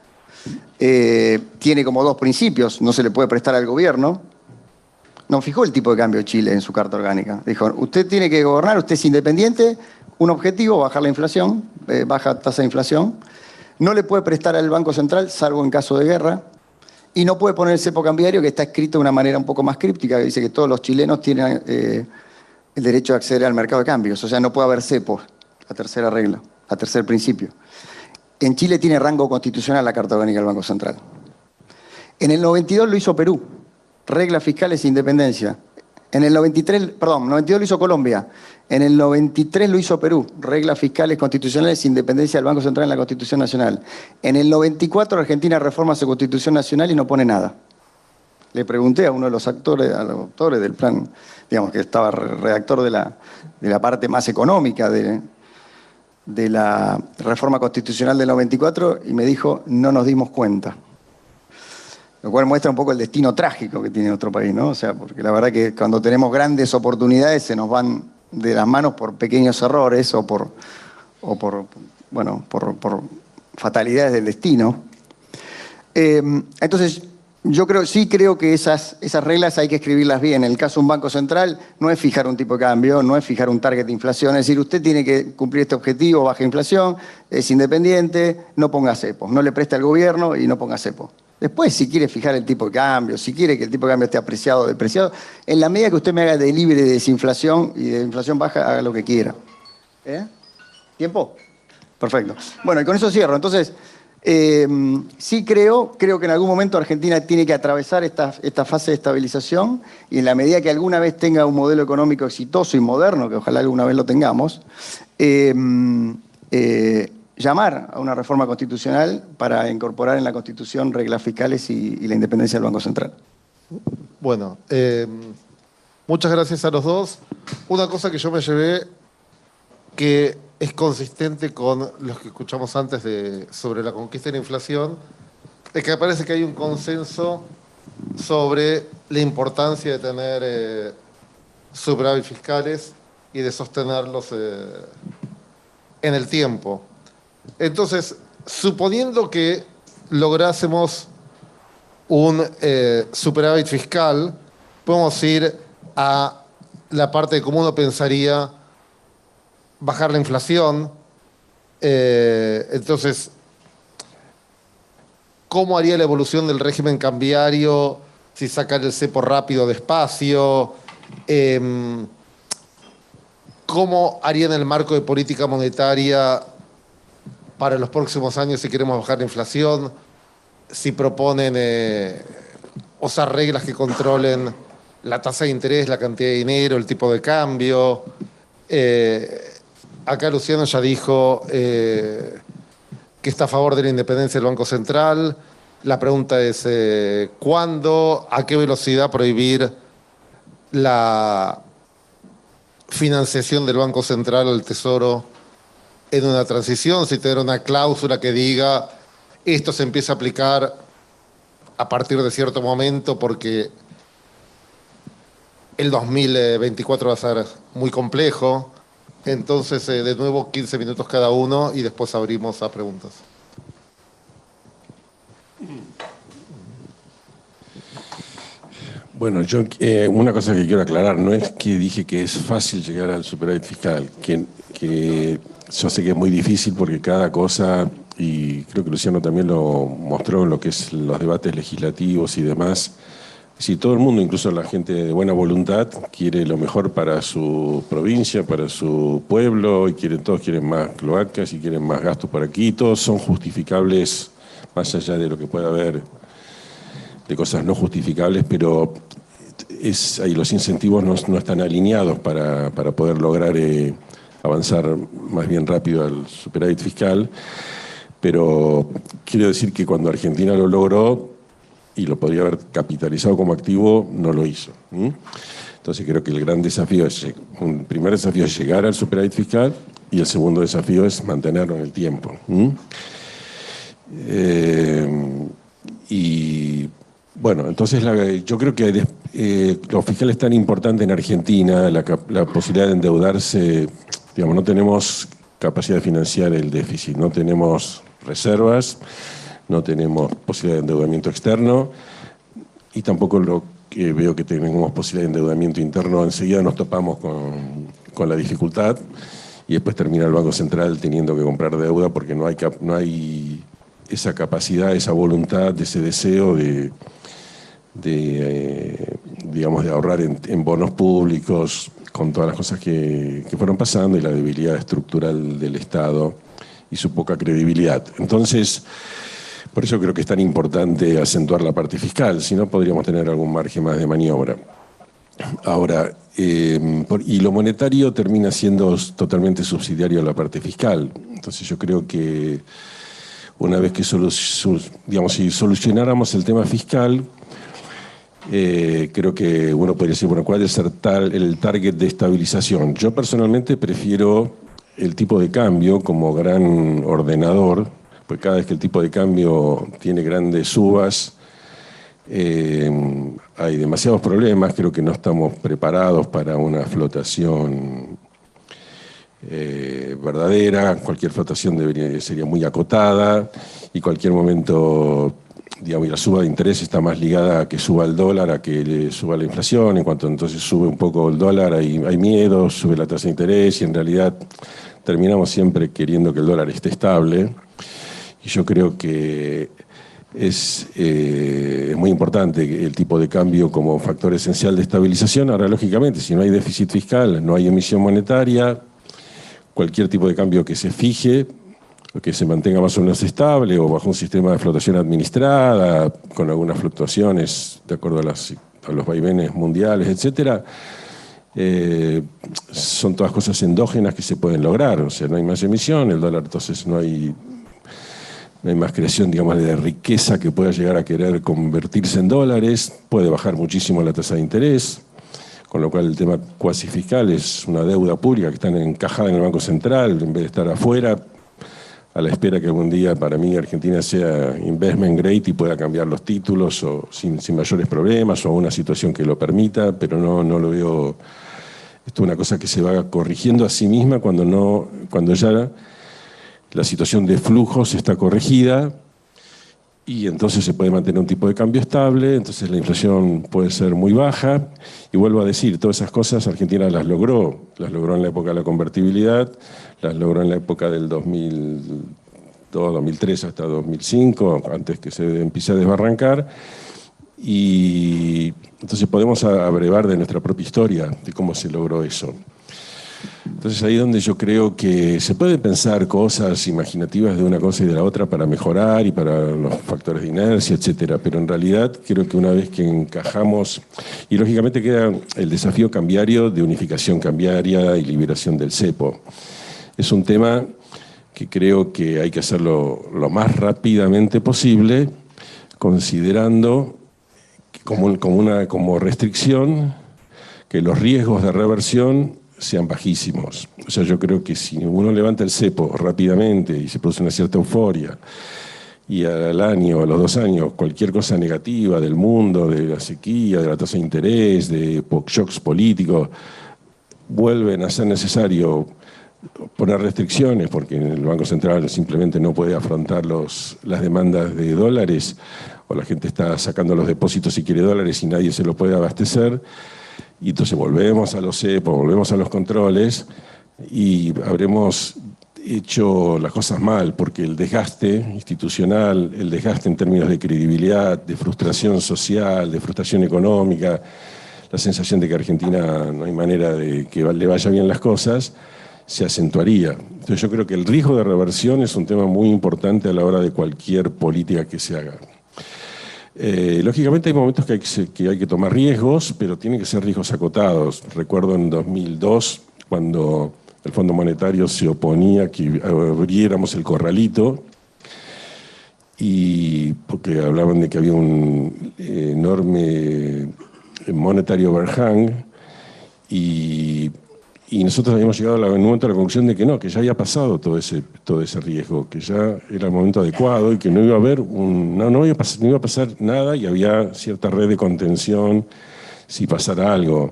E: tiene como dos principios, no se le puede prestar al gobierno. No fijó el tipo de cambio Chile en su Carta Orgánica. Dijo, usted tiene que gobernar, usted es independiente, un objetivo, bajar la inflación, baja tasa de inflación. No le puede prestar al Banco Central, salvo en caso de guerra. Y no puede poner el cepo cambiario, que está escrito de una manera un poco más críptica, que dice que todos los chilenos tienen el derecho a acceder al mercado de cambios. O sea, no puede haber cepos, la tercera regla, la tercer principio. En Chile tiene rango constitucional la Carta Orgánica del Banco Central. En el 92 lo hizo Perú, reglas fiscales e independencia. En el 92 lo hizo Colombia. En el 93 lo hizo Perú, reglas fiscales constitucionales e independencia del Banco Central en la Constitución Nacional. En el 94 Argentina reforma su Constitución Nacional y no pone nada. Le pregunté a uno de los autores del plan, digamos que estaba redactor de la parte más económica de la reforma constitucional del 94 y me dijo, no nos dimos cuenta. Lo cual muestra un poco el destino trágico que tiene nuestro país, ¿no? O sea, porque la verdad que cuando tenemos grandes oportunidades se nos van de las manos por pequeños errores o por fatalidades del destino. Entonces, yo sí creo que esas reglas hay que escribirlas bien. En el caso de un banco central, no es fijar un tipo de cambio, no es fijar un target de inflación, es decir, usted tiene que cumplir este objetivo, baja inflación, es independiente, no ponga cepos, no le preste al gobierno y no ponga cepos. Después, si quiere fijar el tipo de cambio, si quiere que el tipo de cambio esté apreciado o depreciado, en la medida que usted me haga de libre de desinflación y de inflación baja, haga lo que quiera. ¿Tiempo? Perfecto. Bueno, y con eso cierro. Entonces, sí creo que en algún momento Argentina tiene que atravesar esta fase de estabilización y en la medida que alguna vez tenga un modelo económico exitoso y moderno, que ojalá alguna vez lo tengamos, llamar a una reforma constitucional para incorporar en la Constitución reglas fiscales y la independencia del Banco Central.
O: Bueno, muchas gracias a los dos. Una cosa que yo me llevé que es consistente con los que escuchamos antes sobre la conquista de la inflación, es que me parece que hay un consenso sobre la importancia de tener superávit fiscales y de sostenerlos en el tiempo. Entonces, suponiendo que lográsemos un superávit fiscal, podemos ir a la parte de cómo uno pensaría bajar la inflación. Entonces, ¿cómo haría la evolución del régimen cambiario si sacar el cepo rápido despacio? ¿Cómo harían el marco de política monetaria para los próximos años si queremos bajar la inflación? Si proponen usar reglas que controlen la tasa de interés, la cantidad de dinero, el tipo de cambio. Acá Luciano ya dijo que está a favor de la independencia del Banco Central. La pregunta es ¿cuándo, a qué velocidad prohibir la financiación del Banco Central al Tesoro en una transición? Si tener una cláusula que diga esto se empieza a aplicar a partir de cierto momento porque el 2024 va a ser muy complejo. Entonces, de nuevo, 15 minutos cada uno y después abrimos a preguntas.
U: Bueno, yo una cosa que quiero aclarar, no es que dije que es fácil llegar al superávit fiscal, que yo sé que es muy difícil porque cada cosa, y creo que Luciano también lo mostró en lo que es los debates legislativos y demás, si todo el mundo, incluso la gente de buena voluntad, quiere lo mejor para su provincia, para su pueblo, y todos quieren más cloacas y quieren más gastos por aquí, todos son justificables, más allá de lo que pueda haber de cosas no justificables, pero ahí los incentivos no están alineados para poder lograr avanzar más bien rápido al superávit fiscal. Pero quiero decir que cuando Argentina lo logró, y lo podría haber capitalizado como activo, no lo hizo. Entonces creo que el gran desafío un primer desafío es llegar al superávit fiscal y el segundo desafío es mantenerlo en el tiempo. Y bueno, entonces yo creo que lo fiscal es tan importante en Argentina, la posibilidad de endeudarse, digamos, no tenemos capacidad de financiar el déficit, no tenemos reservas, no tenemos posibilidad de endeudamiento externo y tampoco veo que tengamos posibilidad de endeudamiento interno. Enseguida nos topamos con la dificultad y después termina el Banco Central teniendo que comprar deuda porque no hay esa capacidad, esa voluntad, ese deseo digamos, de ahorrar en bonos públicos con todas las cosas que fueron pasando y la debilidad estructural del Estado y su poca credibilidad. Entonces, por eso creo que es tan importante acentuar la parte fiscal, si no podríamos tener algún margen más de maniobra. Ahora, y lo monetario termina siendo totalmente subsidiario a la parte fiscal. Entonces yo creo que una vez que si solucionáramos el tema fiscal, creo que uno podría decir, bueno, ¿cuál es el target de estabilización? Yo personalmente prefiero el tipo de cambio como gran ordenador, porque cada vez que el tipo de cambio tiene grandes subas, hay demasiados problemas, creo que no estamos preparados para una flotación verdadera, cualquier flotación sería muy acotada y cualquier momento, digamos, la suba de interés está más ligada a que suba el dólar, a que suba la inflación. En cuanto entonces sube un poco el dólar, hay miedo, sube la tasa de interés y en realidad terminamos siempre queriendo que el dólar esté estable. Y yo creo que es muy importante el tipo de cambio como factor esencial de estabilización. Ahora, lógicamente, si no hay déficit fiscal, no hay emisión monetaria, cualquier tipo de cambio que se fije que se mantenga más o menos estable o bajo un sistema de flotación administrada, con algunas fluctuaciones de acuerdo a los vaivenes mundiales, etcétera, son todas cosas endógenas que se pueden lograr. O sea, no hay más emisión, el dólar, entonces no hay más creación, digamos, de riqueza que pueda llegar a querer convertirse en dólares, puede bajar muchísimo la tasa de interés, con lo cual el tema cuasi fiscal es una deuda pública que está encajada en el Banco Central, en vez de estar afuera, a la espera que algún día para mí Argentina sea investment grade y pueda cambiar los títulos o sin mayores problemas o una situación que lo permita, pero no lo veo. Esto es una cosa que se va corrigiendo a sí misma cuando ya la situación de flujos está corregida y entonces se puede mantener un tipo de cambio estable, entonces la inflación puede ser muy baja. Y vuelvo a decir, todas esas cosas Argentina las logró en la época de la convertibilidad, las logró en la época del 2002, 2003 hasta 2005, antes que se empiece a desbarrancar. Y entonces podemos abrevar de nuestra propia historia, de cómo se logró eso. Entonces ahí es donde yo creo que se pueden pensar cosas imaginativas de una cosa y de la otra para mejorar y para los factores de inercia, etcétera, pero en realidad creo que una vez que encajamos, y lógicamente queda el desafío cambiario de unificación cambiaria y liberación del cepo. Es un tema que creo que hay que hacerlo lo más rápidamente posible, considerando como restricción que los riesgos de reversión sean bajísimos. O sea, yo creo que si uno levanta el cepo rápidamente y se produce una cierta euforia, y al año, a los 2 años, cualquier cosa negativa del mundo, de la sequía, de la tasa de interés, de shocks políticos, vuelven a ser necesario poner restricciones porque el Banco Central simplemente no puede afrontar las demandas de dólares, o la gente está sacando los depósitos y quiere dólares y nadie se lo puede abastecer. Y entonces volvemos a los cepos, volvemos a los controles y habremos hecho las cosas mal, porque el desgaste institucional, el desgaste en términos de credibilidad, de frustración social, de frustración económica, la sensación de que Argentina no hay manera de que le vaya bien las cosas, se acentuaría. Entonces yo creo que el riesgo de reversión es un tema muy importante a la hora de cualquier política que se haga. Lógicamente hay momentos que hay que tomar riesgos, pero tienen que ser riesgos acotados. Recuerdo en 2002, cuando el Fondo Monetario se oponía a que abriéramos el corralito, y porque hablaban de que había un enorme monetary overhang, y nosotros habíamos llegado en un momento a la conclusión de que no, que ya había pasado todo ese riesgo, que ya era el momento adecuado y que no iba a haber no iba a pasar nada y había cierta red de contención si pasara algo.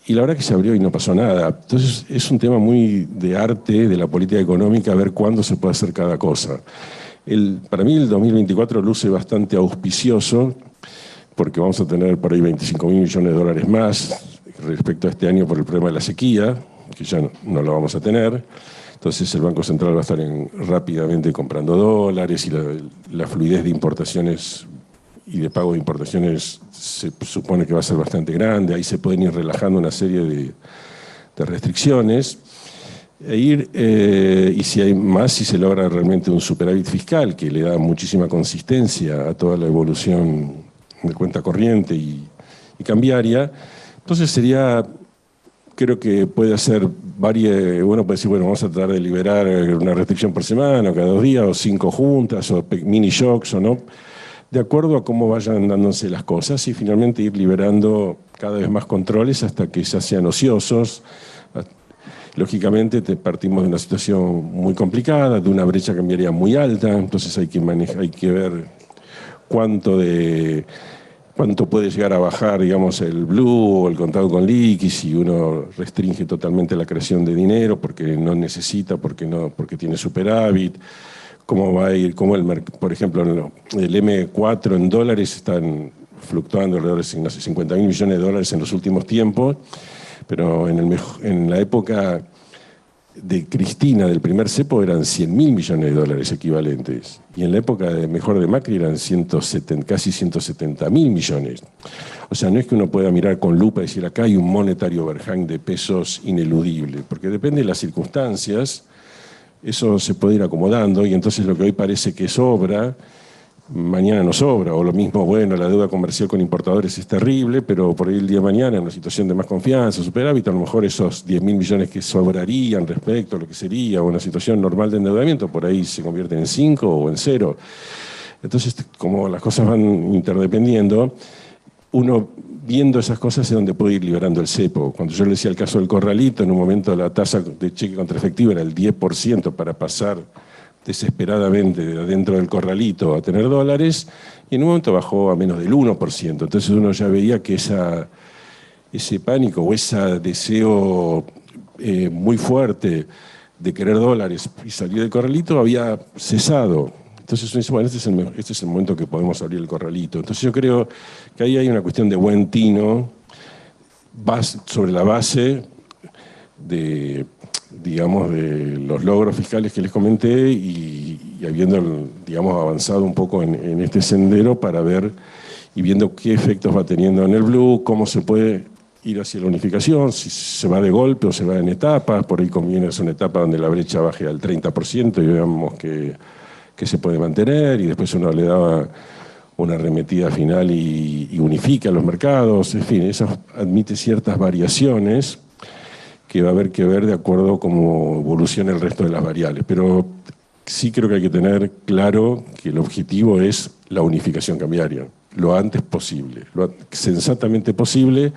U: Y la verdad que se abrió y no pasó nada. Entonces es un tema muy de arte de la política económica, ver cuándo se puede hacer cada cosa. Para mí el 2024 luce bastante auspicioso, porque vamos a tener por ahí 25.000 millones de dólares más respecto a este año por el problema de la sequía, que ya no lo vamos a tener. Entonces el Banco Central va a estar rápidamente comprando dólares y la fluidez de importaciones y de pago de importaciones se supone que va a ser bastante grande. Ahí se pueden ir relajando una serie de restricciones. Y si hay más, si se logra realmente un superávit fiscal que le da muchísima consistencia a toda la evolución de cuenta corriente y cambiaria, entonces creo que puede hacer uno puede decir, bueno, vamos a tratar de liberar una restricción por semana, o cada 2 días, o 5 juntas, o mini shocks, o no, de acuerdo a cómo vayan dándose las cosas, y finalmente ir liberando cada vez más controles hasta que ya sean ociosos. Lógicamente partimos de una situación muy complicada, de una brecha cambiaria muy alta, entonces hay que ver cuánto puede llegar a bajar, digamos, el blue o el contado con liqui si uno restringe totalmente la creación de dinero porque no necesita, porque tiene superávit. Cómo va a ir, por ejemplo, el M4 en dólares están fluctuando alrededor de 50.000 millones de dólares en los últimos tiempos, pero en la época de Cristina, del primer cepo, eran 100.000 millones de dólares equivalentes. Y en la época de Macri eran casi 170.000 millones. O sea, no es que uno pueda mirar con lupa y decir acá hay un monetary overhang de pesos ineludible, porque depende de las circunstancias, eso se puede ir acomodando y entonces lo que hoy parece que sobra, mañana no sobra. O lo mismo, bueno, la deuda comercial con importadores es terrible, pero por ahí el día de mañana, en una situación de más confianza, superávit, a lo mejor esos 10.000 millones que sobrarían respecto a lo que sería una situación normal de endeudamiento, por ahí se convierten en 5 o en 0. Entonces, como las cosas van interdependiendo, uno viendo esas cosas es donde puede ir liberando el cepo. Cuando yo le decía el caso del corralito, en un momento la tasa de cheque contra efectivo era el 10% para pasar desesperadamente de adentro del corralito a tener dólares, y en un momento bajó a menos del 1%. Entonces uno ya veía que ese pánico o ese deseo muy fuerte de querer dólares y salir del corralito había cesado. Entonces uno dice, bueno, este es el momento que podemos abrir el corralito. Entonces yo creo que ahí hay una cuestión de buen tino sobre la base de, digamos, de los logros fiscales que les comenté y habiendo, digamos, avanzado un poco en este sendero para ver y viendo qué efectos va teniendo en el blue, cómo se puede ir hacia la unificación, si se va de golpe o se va en etapas. Por ahí conviene hacer una etapa donde la brecha baje al 30% y veamos que se puede mantener, y después uno le daba una arremetida final y unifica los mercados. En fin, eso admite ciertas variaciones que va a haber que ver de acuerdo a cómo evoluciona el resto de las variables. Pero sí creo que hay que tener claro que el objetivo es la unificación cambiaria, lo antes posible, lo sensatamente posible,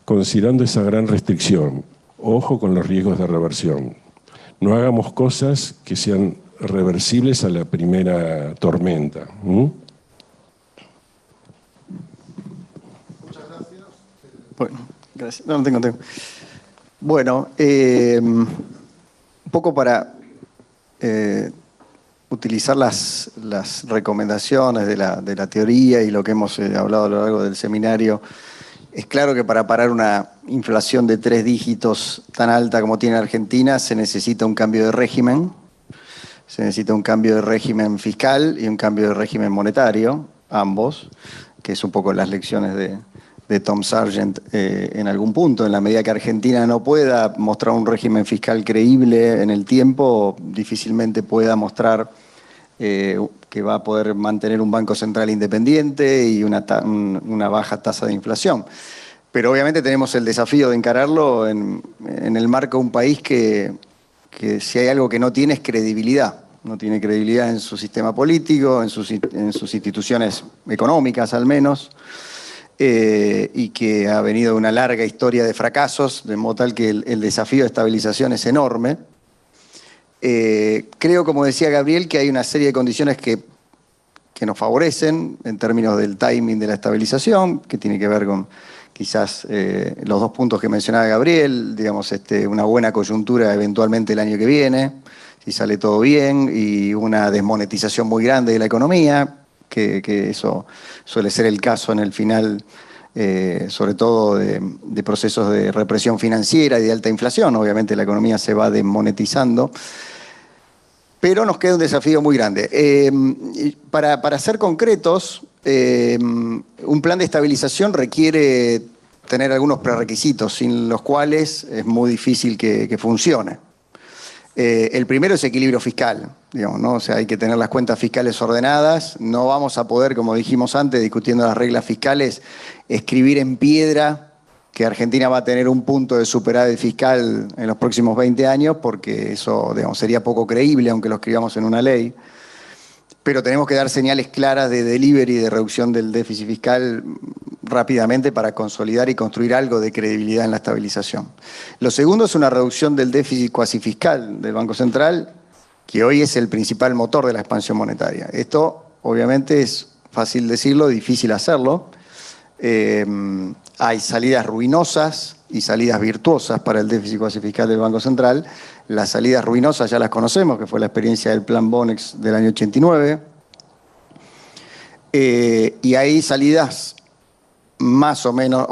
U: considerando esa gran restricción. Ojo con los riesgos de reversión. No hagamos cosas que sean reversibles a la primera tormenta.
E: Muchas gracias. Bueno, gracias. No tengo. Bueno, un poco para utilizar las recomendaciones de la teoría y lo que hemos hablado a lo largo del seminario. Es claro que para parar una inflación de 3 dígitos tan alta como tiene Argentina se necesita un cambio de régimen. Se necesita un cambio de régimen fiscal y un cambio de régimen monetario, ambos, que es un poco las lecciones de Tom Sargent en algún punto. En la medida que Argentina no pueda mostrar un régimen fiscal creíble en el tiempo, difícilmente pueda mostrar que va a poder mantener un banco central independiente y una baja tasa de inflación. Pero obviamente tenemos el desafío de encararlo en el marco de un país que si hay algo que no tiene es credibilidad. No tiene credibilidad en su sistema político, en sus instituciones económicas al menos, y que ha venido de una larga historia de fracasos, de modo tal que el desafío de estabilización es enorme. Creo, como decía Gabriel, que hay una serie de condiciones que nos favorecen en términos del timing de la estabilización, que tiene que ver con quizás los 2 puntos que mencionaba Gabriel, digamos, una buena coyuntura eventualmente el año que viene, si sale todo bien, y una desmonetización muy grande de la economía, que eso suele ser el caso en el final, sobre todo de procesos de represión financiera y de alta inflación. Obviamente la economía se va desmonetizando, pero nos queda un desafío muy grande. Para ser concretos, un plan de estabilización requiere tener algunos prerequisitos, sin los cuales es muy difícil que funcione. El primero es equilibrio fiscal, digamos, ¿no? O sea, hay que tener las cuentas fiscales ordenadas. No vamos a poder, como dijimos antes, discutiendo las reglas fiscales, escribir en piedra que Argentina va a tener un punto de superávit fiscal en los próximos 20 años, porque eso, digamos, sería poco creíble, aunque lo escribamos en una ley. Pero tenemos que dar señales claras de delivery, de reducción del déficit fiscal rápidamente para consolidar y construir algo de credibilidad en la estabilización. Lo segundo es una reducción del déficit cuasi fiscal del Banco Central, que hoy es el principal motor de la expansión monetaria. Esto, obviamente, es fácil decirlo, difícil hacerlo. Hay salidas ruinosas y salidas virtuosas para el déficit cuasi fiscal del Banco Central. Las salidas ruinosas ya las conocemos, que fue la experiencia del plan Bonex del año 89. Y hay salidas más o menos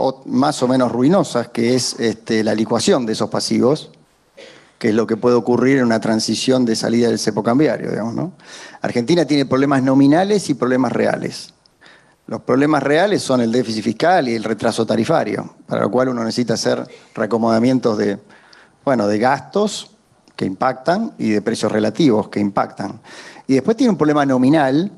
E: ruinosas, que es la licuación de esos pasivos, que es lo que puede ocurrir en una transición de salida del cepo cambiario, digamos, ¿no? Argentina tiene problemas nominales y problemas reales. Los problemas reales son el déficit fiscal y el retraso tarifario, para lo cual uno necesita hacer reacomodamientos de gastos que impactan, y de precios relativos, que impactan. Y después tiene un problema nominal,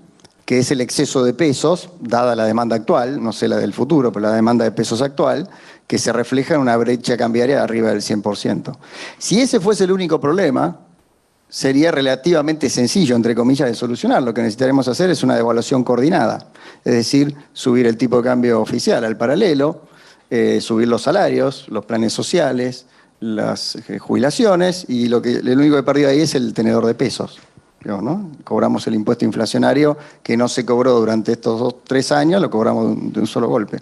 E: que es el exceso de pesos, dada la demanda actual, no sé la del futuro, pero la demanda de pesos actual, que se refleja en una brecha cambiaria de arriba del 100%. Si ese fuese el único problema, sería relativamente sencillo, entre comillas, de solucionar. Lo que necesitaremos hacer es una devaluación coordinada, es decir, subir el tipo de cambio oficial al paralelo, subir los salarios, los planes sociales, las jubilaciones, y lo único que perdió ahí es el tenedor de pesos. ¿No? Cobramos el impuesto inflacionario que no se cobró durante estos 3 años, lo cobramos de un solo golpe.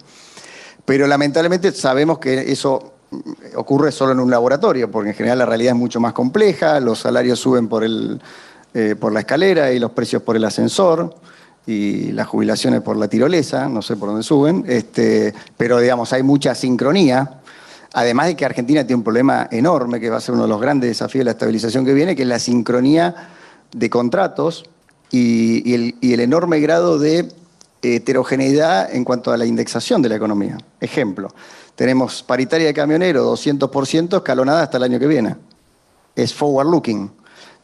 E: Pero lamentablemente sabemos que eso ocurre solo en un laboratorio, porque en general la realidad es mucho más compleja, los salarios suben por la escalera y los precios por el ascensor, y las jubilaciones por la tirolesa, no sé por dónde suben, pero digamos hay mucha sincronía, además de que Argentina tiene un problema enorme, que va a ser uno de los grandes desafíos de la estabilización que viene, que es la sincronía de contratos y el enorme grado de heterogeneidad en cuanto a la indexación de la economía. Ejemplo, tenemos paritaria de camionero 200% escalonada hasta el año que viene. Es forward looking.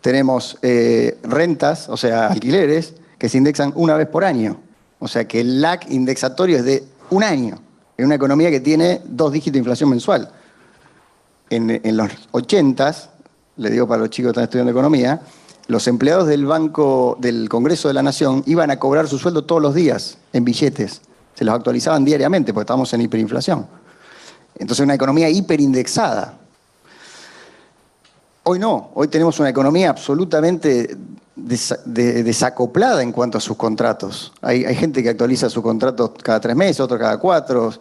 E: Tenemos rentas, o sea, alquileres, que se indexan una vez por año. O sea que el lag indexatorio es de un año, en una economía que tiene 2 dígitos de inflación mensual. En los 80s, le digo para los chicos que están estudiando economía, los empleados del Congreso de la Nación iban a cobrar su sueldo todos los días en billetes. Se los actualizaban diariamente porque estábamos en hiperinflación. Entonces una economía hiperindexada. Hoy no, hoy tenemos una economía absolutamente desacoplada en cuanto a sus contratos. Hay gente que actualiza sus contratos cada 3 meses, otros cada 4,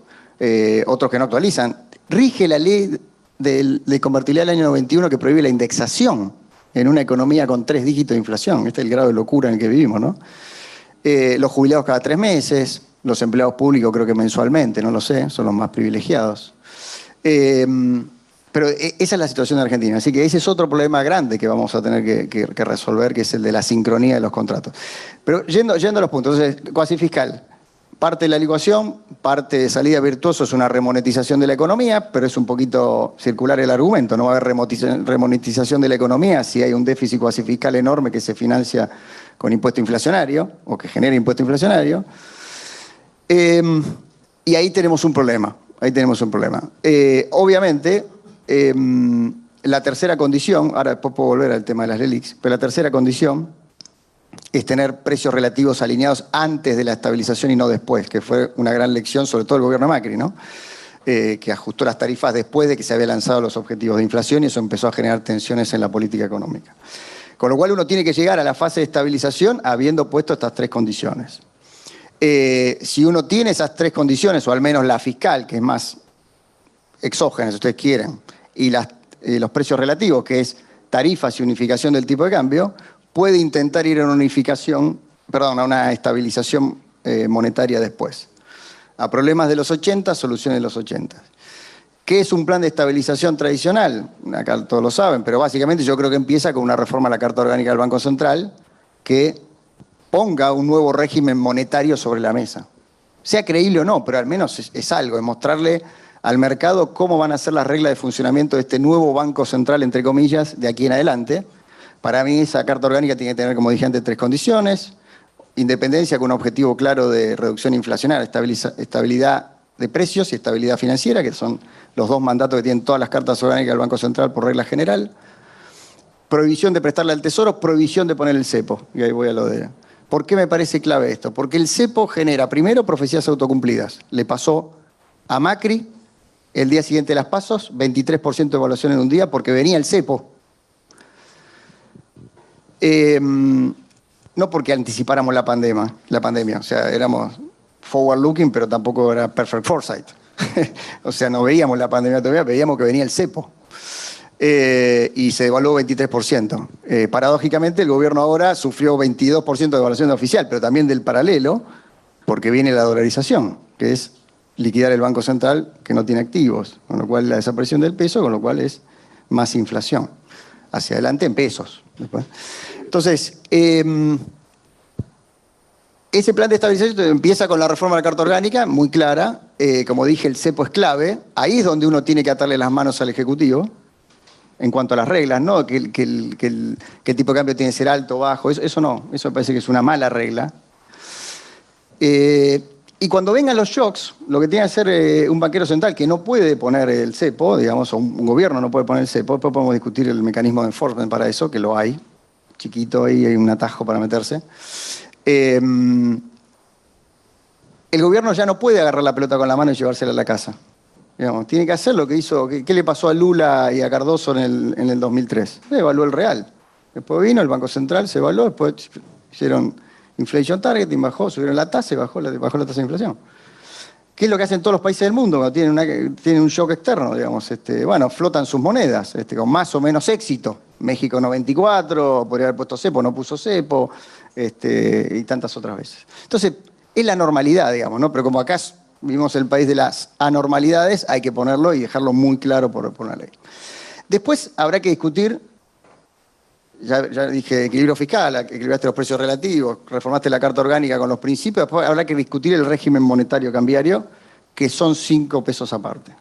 E: otros que no actualizan. Rige la ley de convertibilidad del año 91 que prohíbe la indexación en una economía con 3 dígitos de inflación. Este es el grado de locura en el que vivimos, ¿no? Los jubilados cada 3 meses, los empleados públicos creo que mensualmente, no lo sé, son los más privilegiados. Pero esa es la situación de Argentina, así que ese es otro problema grande que vamos a tener que resolver, que es el de la sincronía de los contratos. Pero yendo a los puntos, entonces, cuasi fiscal, parte de la licuación, parte de salida virtuoso es una remonetización de la economía, pero es un poquito circular el argumento, no va a haber remonetización de la economía si hay un déficit cuasi fiscal enorme que se financia con impuesto inflacionario, o que genera impuesto inflacionario. Y ahí tenemos un problema, obviamente, la tercera condición, ahora después puedo volver al tema de las LELIQs, pero la tercera condición es tener precios relativos alineados antes de la estabilización y no después, que fue una gran lección, sobre todo el gobierno Macri, ¿no? Que ajustó las tarifas después de que se habían lanzado los objetivos de inflación y eso empezó a generar tensiones en la política económica. Con lo cual uno tiene que llegar a la fase de estabilización habiendo puesto estas 3 condiciones. Si uno tiene esas 3 condiciones, o al menos la fiscal, que es más exógena, si ustedes quieren, y los precios relativos, que es tarifas y unificación del tipo de cambio, puede intentar ir a a una estabilización monetaria después. A problemas de los 80, soluciones de los 80. ¿Qué es un plan de estabilización tradicional? Acá todos lo saben, pero básicamente yo creo que empieza con una reforma a la Carta Orgánica del Banco Central que ponga un nuevo régimen monetario sobre la mesa. Sea creíble o no, pero al menos es algo, es mostrarle al mercado cómo van a ser las reglas de funcionamiento de este nuevo Banco Central, entre comillas, de aquí en adelante. Para mí esa Carta Orgánica tiene que tener, como dije antes, 3 condiciones. Independencia con un objetivo claro de reducción inflacionaria, estabilidad de precios y estabilidad financiera, que son los 2 mandatos que tienen todas las cartas orgánicas del Banco Central por regla general. Prohibición de prestarle al Tesoro, prohibición de poner el cepo. Y ahí voy a lo de... ¿Por qué me parece clave esto? Porque el cepo genera, primero, profecías autocumplidas. Le pasó a Macri el día siguiente de las pasos, 23% de evaluación en un día, porque venía el cepo. No porque anticipáramos la pandemia, o sea, éramos forward looking, pero tampoco era perfect foresight. O sea, no veíamos la pandemia todavía, veíamos que venía el cepo. Y se devaluó 23%. Paradójicamente, el gobierno ahora sufrió 22% de devaluación oficial, pero también del paralelo, porque viene la dolarización, que es liquidar el Banco Central que no tiene activos, con lo cual la desaparición del peso, con lo cual es más inflación. Hacia adelante en pesos. Después. Entonces, ese plan de estabilización empieza con la reforma de la Carta Orgánica, muy clara. Como dije, el cepo es clave. Ahí es donde uno tiene que atarle las manos al Ejecutivo. en cuanto a las reglas, ¿no? Que el tipo de cambio tiene que ser alto o bajo, eso no, eso me parece que es una mala regla. Y cuando vengan los shocks, lo que tiene que hacer un banquero central que no puede poner el cepo, digamos, o un gobierno no puede poner el cepo, después podemos discutir el mecanismo de enforcement para eso, que lo hay, chiquito ahí, hay un atajo para meterse. El gobierno ya no puede agarrar la pelota con la mano y llevársela a la casa. Digamos, tiene que hacer lo que hizo, ¿qué le pasó a Lula y a Cardoso en el 2003? Evaluó el real. Después vino el Banco Central, se evaluó, después hicieron inflation targeting, bajó, subieron la tasa y bajó la tasa de inflación. ¿Qué es lo que hacen todos los países del mundo cuando tienen un shock externo? Digamos, bueno, flotan sus monedas con más o menos éxito. México 94, podría haber puesto cepo, no puso cepo, y tantas otras veces. Entonces, es la normalidad, digamos, ¿no? Pero como acá vivimos el país de las anormalidades, hay que ponerlo y dejarlo muy claro por una ley. Después habrá que discutir, ya dije, equilibrio fiscal, equilibraste los precios relativos, reformaste la Carta Orgánica con los principios, después habrá que discutir el régimen monetario cambiario, que son 5 pesos aparte.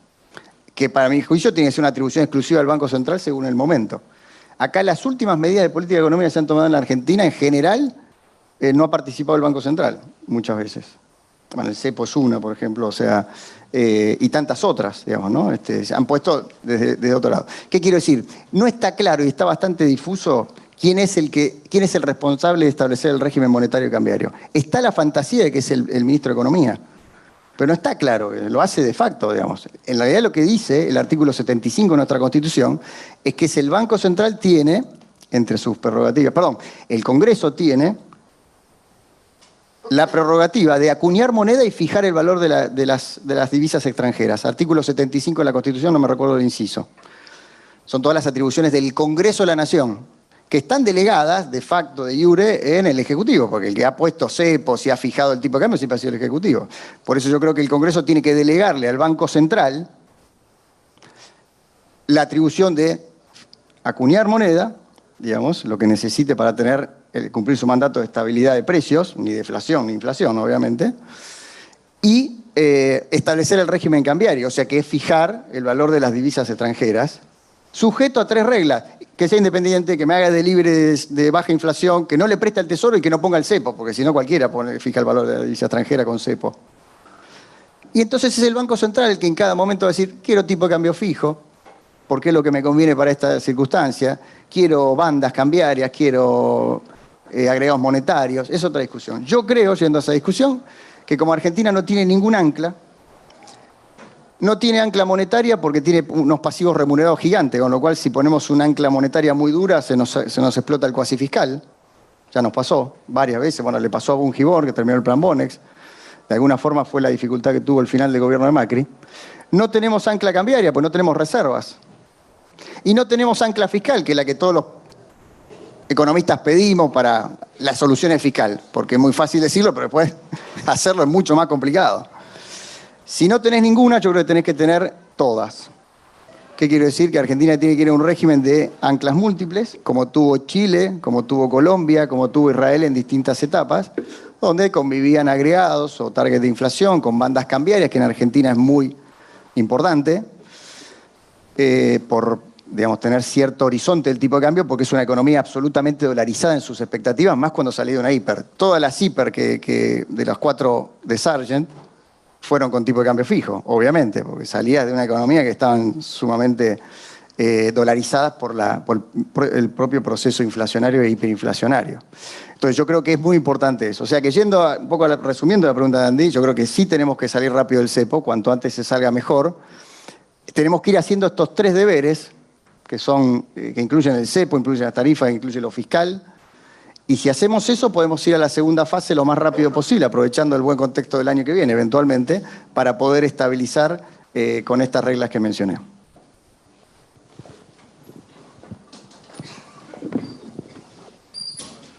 E: Que para mi juicio tiene que ser una atribución exclusiva del Banco Central según el momento. Acá las últimas medidas de política económica que se han tomado en la Argentina, en general, no ha participado el Banco Central, muchas veces. Bueno, el cepo es una, por ejemplo, o sea, y tantas otras, digamos, ¿no? Se han puesto desde otro lado. ¿Qué quiero decir? No está claro y está bastante difuso quién es el responsable de establecer el régimen monetario y cambiario. Está la fantasía de que es el ministro de Economía, pero no está claro, lo hace de facto, digamos. En realidad lo que dice el artículo 75 de nuestra Constitución es que el Banco Central tiene, entre sus prerrogativas, el Congreso tiene la prerrogativa de acuñar moneda y fijar el valor de las divisas extranjeras. Artículo 75 de la Constitución, no me recuerdo el inciso. Son todas las atribuciones del Congreso de la Nación, que están delegadas de facto, de iure, en el Ejecutivo, porque el que ha puesto cepos y ha fijado el tipo de cambio siempre ha sido el Ejecutivo. Por eso yo creo que el Congreso tiene que delegarle al Banco Central la atribución de acuñar moneda, digamos, lo que necesite para cumplir su mandato de estabilidad de precios, ni deflación ni inflación, obviamente, y establecer el régimen cambiario, o sea, que es fijar el valor de las divisas extranjeras, sujeto a 3 reglas: que sea independiente, que me haga delivery de baja inflación, que no le preste al Tesoro y que no ponga el cepo, porque si no cualquiera fija el valor de la divisa extranjera con cepo. Y entonces es el Banco Central el que en cada momento va a decir, quiero tipo de cambio fijo, porque es lo que me conviene para esta circunstancia, quiero bandas cambiarias, quiero agregados monetarios, es otra discusión. Yo creo, yendo a esa discusión, que como Argentina no tiene ningún ancla, no tiene ancla monetaria porque tiene unos pasivos remunerados gigantes, con lo cual si ponemos una ancla monetaria muy dura se nos explota el cuasi fiscal. Ya nos pasó varias veces, bueno, le pasó a Bungibor, que terminó el plan Bonex, de alguna forma fue la dificultad que tuvo el final del gobierno de Macri. No tenemos ancla cambiaria, pues no tenemos reservas. Y no tenemos ancla fiscal, que es la que todos los economistas pedimos para las soluciones fiscales, porque es muy fácil decirlo, pero después hacerlo es mucho más complicado. Si no tenés ninguna, yo creo que tenés que tener todas. ¿Qué quiero decir? Que Argentina tiene que ir a un régimen de anclas múltiples, como tuvo Chile, como tuvo Colombia, como tuvo Israel en distintas etapas, donde convivían agregados o target de inflación con bandas cambiarias, que en Argentina es muy importante, por tener cierto horizonte del tipo de cambio, porque es una economía absolutamente dolarizada en sus expectativas, más cuando salió de una hiper. Todas las hiper de las 4 de Sargent fueron con tipo de cambio fijo, obviamente, porque salías de una economía que estaban sumamente dolarizadas por el propio proceso inflacionario e hiperinflacionario. Entonces yo creo que es muy importante eso. O sea que un poco resumiendo la pregunta de Andy, yo creo que sí tenemos que salir rápido del cepo, cuanto antes se salga mejor. Tenemos que ir haciendo estos 3 deberes, que incluyen el cepo, incluyen las tarifas, incluyen lo fiscal. Y si hacemos eso, podemos ir a la segunda fase lo más rápido posible, aprovechando el buen contexto del año que viene, eventualmente, para poder estabilizar con estas reglas que mencioné.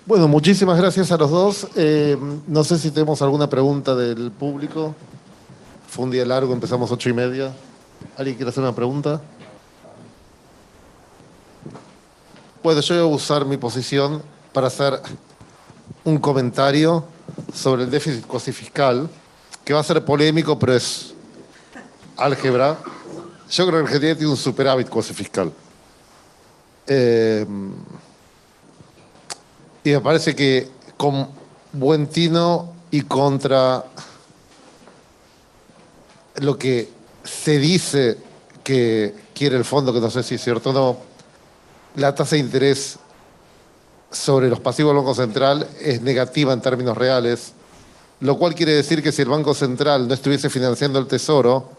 O: Bueno, muchísimas gracias a los dos. No sé si tenemos alguna pregunta del público. Fue un día largo, empezamos 8:30. ¿Alguien quiere hacer una pregunta? Bueno, yo voy a usar mi posición para hacer un comentario sobre el déficit cuasi fiscal, que va a ser polémico, pero es álgebra. Yo creo que Argentina tiene un superávit cuasi fiscal. Y me parece que con buen tino y contra lo que se dice que quiere el fondo, que no sé si es cierto o no, la tasa de interés sobre los pasivos del Banco Central es negativa en términos reales, lo cual quiere decir que si el Banco Central no estuviese financiando el Tesoro,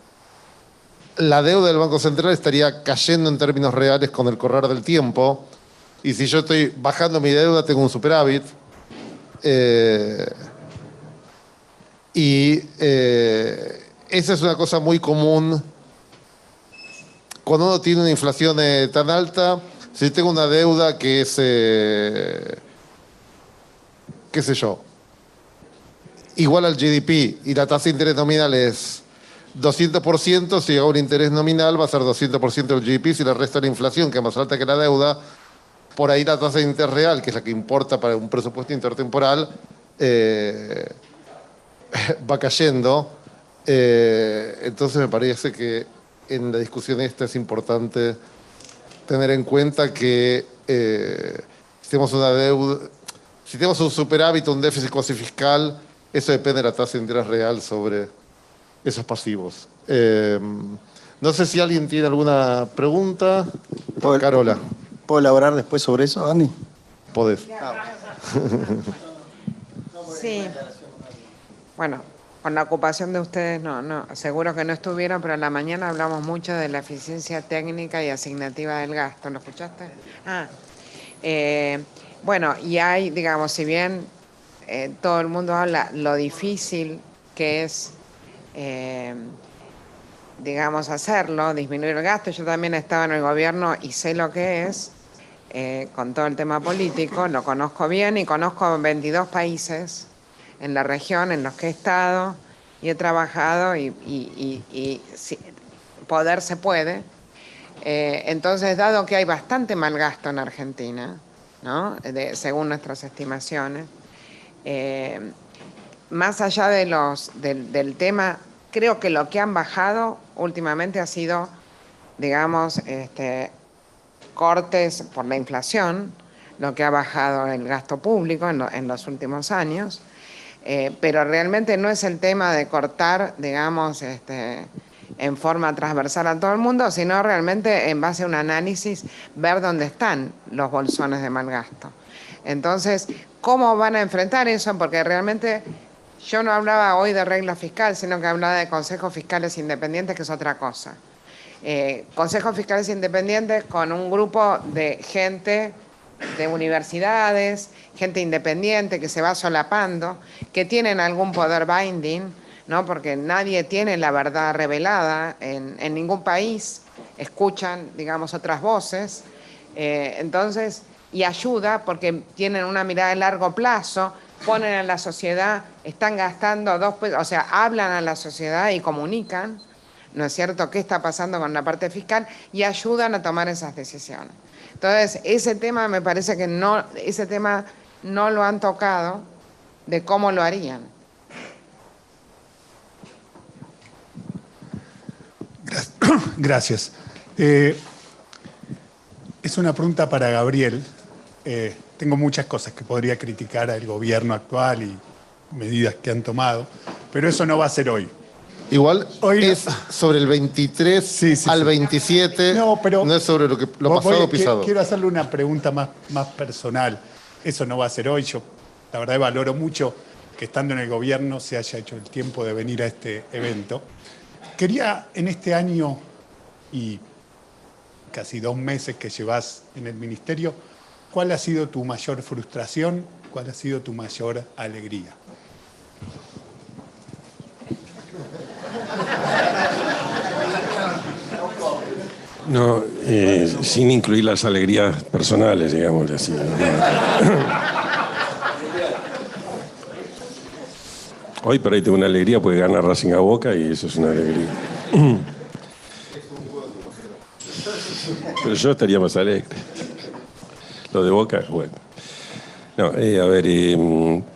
O: la deuda del Banco Central estaría cayendo en términos reales con el correr del tiempo, y si yo estoy bajando mi deuda tengo un superávit, esa es una cosa muy común cuando uno tiene una inflación tan alta. Si tengo una deuda que es, qué sé yo, igual al GDP y la tasa de interés nominal es 200%, si hago un interés nominal va a ser 200% del GDP, si le resta la inflación, que es más alta que la deuda, por ahí la tasa de interés real, que es la que importa para un presupuesto intertemporal, va cayendo. Entonces me parece que en la discusión esta es importante tener en cuenta que si tenemos una deuda, si tenemos un superávit, un déficit cuasi fiscal, eso depende de la tasa de interés real sobre esos pasivos. No sé si alguien tiene alguna pregunta. Carola.
E: ¿Puedo elaborar después sobre eso, Andy?
O: Podés.
C: Sí. Bueno, con la ocupación de ustedes, no, seguro que no estuvieron, pero en la mañana hablamos mucho de la eficiencia técnica y asignativa del gasto. ¿Lo escuchaste? Bueno, y hay, digamos, si bien todo el mundo habla lo difícil que es, digamos, hacerlo, disminuir el gasto. Yo también estaba en el gobierno y sé lo que es, con todo el tema político, lo conozco bien y conozco 22 países en la región en los que he estado y he trabajado y si, poder se puede. Entonces, dado que hay bastante mal gasto en Argentina, ¿no? Según nuestras estimaciones, más allá de del tema, creo que lo que han bajado últimamente ha sido, digamos, cortes por la inflación, lo que ha bajado el gasto público en los últimos años, pero realmente no es el tema de cortar, digamos, en forma transversal a todo el mundo, sino realmente en base a un análisis, ver dónde están los bolsones de mal gasto. Entonces, ¿cómo van a enfrentar eso? Porque realmente yo no hablaba hoy de regla fiscal, sino que hablaba de consejos fiscales independientes, que es otra cosa. Consejos fiscales independientes con un grupo de gente de universidades, gente independiente que se va solapando, que tienen algún poder binding, ¿no? Porque nadie tiene la verdad revelada en ningún país, escuchan, digamos, otras voces, entonces, y ayuda porque tienen una mirada de largo plazo, ponen a la sociedad, están gastando o sea, hablan a la sociedad y comunican, ¿no es cierto?, qué está pasando con la parte fiscal y ayudan a tomar esas decisiones. Entonces, ese tema me parece que ese tema no lo han tocado de cómo lo harían.
D: Gracias. Es una pregunta para Gabriel. Tengo muchas cosas que podría criticar al gobierno actual y medidas que han tomado, pero eso no va a ser hoy.
O: Igual hoy es sobre el 23 al 27, no es sobre lo pasado pisado.
D: Quiero hacerle una pregunta más personal. Eso no va a ser hoy. Yo, la verdad, valoro mucho que estando en el gobierno se haya hecho el tiempo de venir a este evento. Quería, en este año y casi 2 meses que llevas en el ministerio, ¿cuál ha sido tu mayor frustración? ¿Cuál ha sido tu mayor alegría?
U: No, sin incluir las alegrías personales, digamos así. Hoy por ahí tengo una alegría porque gana Racing a Boca y eso es una alegría. Pero yo estaría más alegre. Lo de Boca, bueno. No, a ver,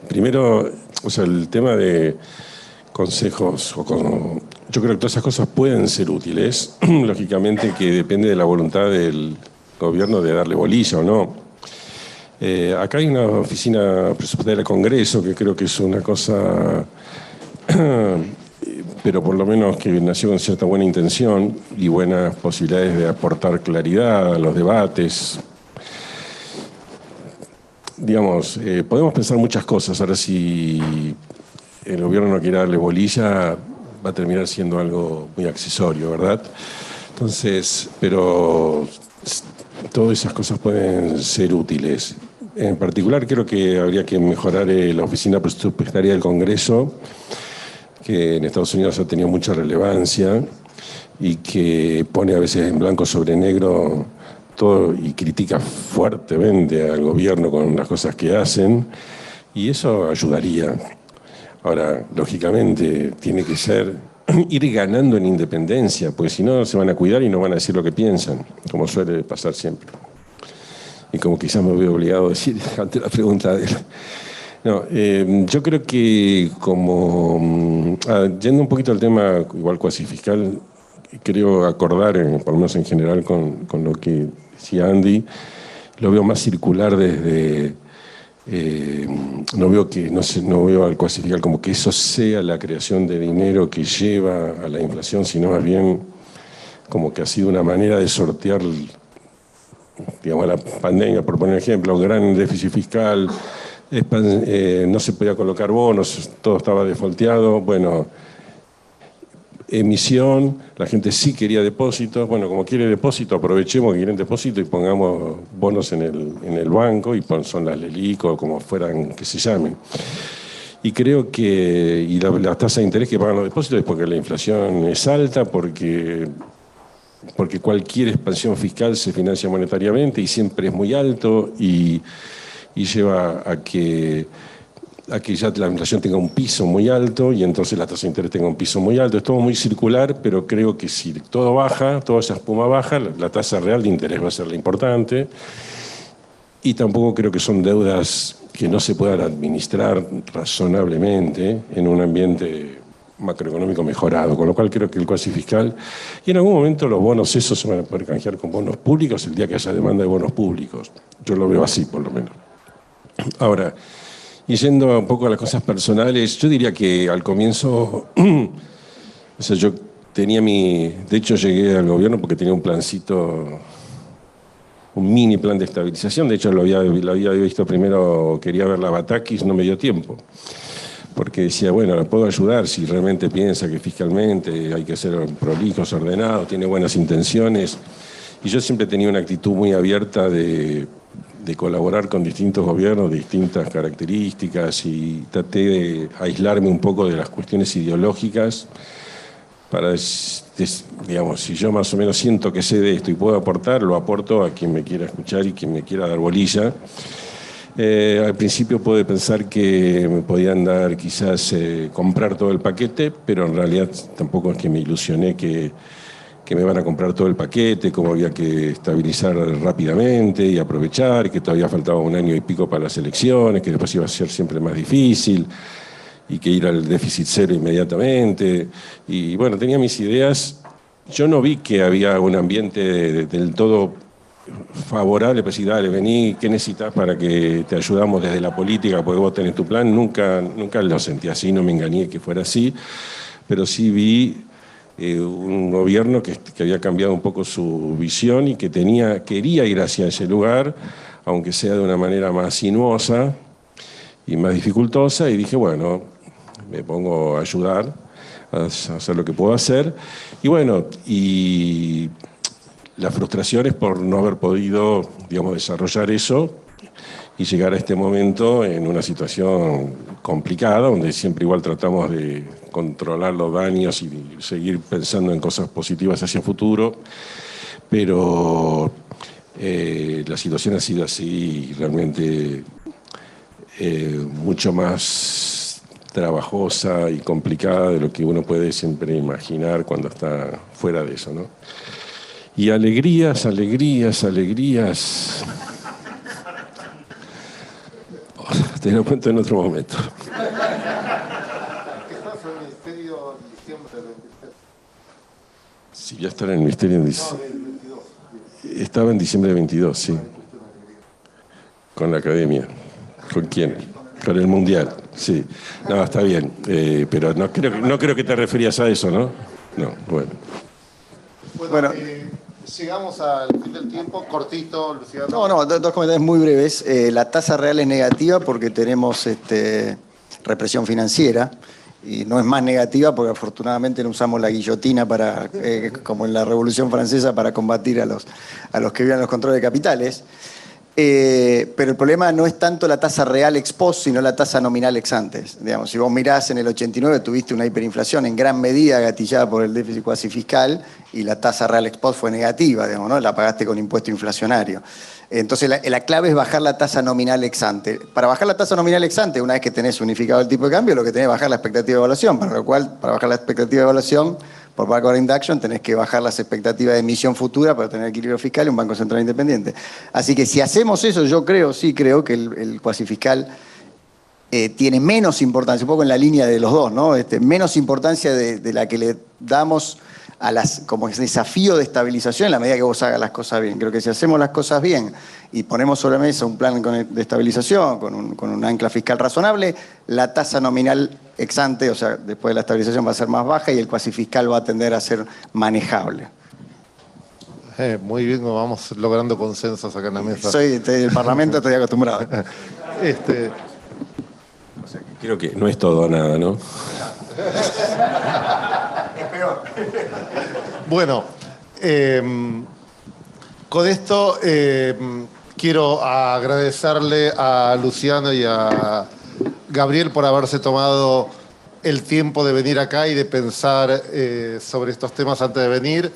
U: primero, o sea, el tema de consejos, yo creo que todas esas cosas pueden ser útiles, lógicamente que depende de la voluntad del gobierno de darle bolilla o no. Acá hay una oficina presupuestaria del Congreso que creo que es una cosa, pero por lo menos que nació con cierta buena intención y buenas posibilidades de aportar claridad a los debates. Digamos, podemos pensar muchas cosas. Ahora, si el gobierno no quiere darle bolilla, va a terminar siendo algo muy accesorio, ¿verdad? Entonces, pero todas esas cosas pueden ser útiles. En particular, creo que habría que mejorar la oficina presupuestaria del Congreso, que en Estados Unidos ha tenido mucha relevancia y que pone a veces en blanco sobre negro todo y critica fuertemente al gobierno con las cosas que hacen, y eso ayudaría. Ahora, lógicamente, tiene que ser ir ganando en independencia, pues si no se van a cuidar y no van a decir lo que piensan, como suele pasar siempre. Y como quizás me veo obligado a decir ante la pregunta de él. No, yo creo que yendo un poquito al tema igual cuasi fiscal, creo acordar, por lo menos en general, con lo que decía Andy, lo veo más circular desde... no veo al cuasi fiscal como que eso sea la creación de dinero que lleva a la inflación, sino más bien como que ha sido una manera de sortear, digamos, la pandemia, por poner ejemplo, gran déficit fiscal, no se podía colocar bonos, todo estaba defaulteado, bueno, emisión, la gente sí quería depósitos, bueno, como quiere depósito, aprovechemos que quieren depósito y pongamos bonos en el banco, y son las LELIC o como fueran que se llamen. Y creo que la tasa de interés que pagan los depósitos es porque la inflación es alta, porque cualquier expansión fiscal se financia monetariamente y siempre es muy alto y lleva a que ya la inflación tenga un piso muy alto y entonces la tasa de interés tenga un piso muy alto. Es todo muy circular, pero creo que si todo baja, toda esa espuma baja, la tasa real de interés va a ser la importante. Y tampoco creo que son deudas que no se puedan administrar razonablemente en un ambiente macroeconómico mejorado, con lo cual creo que el cuasi fiscal, y en algún momento los bonos esos se van a poder canjear con bonos públicos el día que haya demanda de bonos públicos. Yo lo veo así, por lo menos. Ahora, y yendo un poco a las cosas personales, yo diría que al comienzo, o sea, yo tenía de hecho llegué al gobierno porque tenía un plancito, un mini plan de estabilización, de hecho lo había visto primero, quería ver la Batakis, no me dio tiempo, porque decía, bueno, la puedo ayudar si realmente piensa que fiscalmente hay que ser prolijos, ordenados, tiene buenas intenciones, y yo siempre tenía una actitud muy abierta de colaborar con distintos gobiernos, de distintas características, y traté de aislarme un poco de las cuestiones ideológicas para, digamos, si yo más o menos siento que sé de esto y puedo aportar, lo aporto a quien me quiera escuchar y quien me quiera dar bolilla. Al principio pude pensar que me podían dar quizás comprar todo el paquete, pero en realidad tampoco es que me ilusioné que me van a comprar todo el paquete, cómo había que estabilizar rápidamente y aprovechar, que todavía faltaba 1 año y pico para las elecciones, que después iba a ser siempre más difícil y que ir al déficit cero inmediatamente. Y bueno, tenía mis ideas. Yo no vi que había un ambiente del todo favorable, pues sí, dale, vení, ¿qué necesitas para que te ayudamos desde la política? Porque vos tenés tu plan. Nunca lo sentí así, no me engañé que fuera así, pero sí vi un gobierno que había cambiado un poco su visión y que quería ir hacia ese lugar, aunque sea de una manera más sinuosa y más dificultosa, y dije, bueno, me pongo a ayudar, a hacer lo que puedo hacer. Y bueno, y la frustración es por no haber podido, digamos, desarrollar eso y llegar a este momento en una situación complicada, donde siempre igual tratamos de controlar los daños y seguir pensando en cosas positivas hacia el futuro, pero la situación ha sido así realmente mucho más trabajosa y complicada de lo que uno puede siempre imaginar cuando está fuera de eso, ¿no? Y alegrías, alegrías, alegrías. Te lo cuento en otro momento. Sí, voy a estar en el ministerio en diciembre. Estaba en diciembre de 22, sí. Con la academia. ¿Con quién? Con el Mundial, sí. No, está bien. Pero no creo que te referías a eso, ¿no? No, bueno.
O: Bueno, llegamos al fin del tiempo, cortito, Luciano.
E: No, dos comentarios muy breves. La tasa real es negativa porque tenemos represión financiera y no es más negativa porque afortunadamente no usamos la guillotina para, como en la Revolución Francesa, para combatir a los que viven los controles de capitales. Pero el problema no es tanto la tasa real ex post, sino la tasa nominal ex antes. Digamos, si vos mirás en el 89 tuviste una hiperinflación en gran medida gatillada por el déficit cuasi fiscal y la tasa real ex post fue negativa, digamos, ¿no? La pagaste con impuesto inflacionario. Entonces la clave es bajar la tasa nominal ex ante. Para bajar la tasa nominal ex ante, una vez que tenés unificado el tipo de cambio, lo que tenés es bajar la expectativa de evaluación, para lo cual, para bajar la expectativa de evaluación, por backward induction tenés que bajar las expectativas de emisión futura para tener equilibrio fiscal y un Banco Central independiente. Así que si hacemos eso, yo sí creo que el cuasi fiscal tiene menos importancia, un poco en la línea de los dos, ¿no? Menos importancia de la que le damos como ese desafío de estabilización en la medida que vos hagas las cosas bien. Creo que si hacemos las cosas bien y ponemos sobre la mesa un plan de estabilización con un ancla fiscal razonable, la tasa nominal ex ante, o sea, después de la estabilización va a ser más baja y el cuasi fiscal va a tender a ser manejable.
O: Muy bien, vamos logrando consensos acá en la mesa.
E: Soy del Parlamento, estoy acostumbrado.
U: O sea, creo que no es todo o nada, ¿no?
O: Es peor. Bueno, con esto quiero agradecerle a Luciano y a Gabriel por haberse tomado el tiempo de venir acá y de pensar sobre estos temas antes de venir.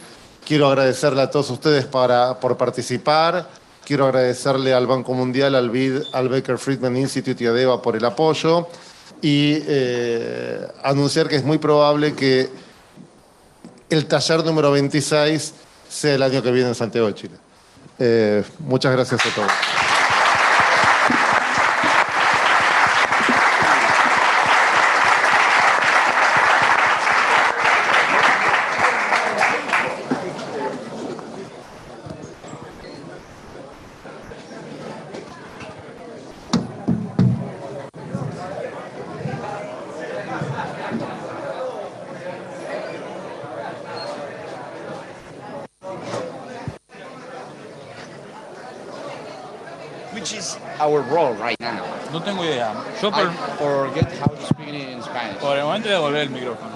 O: Quiero agradecerle a todos ustedes por participar. Quiero agradecerle al Banco Mundial, al BID, al Baker Friedman Institute y a DEVA por el apoyo. Y anunciar que es muy probable que el taller número 26 sea el año que viene en Santiago de Chile. Muchas gracias a todos.
F: Which is our role right now?
V: No tengo idea. Yo
F: I forget how to speak it in Spanish.
V: por el momento devolver el micrófono.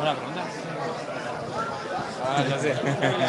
V: ¿Una pregunta? Ah, ya sé.